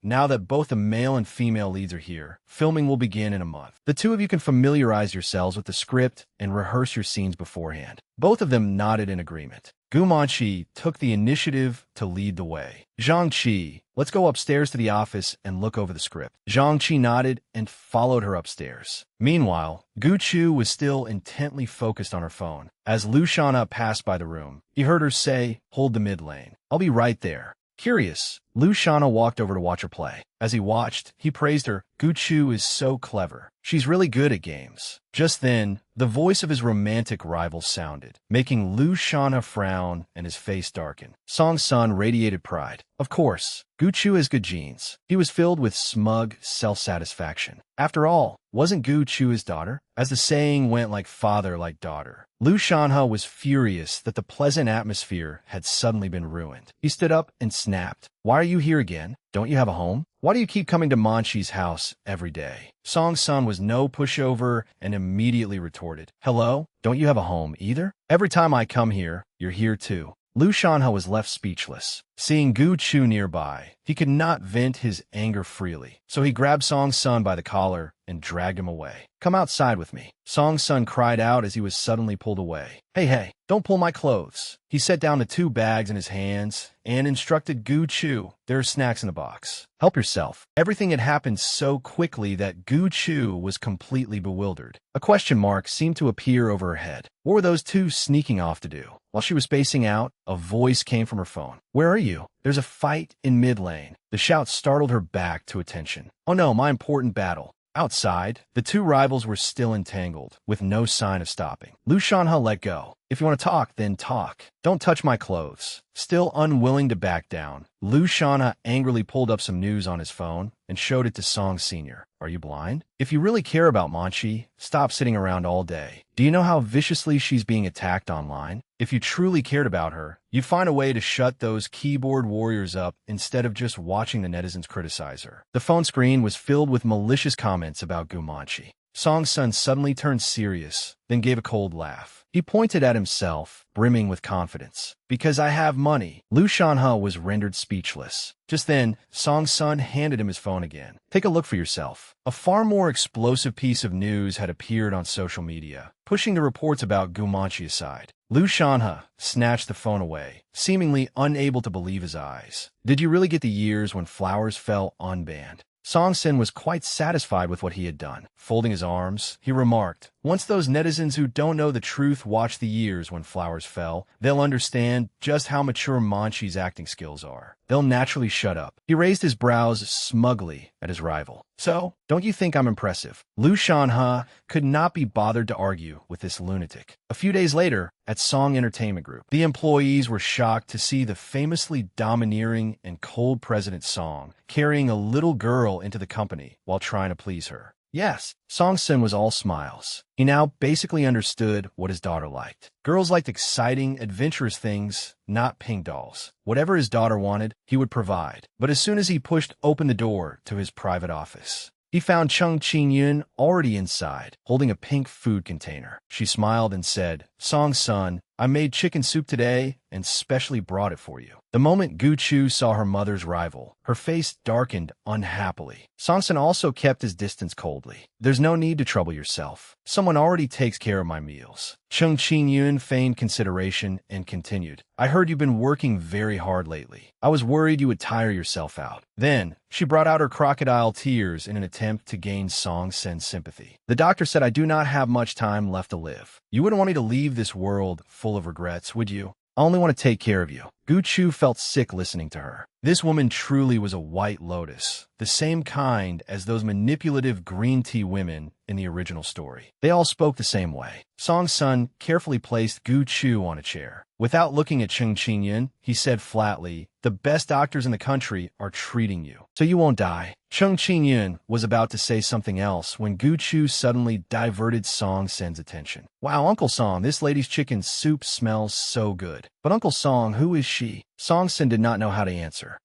Now that both the male and female leads are here, filming will begin in a month. The two of you can familiarize yourselves with the script and rehearse your scenes beforehand. Both of them nodded in agreement. Gu Manchi took the initiative to lead the way. "Zhang Qi, let's go upstairs to the office and look over the script." Zhang Qi nodded and followed her upstairs. Meanwhile, Gu Chu was still intently focused on her phone. As Liu Shanhe passed by the room, he heard her say, "Hold the mid lane. I'll be right there." Curious, Liu Shanhe walked over to watch her play. As he watched, he praised her. "Gu Chu is so clever. She's really good at games." Just then, the voice of his romantic rival sounded, making Liu Shanhe frown and his face darken. Song Sun radiated pride. Of course, Gu Chu has good genes. He was filled with smug self-satisfaction. After all, wasn't Gu Chu his daughter? As the saying went, like father, like daughter. Liu Shanhe was furious that the pleasant atmosphere had suddenly been ruined. He stood up and snapped. "Why are you here again? Don't you have a home? Why do you keep coming to Manchi's house every day?" Song Sun was no pushover and immediately retorted, "Hello? Don't you have a home either? Every time I come here, you're here too." Liu Shanhe was left speechless. Seeing Gu Chu nearby, he could not vent his anger freely, so he grabbed Song Sun by the collar and dragged him away. "Come outside with me." Song Sun cried out as he was suddenly pulled away. Hey, don't pull my clothes." He set down the 2 bags in his hands and instructed Gu Chu, "There are snacks in the box. Help yourself." Everything had happened so quickly that Gu Chu was completely bewildered. A question mark seemed to appear over her head. What were those two sneaking off to do? While she was spacing out, a voice came from her phone. "Where are you? There's a fight in mid-lane." The shout startled her back to attention. "Oh no, my important battle." Outside, the two rivals were still entangled, with no sign of stopping. Lu Shanhe let go. "If you want to talk, then talk. Don't touch my clothes." Still unwilling to back down, Lu Shanhe angrily pulled up some news on his phone and showed it to Song Sr. "Are you blind? If you really care about Manchi, stop sitting around all day. Do you know how viciously she's being attacked online? If you truly cared about her, you'd find a way to shut those keyboard warriors up instead of just watching the netizens criticize her." The phone screen was filled with malicious comments about Gu Manchi. Song's son suddenly turned serious, then gave a cold laugh. He pointed at himself, brimming with confidence. "Because I have money." Lu Shanhe was rendered speechless. Just then, Song's son handed him his phone again. "Take a look for yourself." A far more explosive piece of news had appeared on social media, pushing the reports about Gu Manchi aside. Lu Shanhe snatched the phone away, seemingly unable to believe his eyes. "Did you really get the years when flowers fell unbanned?" Song Sin was quite satisfied with what he had done. Folding his arms, he remarked, "Once those netizens who don't know the truth watch the years when flowers fell, they'll understand just how mature Manchi's acting skills are. They'll naturally shut up." He raised his brows smugly at his rival. "So, don't you think I'm impressive?" Lu Shanhe could not be bothered to argue with this lunatic. A few days later, at Song Entertainment Group, the employees were shocked to see the famously domineering and cold President Song carrying a little girl into the company while trying to please her. Yes, Song Sin was all smiles. He now basically understood what his daughter liked. Girls liked exciting, adventurous things, not pink dolls. Whatever his daughter wanted, he would provide. But as soon as he pushed open the door to his private office, he found Chung Qingyun already inside, holding a pink food container. She smiled and said, "Song's son, I made chicken soup today and specially brought it for you." The moment Gu Chu saw her mother's rival, her face darkened unhappily. Songson also kept his distance coldly. "There's no need to trouble yourself. Someone already takes care of my meals." Chung Qingyun feigned consideration and continued, "I heard you've been working very hard lately. I was worried you would tire yourself out." Then, she brought out her crocodile tears in an attempt to gain Song Sen's sympathy. "The doctor said I do not have much time left to live. You wouldn't want me to leave this world full of regrets, would you? I only want to take care of you." Gu Chu felt sick listening to her. This woman truly was a white lotus, the same kind as those manipulative green tea women in the original story. They all spoke the same way. Song's son carefully placed Gu Chu on a chair. Without looking at Chung Qingyun, he said flatly, "The best doctors in the country are treating you, so you won't die." Chung Qingyun was about to say something else when Gu Chu suddenly diverted Song Sen's attention. "Wow, Uncle Song, this lady's chicken soup smells so good." "But Uncle Song, who is she?" Song Sen did not know how to answer.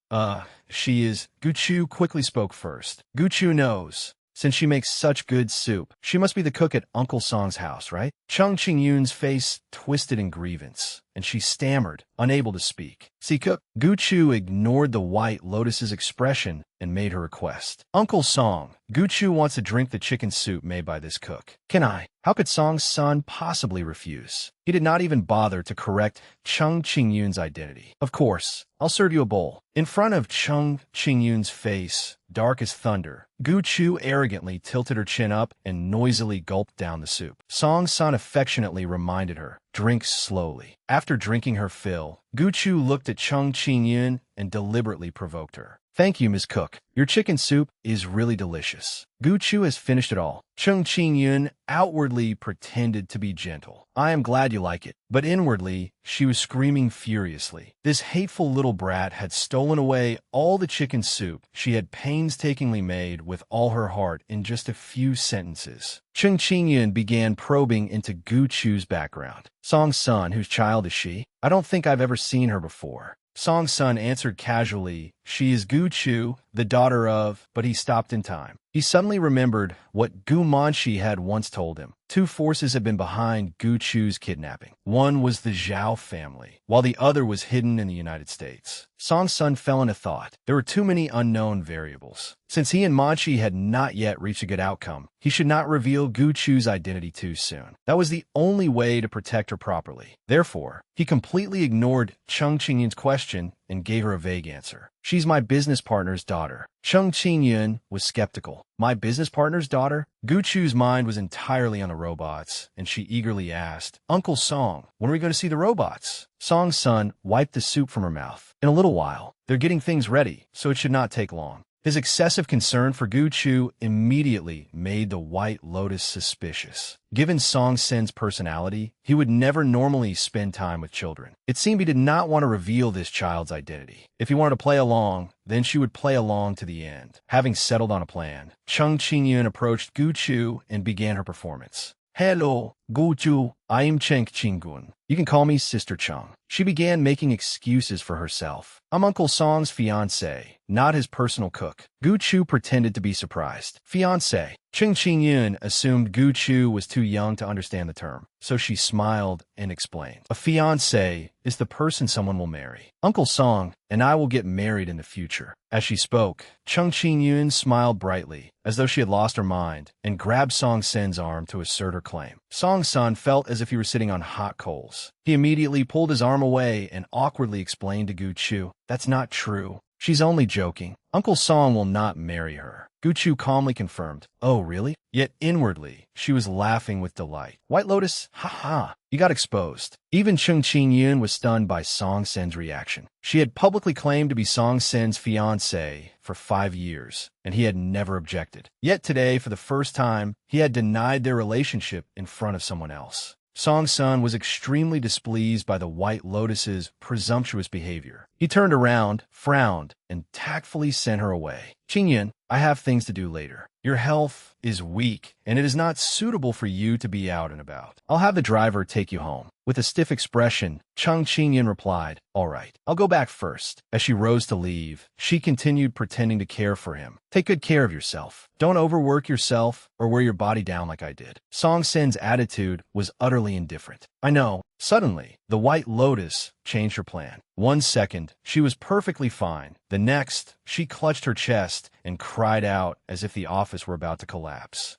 She is..." Gu Chu quickly spoke first. "Gu Chu knows. Since she makes such good soup, she must be the cook at Uncle Song's house, right?" Chung Qingyun's face twisted in grievance, and she stammered, unable to speak. "See, cook." Gu Chu ignored the white lotus's expression and made her request. "Uncle Song, Gu Chu wants to drink the chicken soup made by this cook. Can I?" How could Song's son possibly refuse? He did not even bother to correct Chung Qingyun's identity. "Of course, I'll serve you a bowl." In front of Chung Qingyun's face, dark as thunder, Gu Chu arrogantly tilted her chin up and noisily gulped down the soup. Song's son affectionately reminded her, "Drink slowly." After drinking her fill, Gu Chu looked at Chung Qingyun and deliberately provoked her. "Thank you, Ms. Cook. Your chicken soup is really delicious." Gu Chu has finished it all. Chung Qingyun outwardly pretended to be gentle. "I am glad you like it." But inwardly, she was screaming furiously. This hateful little brat had stolen away all the chicken soup she had painstakingly made with all her heart in just a few sentences. Chung Qingyun began probing into Gu Chu's background. "Song's son, whose child is she? I don't think I've ever seen her before." Song's son answered casually, "She is Gu Chu, the daughter of..." But he stopped in time. He suddenly remembered what Gu Manchi had once told him. Two forces had been behind Gu Chu's kidnapping. One was the Zhao family, while the other was hidden in the United States. Song's son fell into thought. There were too many unknown variables. Since he and Manchi had not yet reached a good outcome, he should not reveal Gu Chu's identity too soon. That was the only way to protect her properly. Therefore, he completely ignored Chung Qingyun's question and gave her a vague answer. She's my business partner's daughter. Chung Qingyun was skeptical. My business partner's daughter? Gu Chu's mind was entirely on the robots, and she eagerly asked, Uncle Song, when are we going to see the robots? Song's son wiped the soup from her mouth. In a little while. They're getting things ready, so it should not take long. His excessive concern for Gu Chu immediately made the White Lotus suspicious. Given Song Sen's personality, he would never normally spend time with children. It seemed he did not want to reveal this child's identity. If he wanted to play along, then she would play along to the end. Having settled on a plan, Chung Qingyun approached Gu Chu and began her performance. Hello, Gu Chu. I am Cheng Qingun. You can call me Sister Chung. She began making excuses for herself. I'm Uncle Song's fiancé, not his personal cook. Gu Chu pretended to be surprised. Fiancé. Chung Qingyun assumed Gu Chu was too young to understand the term, so she smiled and explained. A fiancé is the person someone will marry. Uncle Song and I will get married in the future. As she spoke, Chung Qingyun smiled brightly, as though she had lost her mind, and grabbed Song Sen's arm to assert her claim. Song's son felt as if he were sitting on hot coals. He immediately pulled his arm away and awkwardly explained to Gu Chu, "That's not true. She's only joking. Uncle Song will not marry her." Gu Chu calmly confirmed, "Oh, really?" Yet inwardly, she was laughing with delight. White Lotus, ha, you got exposed. Even Chung Qingyun was stunned by Song Sen's reaction. She had publicly claimed to be Song Sen's fiancé for 5 years, and he had never objected. Yet today, for the first time, he had denied their relationship in front of someone else. Song's son was extremely displeased by the White Lotus's presumptuous behavior. He turned around, frowned, and tactfully sent her away. Qingyun, I have things to do later. Your health is weak, and it is not suitable for you to be out and about. I'll have the driver take you home. With a stiff expression, Chung Qingyun replied, All right, I'll go back first. As she rose to leave, she continued pretending to care for him. Take good care of yourself. Don't overwork yourself or wear your body down like I did. Song Sen's attitude was utterly indifferent. I know. Suddenly, the White Lotus changed her plan. 1 second, she was perfectly fine. The next, she clutched her chest and cried out as if the office were about to collapse.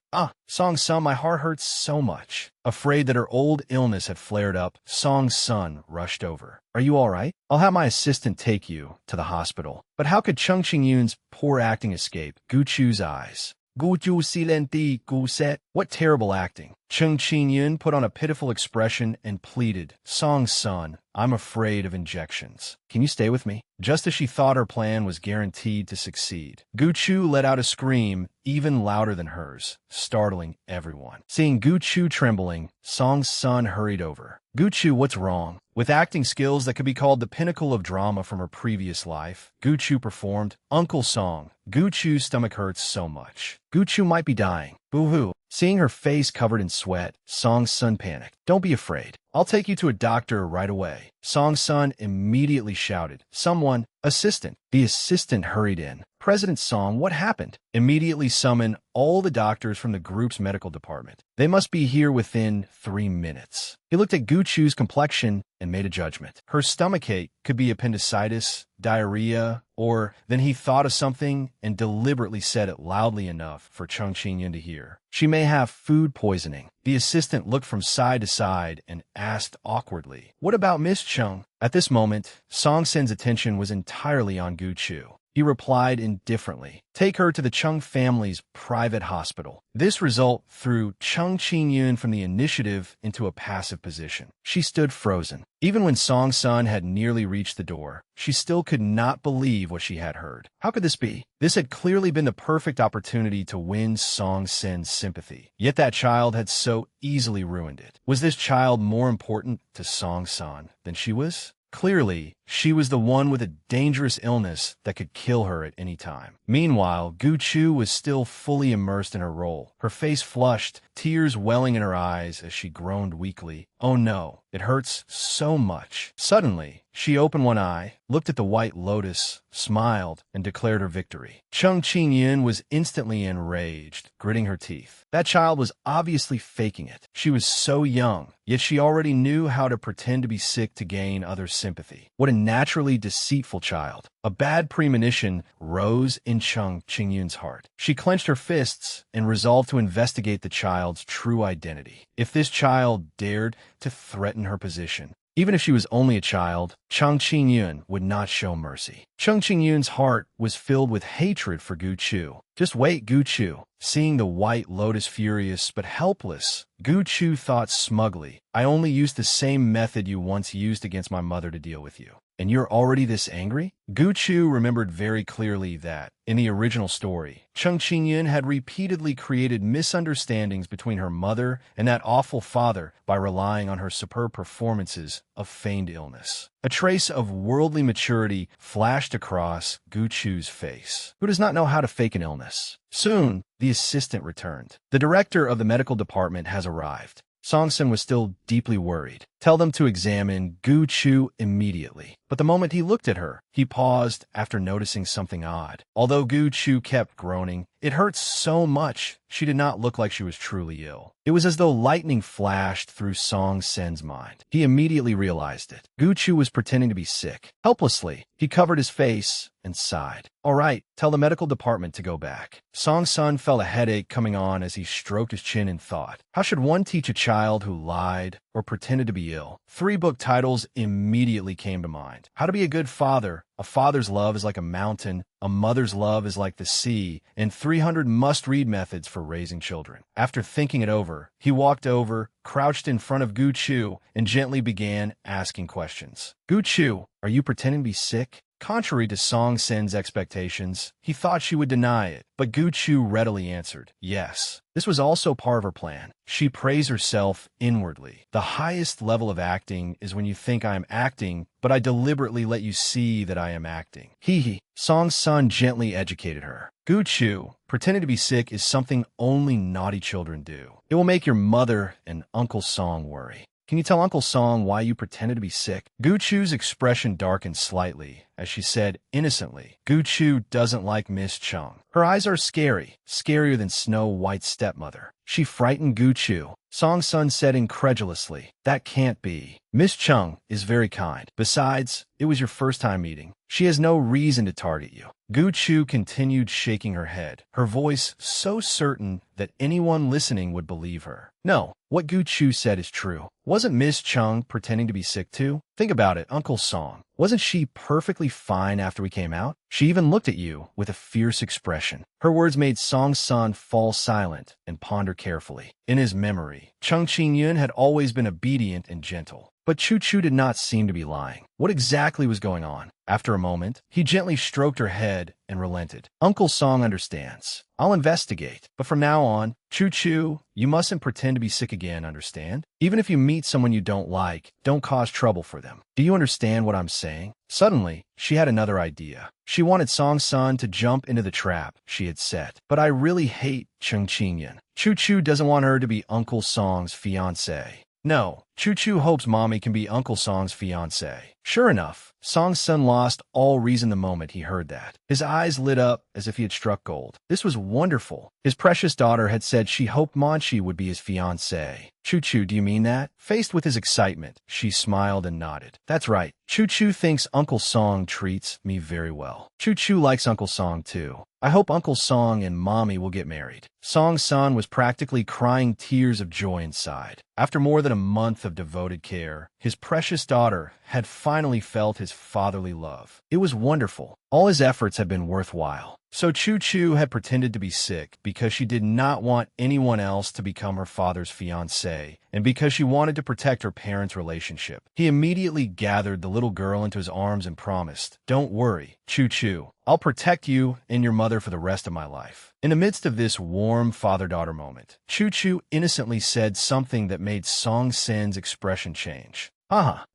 Song's son, my heart hurts so much. Afraid that her old illness had flared up, Song's son rushed over. Are you all right? I'll have my assistant take you to the hospital. But how could Chung Qingyun's poor acting escape Gu Chu's eyes? Gu Chu silenti gu set. What terrible acting. Chung Qingyun put on a pitiful expression and pleaded, Song's son, I'm afraid of injections. Can you stay with me? Just as she thought her plan was guaranteed to succeed, Gu Chu let out a scream even louder than hers, startling everyone. Seeing Gu Chu trembling, Song's son hurried over. Gu Chu, what's wrong? With acting skills that could be called the pinnacle of drama from her previous life, Gu Chu performed, Uncle Song, Gu Chu's stomach hurts so much. Gu Chu might be dying. Boo-hoo. Seeing her face covered in sweat, Song's son panicked. Don't be afraid. I'll take you to a doctor right away. Song's son immediately shouted, Someone, assistant. The assistant hurried in. President Song, what happened? Immediately summon all the doctors from the group's medical department. They must be here within 3 minutes. He looked at Gu Chu's complexion and made a judgment. Her stomachache could be appendicitis, diarrhea, or then he thought of something and deliberately said it loudly enough for Chung Qingyun to hear. She may have food poisoning. The assistant looked from side to side and asked awkwardly, What about Miss Chung? At this moment, Song Sen's attention was entirely on Gu Chu. He replied indifferently, Take her to the Chung family's private hospital. This result threw Chung Qingyun from the initiative into a passive position. She stood frozen. Even when Song's son had nearly reached the door, she still could not believe what she had heard. How could this be? This had clearly been the perfect opportunity to win Song Sen's sympathy. Yet that child had so easily ruined it. Was this child more important to Song San than she was? Clearly, she was the one with a dangerous illness that could kill her at any time. Meanwhile, Gu Chu was still fully immersed in her role, her face flushed, tears welling in her eyes as she groaned weakly. Oh no, it hurts so much. Suddenly, she opened one eye, looked at the White Lotus, smiled, and declared her victory. Chung Qingyun was instantly enraged, gritting her teeth. That child was obviously faking it. She was so young, yet she already knew how to pretend to be sick to gain others' sympathy. What a naturally deceitful child. A bad premonition rose in Chung Qingyun's heart. She clenched her fists and resolved to investigate the child's true identity. If this child dared to threaten her position, Even if she was only a child, Chang Qingyun would not show mercy. Chang Qingyun's heart was filled with hatred for Gu Chu. Just wait, Gu Chu. Seeing the white lotus furious but helpless, Gu Chu thought smugly, I only used the same method you once used against my mother to deal with you. And you're already this angry? Gu Chu remembered very clearly that, in the original story, Chang Qingyun had repeatedly created misunderstandings between her mother and that awful father by relying on her superb performances of feigned illness. A trace of worldly maturity flashed across Gu Chu's face. Who does not know how to fake an illness? Soon, the assistant returned. The director of the medical department has arrived. Song-sun was still deeply worried. Tell them to examine Gu Chu immediately. But the moment he looked at her, he paused after noticing something odd. Although Gu Chu kept groaning, it hurt so much she did not look like she was truly ill. It was as though lightning flashed through Song-sun's mind. He immediately realized it. Gu Chu was pretending to be sick. Helplessly, he covered his face and sighed. All right, tell the medical department to go back. Song-sun felt a headache coming on as he stroked his chin in thought. How should one teach a child who lied or pretended to be ill? 3 book titles immediately came to mind. How to be a good father. A father's love is like a mountain, a mother's love is like the sea, and 300 must-read methods for raising children. After thinking it over, he walked over, crouched in front of Gu Chu, and gently began asking questions. Gu Chu, are you pretending to be sick? Contrary to Song-sun's expectations, he thought she would deny it, but Gu Chu readily answered, yes. This was also part of her plan. She praised herself inwardly. The highest level of acting is when you think I am acting, but I deliberately let you see that I am acting. Hee. Song-sun gently educated her. Gu Chu, pretending to be sick is something only naughty children do. It will make your mother and Uncle Song worry. Can you tell Uncle Song why you pretended to be sick? Gu Chu's expression darkened slightly as she said innocently, Gu Chu doesn't like Miss Chung. Her eyes are scary, scarier than Snow White's stepmother. She frightened Gu Chu. Song-sun said incredulously, that can't be. Miss Chung is very kind. Besides, it was your first time meeting. She has no reason to target you. Gu Chu continued shaking her head, her voice so certain that anyone listening would believe her. No, what Gu Chu said is true. Wasn't Miss Chung pretending to be sick too? Think about it, Uncle Song. Wasn't she perfectly fine after we came out? She even looked at you with a fierce expression. Her words made Song-sun fall silent and ponder carefully. In his memory, Chang Qingyun had always been obedient and gentle. But Chu Chu did not seem to be lying. What exactly was going on? After a moment, he gently stroked her head and relented. Uncle Song understands. I'll investigate. But from now on, Chu Chu, you mustn't pretend to be sick again, understand? Even if you meet someone you don't like, don't cause trouble for them. Do you understand what I'm saying? Suddenly, she had another idea. She wanted Song-sun to jump into the trap she had set. But I really hate Chang Qingyun. Chu Chu doesn't want her to be Uncle Song's fiancé. No, Chu Chu hopes Mommy can be Uncle Song's fiancé. Sure enough, Song-sun lost all reason the moment he heard that. His eyes lit up as if he had struck gold. This was wonderful. His precious daughter had said she hoped Manchi would be his fiancé. Chu Chu, do you mean that? Faced with his excitement, she smiled and nodded. That's right. Chu Chu thinks Uncle Song treats me very well. Chu Chu likes Uncle Song too. I hope Uncle Song and Mommy will get married. Song-sun was practically crying tears of joy inside. After more than a month of devoted care, his precious daughter had finally felt his fatherly love. It was wonderful. All his efforts had been worthwhile. So Chu Chu had pretended to be sick because she did not want anyone else to become her father's fiancé, and because she wanted to protect her parents' relationship. He immediately gathered the little girl into his arms and promised, don't worry, Chu Chu. I'll protect you and your mother for the rest of my life. In the midst of this warm father-daughter moment, Chu Chu innocently said something that made Song-sun's expression change.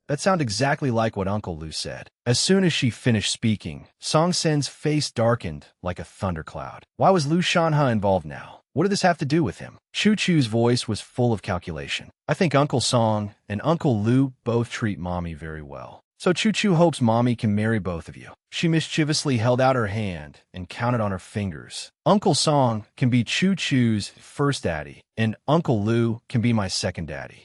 That sounded exactly like what Uncle Lu said. As soon as she finished speaking, Song-sun's face darkened like a thundercloud. Why was Lu Shanhe involved now? What did this have to do with him? Chu Chu's voice was full of calculation. I think Uncle Song and Uncle Lu both treat Mommy very well. So Chu Chu hopes Mommy can marry both of you. She mischievously held out her hand and counted on her fingers. Uncle Song can be Chu Chu's first daddy, and Uncle Lu can be my second daddy.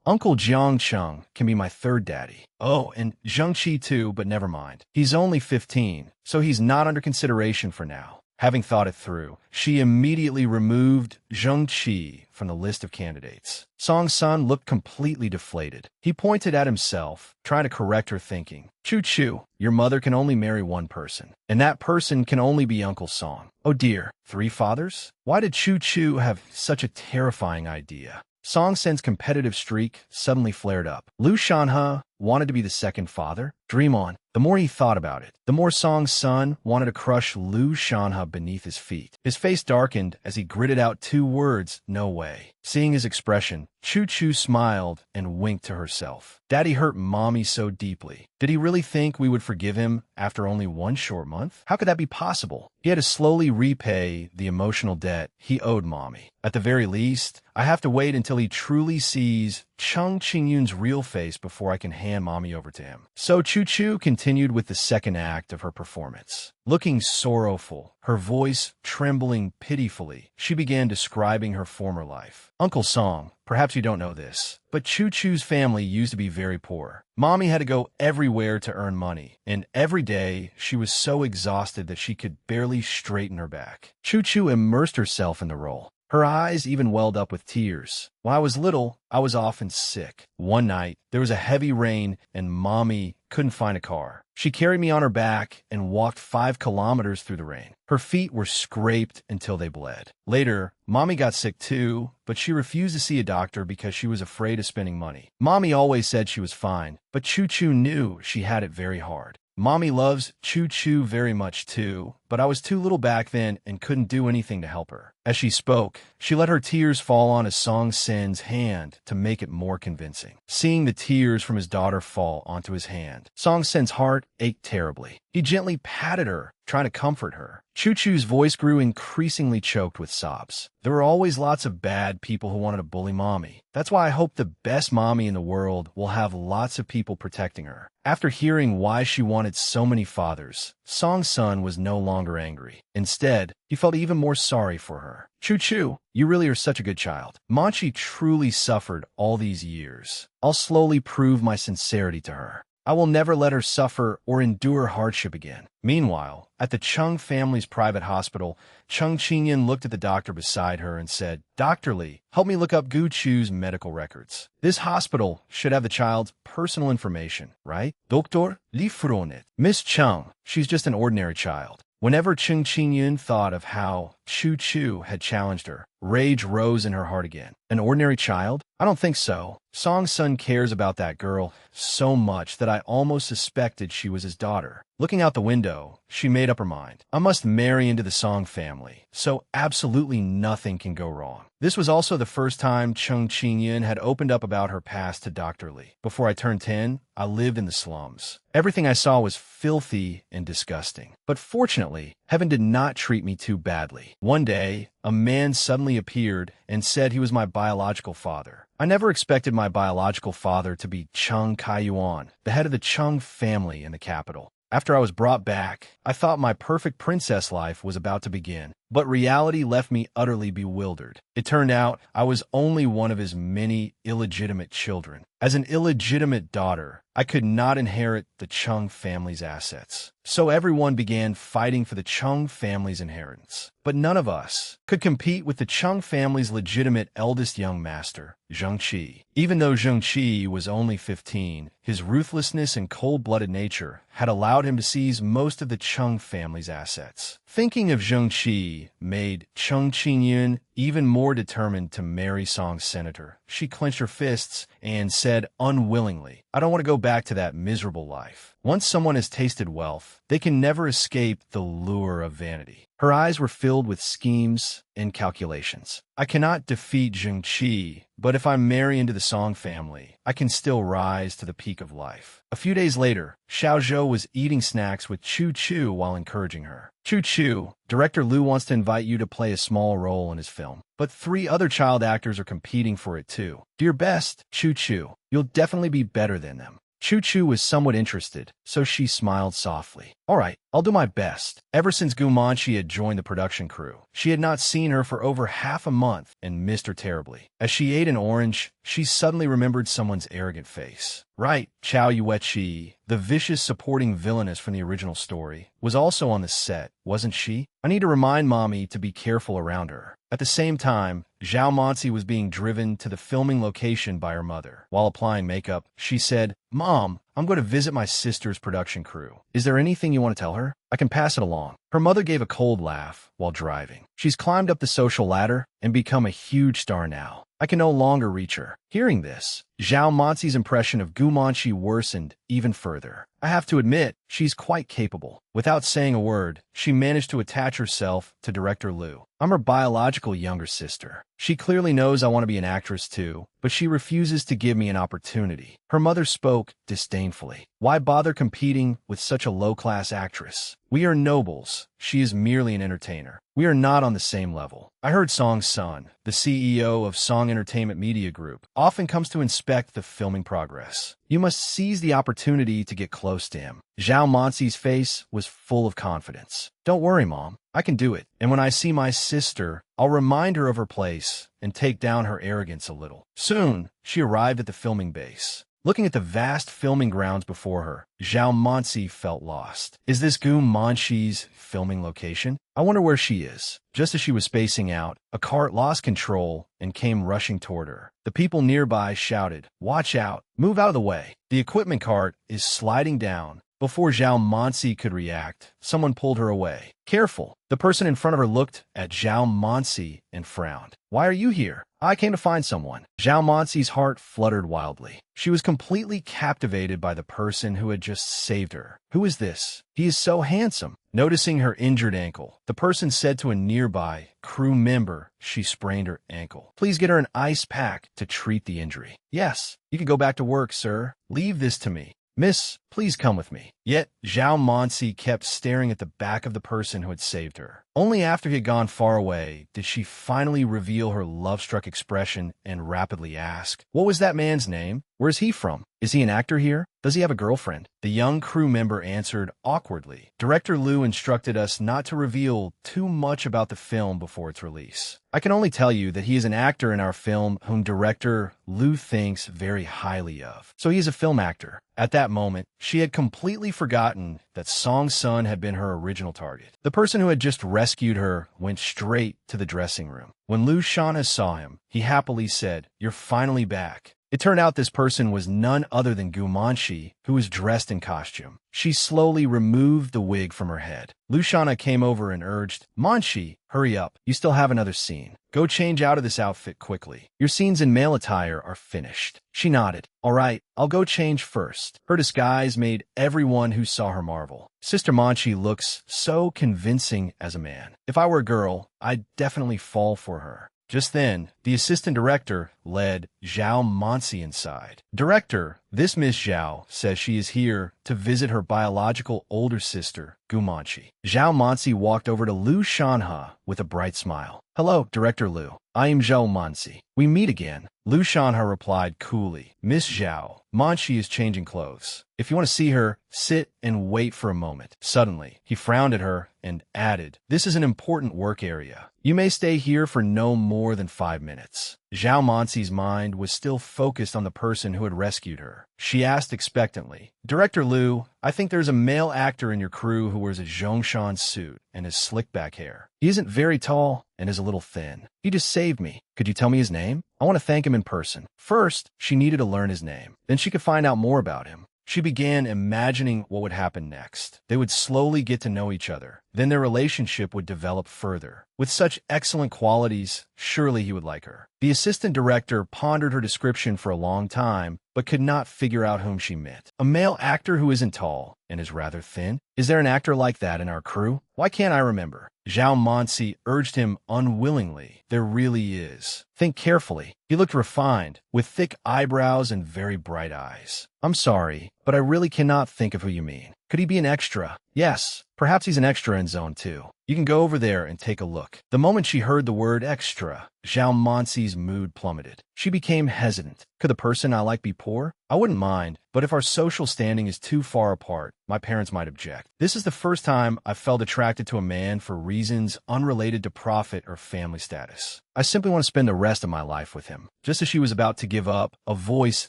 Uncle Jiang Chung can be my third daddy. Oh, and Zheng Qi too, but never mind. He's only 15, so he's not under consideration for now. Having thought it through, she immediately removed Zheng Qi from the list of candidates. Song Sun looked completely deflated. He pointed at himself, trying to correct her thinking. Chu, your mother can only marry one person, and that person can only be Uncle Song. Oh dear, 3 fathers? Why did Chu have such a terrifying idea? Song Sen's competitive streak suddenly flared up. Liu Shanhe wanted to be the second father? Dream on. The more he thought about it, the more Song Sun wanted to crush Liu Shanhe beneath his feet. His face darkened as he gritted out 2 words, no way. Seeing his expression, Chu smiled and winked to herself. Daddy hurt Mommy so deeply. Did he really think we would forgive him after only 1 short month? How could that be possible? He had to slowly repay the emotional debt he owed Mommy. At the very least, I have to wait until he truly sees Cheng Qingyun's real face before I can hand Mommy over to him. So Chu continued with the second act of her performance. Looking sorrowful, her voice trembling pitifully, she began describing her former life. Uncle Song, perhaps you don't know this, but Chu's family used to be very poor. Mommy had to go everywhere to earn money, and every day she was so exhausted that she could barely straighten her back. Chu immersed herself in the role. Her eyes even welled up with tears. When I was little, I was often sick. One night, there was a heavy rain and Mommy couldn't find a car. She carried me on her back and walked 5 kilometers through the rain. Her feet were scraped until they bled. Later, Mommy got sick too, but she refused to see a doctor because she was afraid of spending money. Mommy always said she was fine, but Chu knew she had it very hard. Mommy loves Chu very much too, but I was too little back then and couldn't do anything to help her. As she spoke, she let her tears fall onto Song Sen's hand to make it more convincing. Seeing the tears from his daughter fall onto his hand, Song Sen's heart ached terribly. He gently patted her, trying to comfort her. Chu's voice grew increasingly choked with sobs. There were always lots of bad people who wanted to bully Mommy. That's why I hope the best Mommy in the world will have lots of people protecting her. After hearing why she wanted so many fathers, Song Sun was no longer angry. Instead, he felt even more sorry for her. Chu, you really are such a good child. Manchi truly suffered all these years. I'll slowly prove my sincerity to her. I will never let her suffer or endure hardship again. Meanwhile, at the Chung family's private hospital, Cheng Qingyun looked at the doctor beside her and said, Dr. Li, help me look up Gu Chu's medical records. This hospital should have the child's personal information, right? Doctor Li Fronet. Miss Chung, she's just an ordinary child. Whenever Cheng Qingyun thought of how Chu had challenged her, rage rose in her heart again. An ordinary child? I don't think so. Song Sun cares about that girl so much that I almost suspected she was his daughter. Looking out the window, she made up her mind. I must marry into the Song family, so absolutely nothing can go wrong. This was also the first time Cheng Qingyun had opened up about her past to Dr. Li. Before I turned 10, I lived in the slums. Everything I saw was filthy and disgusting. But fortunately, heaven did not treat me too badly. One day, a man suddenly appeared and said he was my biological father. I never expected my biological father to be Cheng Kaiyuan, the head of the Cheng family in the capital. After I was brought back, I thought my perfect princess life was about to begin, but reality left me utterly bewildered. It turned out I was only one of his many illegitimate children. As an illegitimate daughter, I could not inherit the Chung family's assets. So everyone began fighting for the Chung family's inheritance. But none of us could compete with the Chung family's legitimate eldest young master, Zheng Qi. Even though Zheng Qi was only 15, his ruthlessness and cold-blooded nature had allowed him to seize most of the Chung family's assets. Thinking of Zheng Qi made Cheng Qingyun even more determined to marry Song's senator. She clenched her fists and said unwillingly, I don't want to go back to that miserable life. Once someone has tasted wealth, they can never escape the lure of vanity. Her eyes were filled with schemes and calculations. I cannot defeat Zheng Qi, but if I marry into the Song family, I can still rise to the peak of life. A few days later, Xiao Zhou was eating snacks with Chu while encouraging her. Chu, Director Liu wants to invite you to play a small role in his film, but 3 other child actors are competing for it too. Do your best, Chu. You'll definitely be better than them. Choo Choo was somewhat interested, so she smiled softly. All right, I'll do my best. Ever since Gumanchi had joined the production crew, she had not seen her for over half a month and missed her terribly. As she ate an orange, she suddenly remembered someone's arrogant face. Right, Chow Yue-chi, the vicious supporting villainess from the original story, was also on the set, wasn't she? I need to remind Mommy to be careful around her. At the same time, Zhao Monsi was being driven to the filming location by her mother. While applying makeup, she said, Mom, I'm going to visit my sister's production crew. Is there anything you want to tell her? I can pass it along. Her mother gave a cold laugh while driving. She's climbed up the social ladder and become a huge star now. I can no longer reach her. Hearing this, Zhao Monsi's impression of Gumanchi worsened even further. I have to admit, she's quite capable. Without saying a word, she managed to attach herself to Director Liu. I'm her biological younger sister. She clearly knows I want to be an actress too, but she refuses to give me an opportunity. Her mother spoke disdainfully. Why bother competing with such a low-class actress? We are nobles. She is merely an entertainer. We are not on the same level. I heard Song's son, the CEO of Song Entertainment Media Group, often comes to inspect the filming progress. You must seize the opportunity to get close to him. Zhao Monsi's face was full of confidence. Don't worry, Mom. I can do it. And when I see my sister, I'll remind her of her place and take down her arrogance a little. Soon, she arrived at the filming base. Looking at the vast filming grounds before her, Zhao Monsi felt lost. Is this Gumanchi's filming location? I wonder where she is. Just as she was spacing out, a cart lost control and came rushing toward her. The people nearby shouted, "Watch out! Move out of the way!" The equipment cart is sliding down. Before Zhao Monsi could react, someone pulled her away. Careful! The person in front of her looked at Zhao Monsi and frowned. Why are you here? I came to find someone. Zhao Monsi's heart fluttered wildly. She was completely captivated by the person who had just saved her. Who is this? He is so handsome. Noticing her injured ankle, the person said to a nearby crew member she sprained her ankle. Please get her an ice pack to treat the injury. Yes, you can go back to work, sir. Leave this to me. Miss, please come with me. Yet, Zhao Monsi kept staring at the back of the person who had saved her. Only after he had gone far away did she finally reveal her love-struck expression and rapidly ask, "What was that man's name? Where's he from? Is he an actor here? Does he have a girlfriend?" The young crew member answered awkwardly. Director Liu instructed us not to reveal too much about the film before its release. I can only tell you that he is an actor in our film whom Director Liu thinks very highly of. So he is a film actor. At that moment, she had completely forgotten that Song's son had been her original target. The person who had just rescued her went straight to the dressing room. When Liu Shanha saw him, he happily said, "You're finally back." It turned out this person was none other than Gumanchi, who was dressed in costume. She slowly removed the wig from her head. Liu Shanha came over and urged, "Manchi, hurry up. You still have another scene. Go change out of this outfit quickly. Your scenes in male attire are finished." She nodded. "All right, I'll go change first." Her disguise made everyone who saw her marvel. Sister Manchi looks so convincing as a man. If I were a girl, I'd definitely fall for her. Just then, the assistant director led Zhao Monsi inside. "Director, this Miss Zhao says she is here to visit her biological older sister, Gumanchi." Zhao Monsi walked over to Liu Shanha with a bright smile. "Hello, Director Liu. I am Zhao Monsi. We meet again." Liu Shanha replied coolly, "Miss Zhao, Manchi is changing clothes. If you want to see her, sit and wait for a moment." Suddenly, he frowned at her and added, "This is an important work area. You may stay here for no more than 5 minutes." Zhao Monsi's mind was still focused on the person who had rescued her. She asked expectantly, "Director Liu, I think there's a male actor in your crew who wears a Zhongshan suit and has slick back hair. He isn't very tall and is a little thin. He just saved me. Could you tell me his name? I want to thank him in person." First, she needed to learn his name. Then she could find out more about him. She began imagining what would happen next. They would slowly get to know each other. Then their relationship would develop further. With such excellent qualities, surely he would like her. The assistant director pondered her description for a long time, but could not figure out whom she meant. A male actor who isn't tall and is rather thin? Is there an actor like that in our crew? Why can't I remember? Zhao Monsi urged him unwillingly. There really is. Think carefully. He looked refined, with thick eyebrows and very bright eyes. I'm sorry, but I really cannot think of who you mean. Could he be an extra? Yes, perhaps he's an extra in Zone 2. You can go over there and take a look. The moment she heard the word extra, Zhao Mansi's mood plummeted. She became hesitant. Could the person I like be poor? I wouldn't mind, but if our social standing is too far apart, my parents might object. This is the first time I've felt attracted to a man for reasons unrelated to profit or family status. I simply want to spend the rest of my life with him. Just as she was about to give up, a voice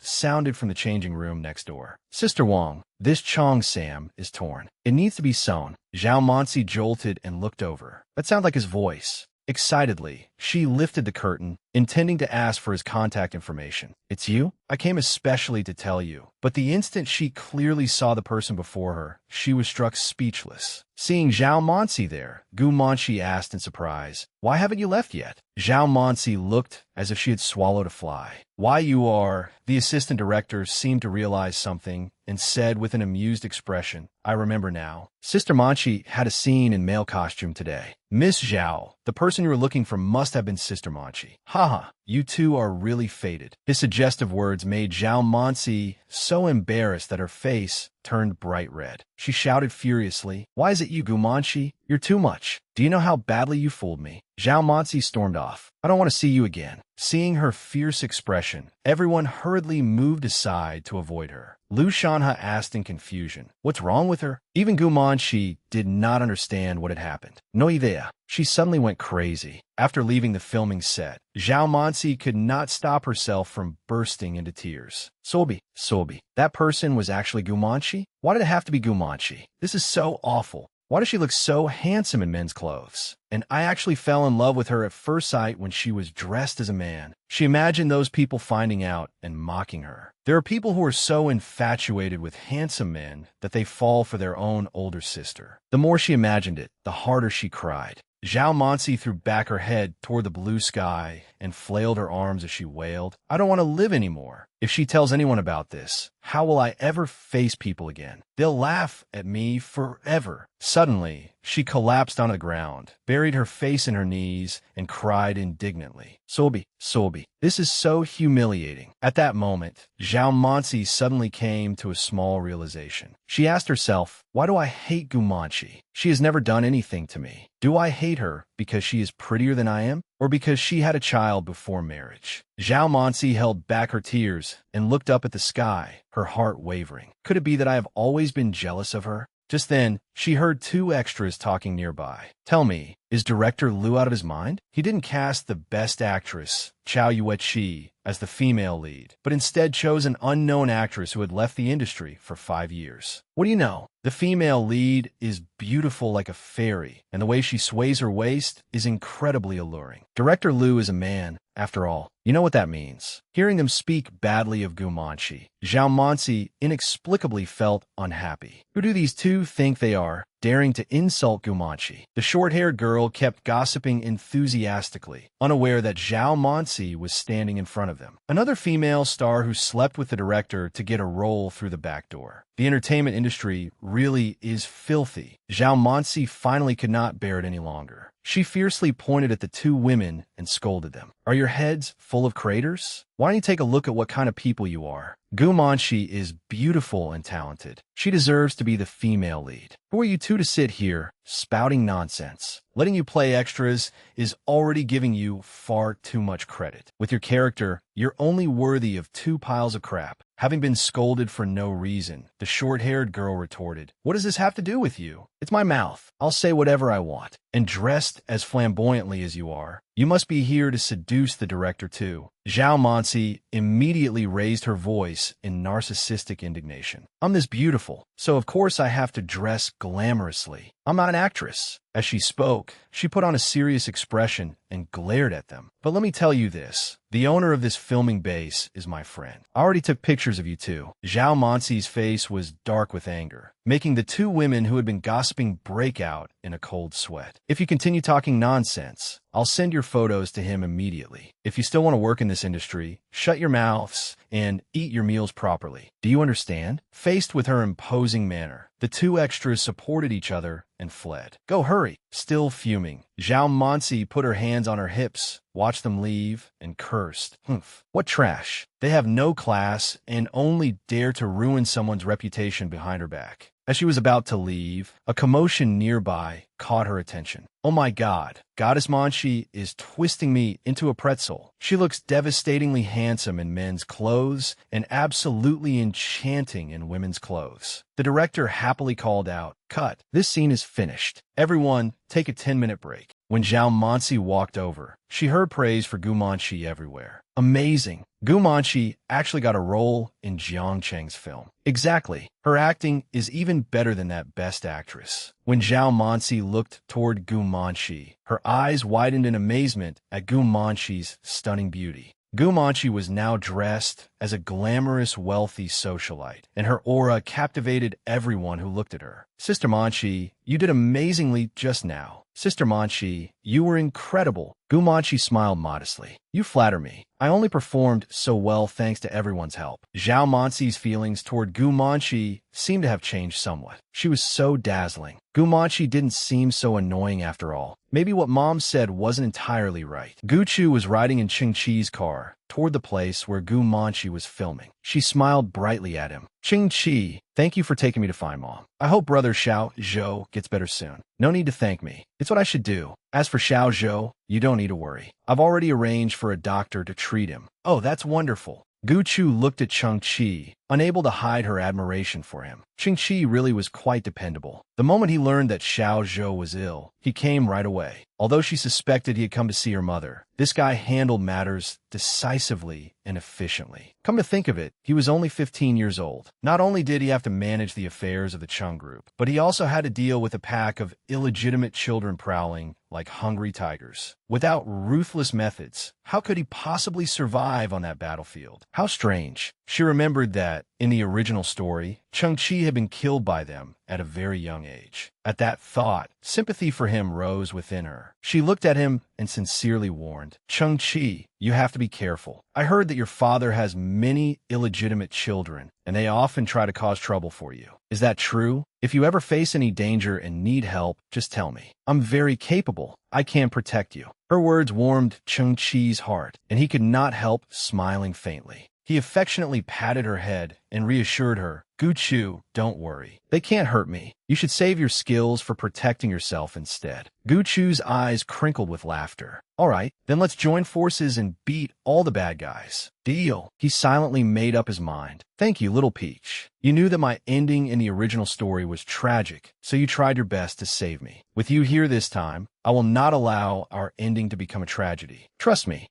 sounded from the changing room next door. Sister Wang, this Chong Sam is torn. It needs to be sewn. Zhao Mansi jolted and looked over. That sounded like his voice. Excitedly, she lifted the curtain, intending to ask for his contact information. It's you? I came especially to tell you. But the instant she clearly saw the person before her, she was struck speechless. Seeing Zhao Mansi there, Gu Manshi asked in surprise, "Why haven't you left yet?" Zhao Mansi looked as if she had swallowed a fly. "Why you are?" The assistant director seemed to realize something and said with an amused expression, "I remember now. Sister Manchi had a scene in male costume today. Miss Zhao, the person you were looking for must have been Sister Manchi. Haha, you two are really fated." His suggestive words made Zhao Mansi so embarrassed that her face turned bright red. She shouted furiously, "Why is it you, Gumanshi? You're too much. Do you know how badly you fooled me?" Zhao Mansi stormed off. "I don't want to see you again." Seeing her fierce expression, everyone hurriedly moved aside to avoid her. Lu Shanha asked in confusion, "What's wrong with her?" Even Gumanshi did not understand what had happened. No idea. She suddenly went crazy. After leaving the filming set, Zhao Mansi could not stop herself from bursting into tears. Sobi, that person was actually Gumanshi? Why did it have to be Gumanshi? This is so awful. Why does she look so handsome in men's clothes? And I actually fell in love with her at first sight when she was dressed as a man. She imagined those people finding out and mocking her. There are people who are so infatuated with handsome men that they fall for their own older sister. The more she imagined it, the harder she cried. Zhao Mansi threw back her head toward the blue sky and flailed her arms as she wailed, "I don't want to live anymore. If she tells anyone about this, how will I ever face people again? They'll laugh at me forever." Suddenly, she collapsed on the ground, buried her face in her knees, and cried indignantly, Sobi, this is so humiliating." At that moment, Zhao Mansi suddenly came to a small realization. She asked herself, why do I hate Gumanshi? She has never done anything to me. Do I hate her because she is prettier than I am, or because she had a child before marriage? Zhao Mansi held back her tears and looked up at the sky, her heart wavering. Could it be that I have always been jealous of her? Just then, she heard two extras talking nearby. "Tell me, is director Liu out of his mind? He didn't cast the best actress, Chow Yue-chi, as the female lead, but instead chose an unknown actress who had left the industry for 5 years. What do you know? The female lead is beautiful like a fairy, and the way she sways her waist is incredibly alluring. Director Liu is a man, after all. You know what that means." Hearing them speak badly of Gumanshi, Zhao Mansi inexplicably felt unhappy. Who do these two think they are, daring to insult Gumanshi? The short-haired girl kept gossiping enthusiastically, unaware that Zhao Mansi was standing in front of them. Another female star who slept with the director to get a role through the back door. The entertainment industry really is filthy. Zhao Mansi finally could not bear it any longer. She fiercely pointed at the two women and scolded them. "Are your heads full of craters? Why don't you take a look at what kind of people you are? Gumanshi is beautiful and talented. She deserves to be the female lead. Who are you two to sit here, spouting nonsense? Letting you play extras is already giving you far too much credit. With your character, you're only worthy of 2 piles of crap." Having been scolded for no reason, the short-haired girl retorted, "What does this have to do with you? It's my mouth. I'll say whatever I want. And dressed as flamboyantly as you are, you must be here to seduce the director too." Zhao Mansi immediately raised her voice in narcissistic indignation. "I'm this beautiful, so of course I have to dress glamorously. I'm not an actress." As she spoke, she put on a serious expression and glared at them. "But let me tell you this. The owner of this filming base is my friend. I already took pictures of you two." Zhao Mansi's face was dark with anger, making the two women who had been gossiping break out in a cold sweat. "If you continue talking nonsense, I'll send your photos to him immediately. If you still want to work in this industry, shut your mouths and eat your meals properly. Do you understand?" Faced with her imposing manner, the two extras supported each other and fled. "Go hurry." Still fuming, Zhao Mansi put her hands on her hips, watched them leave, and cursed. "Humph, what trash. They have no class and only dare to ruin someone's reputation behind her back." As she was about to leave, a commotion nearby caught her attention. Oh my god, Goddess Manchi is twisting me into a pretzel. She looks devastatingly handsome in men's clothes and absolutely enchanting in women's clothes. The director happily called out, "Cut, this scene is finished. Everyone, take a 10-minute break." When Zhao Mansi walked over, she heard praise for Gu Manchi everywhere. Amazing! Gu Manchi actually got a role in Jiang Cheng's film. Exactly. Her acting is even better than that Best Actress. When Zhao Mansi looked toward Gu Manchi, her eyes widened in amazement at Gu Manchi's stunning beauty. Gu Manchi was now dressed as a glamorous, wealthy socialite, and her aura captivated everyone who looked at her. Sister Manchi, you did amazingly just now. Sister Manchi, you were incredible. Gu Manchi smiled modestly. You flatter me. I only performed so well thanks to everyone's help. Zhao Manxi's feelings toward Gu Manchi seemed to have changed somewhat. She was so dazzling. Gu Manchi didn't seem so annoying after all. Maybe what Mom said wasn't entirely right. Gu Chu was riding in Ching Chi's car toward the place where Gu Manchi was filming. She smiled brightly at him. Ching Chi, thank you for taking me to find Mom. I hope brother Xiao Zhou gets better soon. No need to thank me. It's what I should do. As for Xiao Zhou, you don't need to worry. I've already arranged for a doctor to treat him. Oh, that's wonderful. Gu Chu looked at Cheng Chi, unable to hide her admiration for him. Cheng Chi really was quite dependable. The moment he learned that Xiao Zhou was ill, he came right away. Although she suspected he had come to see her mother, this guy handled matters decisively and efficiently. Come to think of it, he was only 15 years old. Not only did he have to manage the affairs of the Chung group, but he also had to deal with a pack of illegitimate children prowling like hungry tigers. Without ruthless methods, how could he possibly survive on that battlefield? How strange. She remembered that, in the original story, Cheng Chi had been killed by them at a very young age. At that thought, sympathy for him rose within her. She looked at him and sincerely warned, Cheng Chi, you have to be careful. I heard that your father has many illegitimate children, and they often try to cause trouble for you. Is that true? If you ever face any danger and need help, just tell me. I'm very capable. I can protect you. Her words warmed Cheng Chi's heart, and he could not help smiling faintly. He affectionately patted her head and reassured her, Gu Chu, don't worry. They can't hurt me. You should save your skills for protecting yourself instead. Gu Chu's eyes crinkled with laughter. All right, then let's join forces and beat all the bad guys. Deal. He silently made up his mind. Thank you, Little Peach. You knew that my ending in the original story was tragic, so you tried your best to save me. With you here this time, I will not allow our ending to become a tragedy. Trust me,